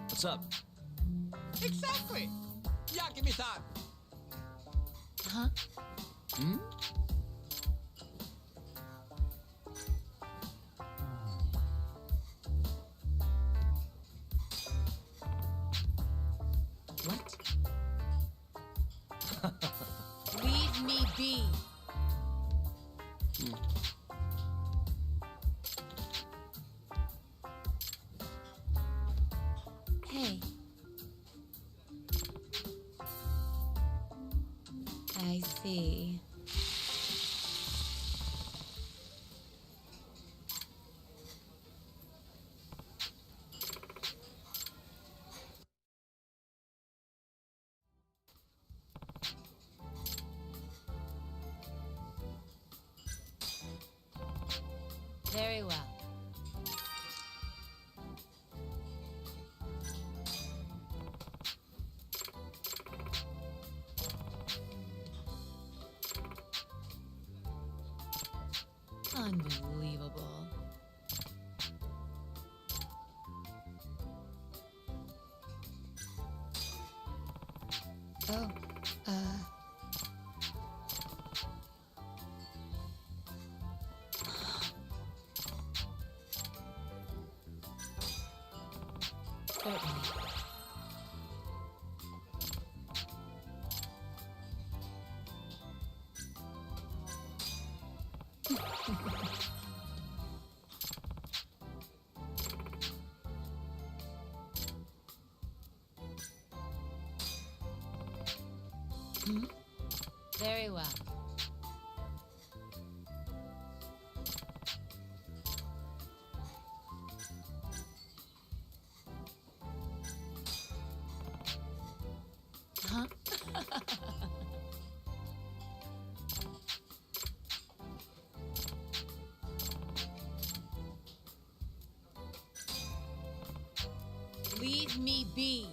What's up? Exactly! Yagami-san! Huh? Hmm? What? Leave me be. Hey. I see. Very well. Oh, certainly. Very well. Huh? Leave me be.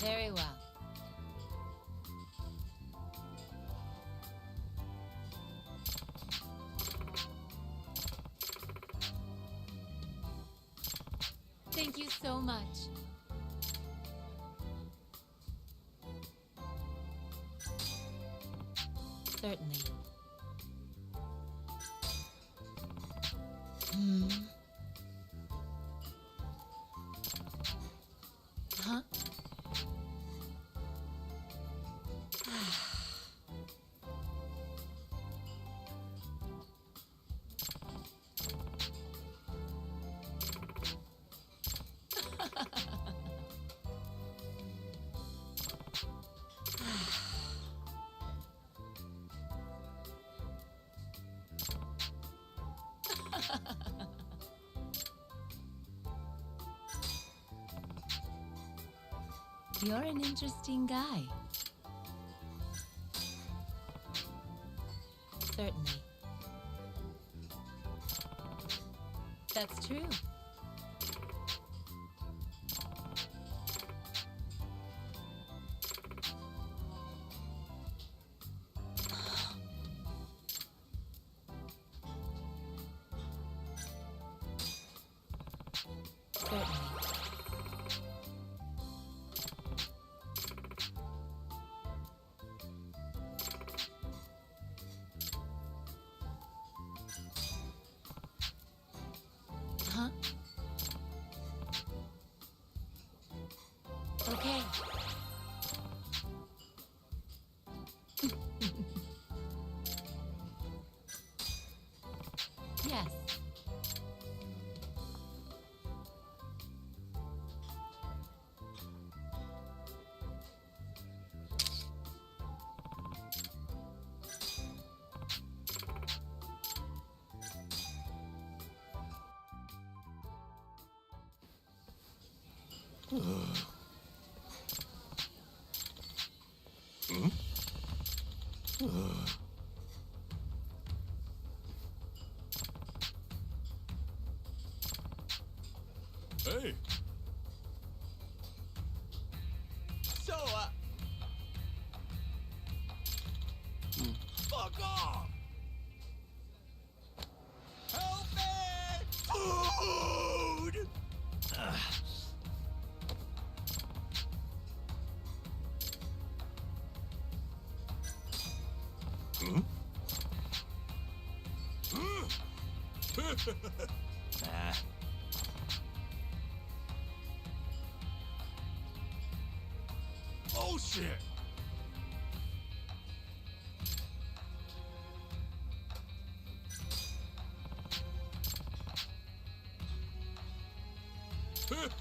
Very well. Thank you so much. Certainly. Huh? You're an interesting guy. Certainly. That's true. Certainly. Huh? Okay. Yes. Hey! So, fuck off! Help me! Food! Nah. Oh shit! Food!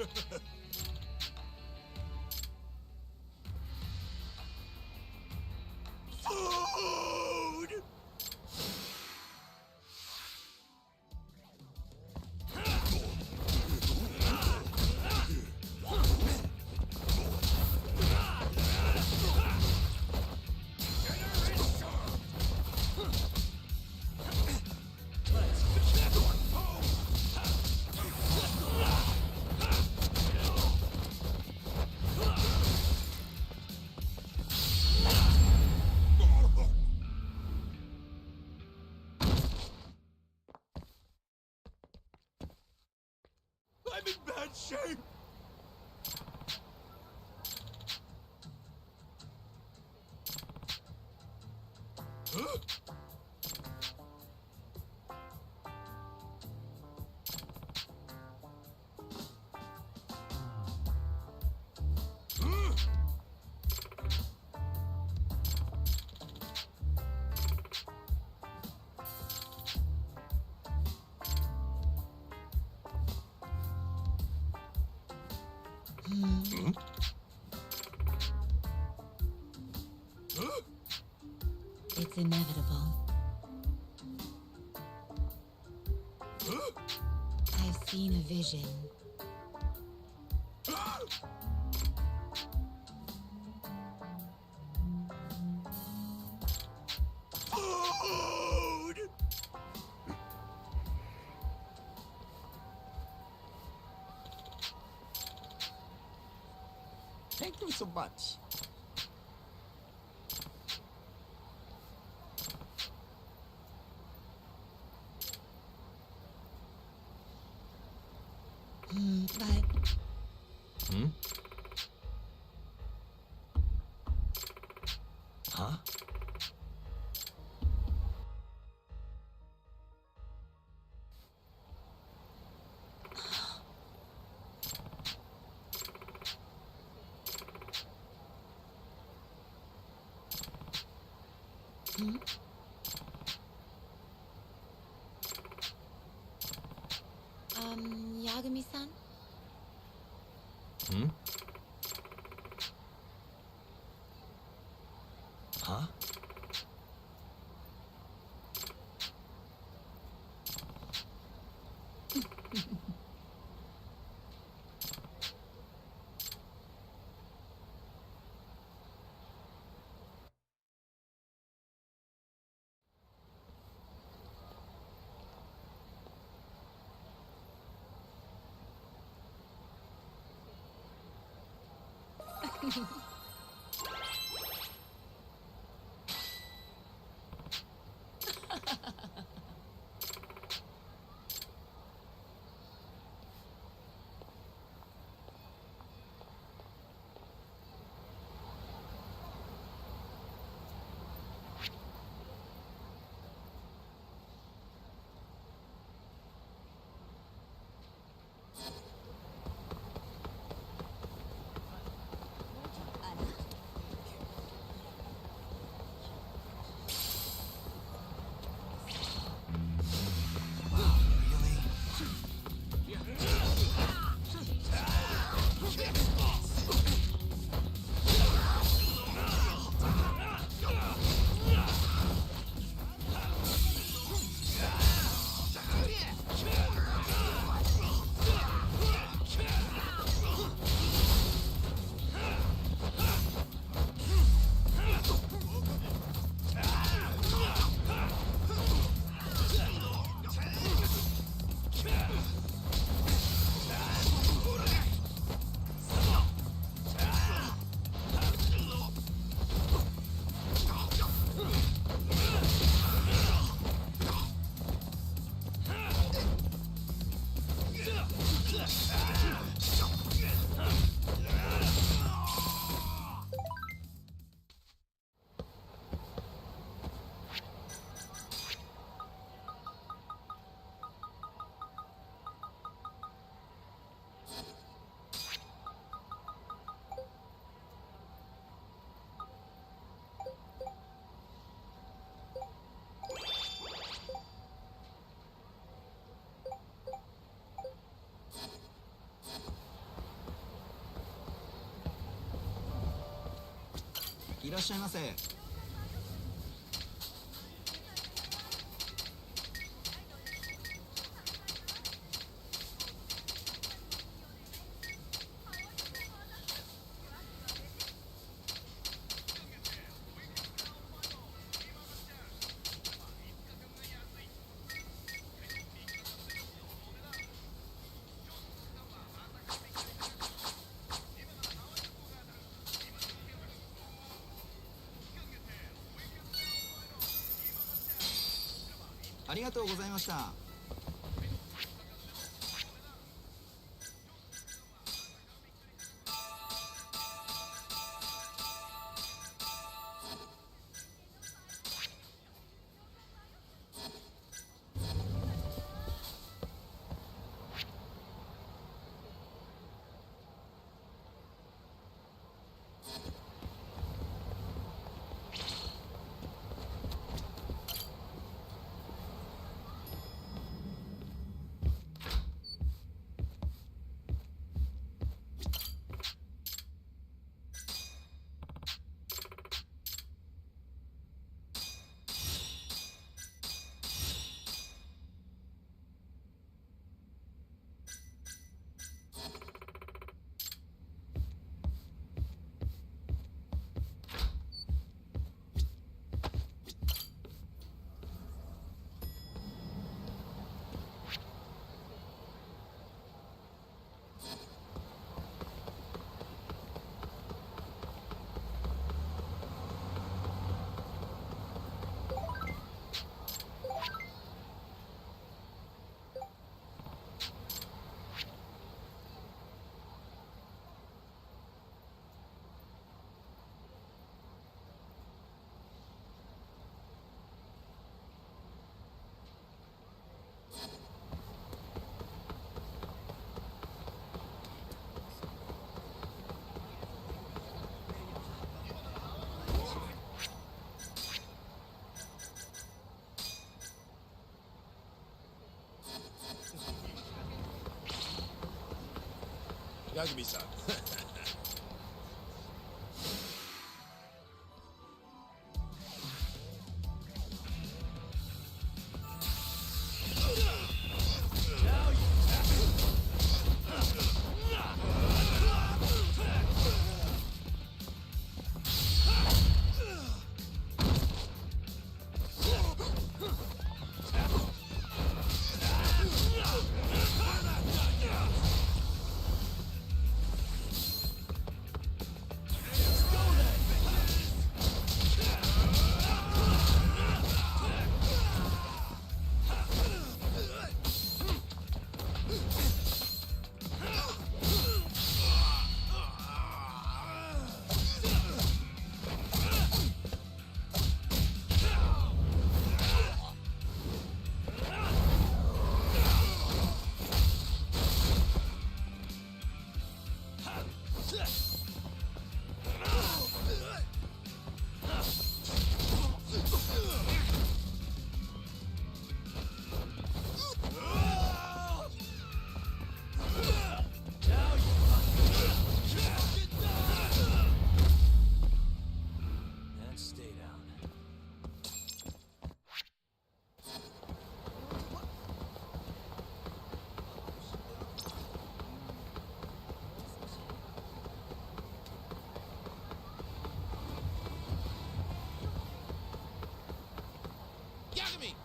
shape! Huh? It's inevitable. I've seen a vision. Food! Thank you so much. But Huh? Yagami-san? Huh?いらっしゃいませ。ありがとうございました。Yagami-san. Yagami!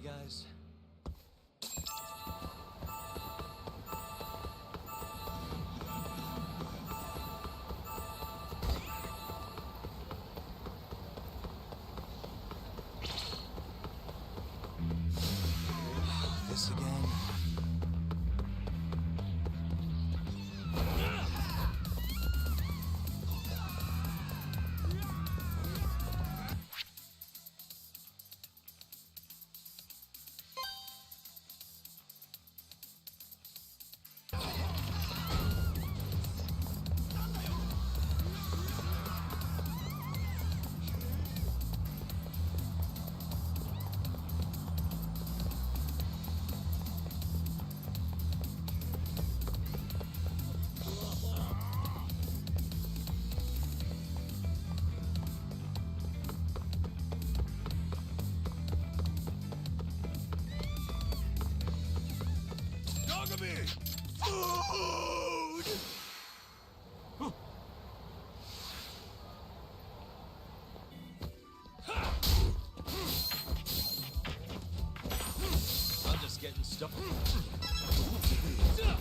Guys. This again. Food! I'm just getting stuff. Now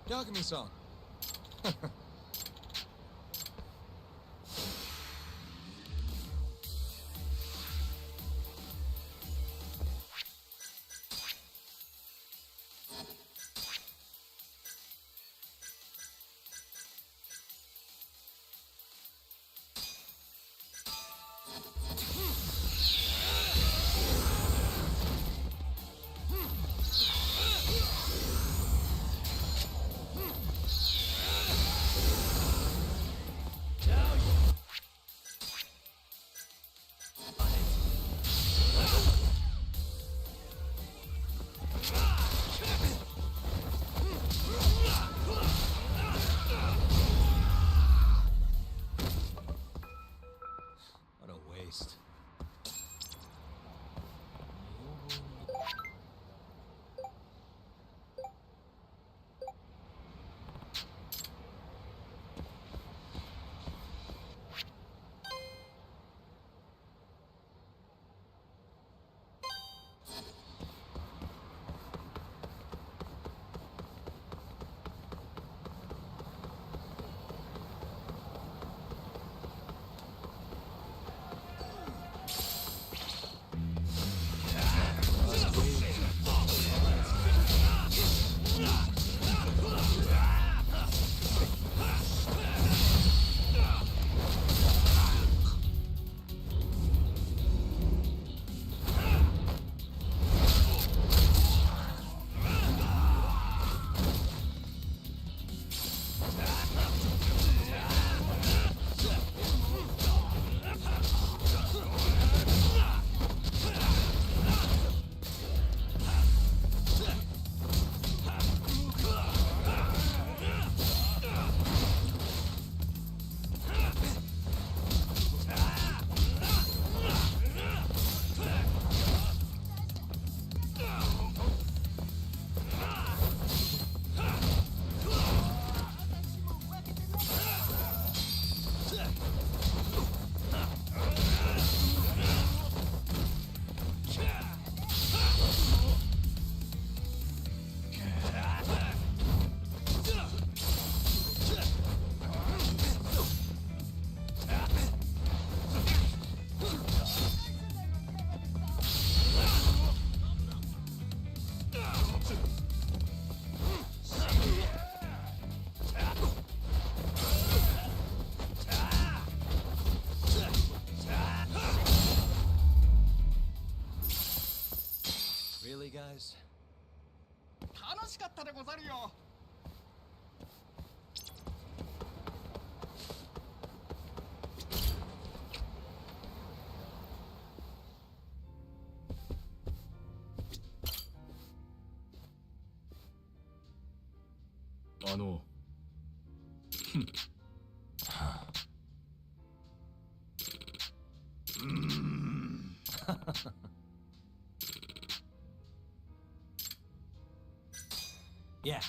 Yagami-san. What a waste. Really, guys? 楽しかったでござるよ。Yeah.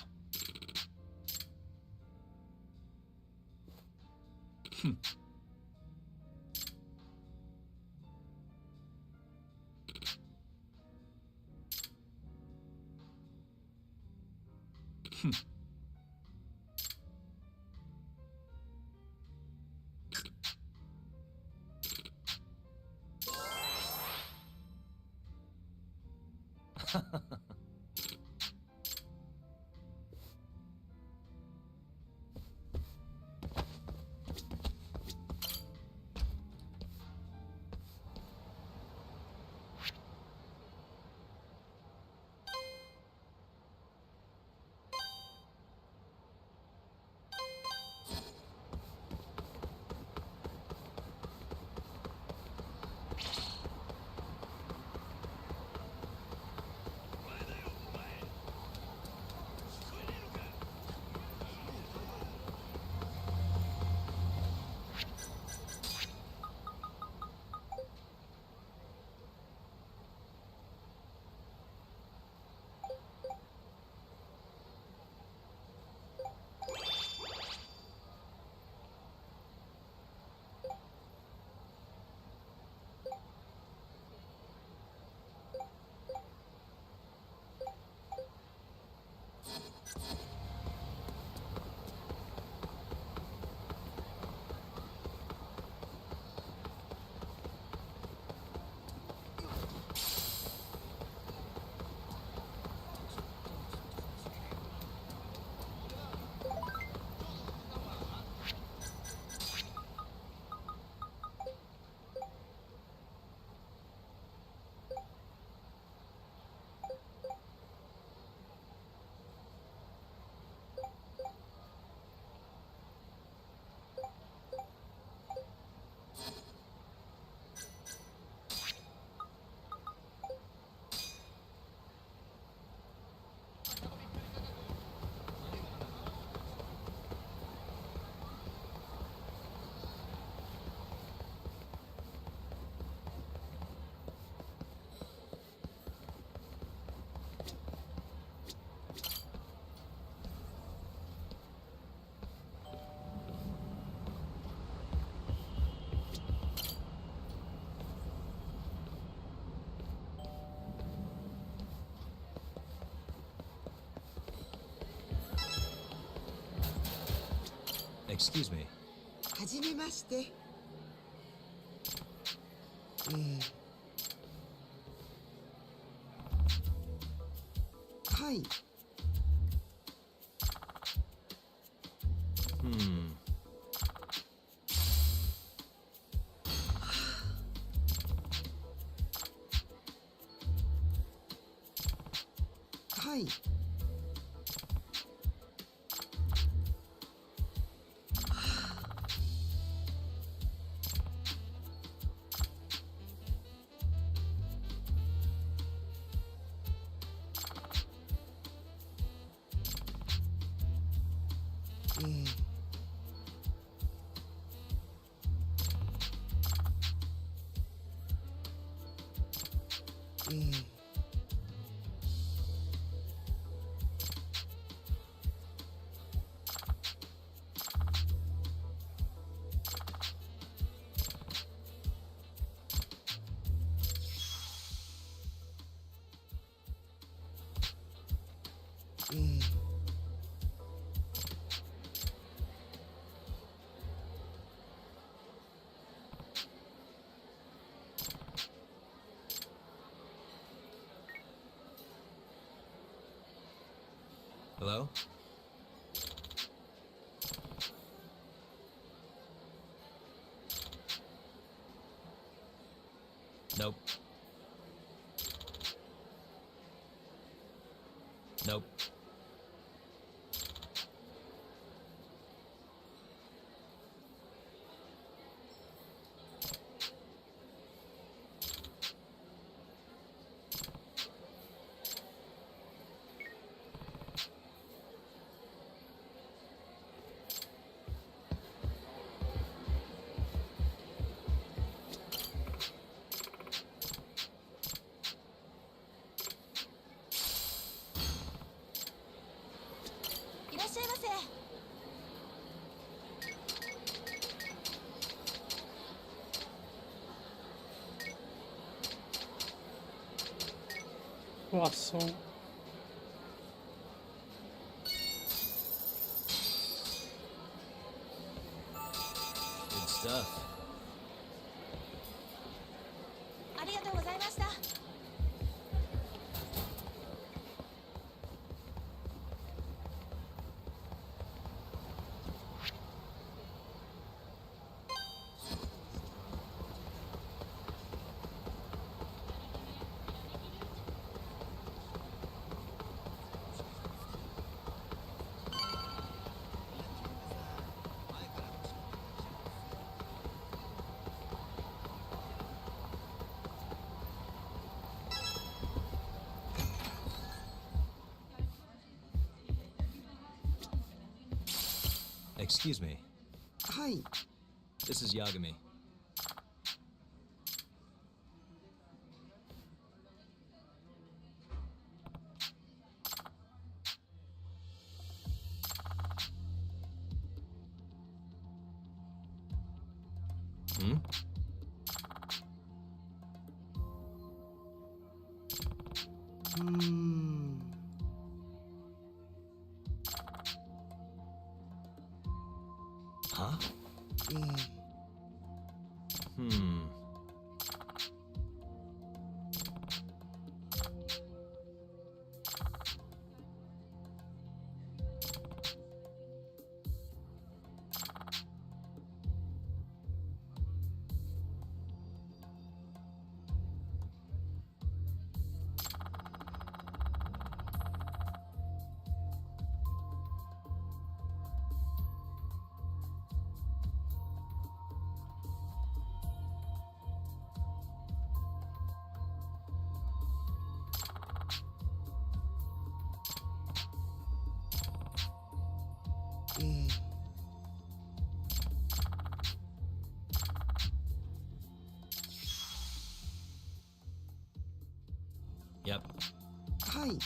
Excuse me. はじめまして。はい。Hmm. はい。Hello? Nope. Nope. Poisson. Good stuff. ありがとうございました。Excuse me. はい。 This is Yagami. Hmm? Huh? Hmm. Yep. はい。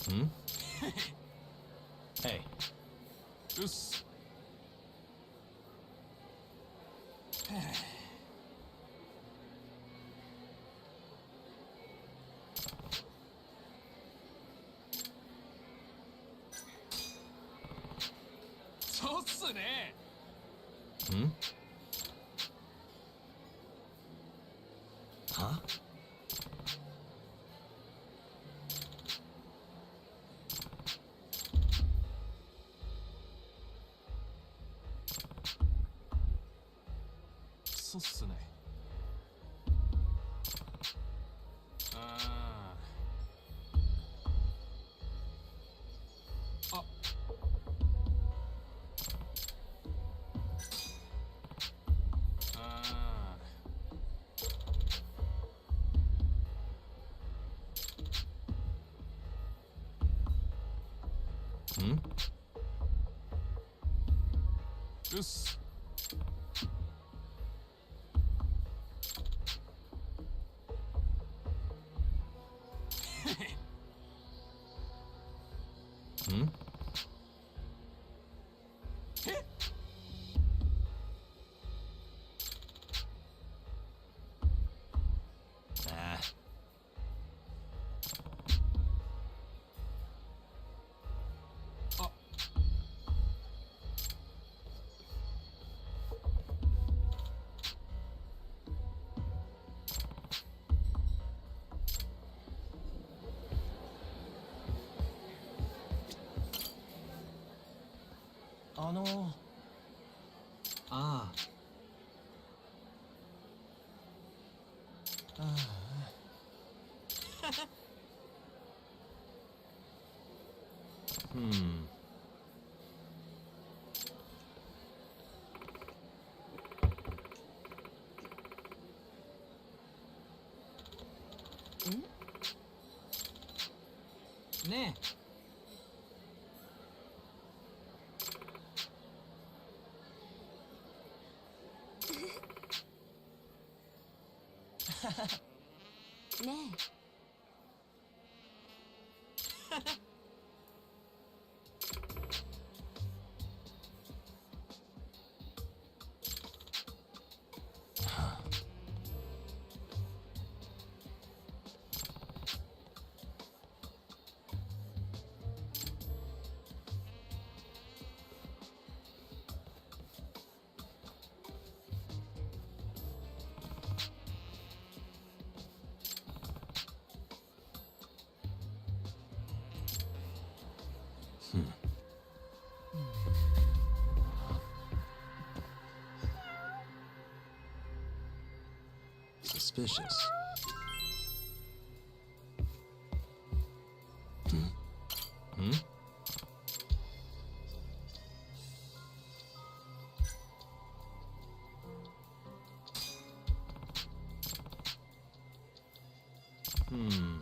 Hmm? Hey. Us. Hmm? Huh? Hmm? Us. Hmm? Nah. Ah. Hmm. Ne? Ne. Suspicious. Hmm? Hmm? Hmm.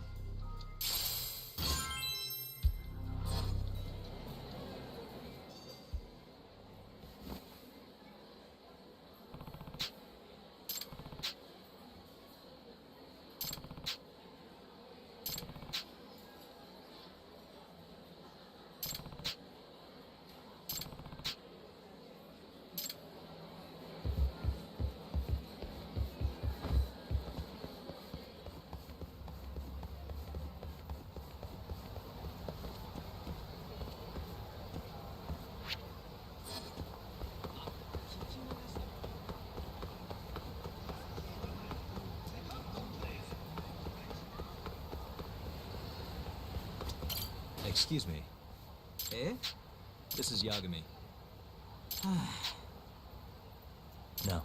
Excuse me. Eh? This is Yagami. No.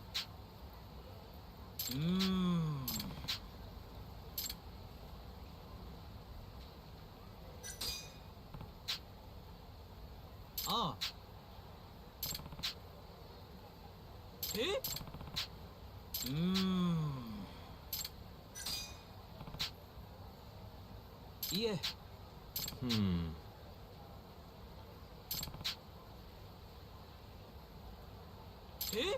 Ah. Eh? Yeah. Hmm. Eh?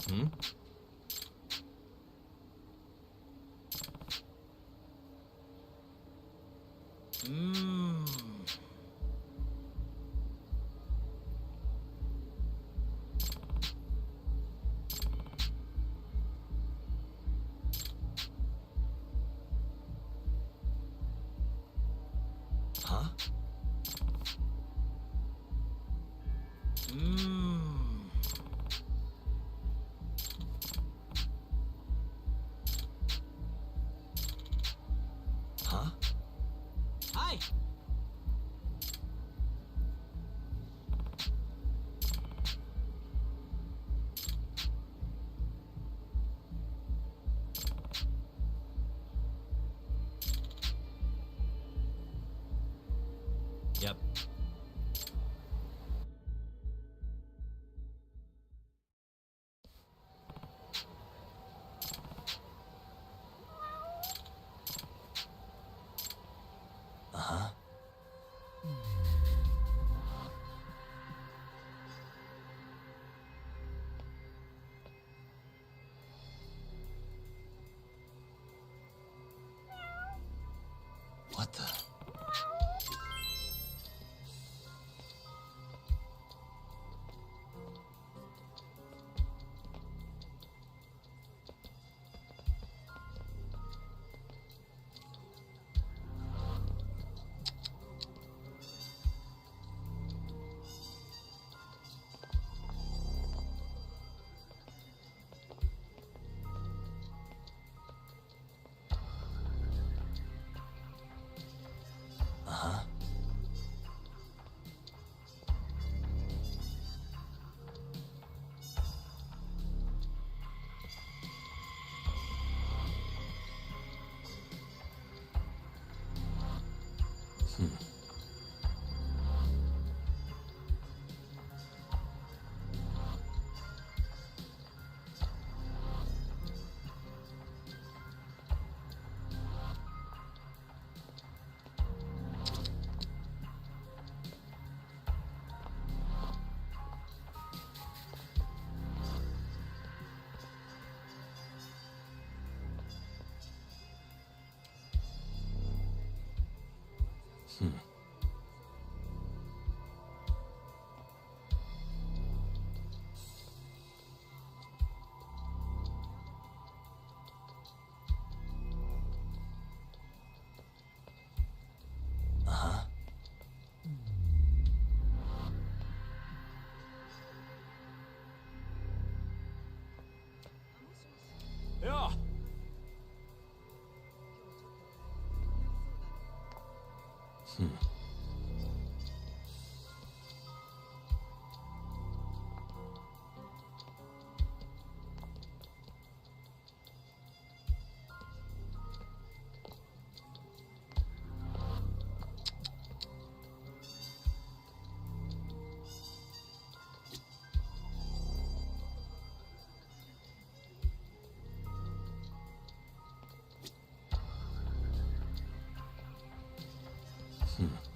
Hmm? Huh? Huh? Hi! Yep. Uh-huh. What the? Uh-huh. Uh-huh. Yeah. Hmm.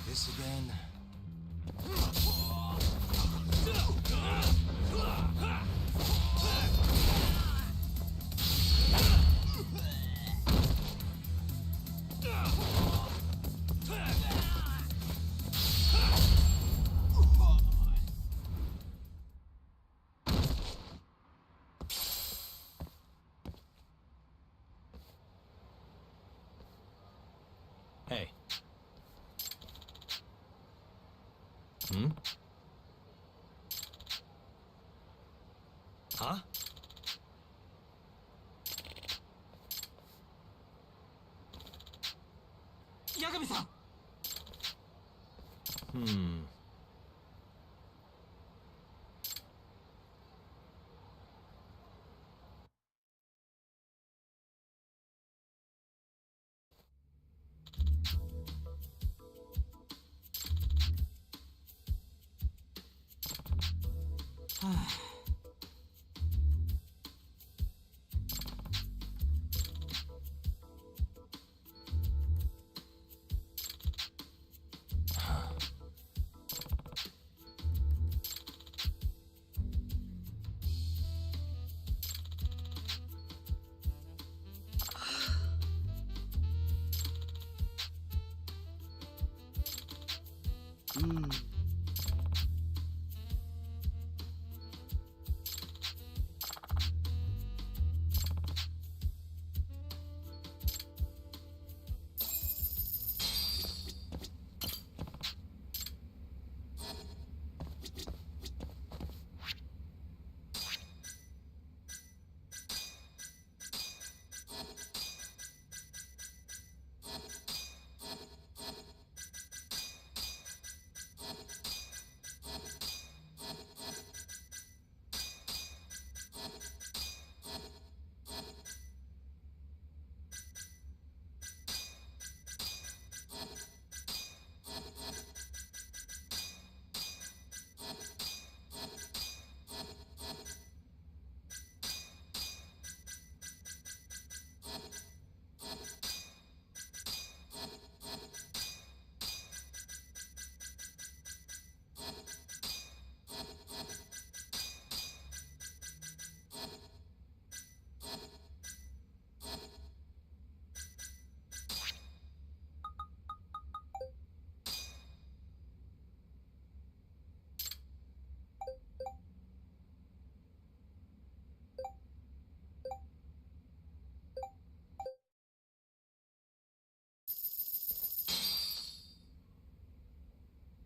This again? Hey. Hmm? Huh? Yagami-san! Hmm.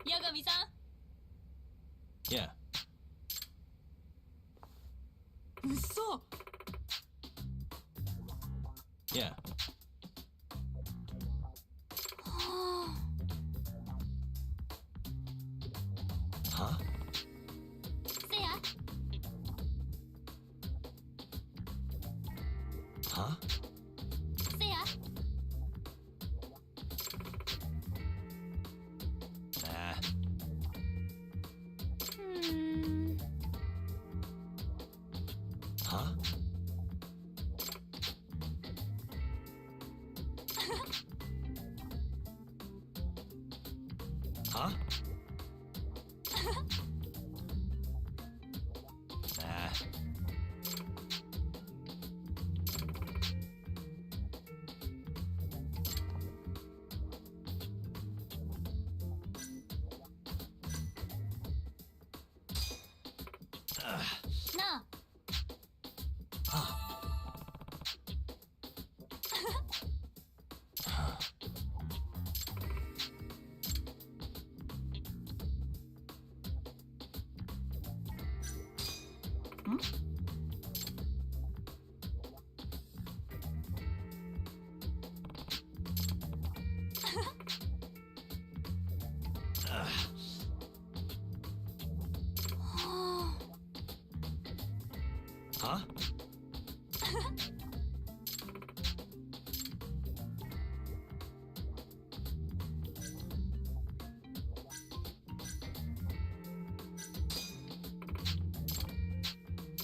Yagami-san? Yeah. 嘘 Yeah. Huh? Seiya? Huh? Seiya? Nah. Huh? Huh? Nah. No. Huh?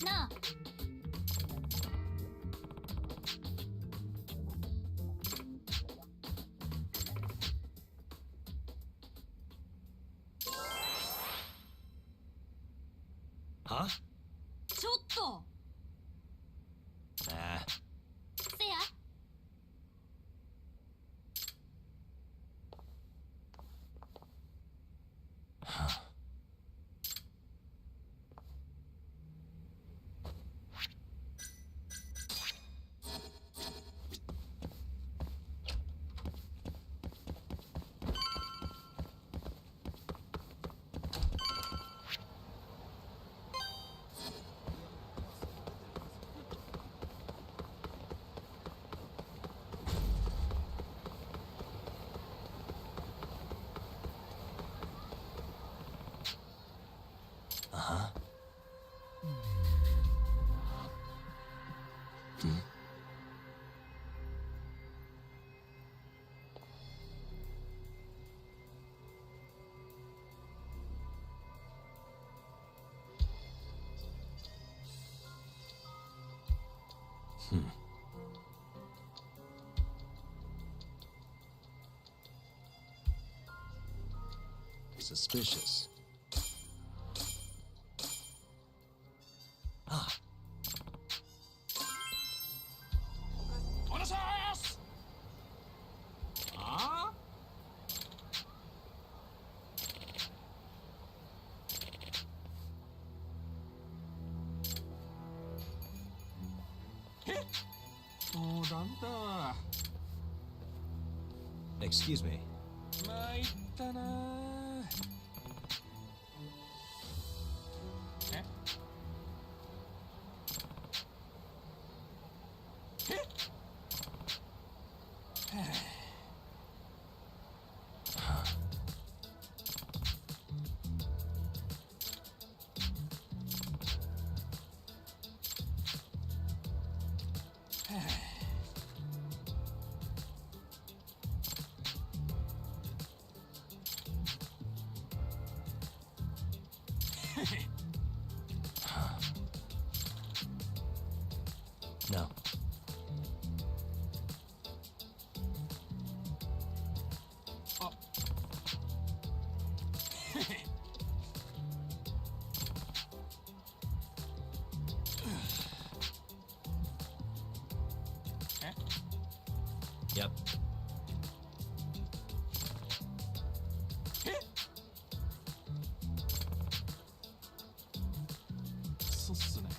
No. Huh? ちょっと Nah. せや Uh-huh. Suspicious. Ah. お願いしますあえそうなんだ Excuse me. 参ったなええNo. Yep. そうっすね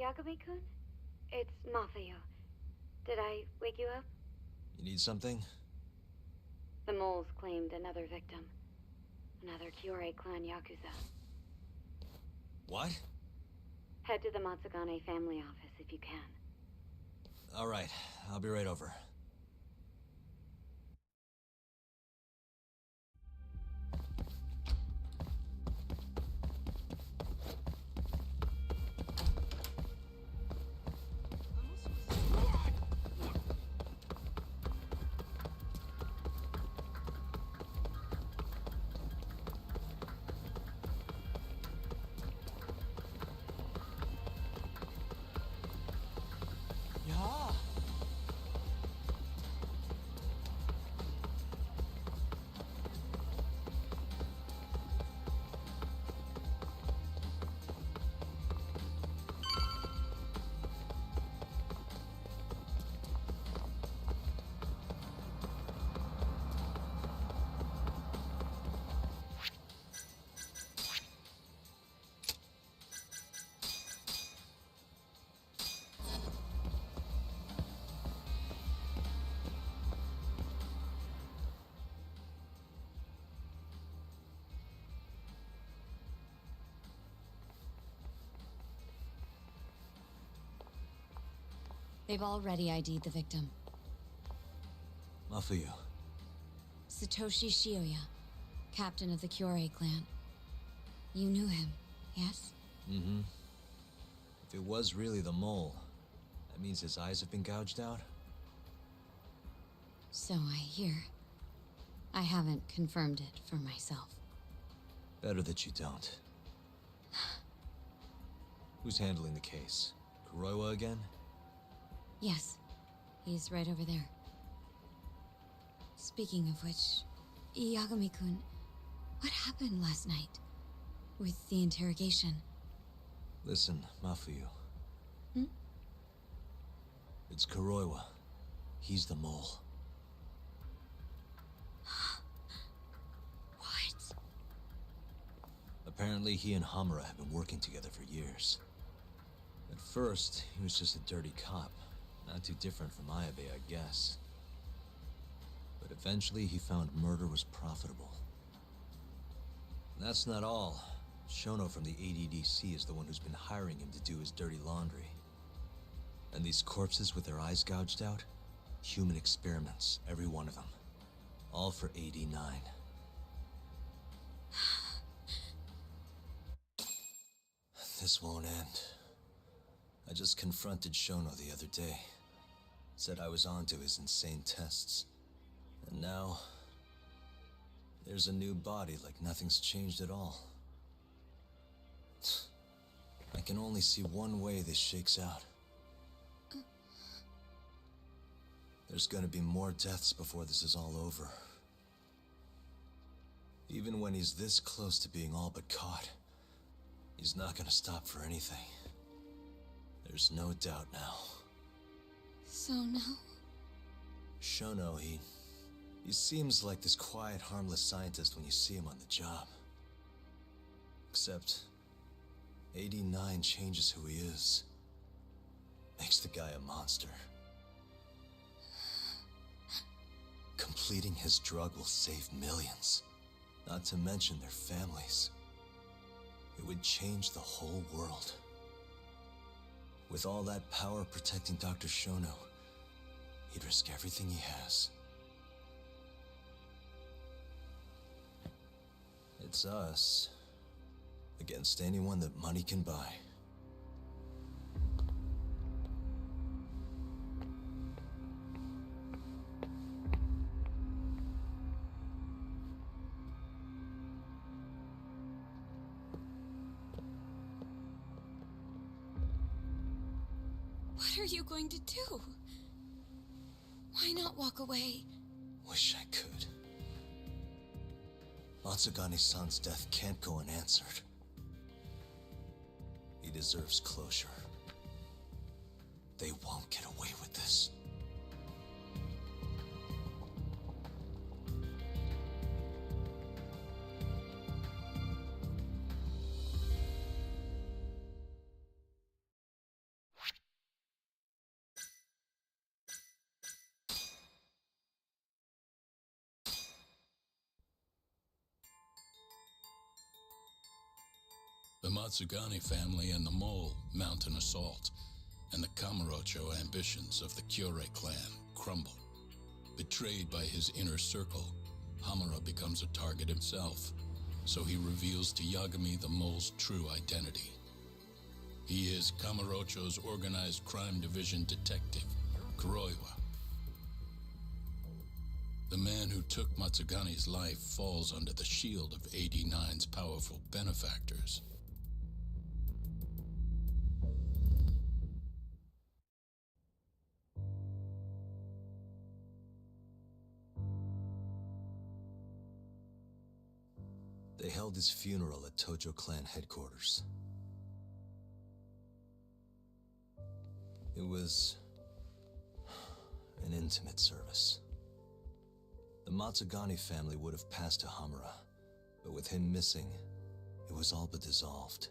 Yagami-kun? It's Mafuyu. Did I wake you up? You need something? The moles claimed another victim. Another Kyorei clan Yakuza. What? Head to the Matsugane family office if you can. All right, I'll be right over. Yeah. They've already ID'd the victim. Mafuyu. Satoshi Shioya, captain of the Kyorei clan. You knew him, yes? Mm-hmm. If it was really the mole, that means his eyes have been gouged out? So I hear. I haven't confirmed it for myself. Better that you don't. Who's handling the case? Kuroiwa again? Yes, he's right over there. Speaking of which, Yagami-kun, what happened last night? With the interrogation? Listen, Mafuyu. Hmm? It's Kuroiwa. He's the mole. What? Apparently he and Hamura have been working together for years. At first, he was just a dirty cop. Not too different from Ayabe, I guess. But eventually he found murder was profitable. And that's not all. Shono from the ADDC is the one who's been hiring him to do his dirty laundry. And these corpses with their eyes gouged out? Human experiments, every one of them. All for 89. This won't end. I just confronted Shono the other day. Said I was onto his insane tests. And now... there's a new body like nothing's changed at all. I can only see one way this shakes out. There's gonna be more deaths before this is all over. Even when he's this close to being all but caught, he's not gonna stop for anything. There's no doubt now. So now? Shono, he seems like this quiet, harmless scientist when you see him on the job. Except, 89 changes who he is. Makes the guy a monster. Completing his drug will save millions, not to mention their families. It would change the whole world. With all that power protecting Dr. Shono, he'd risk everything he has. It's us against anyone that money can buy. What are you going to do? Why not walk away? Wish I could. Matsugane-san's death can't go unanswered. He deserves closure. They won't get away with this. Matsugane family and the Mole mount an assault, and the Kamurocho ambitions of the Kyorei clan crumble. Betrayed by his inner circle, Hamura becomes a target himself, so he reveals to Yagami the Mole's true identity. He is Kamurocho's organized crime division detective, Kuroiwa. The man who took Matsugane's life falls under the shield of 89's powerful benefactors. They held his funeral at Tojo clan headquarters. It was an intimate service. The Matsugane family would have passed to Hamura, but with him missing, it was all but dissolved.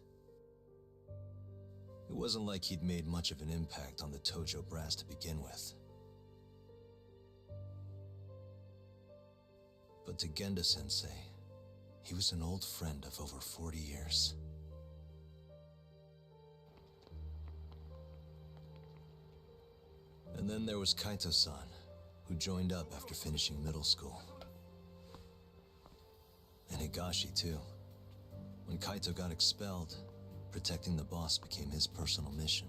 It wasn't like he'd made much of an impact on the Tojo brass to begin with. But to Genda-sensei, he was an old friend of over 40 years. And then there was Kaito-san, who joined up after finishing middle school. And Higashi, too. When Kaito got expelled, protecting the boss became his personal mission.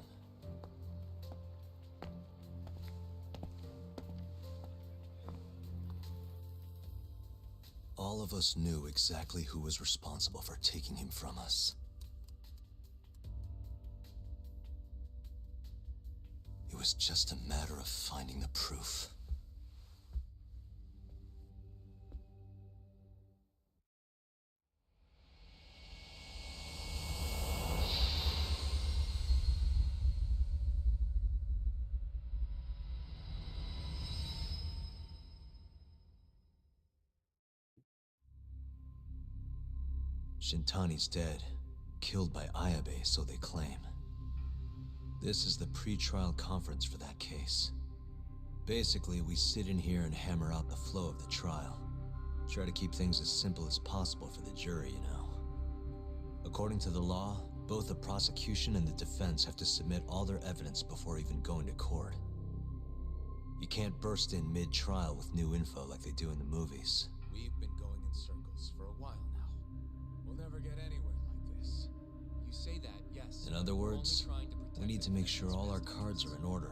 All of us knew exactly who was responsible for taking him from us. It was just a matter of finding the proof. Shintani's dead, killed by Ayabe, so they claim. This is the pre-trial conference for that case. Basically, we sit in here and hammer out the flow of the trial. Try to keep things as simple as possible for the jury, you know. According to the law, both the prosecution and the defense have to submit all their evidence before even going to court. You can't burst in mid-trial with new info like they do in the movies. We've been going in circles for a while now. We'll never get anywhere like this. You say that, yes. In other words, we need to make sure all our cards are in order,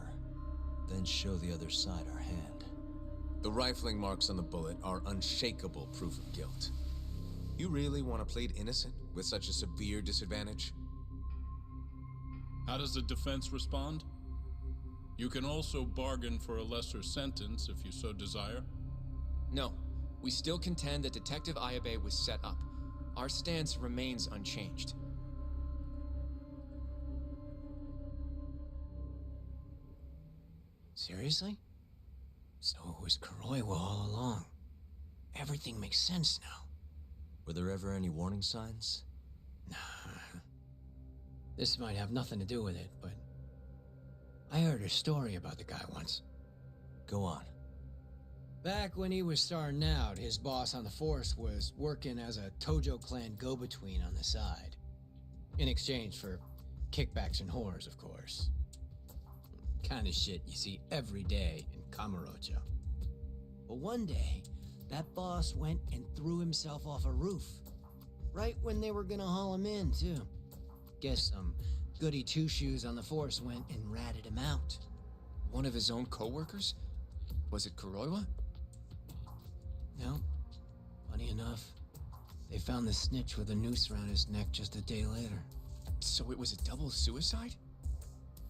then show the other side our hand. The rifling marks on the bullet are unshakable proof of guilt. You really want to plead innocent with such a severe disadvantage? How does the defense respond? You can also bargain for a lesser sentence if you so desire. No, we still contend that Detective Ayabe was set up. Our stance remains unchanged. Seriously? So it was Kuroiwa all along. Everything makes sense now. Were there ever any warning signs? Nah. This might have nothing to do with it, but I heard a story about the guy once. Go on. Back when he was starting out, his boss on the force was working as a Tojo clan go-between on the side. In exchange for kickbacks and whores, of course. Kind of shit you see every day in Kamurocho. But one day, that boss went and threw himself off a roof. Right when they were gonna haul him in, too. Guess some goody two-shoes on the force went and ratted him out. One of his own co-workers? Was it Kuroiwa? No. Funny enough, they found the snitch with a noose around his neck just a day later. So it was a double suicide?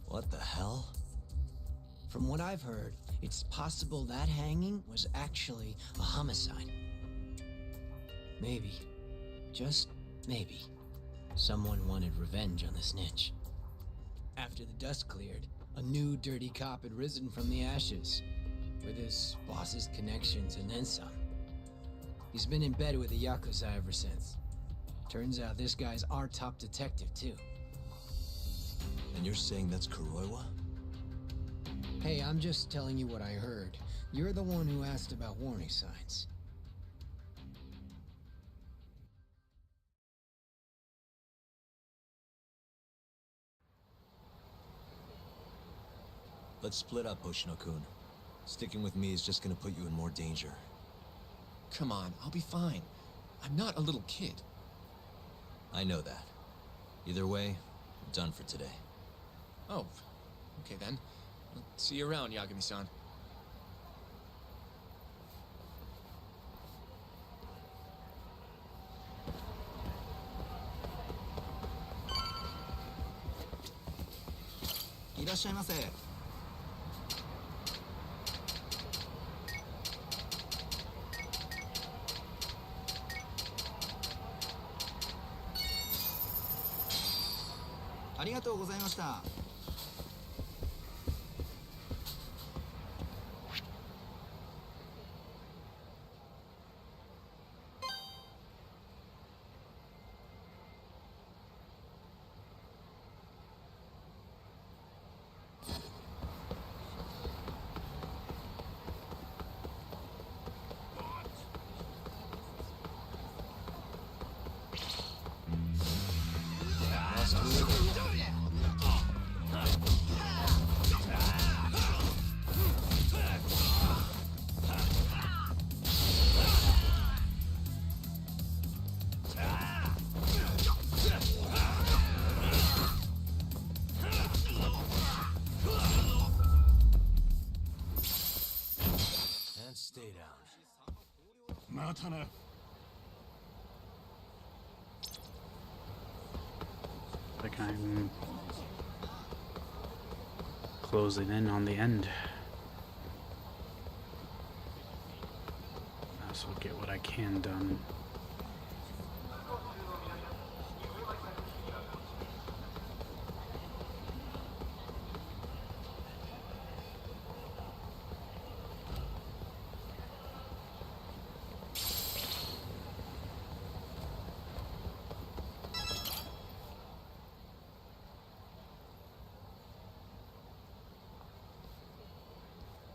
What the hell? From what I've heard, it's possible that hanging was actually a homicide. Maybe, just maybe, someone wanted revenge on the snitch. After the dust cleared, a new dirty cop had risen from the ashes, with his boss's connections and then some. He's been in bed with the Yakuza ever since. Turns out this guy's our top detective, too. And you're saying that's Kuroiwa? Hey, I'm just telling you what I heard. You're the one who asked about warning signs. Let's split up, Hoshino-kun. Sticking with me is just gonna put you in more danger. Come on, I'll be fine. I'm not a little kid. I know that. Either way, I'm done for today. Oh, okay then. I'll see you around, Yagami-san. And stay down. Like I'm closing in on the end. I also get what I can done.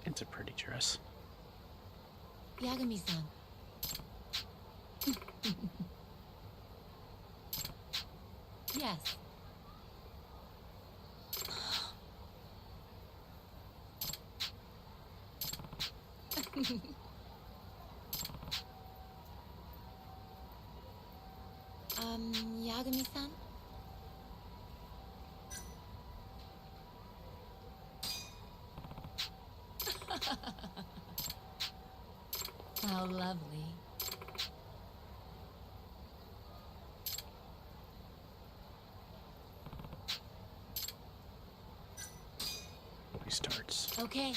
It's a pretty dress. Yagami-san. Yes. Yagami-san? How lovely. He starts. Okay.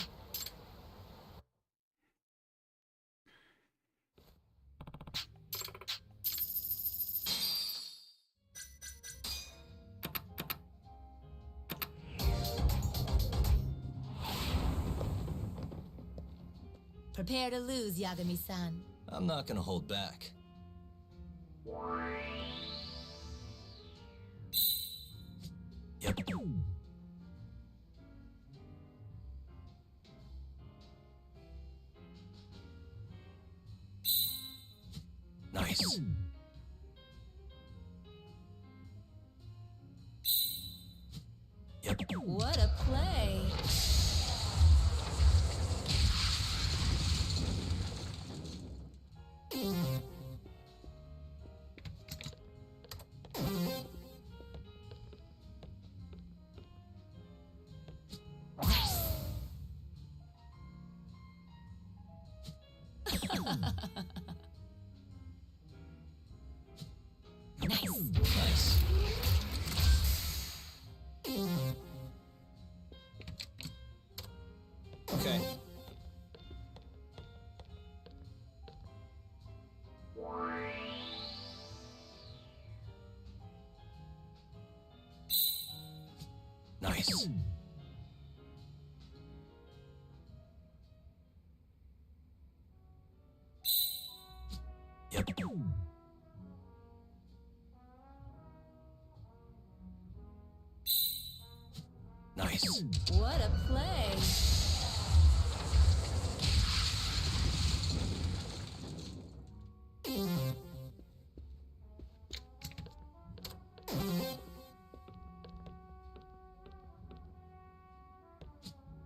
Prepare to lose, Yagami-san. I'm not gonna hold back. Yep. Nice. Yep. What a play. Nice. Okay. Nice. Yep. Nice. What a play.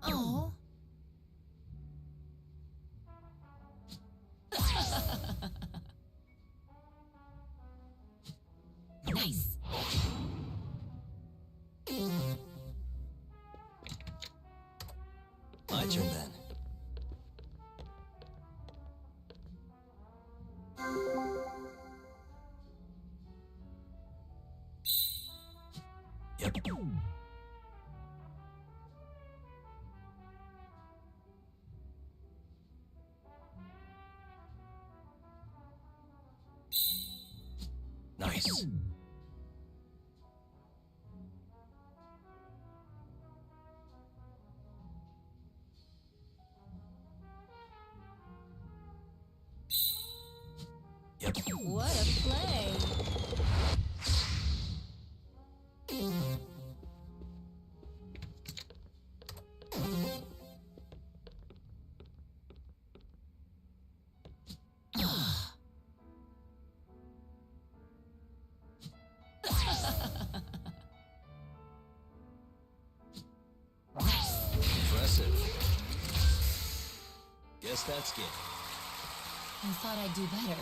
Oh. My turn then. Yep. Nice. Yep. What a play! Impressive. Guess that's good. I thought I'd do better.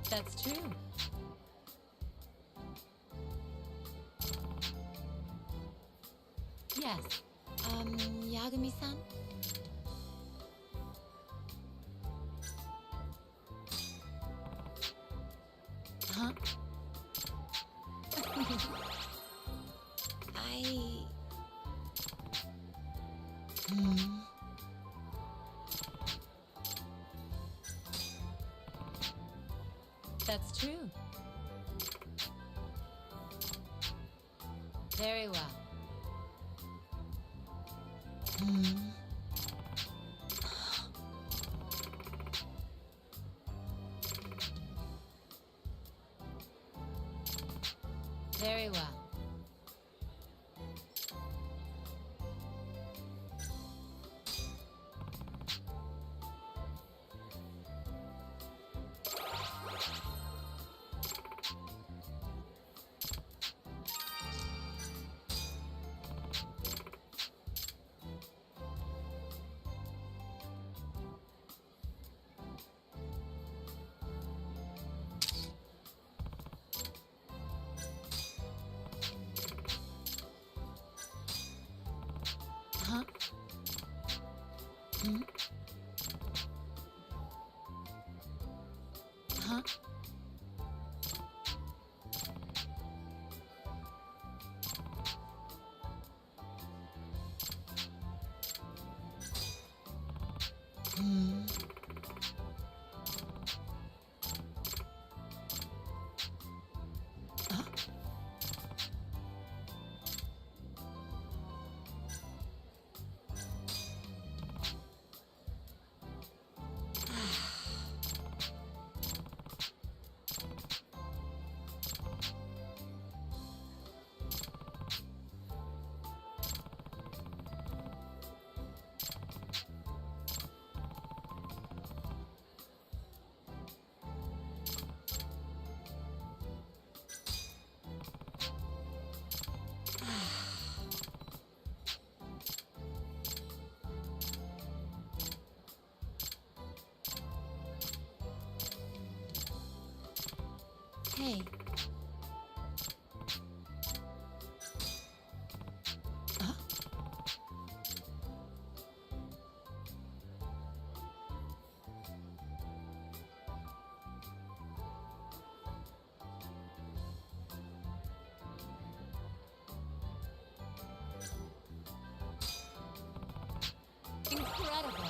That's true. Yes. Yagami-san? Huh? That's true. Very well. Very well. Huh? Hmm? Huh? Hmm. Huh? Hey. Huh? Incredible.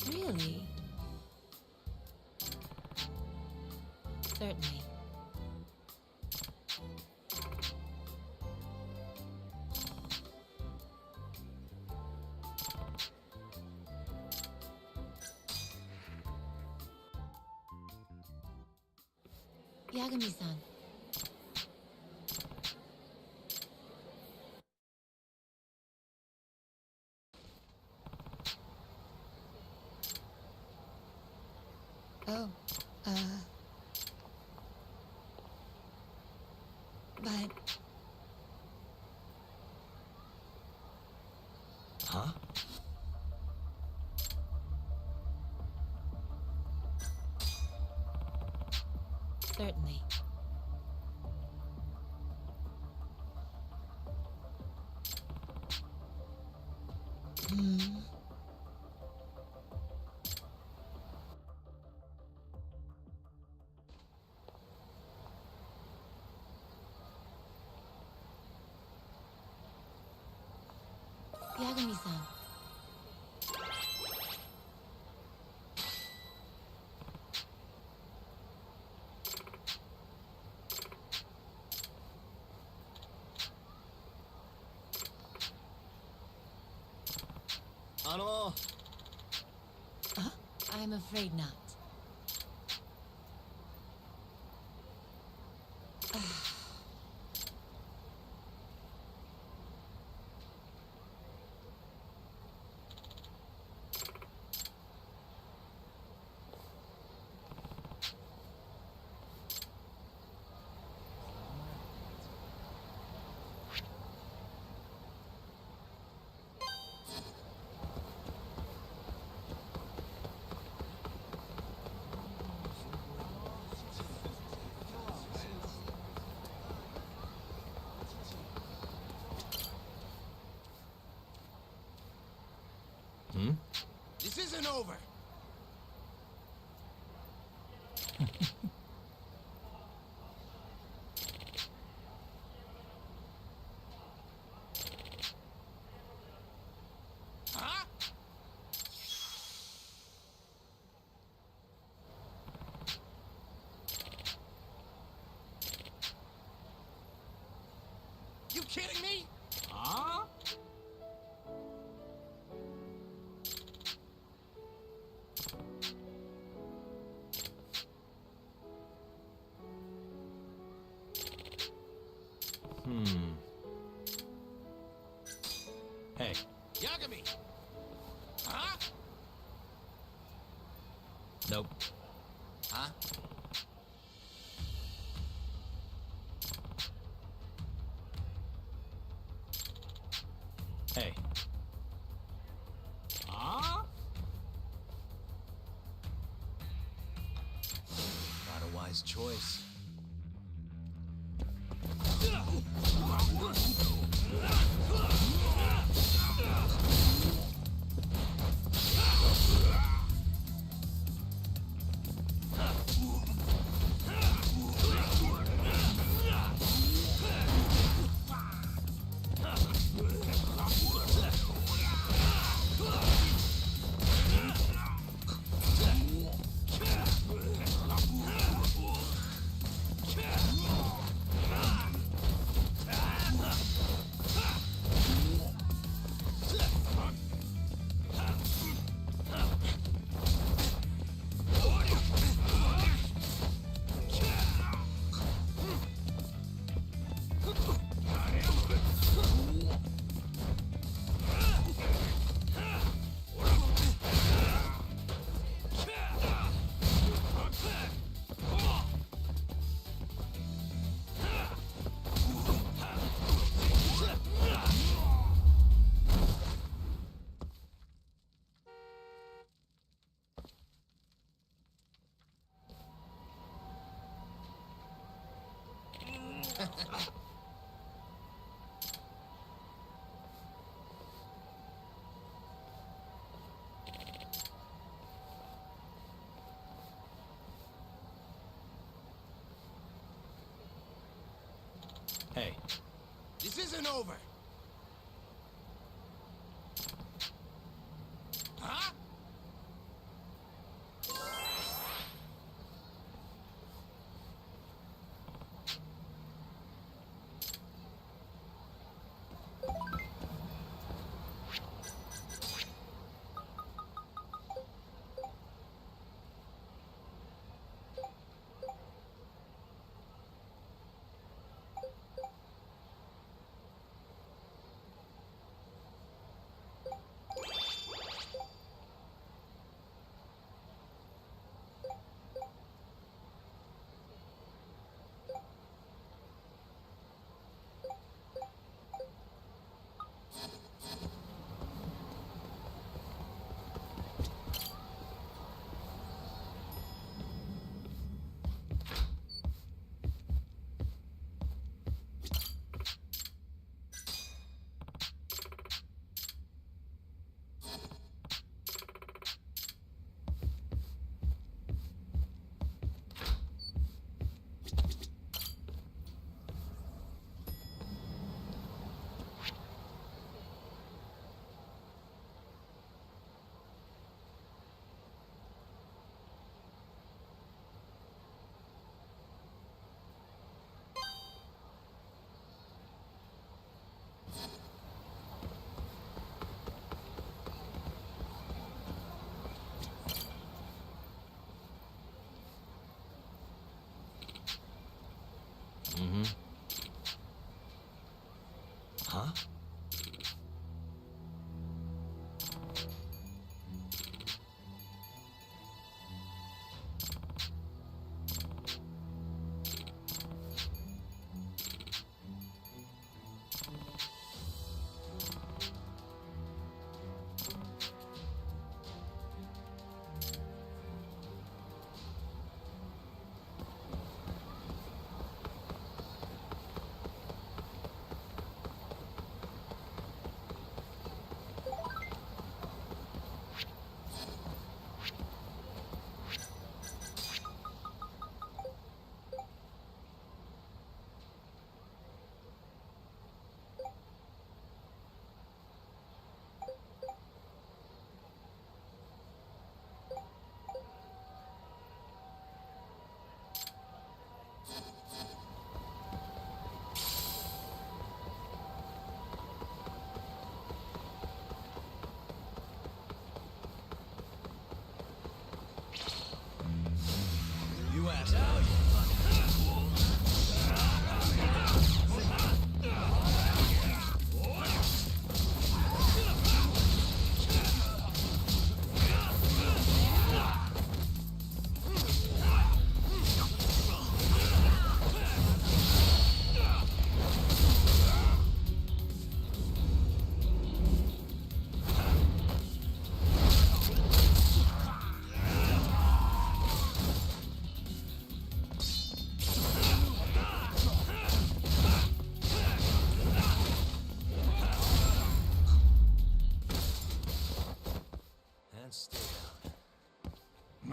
Really? Certainly. Yagami-san. Oh, but... Huh? Certainly. Yagami-san. I'm afraid not. This isn't over. Huh? You kidding me? Huh? Hey. Yagami! Huh? Nope. Huh? Hey. Huh? Not a wise choice. Hey. This isn't over. Huh?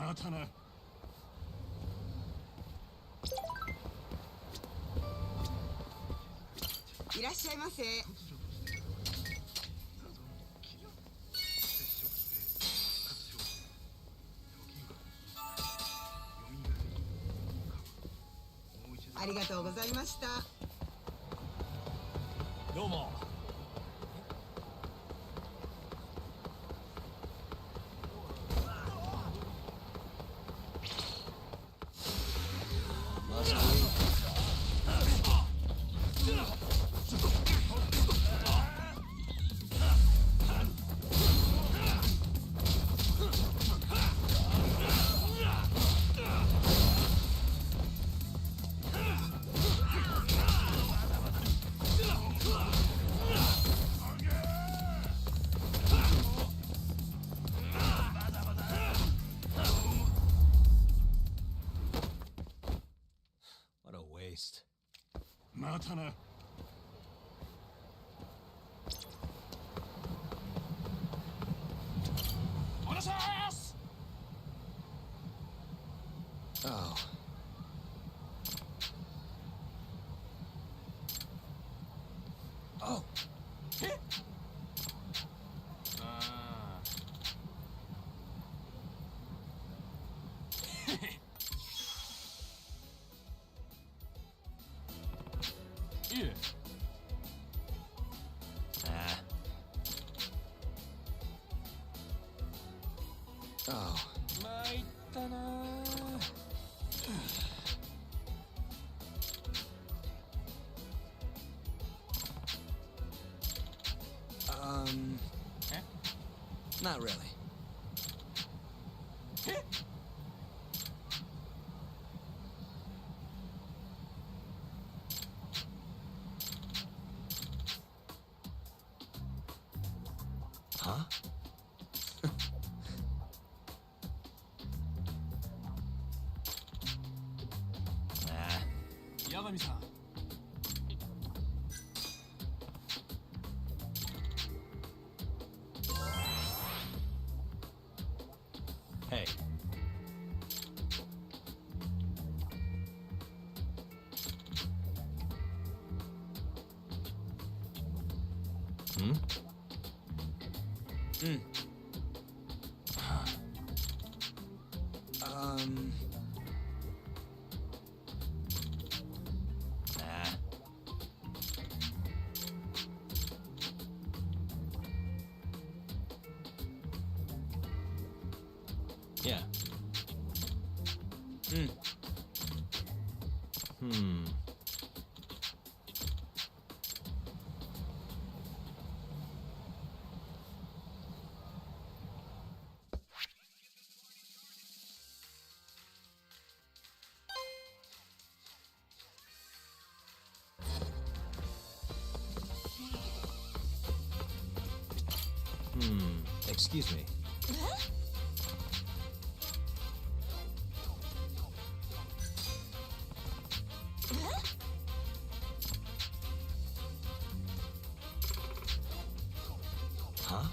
またな。いらっしゃいませ。ありがとうございました。どうも。What a waste. またな。お願いします。 Oh. Oh. え？ああ。いえ。Ah. Oh. 参ったなー。Not really. え？ Huh? 八神さん。 Hey. Hmm? Ah. Yeah. Hmm. Excuse me. Huh?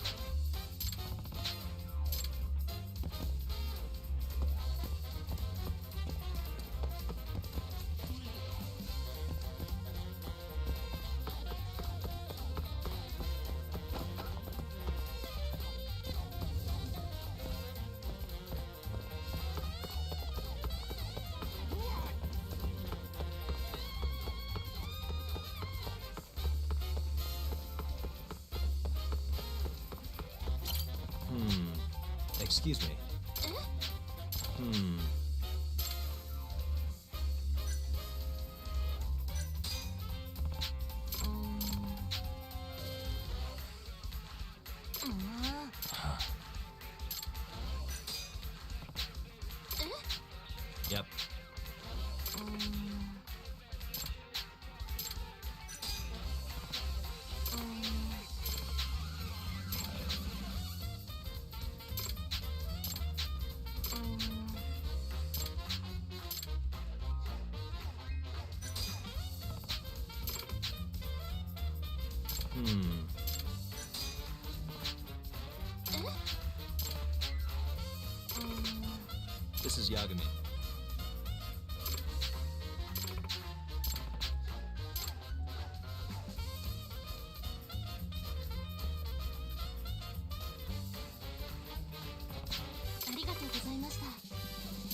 Excuse me. Yep. This is Yagami.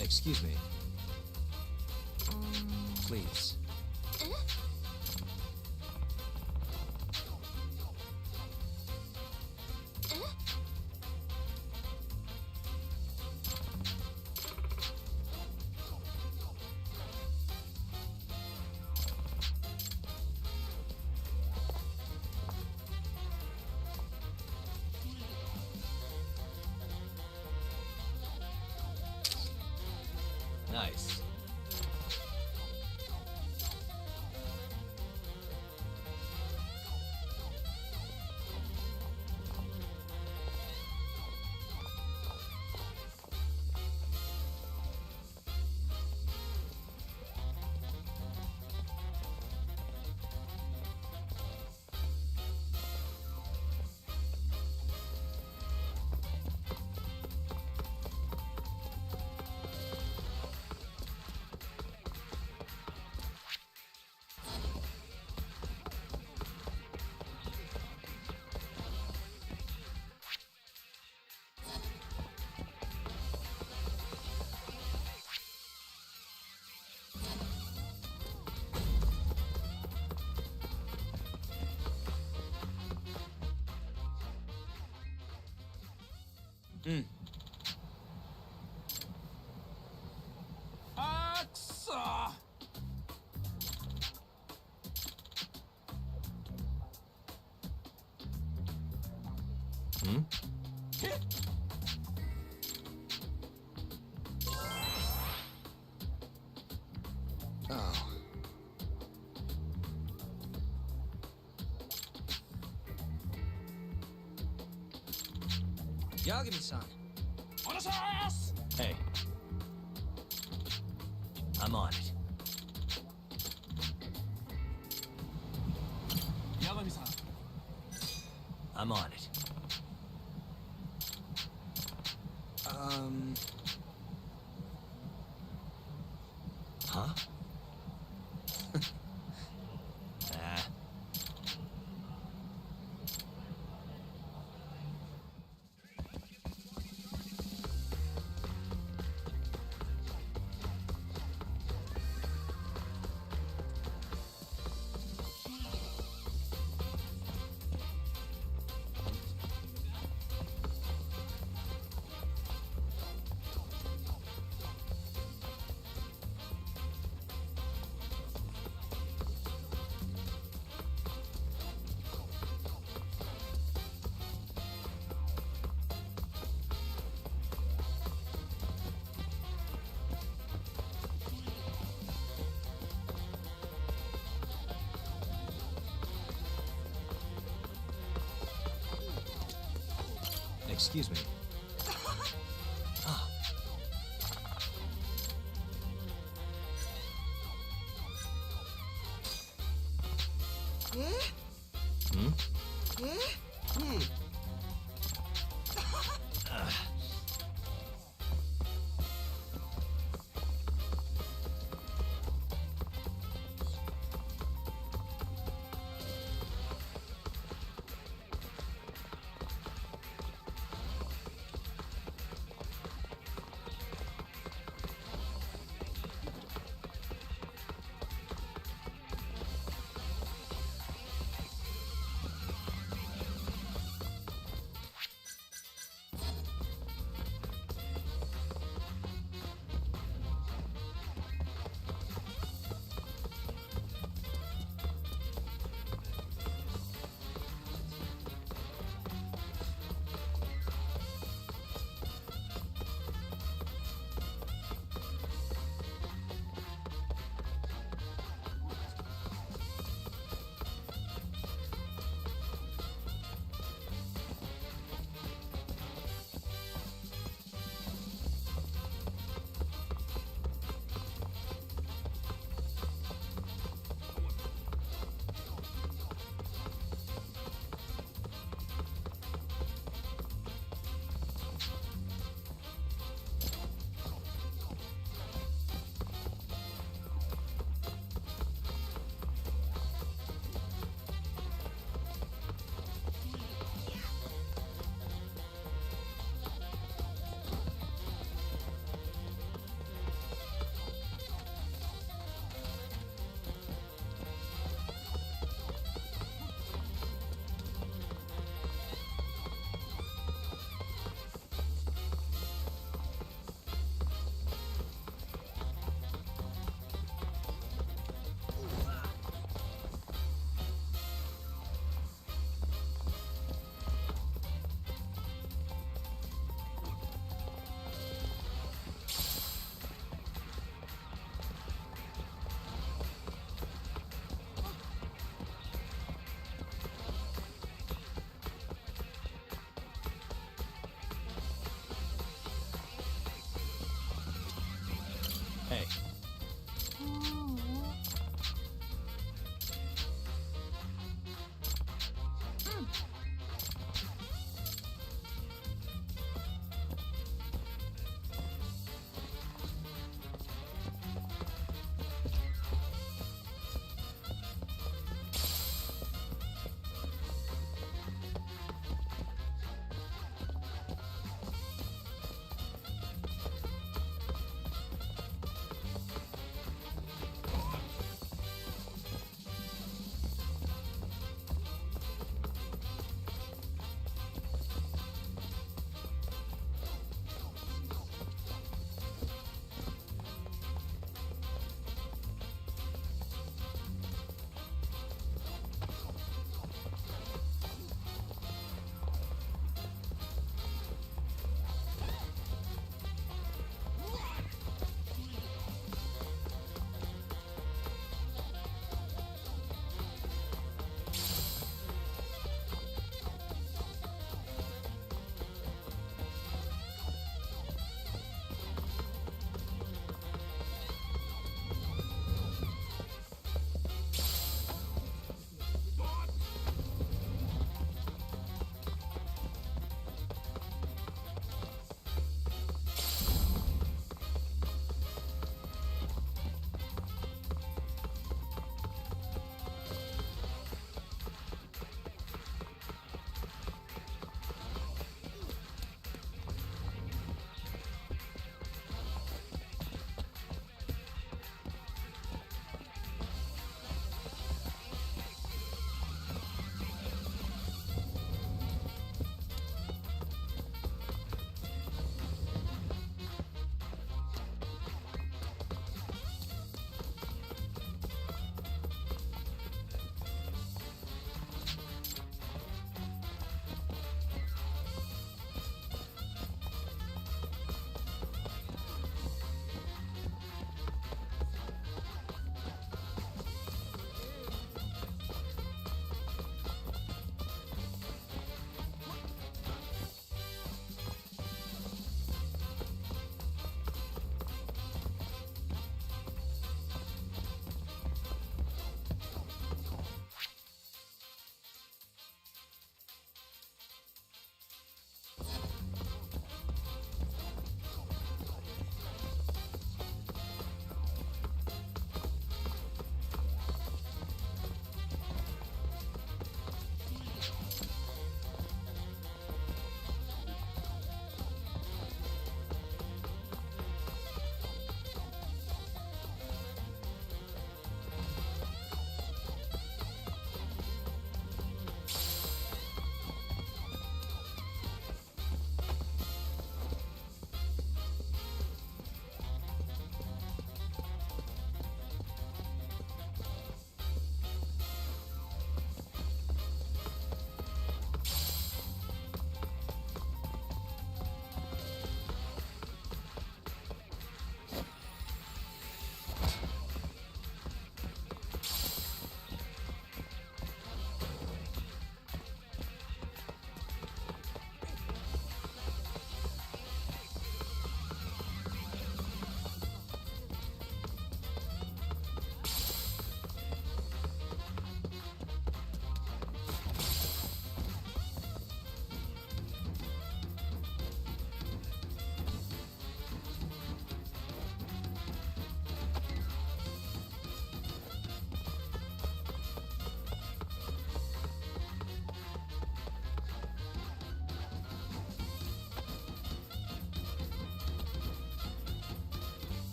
Excuse me. Please. Nice. Aksa! Hmm? Oh. Yagami-san. Hey. I'm on it. Yagami-san. I'm on it. Huh? Ah. Excuse me. Ah. Hmm?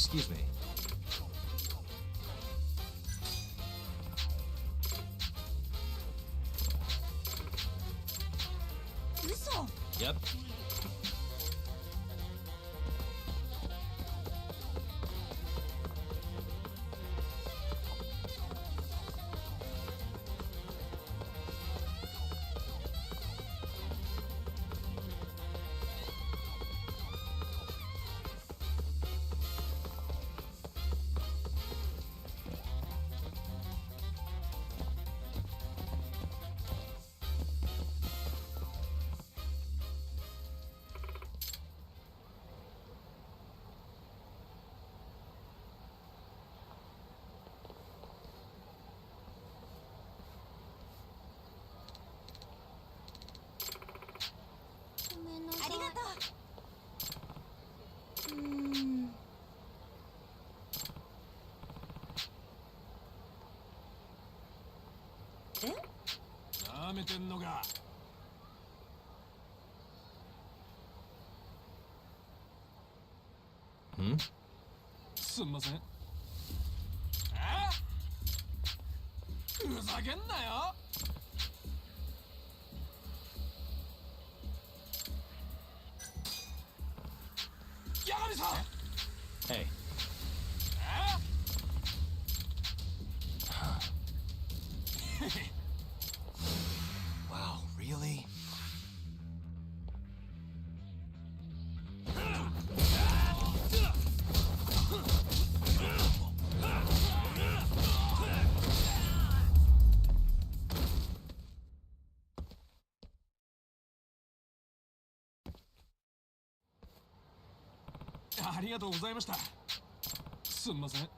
Excuse me. Yep. Hmm? すんません。ふざけんなよ。八神さん。Hey. Wow, really? Ah, ありがとうございました。すんません。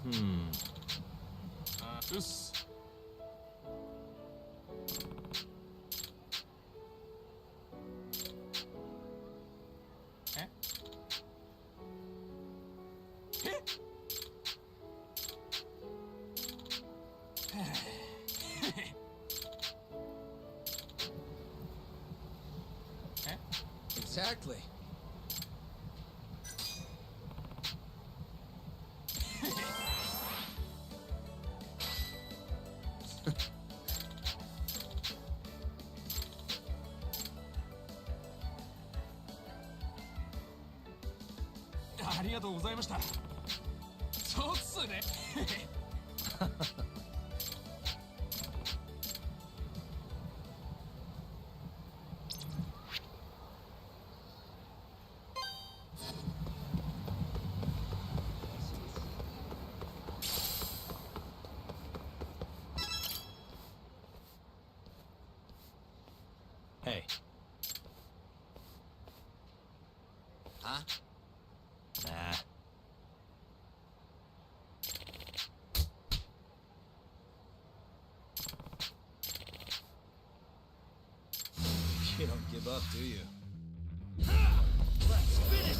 Hmm. うっす。Exactly. Ah, ありがとうございました。そうっすね。Hey. Huh? Nah. You don't give up, do you? Let's finish.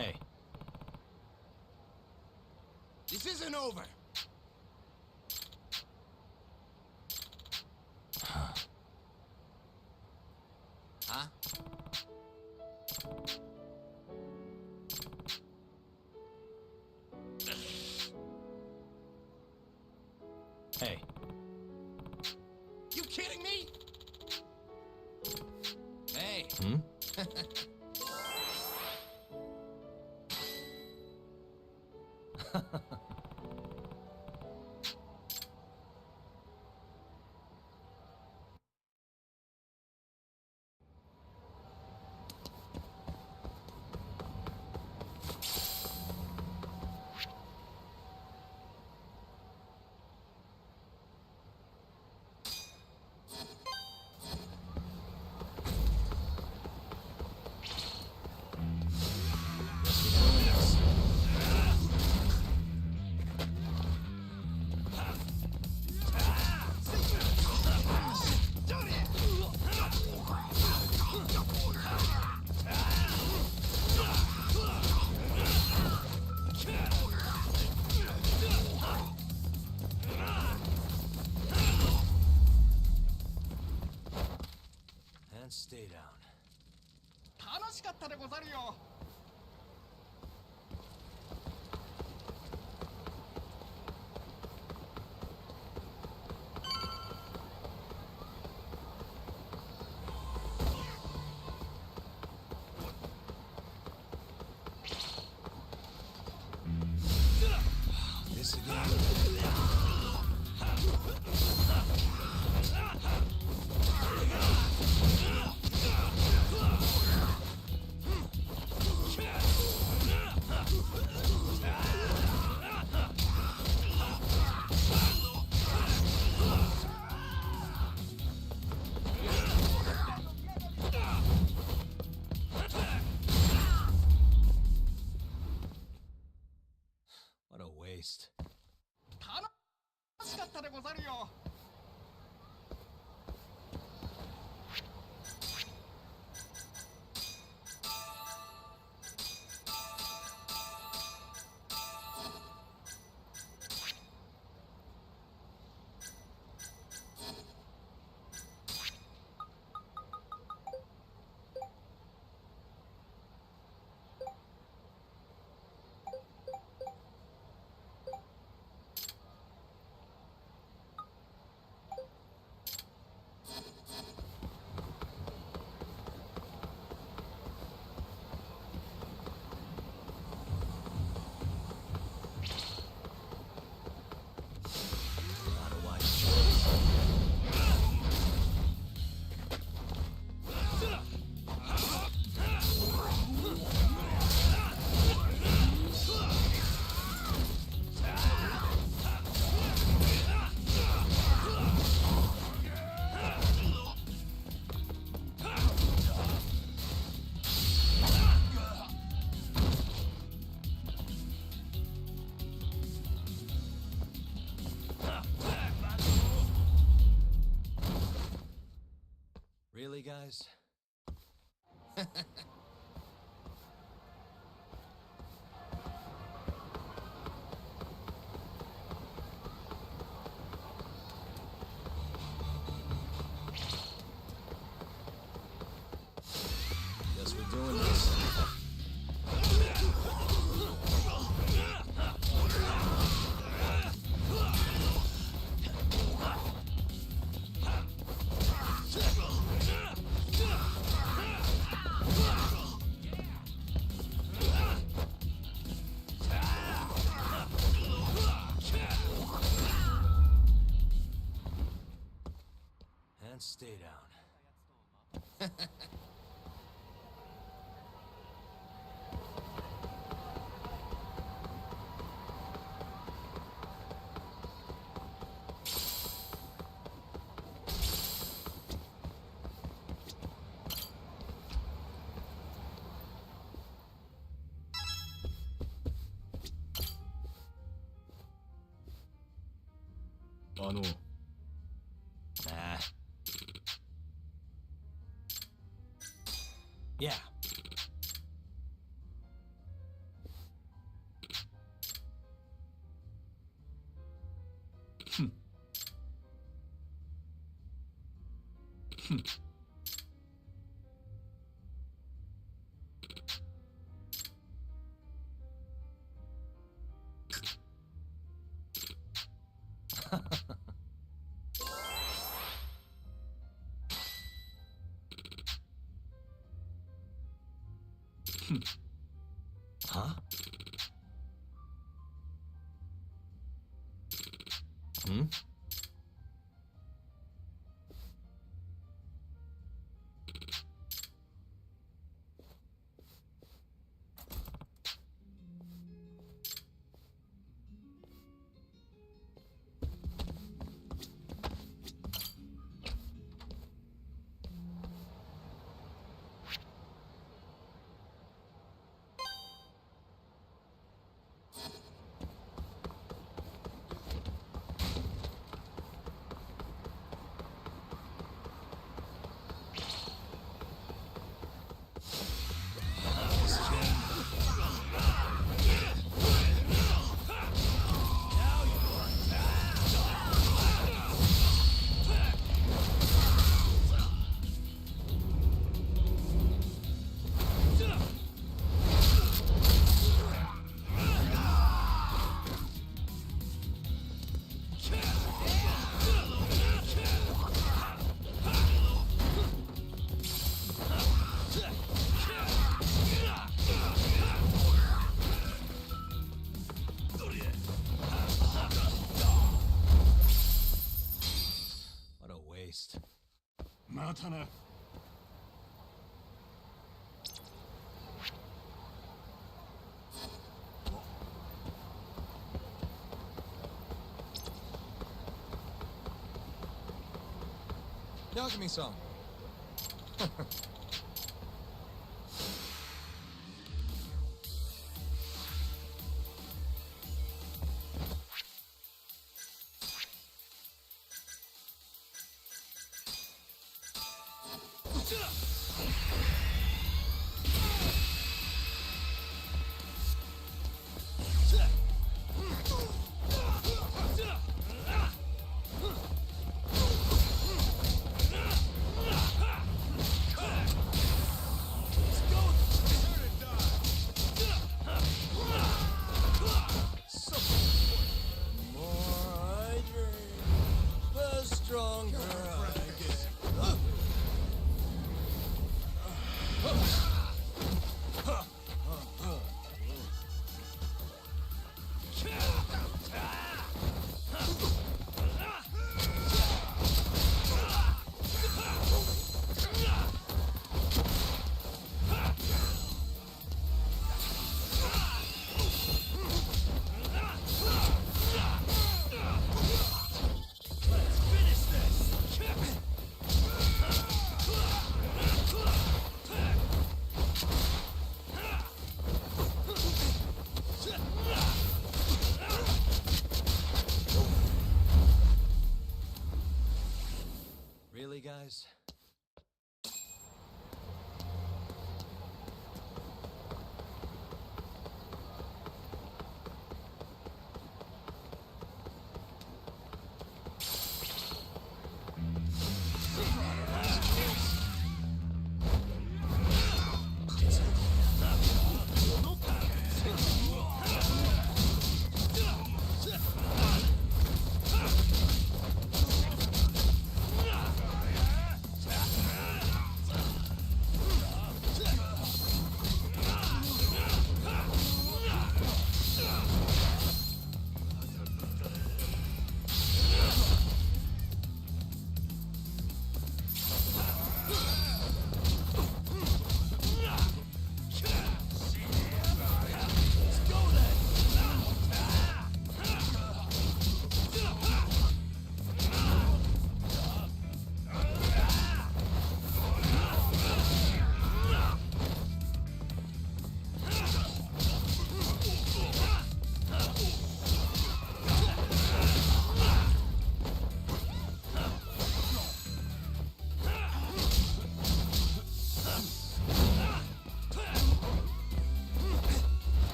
Hey. This isn't over. Huh? Hey. You kidding me? Hey. Hmm? And stay down. 楽しかったでござるよ。This again. What a waste. 楽しかったでござるよ。Not a wise choice. Really, guys? Guess we're doing this. And stay down. Nah. Yeah. Huh? Hmm? What a waste. またな。Yagami-san. Really, guys?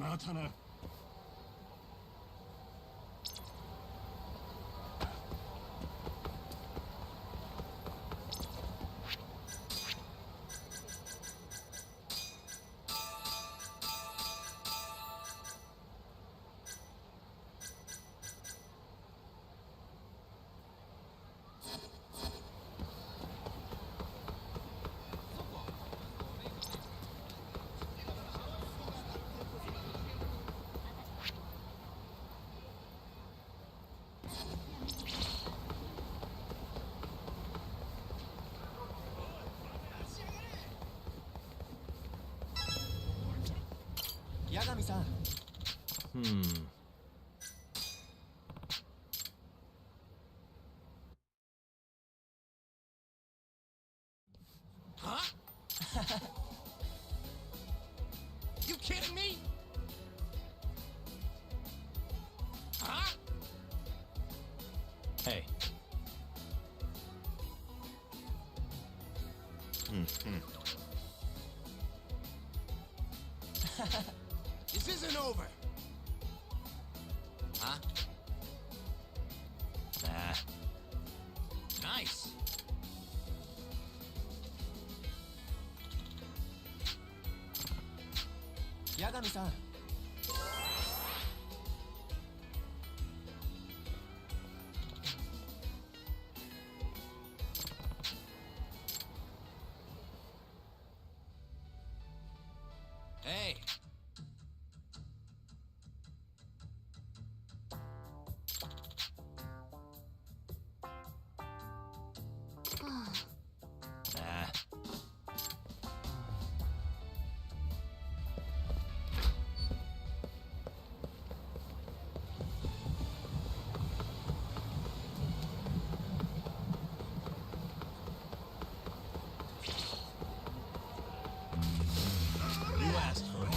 またな。八神さん。Huh? You kidding me? Huh? Hey. This isn't over. Huh? Nice. Yagami-san. Hey. You asked for it.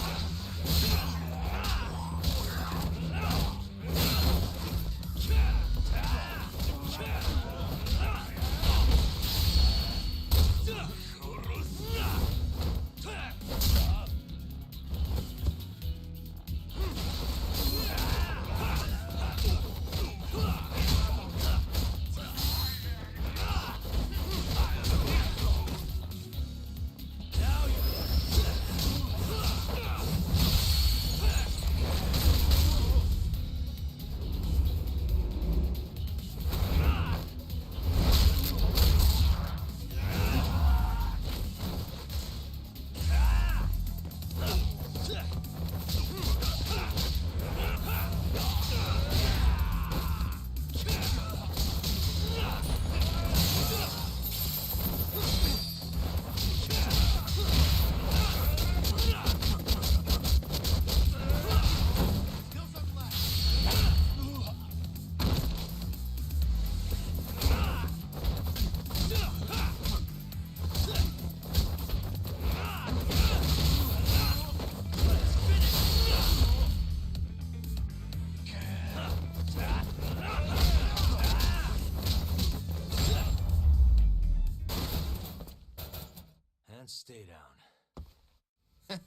And stay down.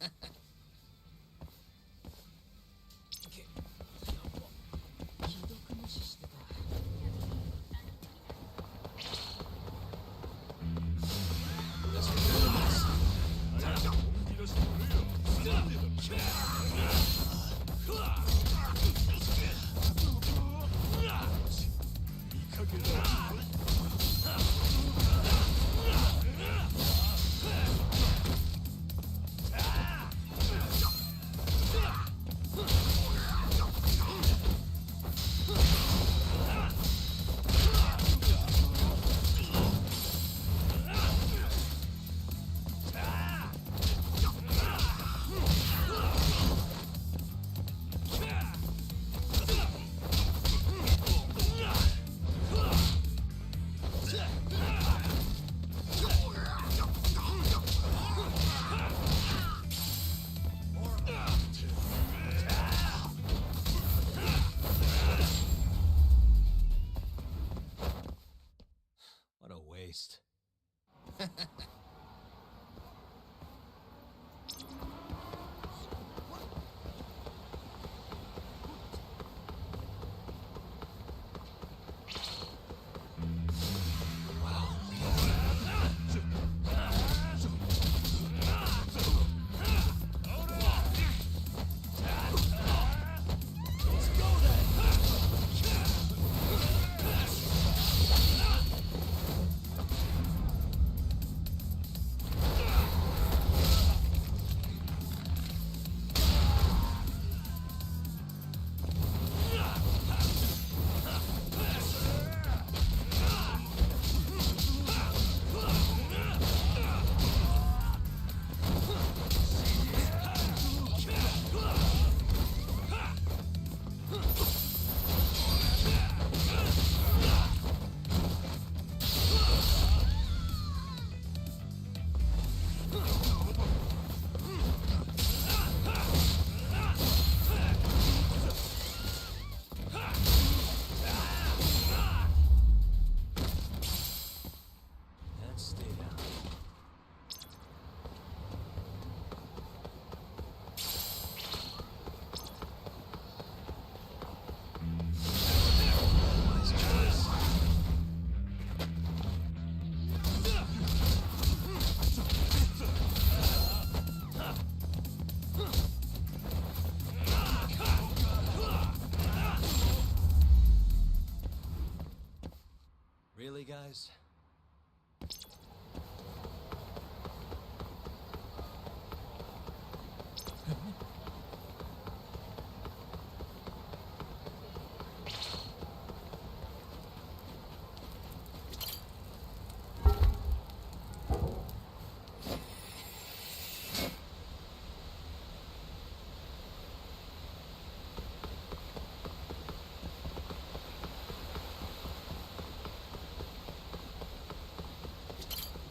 guys.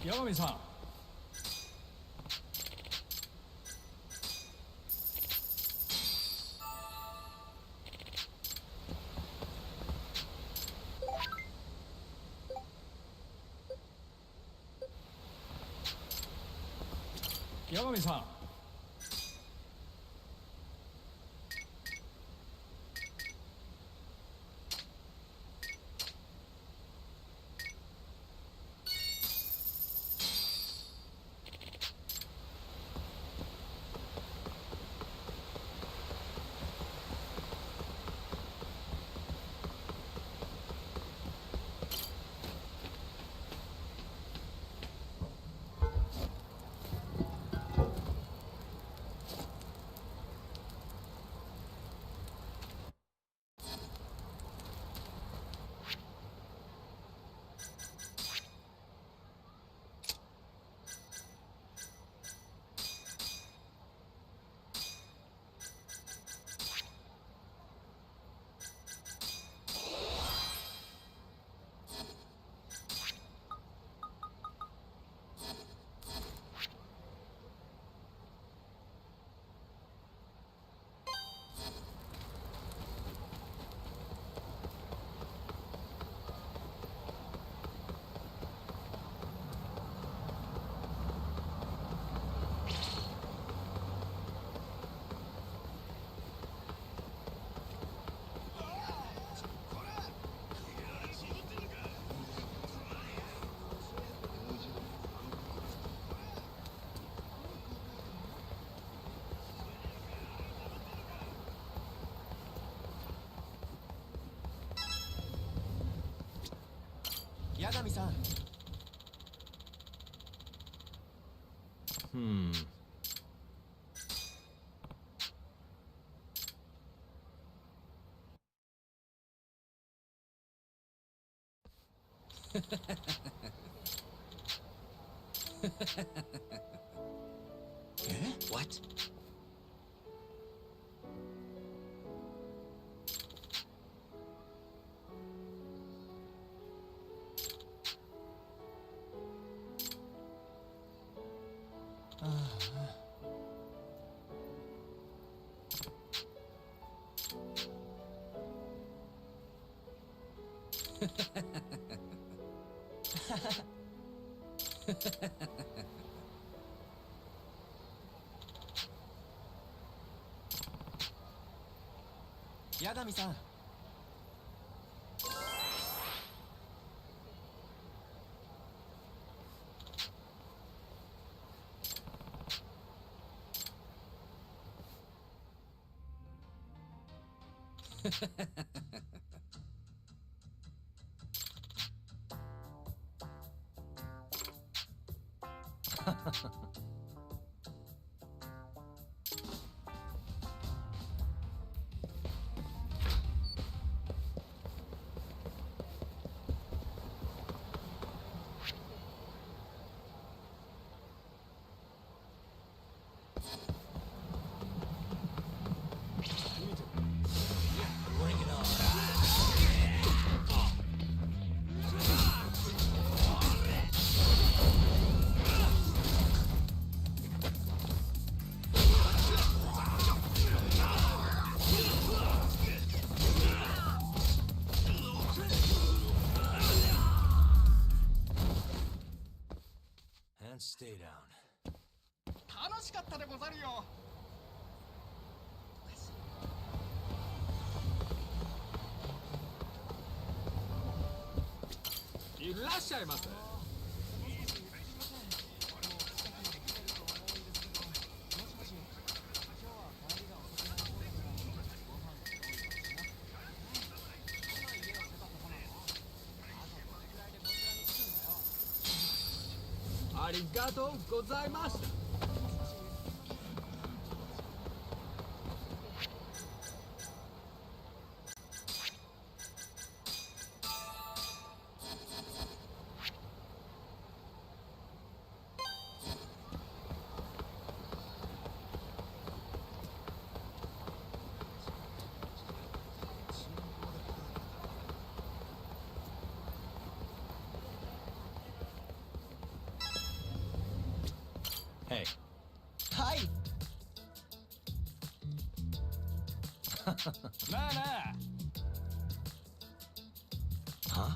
Yagami-san. Yagami-san. Yagami-san. What? Yagami-san. Bring it on. And stay down. 楽しかったでござるよ。いらっしゃいませ。Arigato gozaimashita. Hey. Hi. Nah. Huh?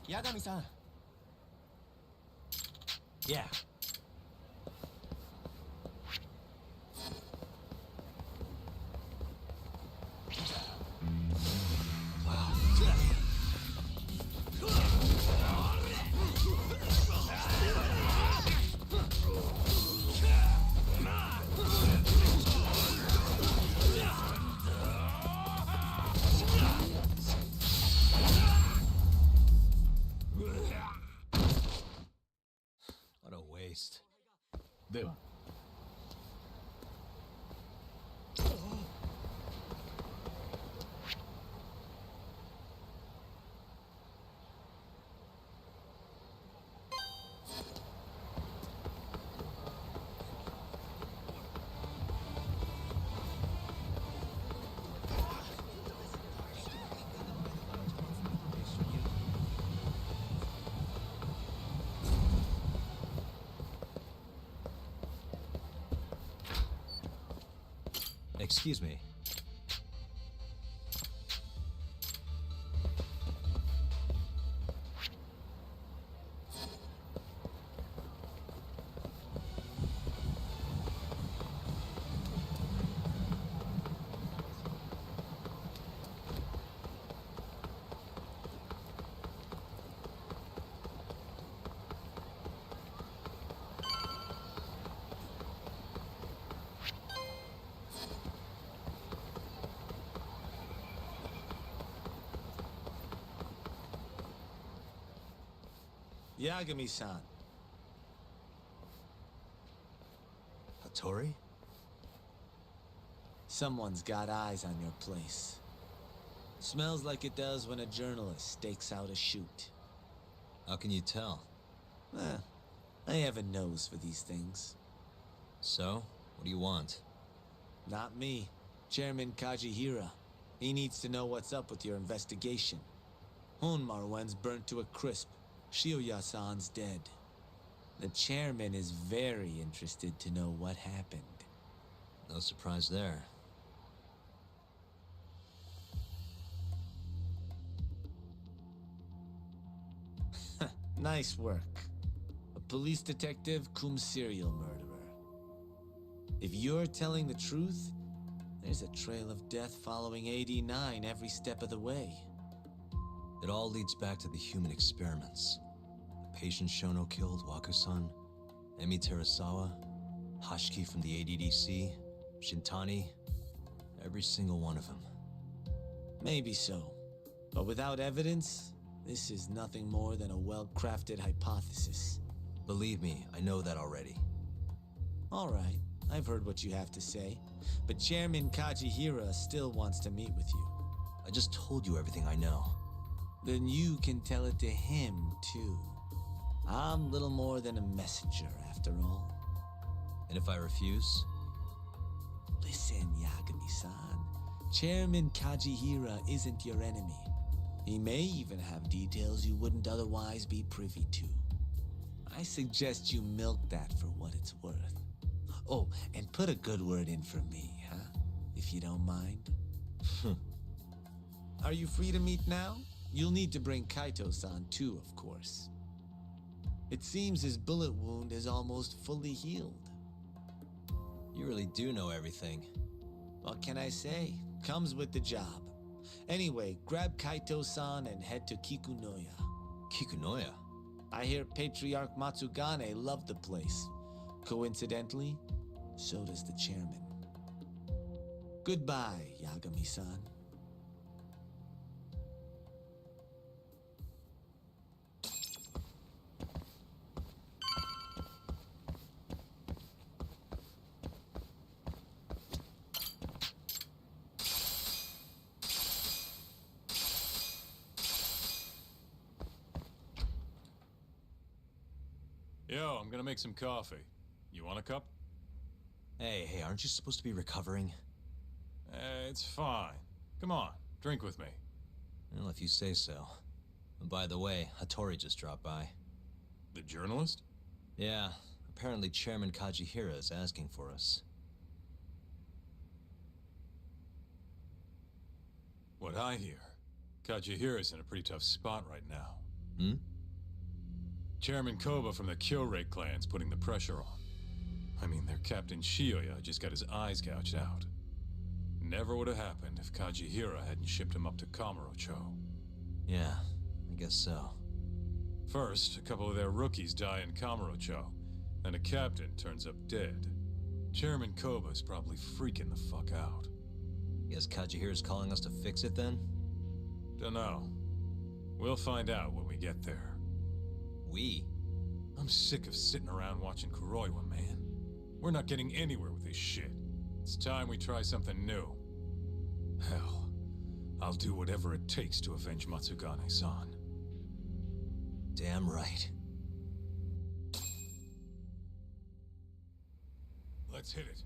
Yagami-san. Yeah. What a waste. では Excuse me. Yagami-san. Hattori? Someone's got eyes on your place. Smells like it does when a journalist stakes out a shoot. How can you tell? I have a nose for these things. So, what do you want? Not me. Chairman Kajihira. He needs to know what's up with your investigation. Honmarwen's burnt to a crisp. Shioya-san's dead. The chairman is very interested to know what happened. No surprise there. Nice work. A police detective cum serial murderer. If you're telling the truth, there's a trail of death following AD9 every step of the way. It all leads back to the human experiments. The patient Shono killed, Waku-san, Emi Terasawa, Hashiki from the ADDC, Shintani, every single one of them. Maybe so. But without evidence, this is nothing more than a well-crafted hypothesis. Believe me, I know that already. All right, I've heard what you have to say. But Chairman Kajihira still wants to meet with you. I just told you everything I know. Then you can tell it to him, too. I'm little more than a messenger, after all. And if I refuse? Listen, Yagami-san. Chairman Kajihira isn't your enemy. He may even have details you wouldn't otherwise be privy to. I suggest you milk that for what it's worth. Oh, and put a good word in for me, huh? If you don't mind. Are you free to meet now? You'll need to bring Kaito-san too, of course. It seems his bullet wound is almost fully healed. You really do know everything. What can I say? Comes with the job. Anyway, grab Kaito-san and head to Kikunoya. Kikunoya? I hear Patriarch Matsugane loved the place. Coincidentally, so does the chairman. Goodbye, Yagami-san. Yo, I'm gonna make some coffee. You want a cup? Hey, aren't you supposed to be recovering? It's fine. Come on, drink with me. Well, if you say so. And by the way, Hattori just dropped by. The journalist? Yeah, apparently Chairman Kajihira is asking for us. What I hear, Kajihira's in a pretty tough spot right now. Hmm? Chairman Koba from the Kyorei clan's putting the pressure on. I mean, their Captain Shioya just got his eyes gouged out. Never would have happened if Kajihira hadn't shipped him up to Kamurocho. Yeah, I guess so. First, a couple of their rookies die in Kamurocho, and a captain turns up dead. Chairman Koba's probably freaking the fuck out. Guess Kajihira's calling us to fix it then? Dunno. We'll find out when we get there. We? I'm sick of sitting around watching Kuroiwa, man. We're not getting anywhere with this shit. It's time we try something new. Hell, I'll do whatever it takes to avenge Matsugane-san. Damn right. Let's hit it.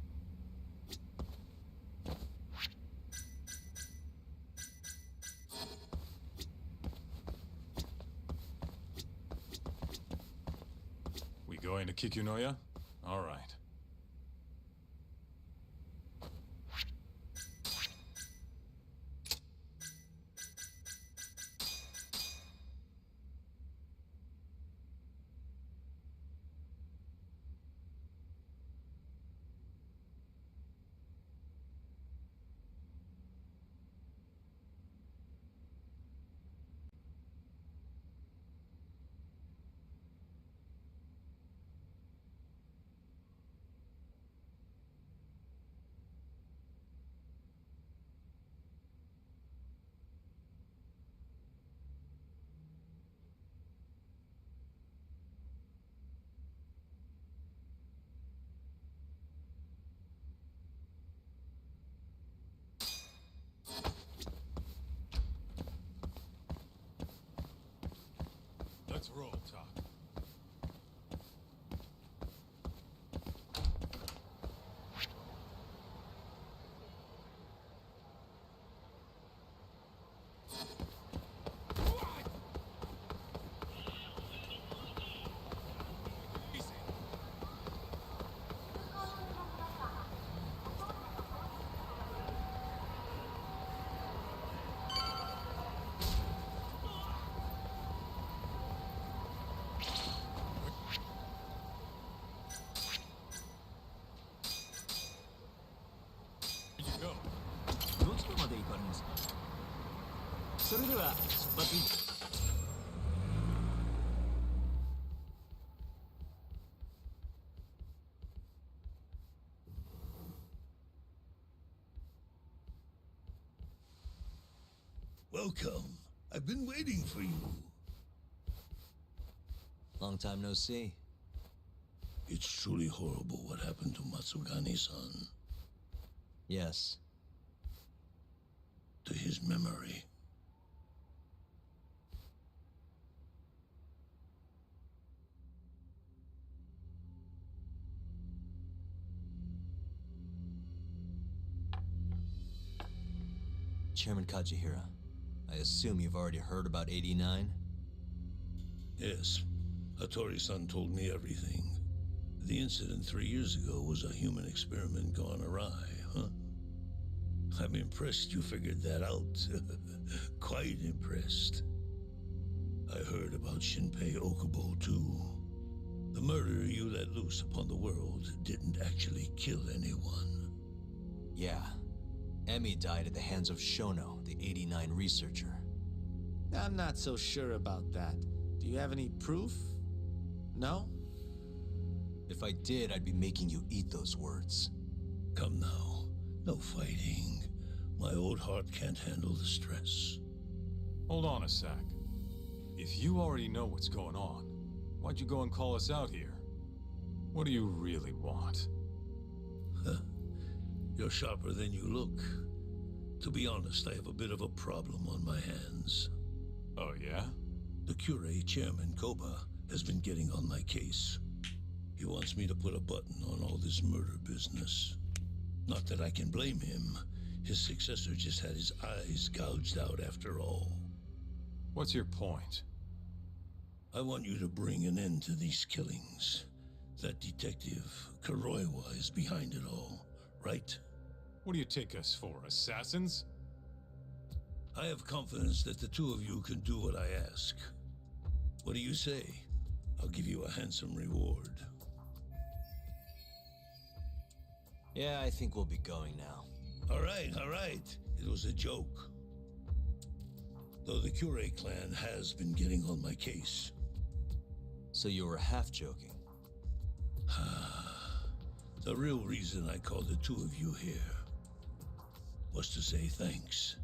We going to Kikunoya? All right. Let's roll, Talk. Welcome. I've been waiting for you. Long time no see. It's truly horrible what happened to Matsugane-san. Yes. To his memory. Chairman Kajihira, I assume you've already heard about 89? Yes. Hattori-san told me everything. The incident 3 years ago was a human experiment gone awry, huh? I'm impressed you figured that out. Quite impressed. I heard about Shinpei Okubo, too. The murder you let loose upon the world didn't actually kill anyone. Yeah. Emmy died at the hands of Shono, the 89 researcher. I'm not so sure about that. Do you have any proof? No? If I did, I'd be making you eat those words. Come now. No fighting. My old heart can't handle the stress. Hold on a sec. If you already know what's going on, why'd you go and call us out here? What do you really want? You're sharper than you look. To be honest, I have a bit of a problem on my hands. Oh, yeah? The Curie chairman, Koba, has been getting on my case. He wants me to put a button on all this murder business. Not that I can blame him. His successor just had his eyes gouged out after all. What's your point? I want you to bring an end to these killings. That detective, Kuroiwa, is behind it all, right? What do you take us for, assassins? I have confidence that the two of you can do what I ask. What do you say? I'll give you a handsome reward. Yeah, I think we'll be going now. All right. It was a joke. Though the Curie clan has been getting on my case. So you were half joking? The real reason I called the two of you here was to say thanks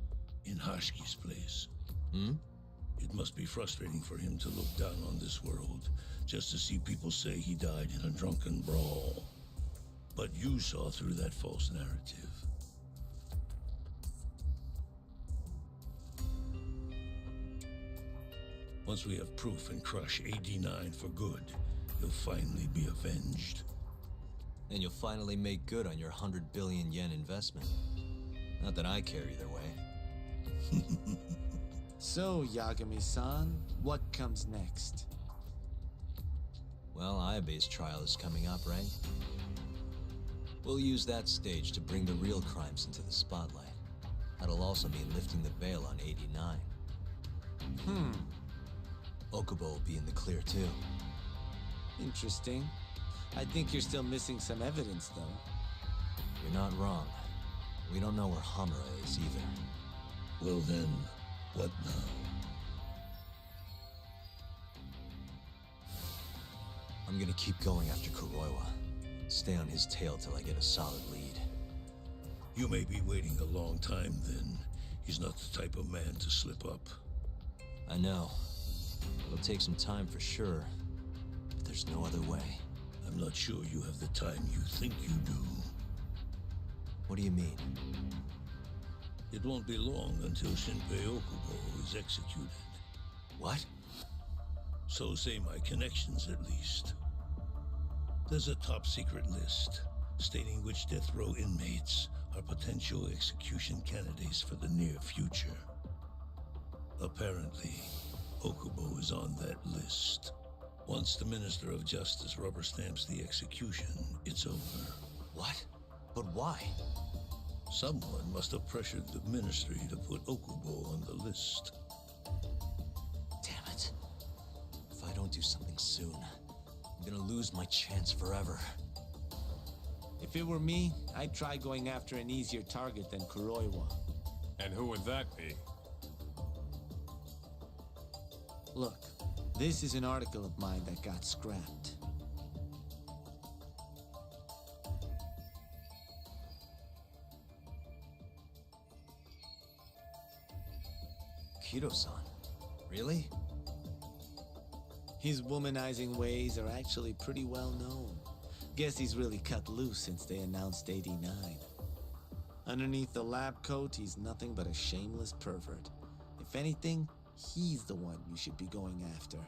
in Hashki's place. It must be frustrating for him to look down on this world just to see people say he died in a drunken brawl. But you saw through that false narrative. Once we have proof and crush AD9 for good, you'll finally be avenged. And you'll finally make good on your 100 billion yen investment. Not that I care either way. So, Yagami-san, what comes next? Well, Ayabe's trial is coming up, right? We'll use that stage to bring the real crimes into the spotlight. That'll also mean lifting the veil on 89. Okubo will be in the clear, too. Interesting. I think you're still missing some evidence, though. You're not wrong. We don't know where Hamura is, either. Well then, what now? I'm gonna keep going after Kuroiwa. Stay on his tail till I get a solid lead. You may be waiting a long time then. He's not the type of man to slip up. I know. It'll take some time for sure, but there's no other way. I'm not sure you have the time you think you do. What do you mean? It won't be long until Shinpei Okubo is executed. What? So say my connections, at least. There's a top-secret list stating which death row inmates are potential execution candidates for the near future. Apparently, Okubo is on that list. Once the Minister of Justice rubber stamps the execution, it's over. What? But why? Someone must have pressured the Ministry to put Okubo on the list. Damn it. If I don't do something soon, I'm gonna lose my chance forever. If it were me, I'd try going after an easier target than Kuroiwa. And who would that be? Look, this is an article of mine that got scrapped. Kido-san? Really? His womanizing ways are actually pretty well known. Guess he's really cut loose since they announced 89. Underneath the lab coat, he's nothing but a shameless pervert. If anything, he's the one you should be going after.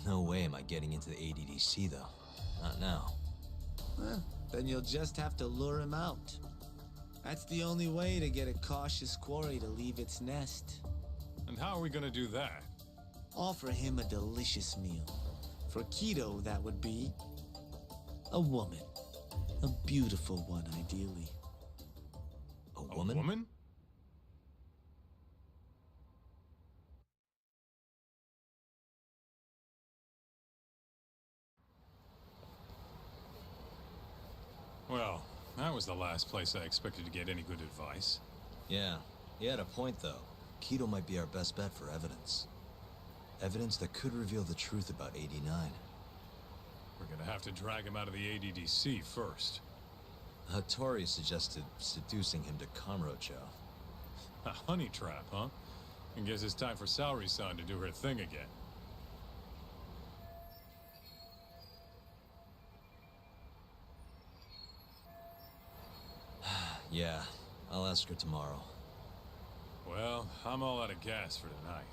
No way am I getting into the ADDC, though. Not now. Then you'll just have to lure him out. That's the only way to get a cautious quarry to leave its nest. And how are we gonna do that? Offer him a delicious meal. For Kido, that would be a woman. A beautiful one, ideally. A woman? A woman? Well, that was the last place I expected to get any good advice. Yeah, he had a point, though. Kido might be our best bet for evidence. Evidence that could reveal the truth about 89. We're gonna have to drag him out of the ADDC first. Hattori suggested seducing him to Kamurocho. A honey trap, huh? And guess it's time for Saori-san to do her thing again. Yeah, I'll ask her tomorrow. Well, I'm all out of gas for tonight.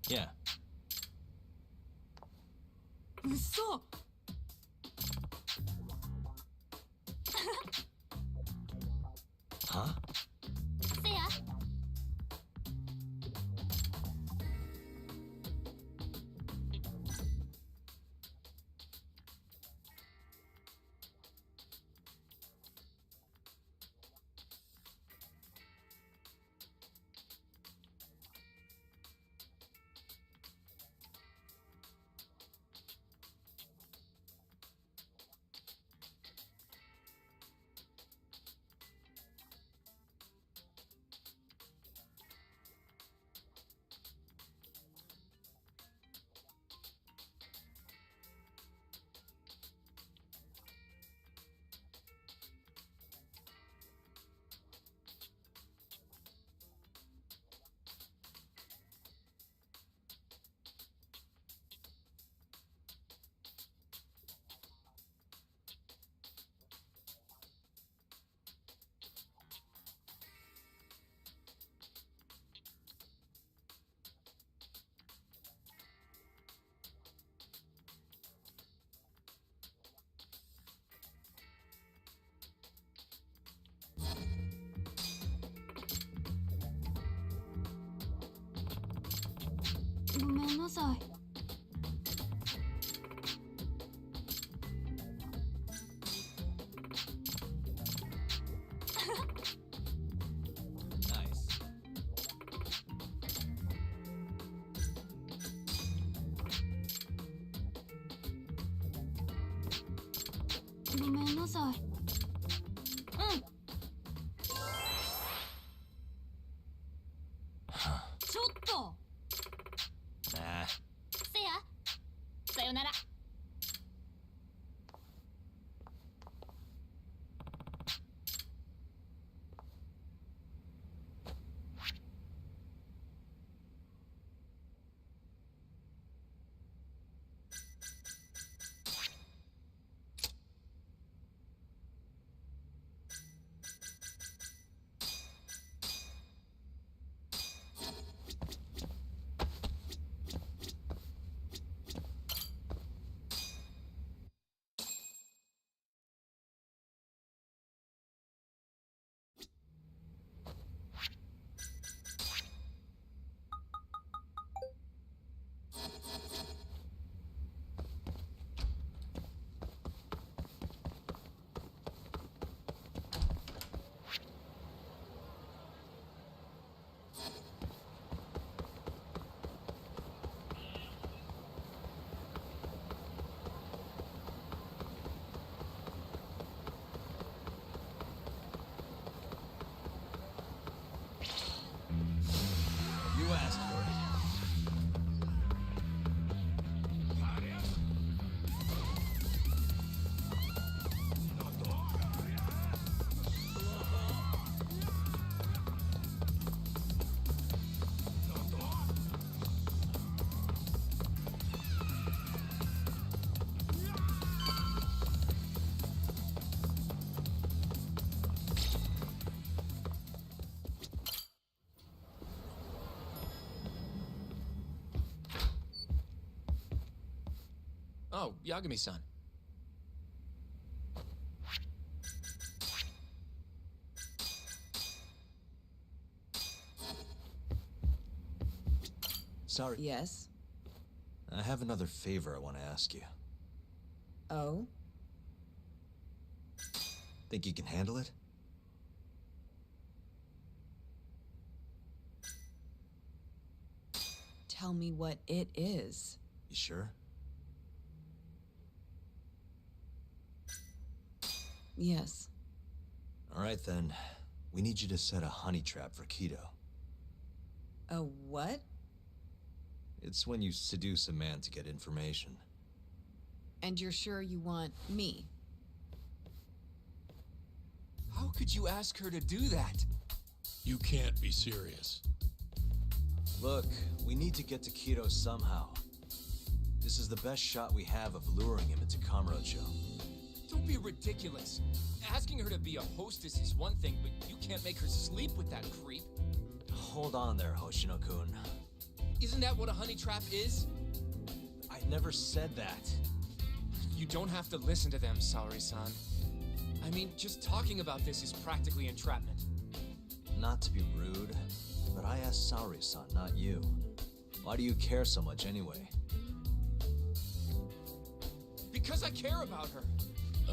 Yeah. 嘘 Huh? せや ごめんなさい。Nice. ごめんなさい。うん。ちょっと。Nah. せや。さよなら。Oh, Yagami-san. Sorry. Yes? I have another favor I want to ask you. Oh? Think you can handle it? Tell me what it is. You sure? Yes. All right then. We need you to set a honey trap for Keto. A what? It's when you seduce a man to get information. And you're sure you want me? How could you ask her to do that? You can't be serious. Look, we need to get to Keto somehow. This is the best shot we have of luring him into Kamurocho. Don't be ridiculous. Asking her to be a hostess is one thing, but you can't make her sleep with that creep. Hold on there, Hoshino-kun. Isn't that what a honey trap is? I never said that. You don't have to listen to them, Saori-san. I mean, just talking about this is practically entrapment. Not to be rude, but I asked Saori-san, not you. Why do you care so much anyway? Because I care about her.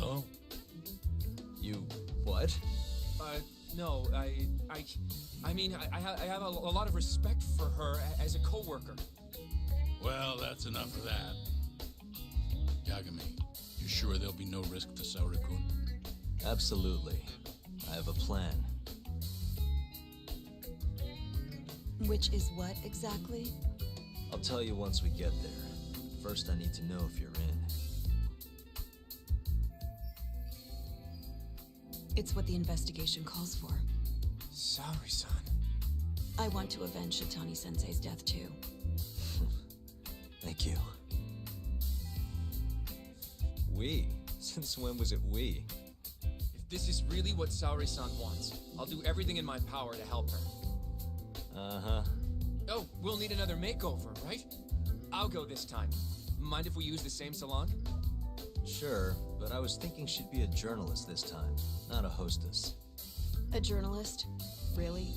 Oh? You... what? No, I mean, I have a lot of respect for her as a co-worker. Well, that's enough of that. Yagami, you sure there'll be no risk to Saori-kun? Absolutely. I have a plan. Which is what exactly? I'll tell you once we get there. First, I need to know if you're in. It's what the investigation calls for. Saori-san. I want to avenge Shitani-sensei's death too. Thank you. We? Since when was it we? If this is really what Saori-san wants, I'll do everything in my power to help her. Uh-huh. Oh, we'll need another makeover, right? I'll go this time. Mind if we use the same salon? Sure, but I was thinking she'd be a journalist this time, not a hostess. A journalist? Really?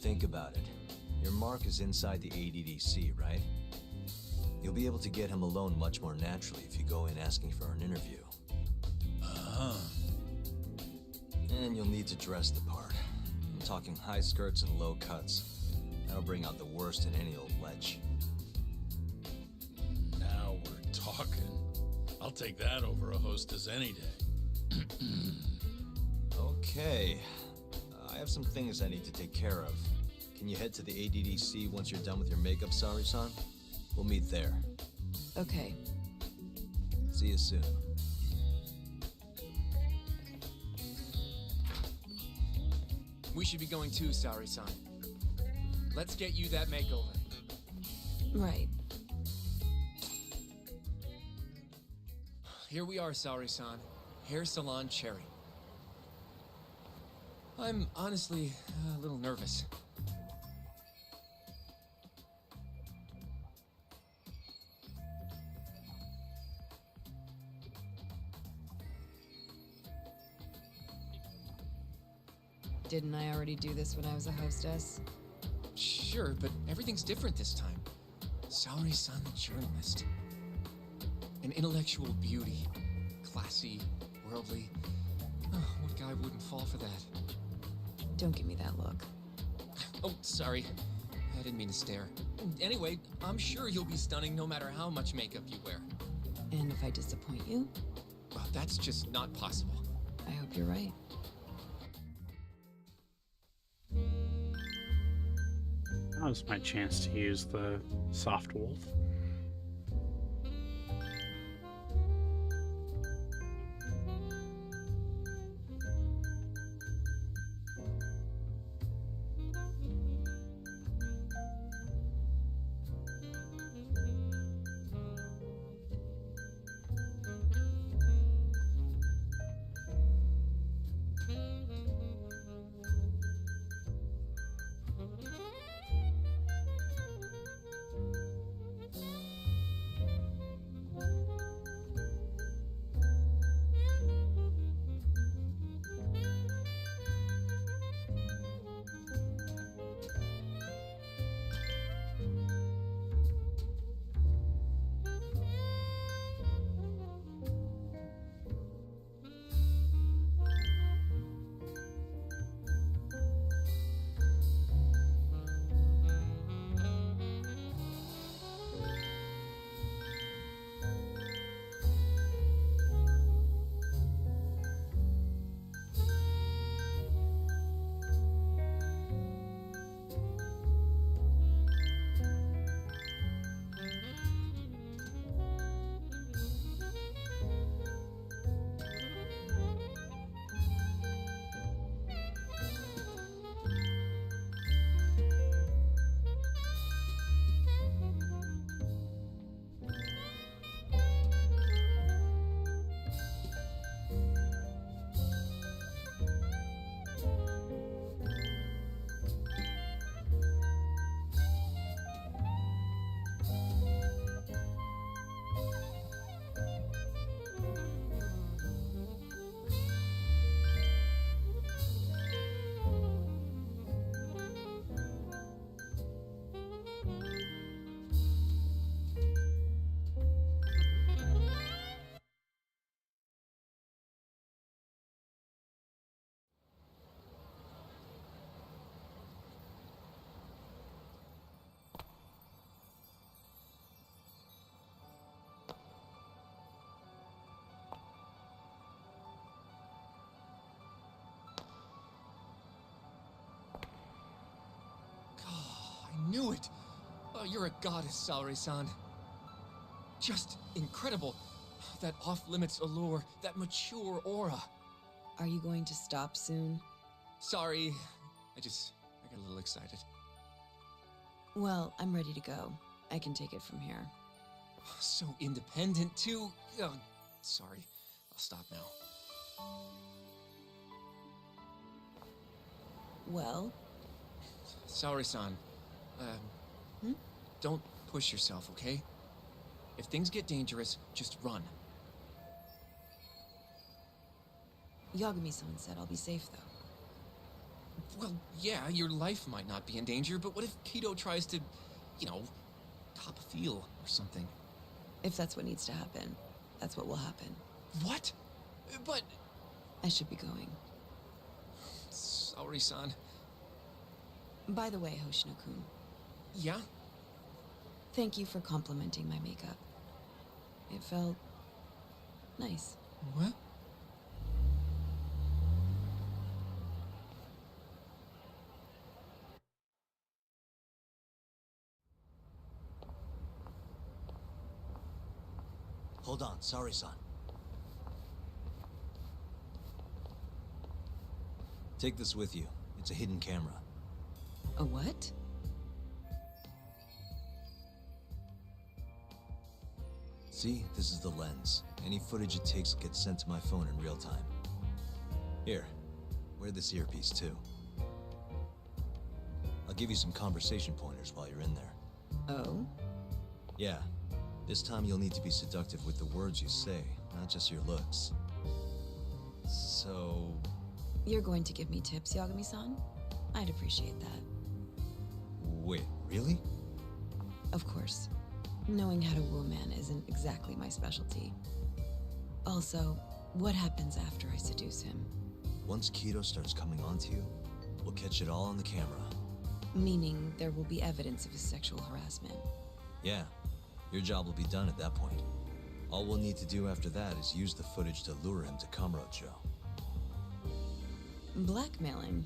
Think about it. Your mark is inside the ADDC, right? You'll be able to get him alone much more naturally if you go in asking for an interview. Uh-huh. And you'll need to dress the part. I'm talking high skirts and low cuts. That'll bring out the worst in any old lech. Now we're talking. I'll take that over a hostess any day. Okay. I have some things I need to take care of. Can you head to the ADDC once you're done with your makeup, Saori-san? We'll meet there. Okay. See you soon. We should be going too, Saori-san. Let's get you that makeover. Right. Here we are, Saori-san. Hair Salon Cherry. I'm honestly a little nervous. Didn't I already do this when I was a hostess? Sure, but everything's different this time. Saori-san, the journalist. An intellectual beauty. Classy, worldly. Oh, what guy wouldn't fall for that? Don't give me that look. Oh, sorry. I didn't mean to stare. Anyway, I'm sure you'll be stunning no matter how much makeup you wear. And if I disappoint you? Well, that's just not possible. I hope you're right. That was my chance to use the soft wolf. knew it! Oh, you're a goddess, Saori-san. Just incredible. That off-limits allure, that mature aura. Are you going to stop soon? Sorry, I got a little excited. Well, I'm ready to go. I can take it from here. So independent, too. Oh, sorry. I'll stop now. Well? Saori-san, don't push yourself, okay? If things get dangerous, just run. Yagami-san said I'll be safe, though. Well, yeah, your life might not be in danger, but what if Kido tries to, top a field or something? If that's what needs to happen, that's what will happen. What? But... I should be going. Saori-san. By the way, Hoshino-kun. Yeah? Thank you for complimenting my makeup. It felt... nice. What? Hold on, sorry, son. Take this with you. It's a hidden camera. A what? See, this is the lens. Any footage it takes gets sent to my phone in real time. Here, wear this earpiece too. I'll give you some conversation pointers while you're in there. Oh? Yeah. This time you'll need to be seductive with the words you say, not just your looks. So... You're going to give me tips, Yagami-san? I'd appreciate that. Wait, really? Of course. Knowing how to woo a man isn't exactly my specialty. Also, what happens after I seduce him? Once Kido starts coming onto you, we'll catch it all on the camera. Meaning there will be evidence of his sexual harassment. Yeah. Your job will be done at that point. All we'll need to do after that is use the footage to lure him to Kamurocho. Blackmailing,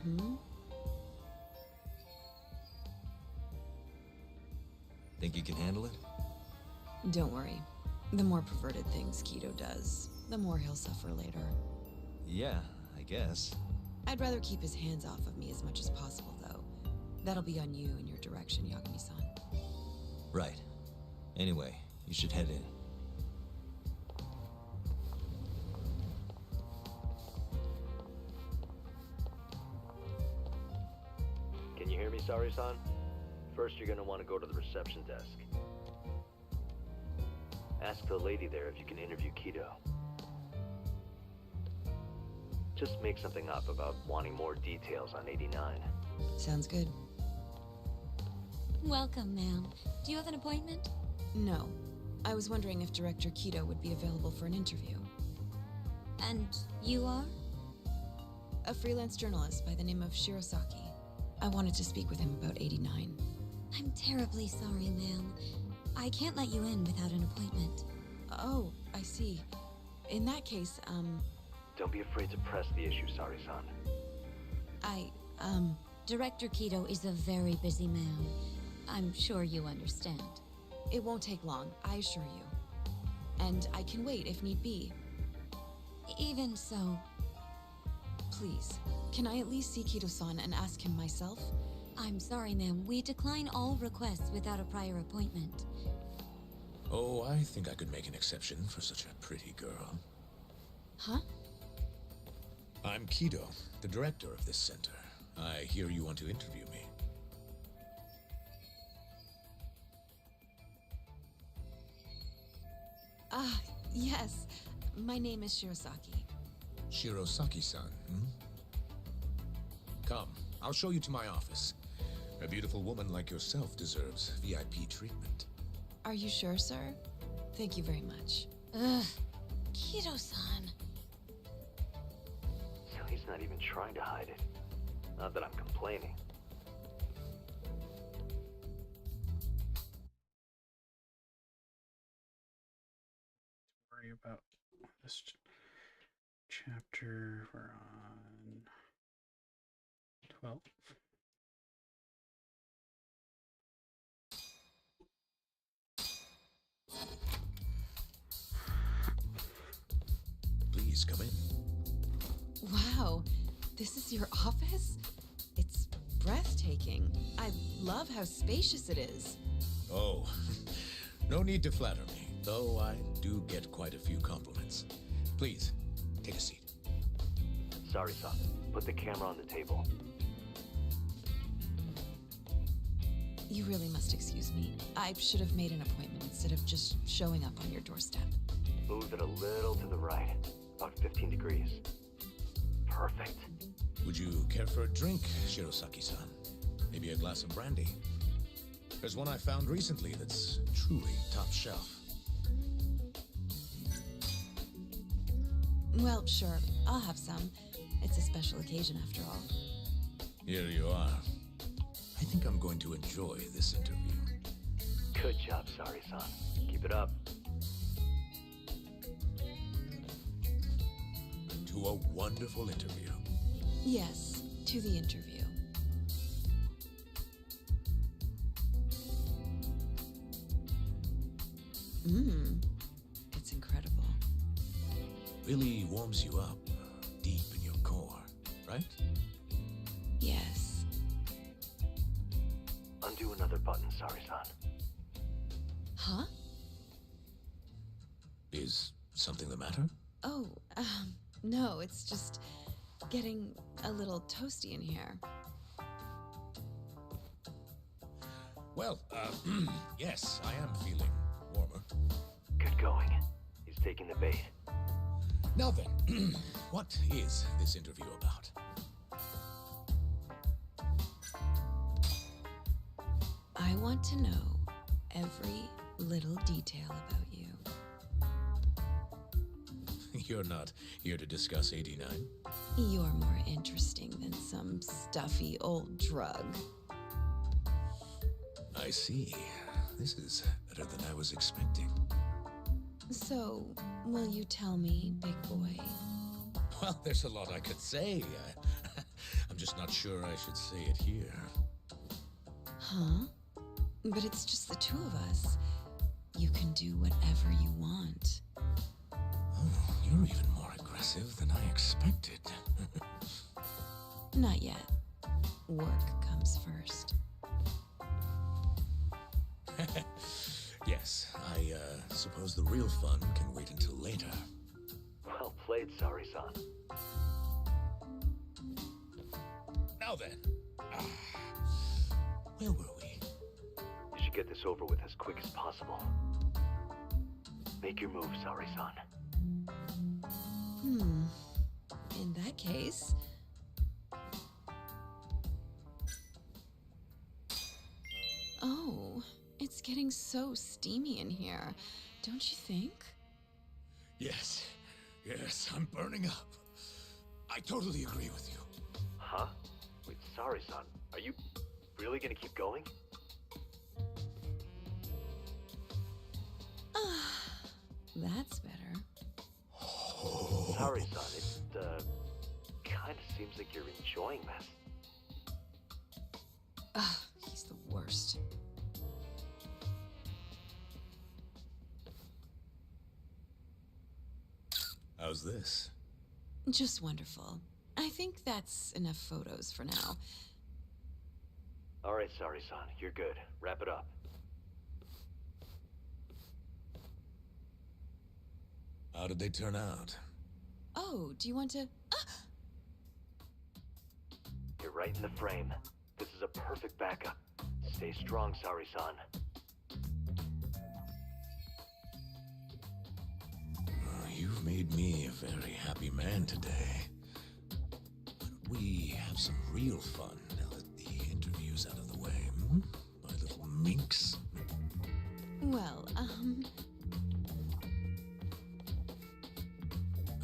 Think you can handle it? Don't worry. The more perverted things Kido does, the more he'll suffer later. Yeah, I guess. I'd rather keep his hands off of me as much as possible, though. That'll be on you and your direction, Yagami-san. Right. Anyway, you should head in. Can you hear me, Saori-san? First, you're gonna want to go to the reception desk. Ask the lady there if you can interview Kido. Just make something up about wanting more details on 89. Sounds good. Welcome, ma'am. Do you have an appointment? No. I was wondering if Director Kido would be available for an interview. And you are? A freelance journalist by the name of Shirosaki. I wanted to speak with him about 89. I'm terribly sorry, ma'am. I can't let you in without an appointment. Oh, I see. In that case, Don't be afraid to press the issue, Saori-san. Director Kido is a very busy man. I'm sure you understand. It won't take long, I assure you. And I can wait if need be. Even so... Please, can I at least see Kido-san and ask him myself? I'm sorry, ma'am. We decline all requests without a prior appointment. Oh, I think I could make an exception for such a pretty girl. Huh? I'm Kido, the director of this center. I hear you want to interview me. Ah, yes. My name is Shirosaki. Shirosaki-san, Come, I'll show you to my office. A beautiful woman like yourself deserves VIP treatment. Are you sure, sir? Thank you very much. Ugh. Kido-san. He's not even trying to hide it. Not that I'm complaining. Worry about this chapter. We're on 12. Please come in. Wow, this is your office? It's breathtaking. I love how spacious it is. Oh, no need to flatter me, though I do get quite a few compliments. Please, take a seat. Sorry, son. Put the camera on the table. You really must excuse me. I should have made an appointment instead of just showing up on your doorstep. Move it a little to the right. About 15 degrees. Perfect. Would you care for a drink, Shirosaki-san? Maybe a glass of brandy? There's one I found recently that's truly top shelf. Well, sure. I'll have some. It's a special occasion after all. Here you are. I think I'm going to enjoy this interview. Good job, Sari-san. Keep it up. To a wonderful interview. Yes, to the interview. It's incredible. Really warms you up deep in your core, right? Yes. Undo another button, Sari-san. Huh? Is something the matter? Oh, no, it's just getting a little toasty in here. Well, yes, I am feeling warmer. Good going. He's taking the bait. Now then, what is this interview about? I want to know every little detail about you. You're not here to discuss 89? You're more interesting than some stuffy old drug. I see. This is better than I was expecting. So, will you tell me, big boy? Well, there's a lot I could say. I'm just not sure I should say it here. Huh? But it's just the two of us. You can do whatever you want. Oh, you're even more aggressive than I expected. Not yet. Work comes first. Yes, I suppose the real fun can wait until later. Well played, Sari-san. Now then, where were we? You should get this over with as quick as possible. Make your move, Sari-san. In that case... Oh, it's getting so steamy in here, don't you think? Yes, I'm burning up. I totally agree with you. Huh? Wait, Sari-san, are you really gonna keep going? That's better. Sari-san, it kinda seems like you're enjoying this. He's the worst. How's this? Just wonderful. I think that's enough photos for now. Alright, Sari-san, you're good. Wrap it up. How did they turn out? Oh, do you want to... You're right in the frame. This is a perfect backup. Stay strong, Sari-san. You've made me a very happy man today. Why don't we have some real fun now that the interview's out of the way, my little minx? Well,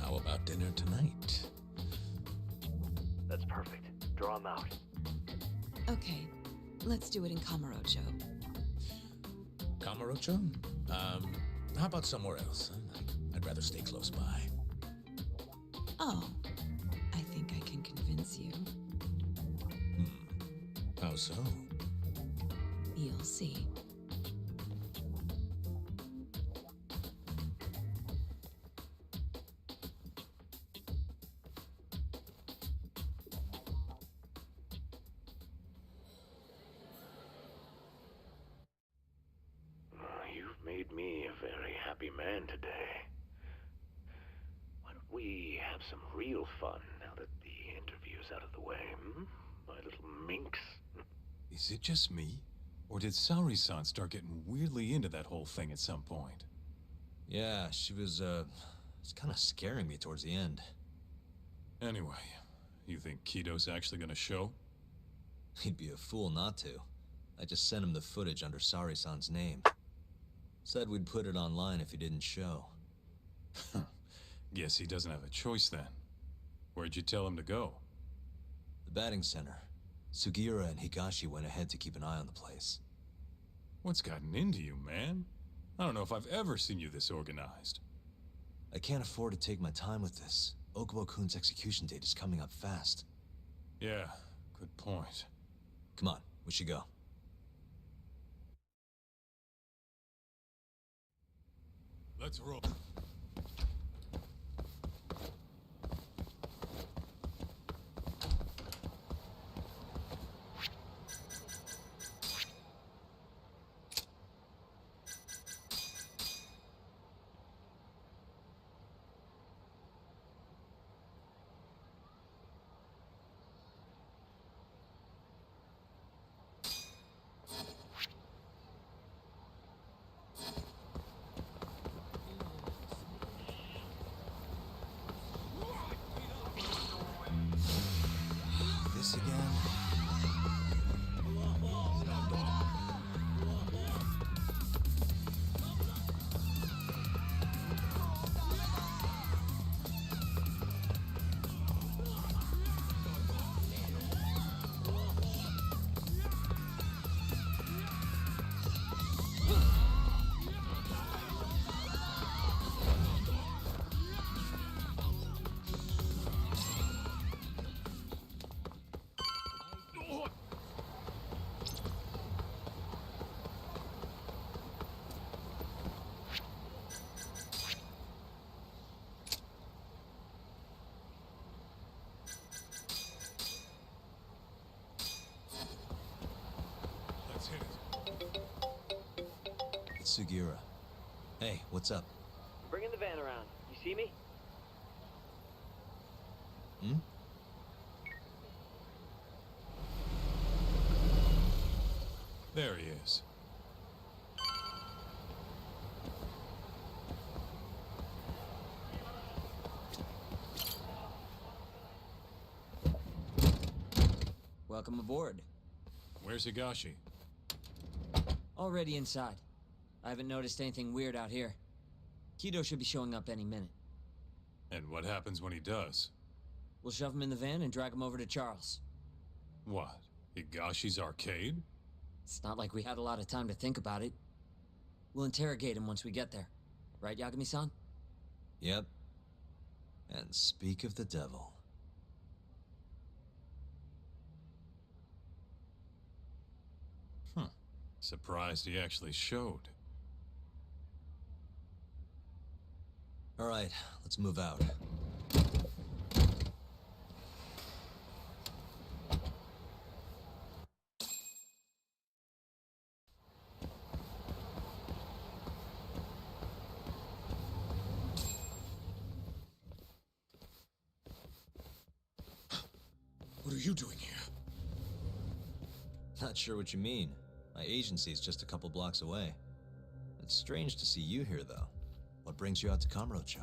How about dinner tonight? That's perfect. Draw him out. Okay, let's do it in Kamurocho. Kamurocho? How about somewhere else? I'd rather stay close by. Oh, I think I can convince you. How so? You'll see. happy man today. Why don't we have some real fun now that the interview's out of the way, my little minx? Is it just me? Or did Saori-san start getting weirdly into that whole thing at some point? Yeah, she was, it's kind of scaring me towards the end. Anyway, you think Kido's actually gonna show? He'd be a fool not to. I just sent him the footage under Saori-san's name. Said we'd put it online if he didn't show. Guess he doesn't have a choice then. Where'd you tell him to go? The batting center. Sugiura and Higashi went ahead to keep an eye on the place. What's gotten into you, man? I don't know if I've ever seen you this organized. I can't afford to take my time with this. Okubo-kun's execution date is coming up fast. Yeah, good point. Come on, we should go. Let's roll. This again? It's Sugiura. Hey, what's up? Bringing the van around. You see me? Hmm? There he is. Welcome aboard. Where's Higashi? Already inside. I haven't noticed anything weird out here. Kido should be showing up any minute. And what happens when he does? We'll shove him in the van and drag him over to Charles. What? Higashi's arcade? It's not like we had a lot of time to think about it. We'll interrogate him once we get there. Right, Yagami-san? Yep. And speak of the devil. Surprised he actually showed. All right, let's move out. What are you doing here? Not sure what you mean. My agency's just a couple blocks away. It's strange to see you here, though. What brings you out to Kamurocho?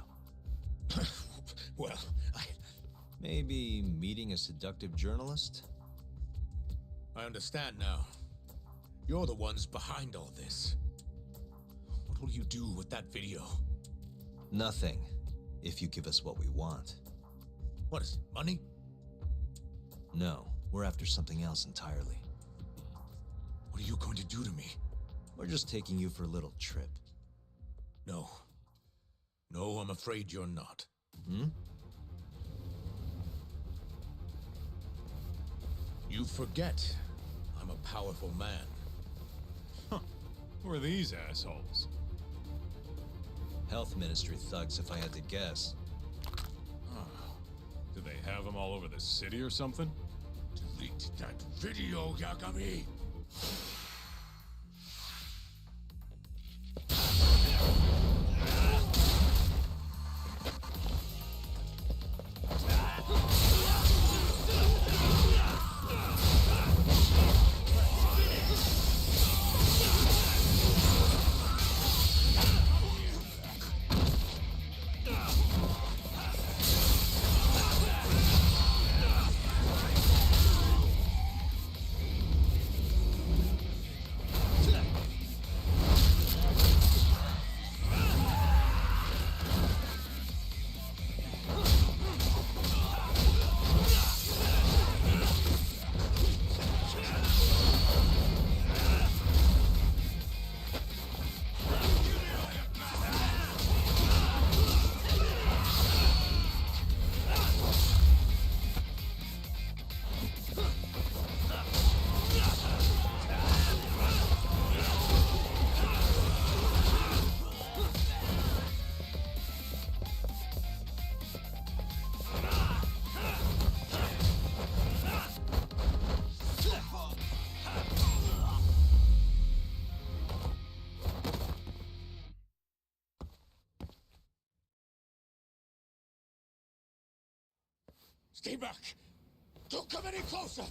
Well, Maybe meeting a seductive journalist? I understand now. You're the ones behind all this. What will you do with that video? Nothing, if you give us what we want. What is it, money? No, we're after something else entirely. What are you going to do to me? We're just taking you for a little trip. No. No, I'm afraid you're not. Hmm? You forget I'm a powerful man. Huh. Who are these assholes? Health Ministry thugs, if I had to guess. Do they have them all over the city or something? Delete that video, Yagami! Stay back! Don't come any closer!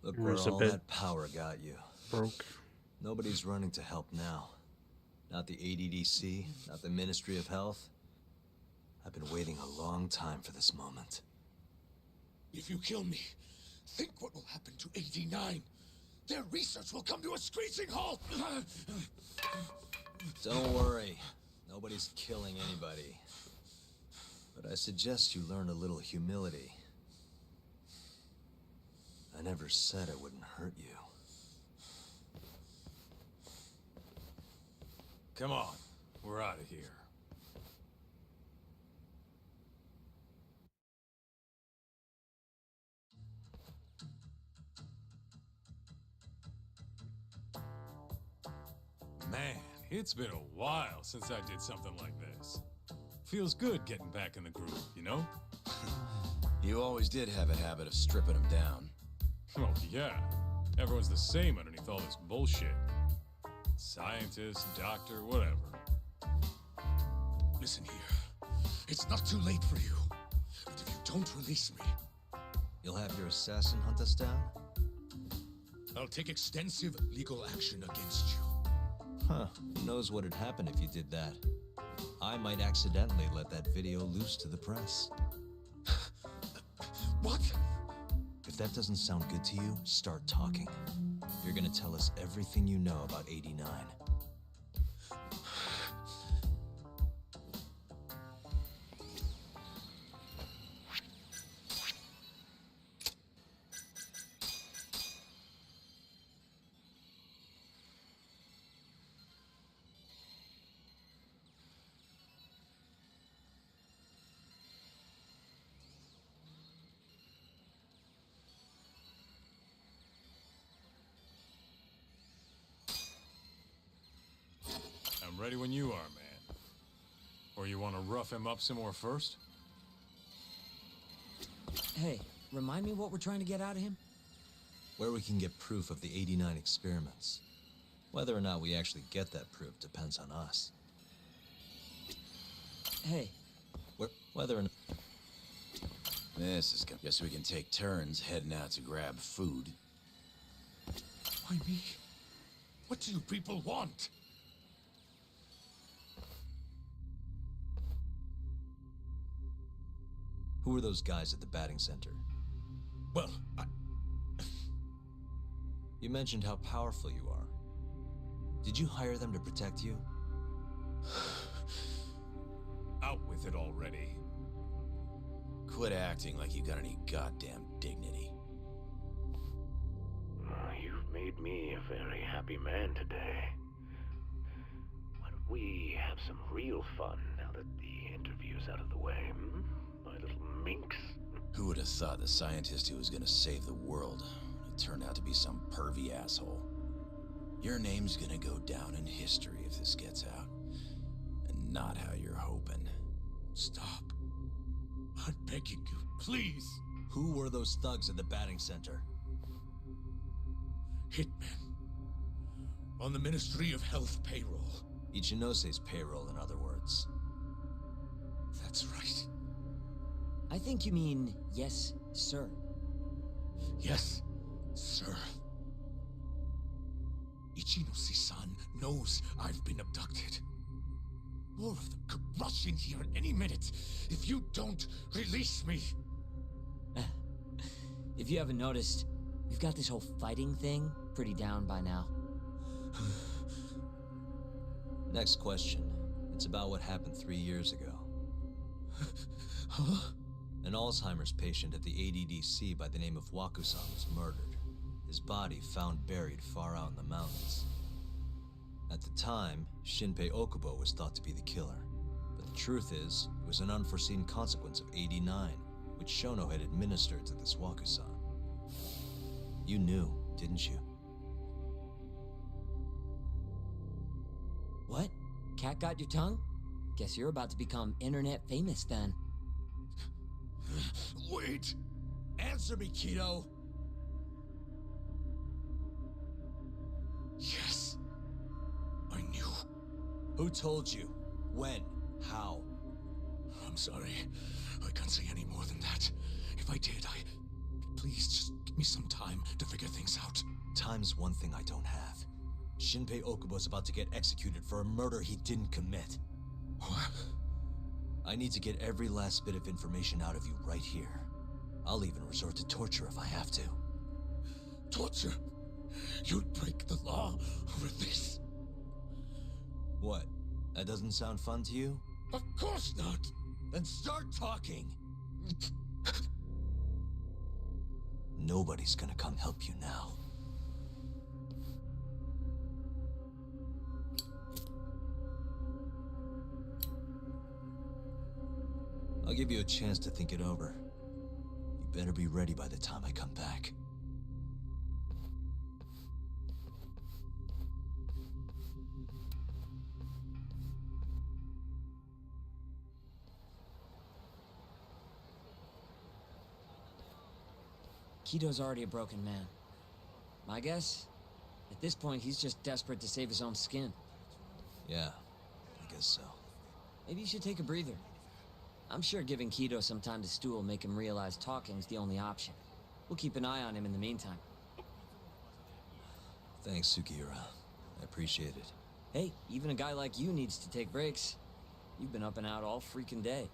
Look where It's a all bit that power got you. broke. Nobody's running to help now. Not the ADDC, not the Ministry of Health. I've been waiting a long time for this moment. If you kill me, think what will happen to 89. Their research will come to a screeching halt! Don't worry. Nobody's killing anybody. But I suggest you learn a little humility. I never said it wouldn't hurt you. Come on, we're out of here. Man, it's been a while since I did something like this. Feels good getting back in the groove, you know? You always did have a habit of stripping them down. Oh, yeah. Everyone's the same underneath all this bullshit. Scientist, doctor, whatever. Listen here. It's not too late for you. But if you don't release me, You'll have your assassin hunt us down? I'll take extensive legal action against you. Huh. Who knows what'd happen if you did that? I might accidentally let that video loose to the press. What? If that doesn't sound good to you, start talking. You're gonna tell us everything you know about 89. I'm ready when you are, man. Or you want to rough him up some more first? Hey, remind me what we're trying to get out of him? Where we can get proof of the 89 experiments. Whether or not we actually get that proof depends on us. Hey. Whether or not... This is good. Guess we can take turns heading out to grab food. Why me? What do you people want? Who were those guys at the batting center? Well, You mentioned how powerful you are. Did you hire them to protect you? Out with it already. Quit acting like you got any goddamn dignity. You've made me a very happy man today. Why don't we have some real fun now that the interview's out of the way, hmm? My little minx. Who would have thought the scientist who was gonna save the world would turn out to be some pervy asshole? Your name's gonna go down in history if this gets out. And not how you're hoping. Stop. I'm begging you, please. Who were those thugs at the batting center? Hitmen. On the Ministry of Health payroll. Ichinose's payroll, in other words. That's right. I think you mean, yes, sir. Yes, sir. Ichinose-san knows I've been abducted. More of them could rush in here at any minute if you don't release me. If you haven't noticed, we've got this whole fighting thing pretty down by now. Next question. It's about what happened 3 years ago. Huh? An Alzheimer's patient at the ADDC by the name of Wakusan was murdered. His body found buried far out in the mountains. At the time, Shinpei Okubo was thought to be the killer. But the truth is, it was an unforeseen consequence of 89, which Shono had administered to this Wakusan. You knew, didn't you? What? Cat got your tongue? Guess you're about to become internet famous then. Wait! Answer me, Kido! Yes. I knew. Who told you? When? How? I'm sorry. I can't say any more than that. If I did, Please, just give me some time to figure things out. Time's one thing I don't have. Shinpei Okubo's about to get executed for a murder he didn't commit. What? I need to get every last bit of information out of you right here. I'll even resort to torture if I have to. Torture? You'd break the law over this? What? That doesn't sound fun to you? Of course not! Then start talking! Nobody's gonna come help you now. I'll give you a chance to think it over. You better be ready by the time I come back. Kido's already a broken man. My guess? At this point, he's just desperate to save his own skin. Yeah, I guess so. Maybe you should take a breather. I'm sure giving Kido some time to stew will make him realize talking's the only option. We'll keep an eye on him in the meantime. Thanks, Sugiura. I appreciate it. Hey, even a guy like you needs to take breaks. You've been up and out all freaking day.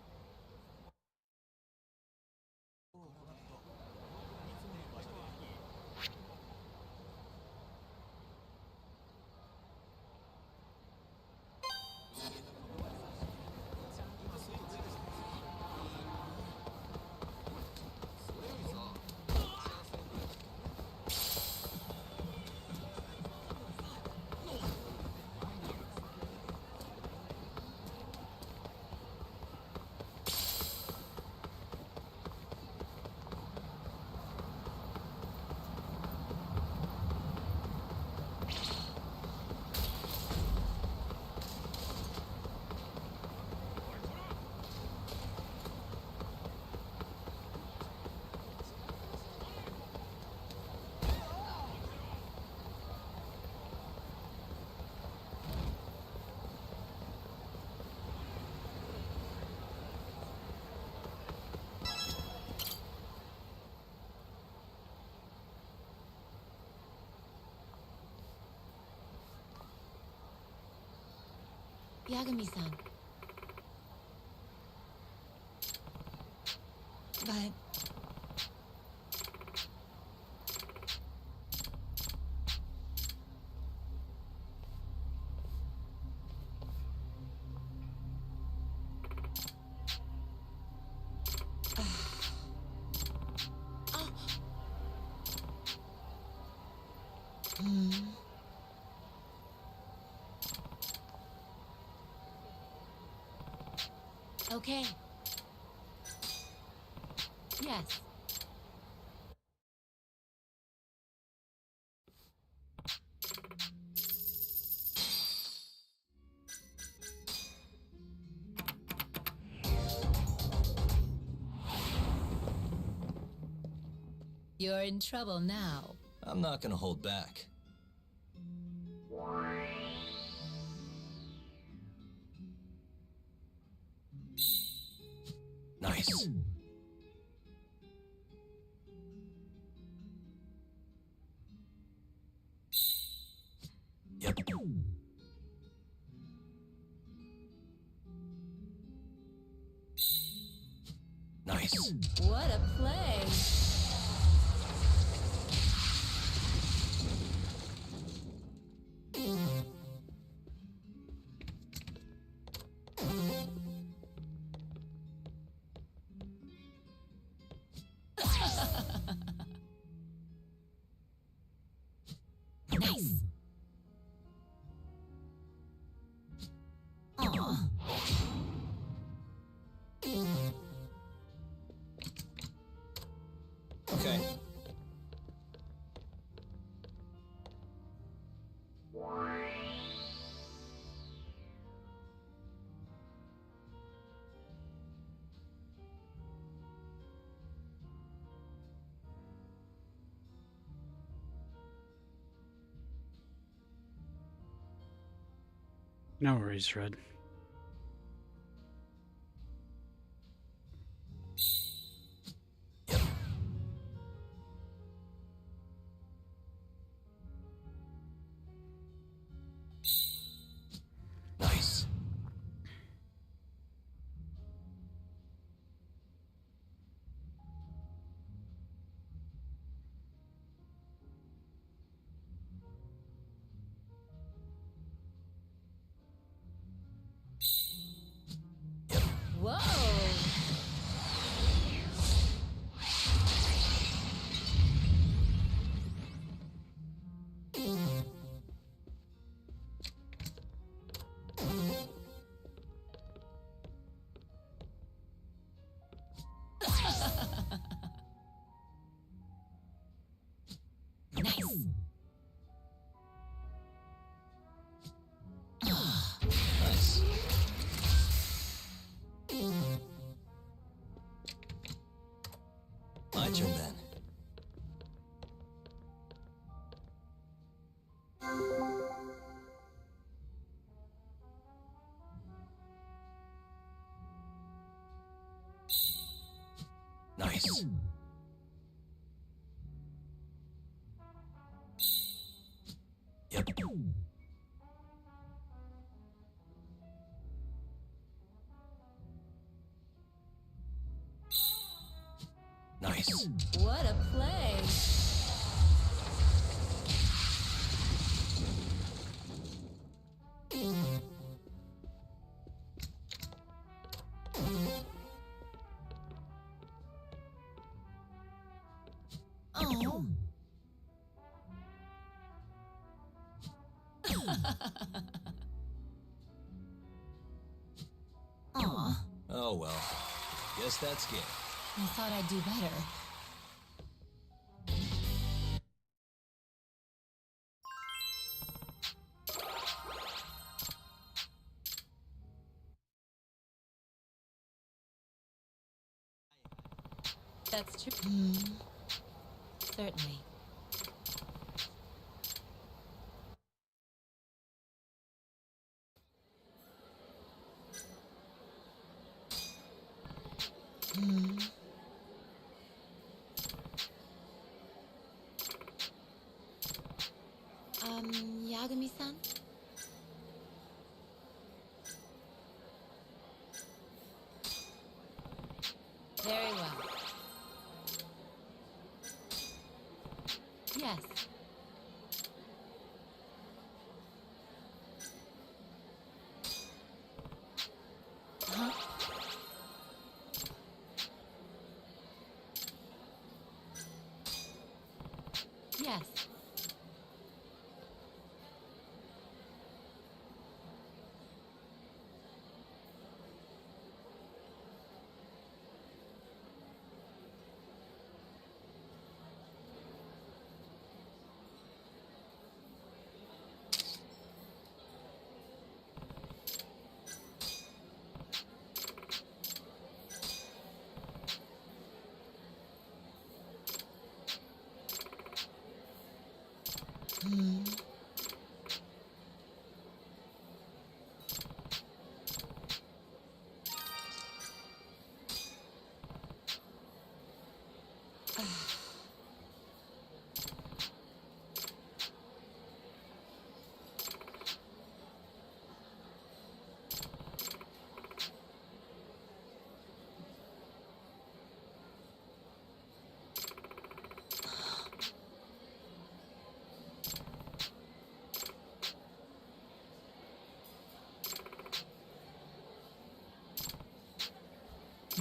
Yagami-san. But... Okay. Yes. You're in trouble now. I'm not gonna hold back. Nice. Yep. Nice. What a play. Nice. Aw. Okay. No worries, Fred. Nice. Whoa! Nice. Nice. My turn then. Nice. Yep. Nice. What a play. Oh. Aw. Oh well. Guess that's game. I thought I'd do better. That's true. Certainly. Yagami-san? Very well. Yes. Huh? Yes.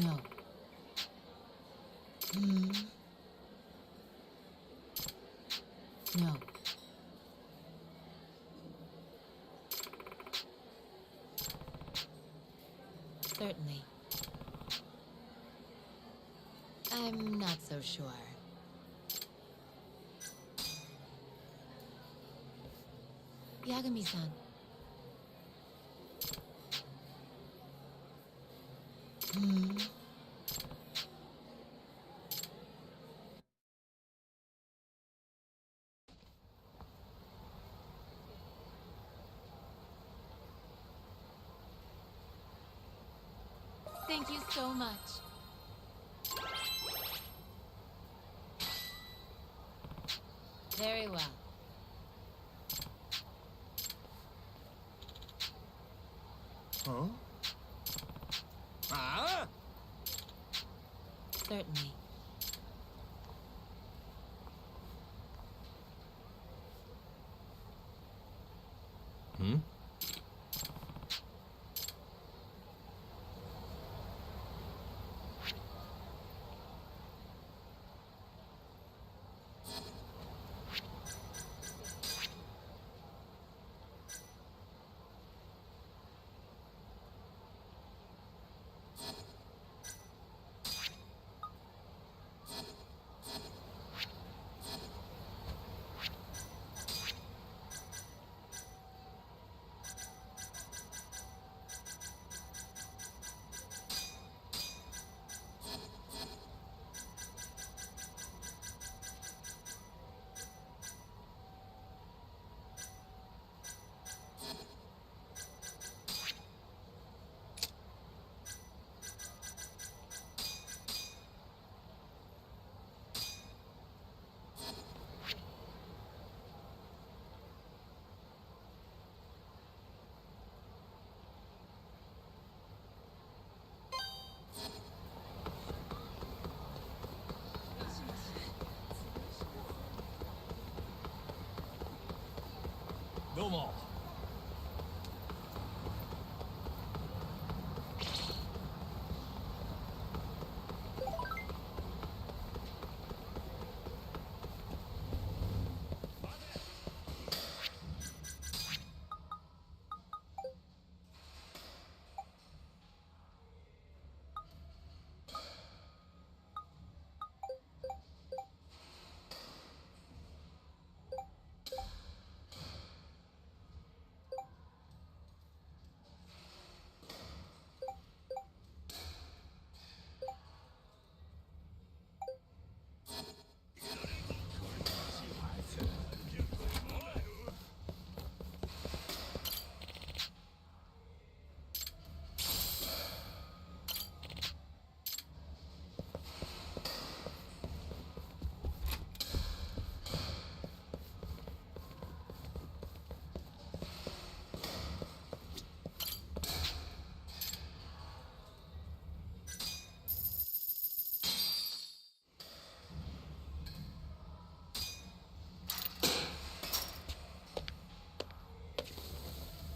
No. No. Certainly. I'm not so sure. Yagami-san. Thank you so much. Very well. Huh? Ah? Certainly. Hmm? Domo.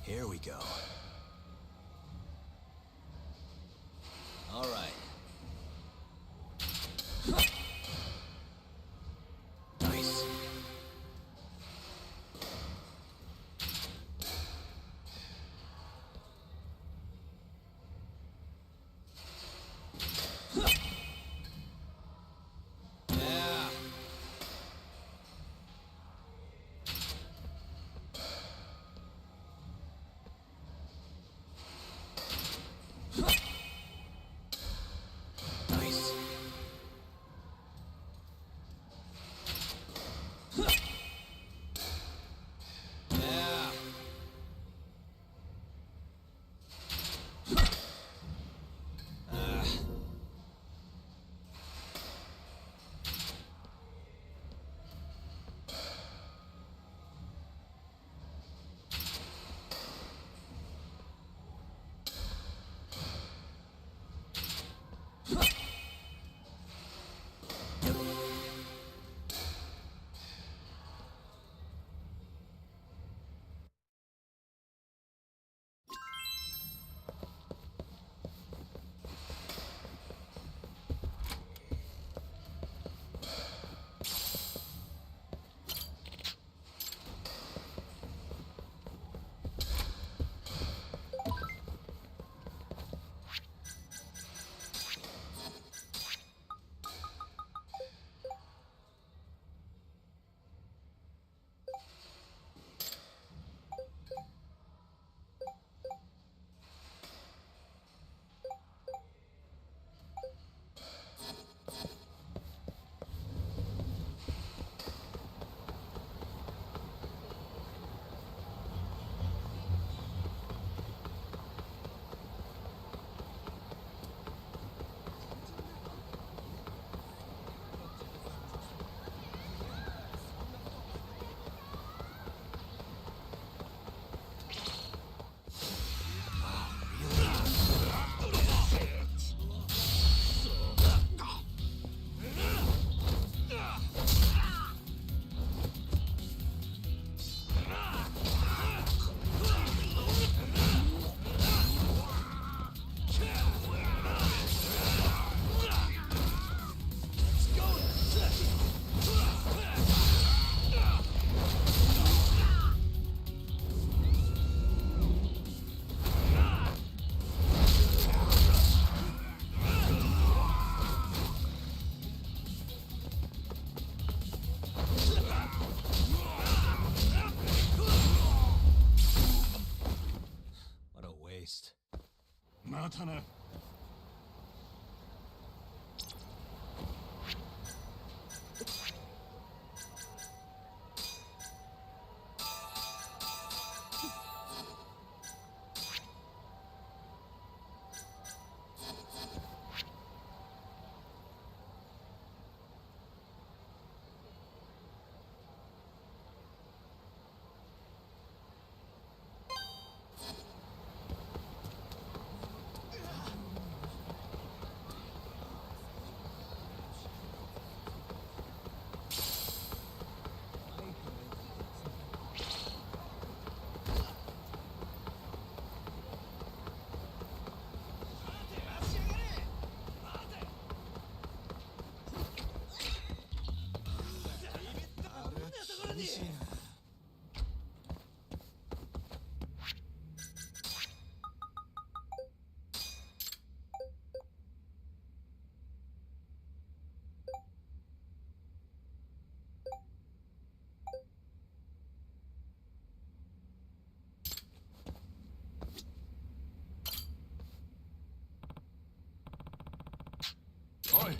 Here we go. All right. Nice. Yeah. またな。おい。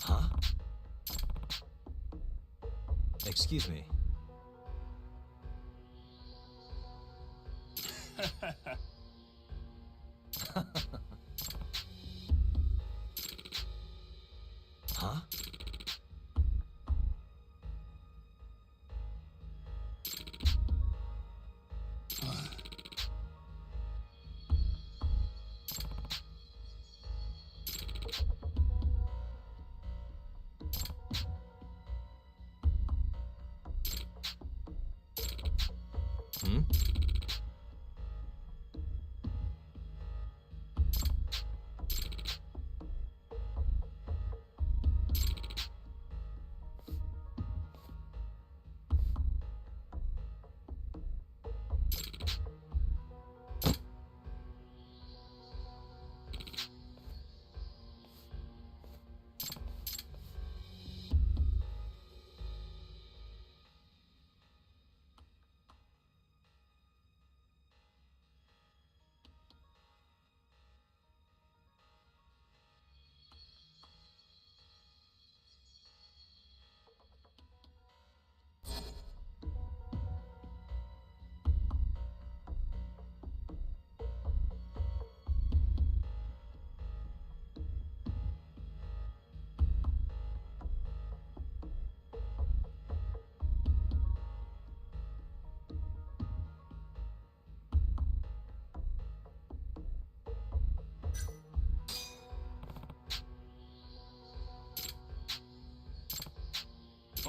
Huh? Excuse me. Huh? Hmm?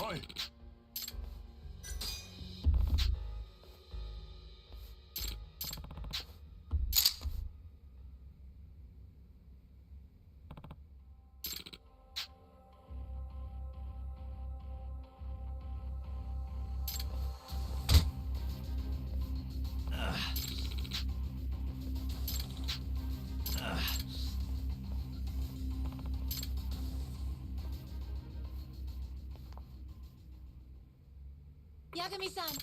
Oi! Yagami-san!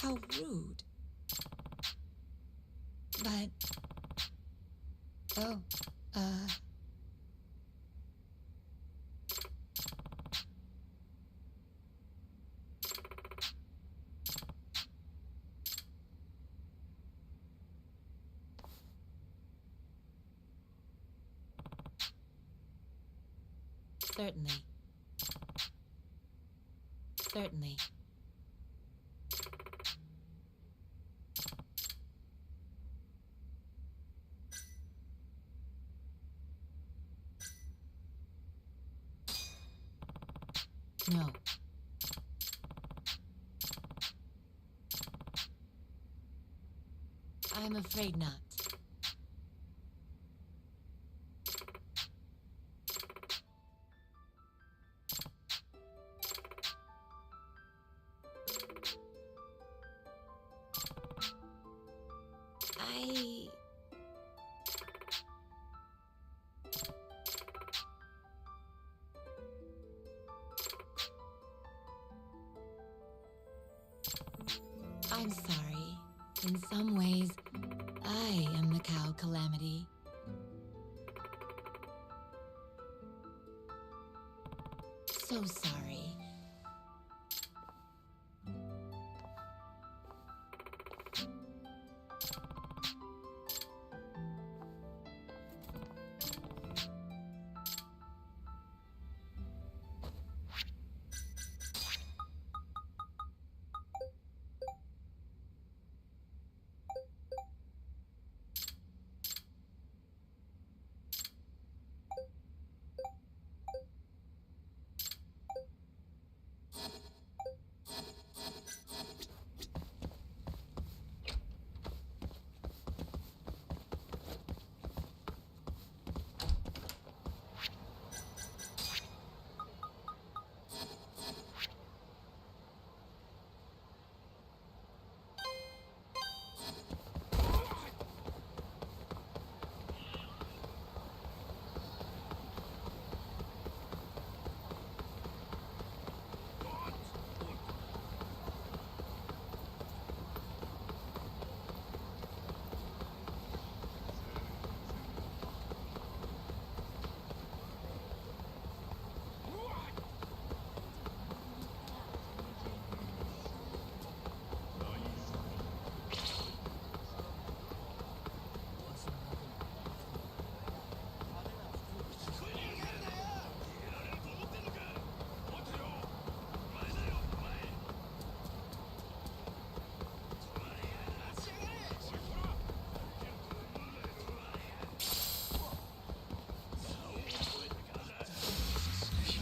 How rude. But... Oh, Certainly. Certainly. No. I'm afraid not. I'm sorry. In some ways, I am the cow calamity. So sorry.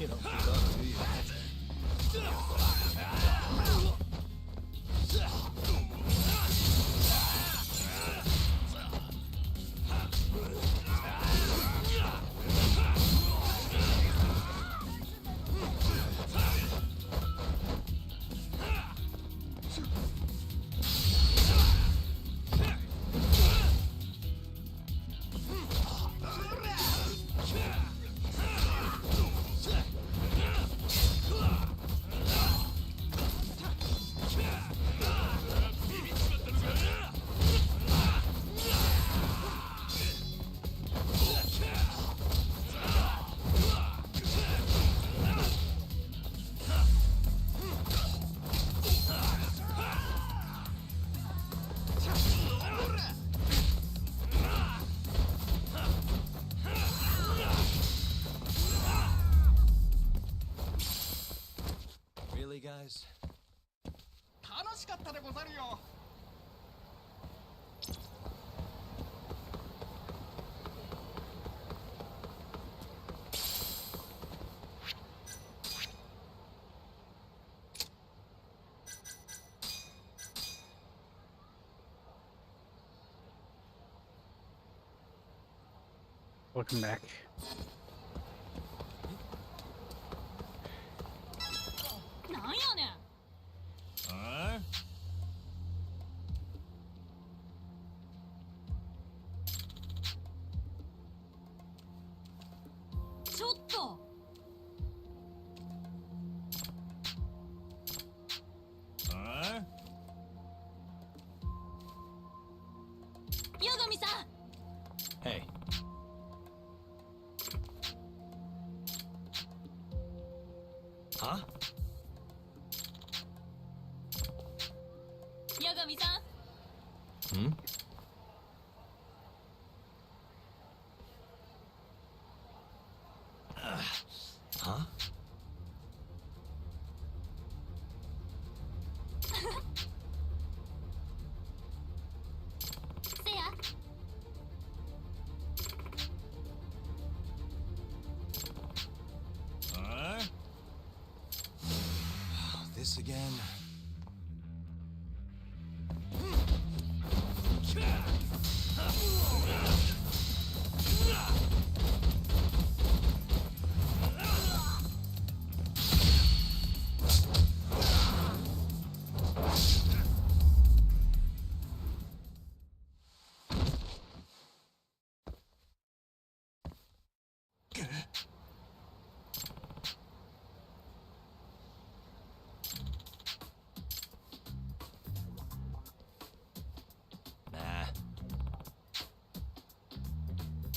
You don't give up, do you? Really, guys? 楽しかったでござるよ。Welcome back. Huh? ちょっとHuh? 八神さん Hey. Huh? 八神さん Hmm? Huh? せや Huh? This again?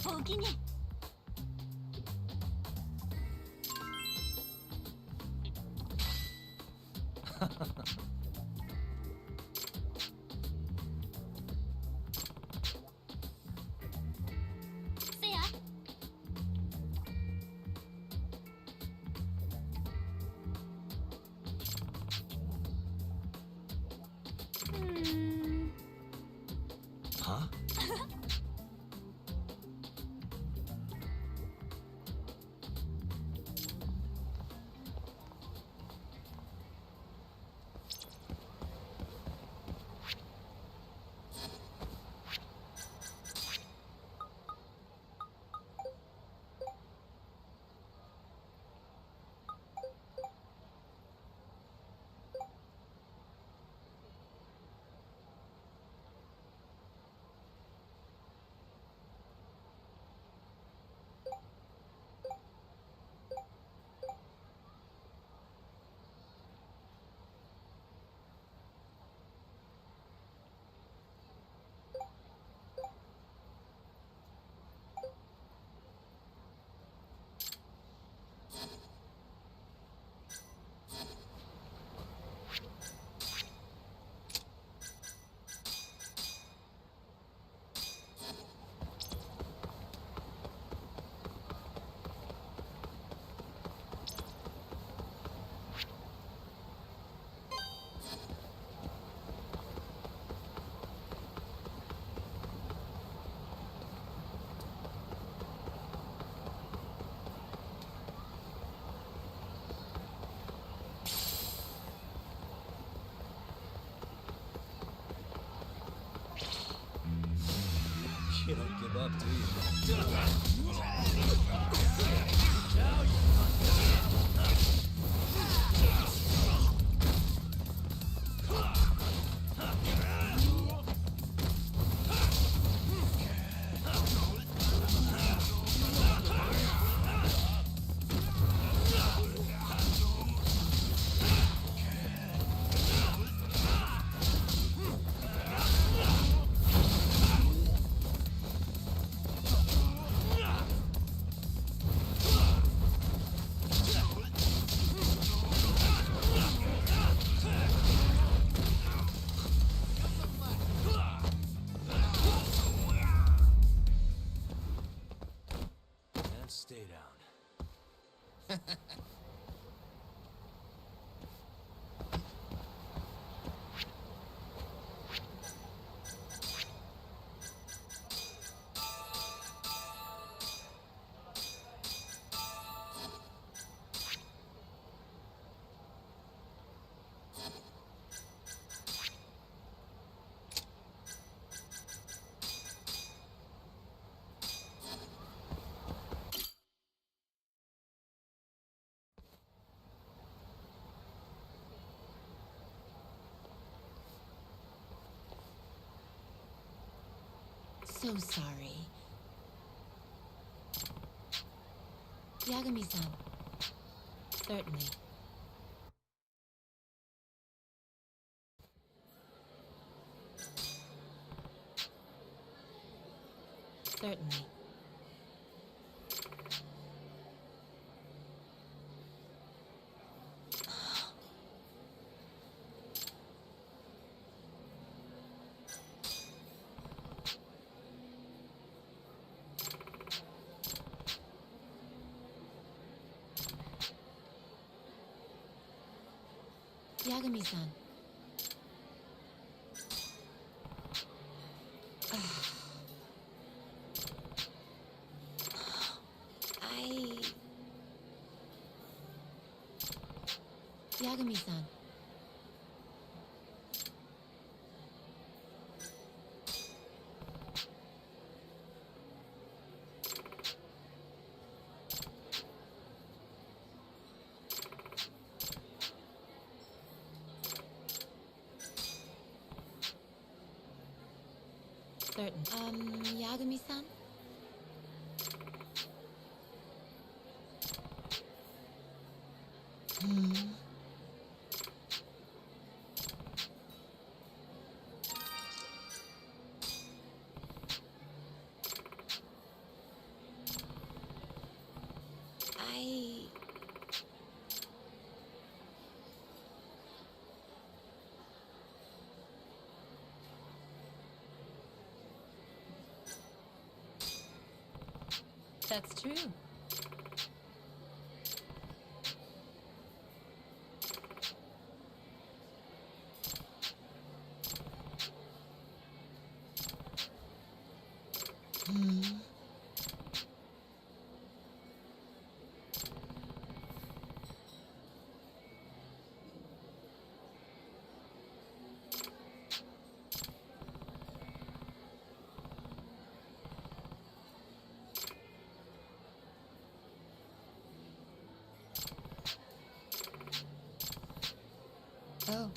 おおきに。せや。Huh? You don't give up, do you? And stay down. So sorry. Yagami-san. Certainly. Certainly. Yagami-san. Yagami-san. Certain. Yagami-san? That's true. Oh,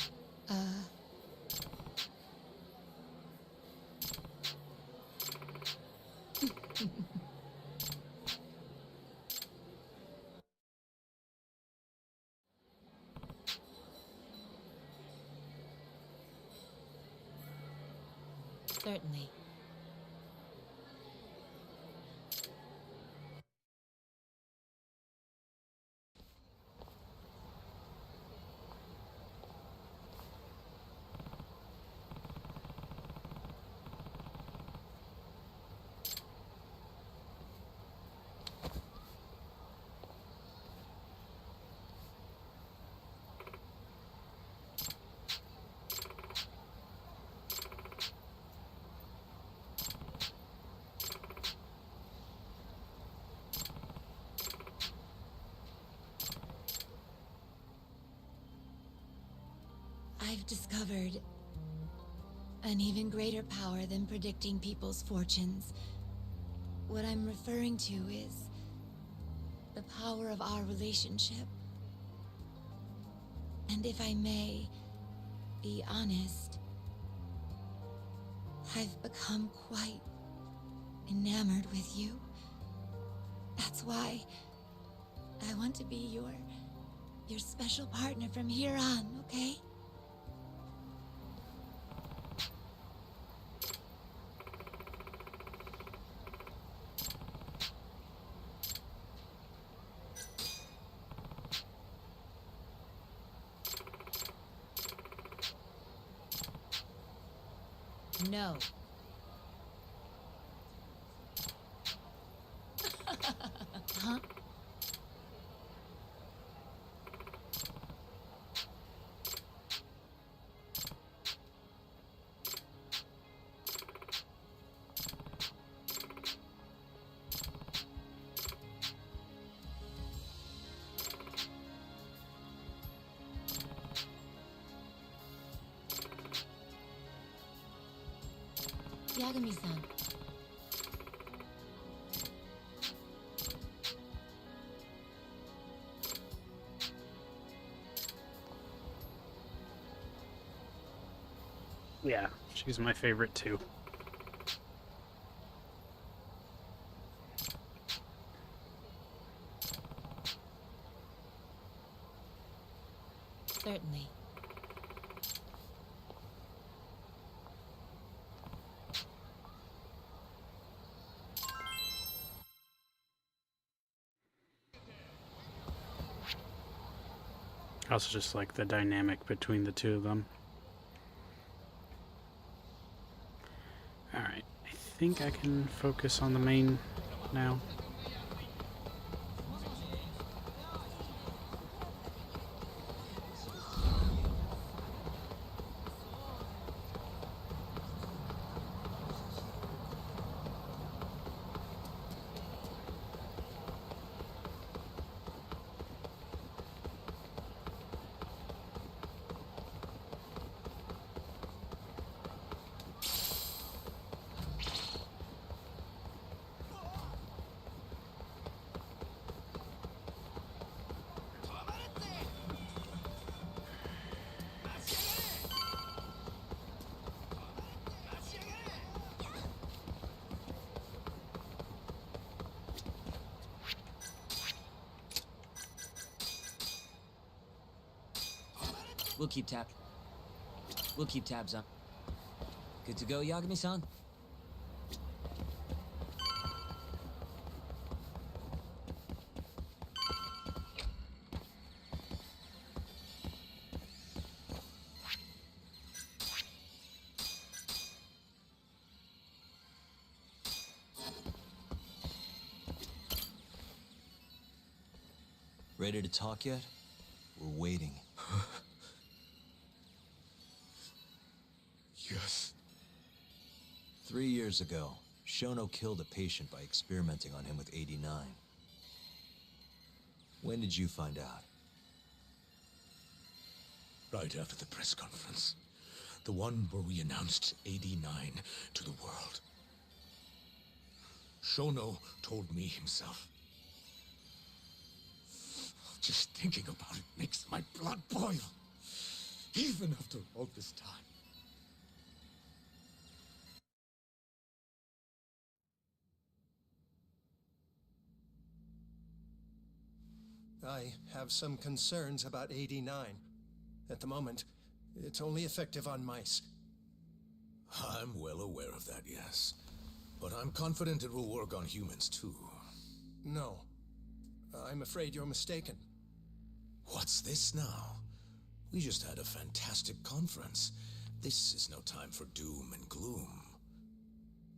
certainly. I've discovered an even greater power than predicting people's fortunes. What I'm referring to is the power of our relationship. And if I may be honest, I've become quite enamored with you. That's why I want to be your special partner from here on, okay? No. Huh? Yagami-san. Yeah, she's my favorite too. Certainly. I also just like the dynamic between the two of them. Alright, I think I can focus on the main now. We'll keep tabs on. Good to go, Yagami-san? Ready to talk yet? We're waiting. Yes. 3 years ago, Shono killed a patient by experimenting on him with 89. When did you find out? Right after the press conference. The one where we announced 89 to the world. Shono told me himself. Just thinking about it makes my blood boil. Even after all this time. I have some concerns about 89. At the moment, it's only effective on mice. I'm well aware of that, yes. But I'm confident it will work on humans, too. No. I'm afraid you're mistaken. What's this now? We just had a fantastic conference. This is no time for doom and gloom.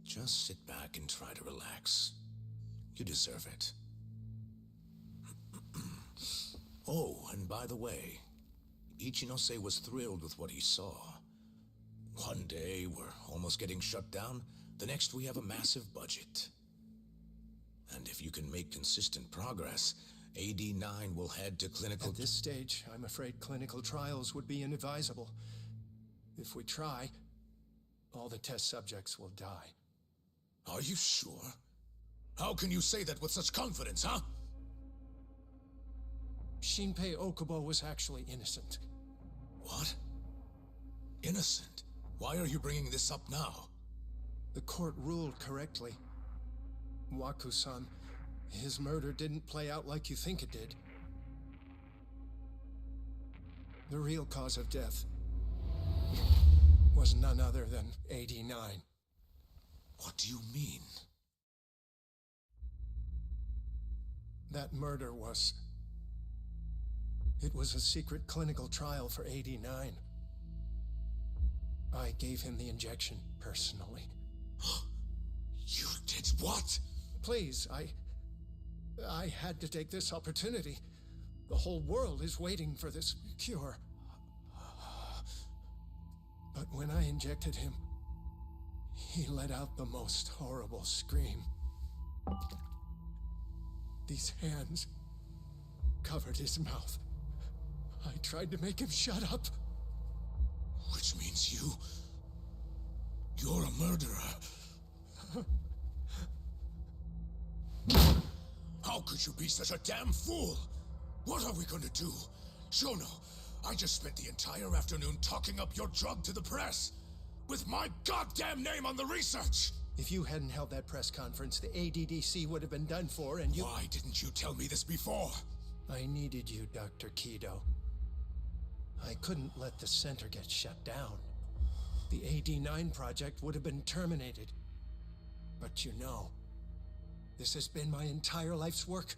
Just sit back and try to relax. You deserve it. Oh, and by the way, Ichinose was thrilled with what he saw. One day, we're almost getting shut down. The next, we have a massive budget. And if you can make consistent progress, AD9 will head to clinical... At this stage, I'm afraid clinical trials would be inadvisable. If we try, all the test subjects will die. Are you sure? How can you say that with such confidence, huh? Shinpei Okubo was actually innocent. What? Innocent? Why are you bringing this up now? The court ruled correctly. Waku-san, his murder didn't play out like you think it did. The real cause of death was none other than 89. What do you mean? That murder was... It was a secret clinical trial for 89. I gave him the injection personally. You did what? Please, I had to take this opportunity. The whole world is waiting for this cure. But when I injected him, he let out the most horrible scream. These hands covered his mouth. I tried to make him shut up. Which means you're a murderer. How could you be such a damn fool? What are we gonna do? Shono, I just spent the entire afternoon talking up your drug to the press. With my goddamn name on the research! If you hadn't held that press conference, the ADDC would have been done for, and you... Why didn't you tell me this before? I needed you, Dr. Kido. I couldn't let the center get shut down. The AD9 project would have been terminated. But you know, this has been my entire life's work,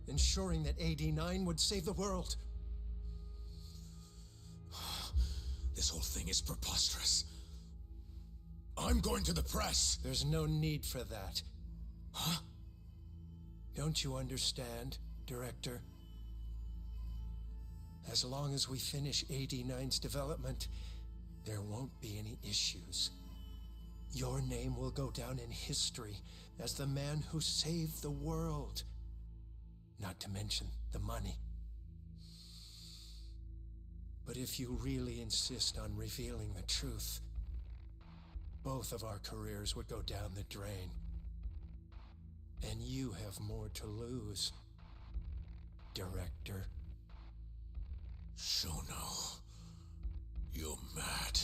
ensuring that AD9 would save the world. This whole thing is preposterous. I'm going to the press. There's no need for that. Huh? Don't you understand, Director? As long as we finish AD9's development, there won't be any issues. Your name will go down in history as the man who saved the world. Not to mention the money. But if you really insist on revealing the truth, both of our careers would go down the drain. And you have more to lose, Director. Shono, you're mad.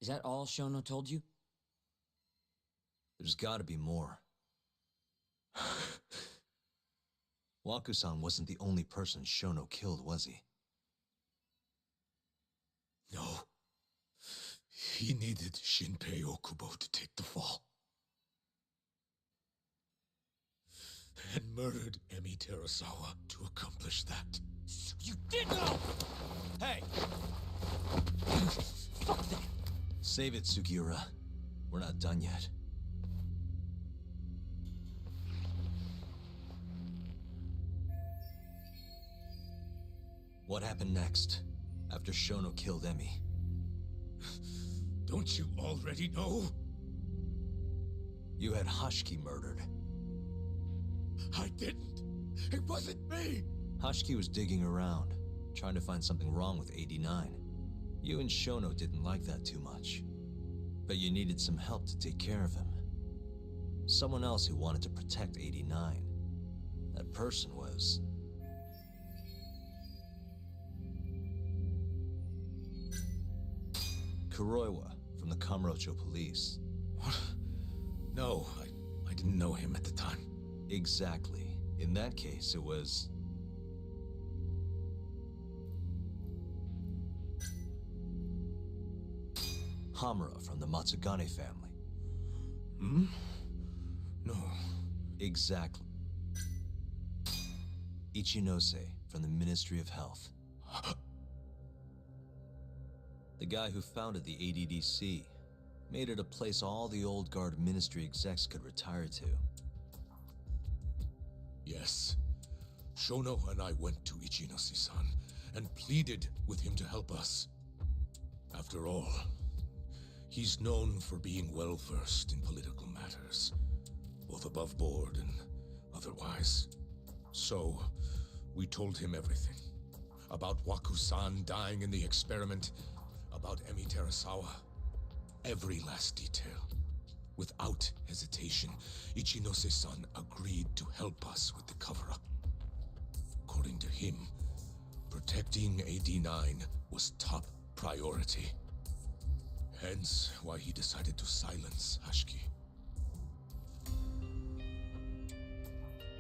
Is that all Shono told you? There's gotta be more. Waku-san wasn't the only person Shono killed, was he? No. He needed Shinpei Okubo to take the fall. And murdered Emi Terasawa to accomplish that. You did know! Hey! Fuck that! Save it, Sugiura. We're not done yet. What happened next, after Shono killed Emi? Don't you already know? You had Hashiki murdered. I didn't. It wasn't me. Hashiki was digging around, trying to find something wrong with 89. You and Shono didn't like that too much. But you needed some help to take care of him. Someone else who wanted to protect 89. That person was... Kuroiwa from the Kamurocho police. What? No, I didn't know him at the time. Exactly. In that case, it was... Hamura from the Matsugane family. Hmm? No. Exactly. Ichinose from the Ministry of Health. The guy who founded the ADDC made it a place all the old guard ministry execs could retire to. Yes. Shono and I went to Ichinose-san and pleaded with him to help us. After all, he's known for being well-versed in political matters, both above board and otherwise. So, we told him everything. About Waku-san dying in the experiment, about Emi Terasawa. Every last detail. Without hesitation, Ichinose-san agreed to help us with the cover-up. According to him, protecting AD9 was top priority. Hence why he decided to silence Hashiki.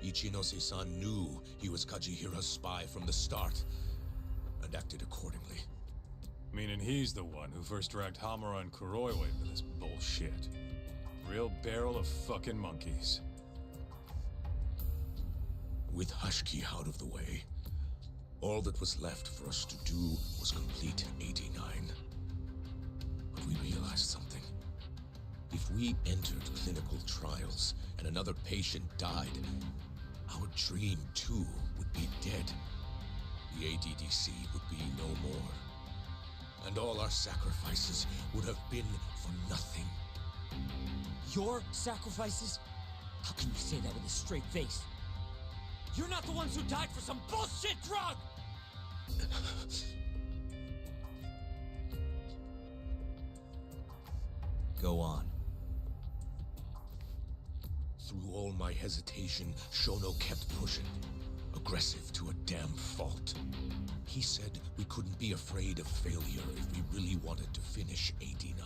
Ichinose-san knew he was Kajihira's spy from the start, and acted accordingly. Meaning he's the one who first dragged Hamura and Kuroiwa into this bullshit. Real barrel of fucking monkeys. With Hashiki out of the way, all that was left for us to do was complete 89. But we realized something. If we entered clinical trials and another patient died, our dream too would be dead. The ADDC would be no more. And all our sacrifices would have been for nothing. Your sacrifices? How can you say that with a straight face? You're not the ones who died for some bullshit drug! Go on. Through all my hesitation, Shono kept pushing. Aggressive to a damn fault. He said we couldn't be afraid of failure if we really wanted to finish 89.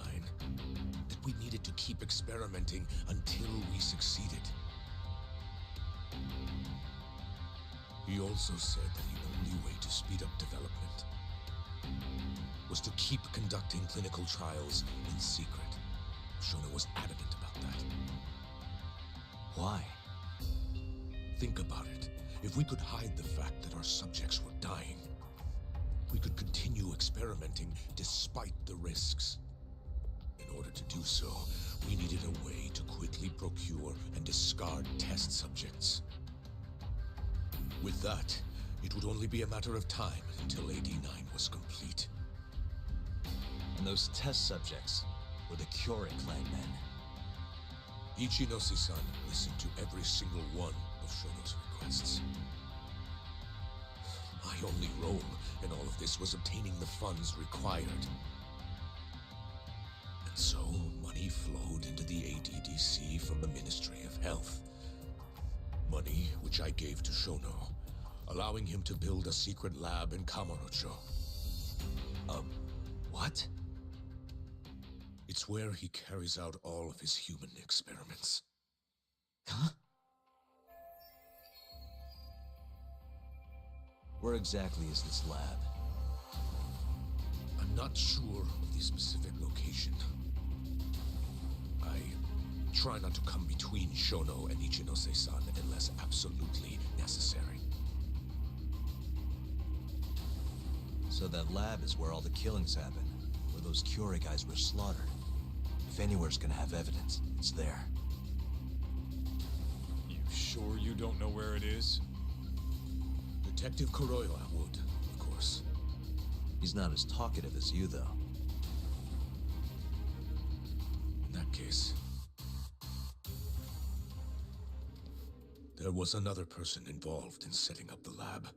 That we needed to keep experimenting until we succeeded. He also said that the only way to speed up development was to keep conducting clinical trials in secret. Shono was adamant about that. Why? Think about it. If we could hide the fact that our subjects were dying, we could continue experimenting despite the risks. In order to do so, we needed a way to quickly procure and discard test subjects. With that, it would only be a matter of time until AD9 was complete. And those test subjects were the Kyorei clan men. Ichinose-san listened to every single one of Shono's requests. My only role in all of this was obtaining the funds required. And so, money flowed into the ADDC from the Ministry of Health. Money which I gave to Shono, allowing him to build a secret lab in Kamurocho. What? It's where he carries out all of his human experiments. Huh? Where exactly is this lab? I'm not sure of the specific location. I try not to come between Shono and Ichinose-san unless absolutely necessary. So that lab is where all the killings happen. those Curie guys were slaughtered. If anywhere's gonna have evidence, it's there. You sure you don't know where it is? Detective Kuroyo would, of course. He's not as talkative as you, though. In that case, there was another person involved in setting up the lab.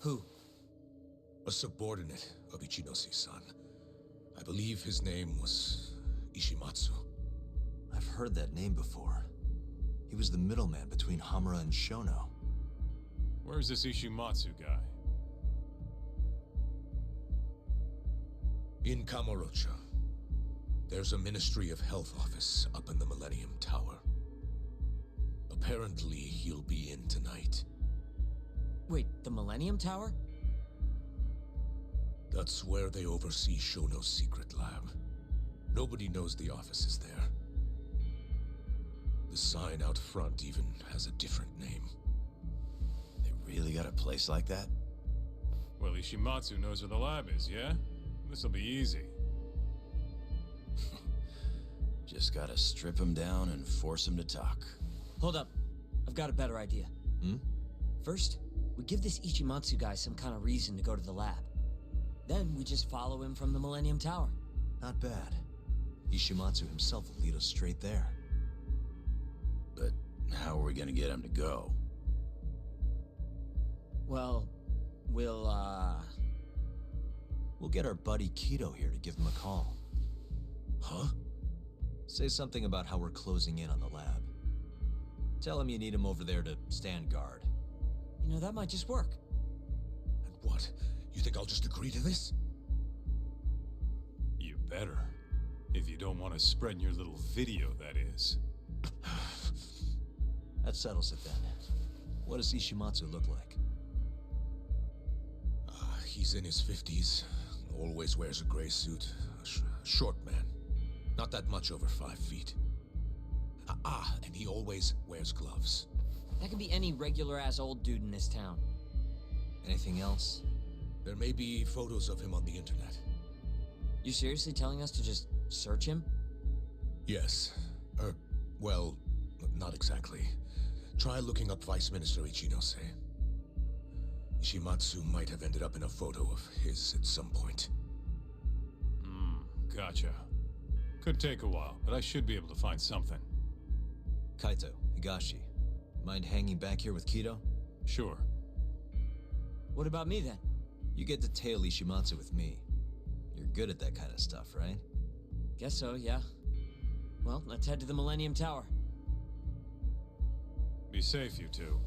Who? A subordinate of Ichinose-san. I believe his name was Ishimatsu. I've heard that name before. He was the middleman between Hamura and Shono. Where's this Ishimatsu guy? In Kamurocho. There's a Ministry of Health office up in the Millennium Tower. Apparently, he'll be in tonight. Wait, the Millennium Tower? That's where they oversee Shono's secret lab. Nobody knows the office is there. The sign out front even has a different name. They really got a place like that? Well, Ishimatsu knows where the lab is, yeah? This'll be easy. Just gotta strip him down and force him to talk. Hold up. I've got a better idea. First, we give this Ichimatsu guy some kind of reason to go to the lab. Then we just follow him from the Millennium Tower. Not bad. Ishimatsu himself will lead us straight there. But how are we gonna get him to go? Well, we'll get our buddy Kido here to give him a call. Huh? Say something about how we're closing in on the lab. Tell him you need him over there to stand guard. You know, that might just work. And what? You think I'll just agree to this? You better. If you don't want to spread in your little video, that is. That settles it then. What does Ishimatsu look like? He's in his 50s. Always wears a gray suit. Short man. Not that much over 5 feet. And he always wears gloves. That could be any regular-ass old dude in this town. Anything else? There may be photos of him on the internet. You seriously telling us to just search him? Yes. Well, not exactly. Try looking up Vice Minister Ichinose. Ishimatsu might have ended up in a photo of his at some point. Gotcha. Could take a while, but I should be able to find something. Kaito, Higashi, mind hanging back here with Kido? Sure. What about me then? You get to tail Ishimatsu with me. You're good at that kind of stuff, right? Guess so, yeah. Well, let's head to the Millennium Tower. Be safe, you two.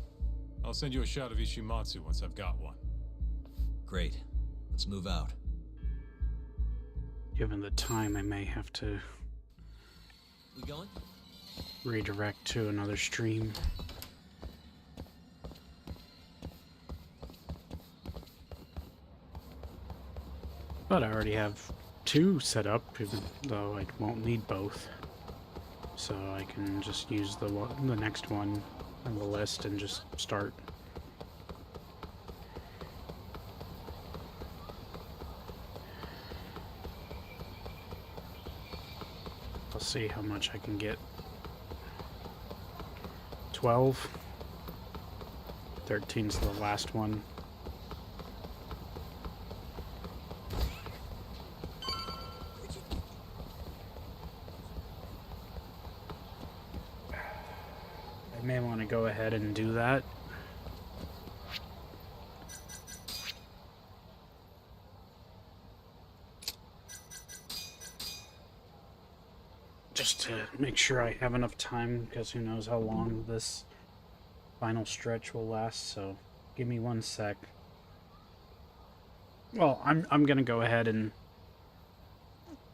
I'll send you a shot of Ishimatsu once I've got one. Great. Let's move out. Given the time, I may have to We going? redirect to another stream. But I already have 2 set up, even though I won't need both. So I can just use the next one on the list and just start. I'll see how much I can get. 12. 13's the last one. I may want to go ahead and do that. Just to make sure I have enough time, because who knows how long this final stretch will last, so give me 1 sec. Well, I'm gonna go ahead and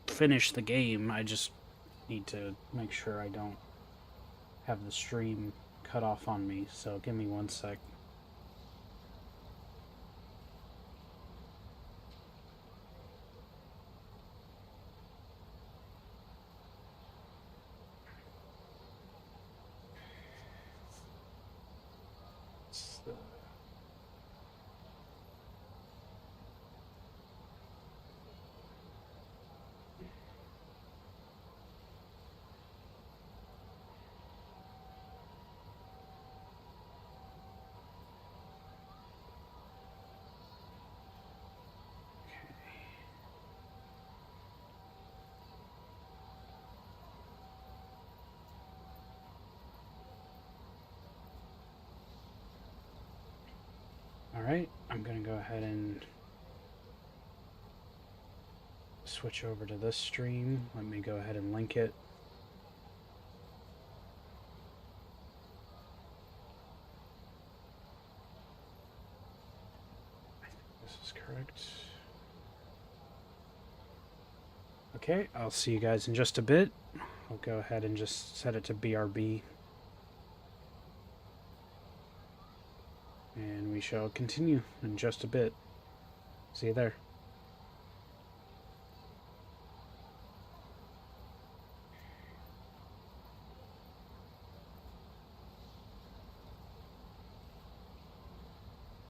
finish the game. I just need to make sure I don't have the stream cut off on me, so give me 1 sec. I'm going to go ahead and switch over to this stream. Let me go ahead and link it. I think this is correct. Okay, I'll see you guys in just a bit. I'll go ahead and just set it to BRB. And we shall continue in just a bit. See you there.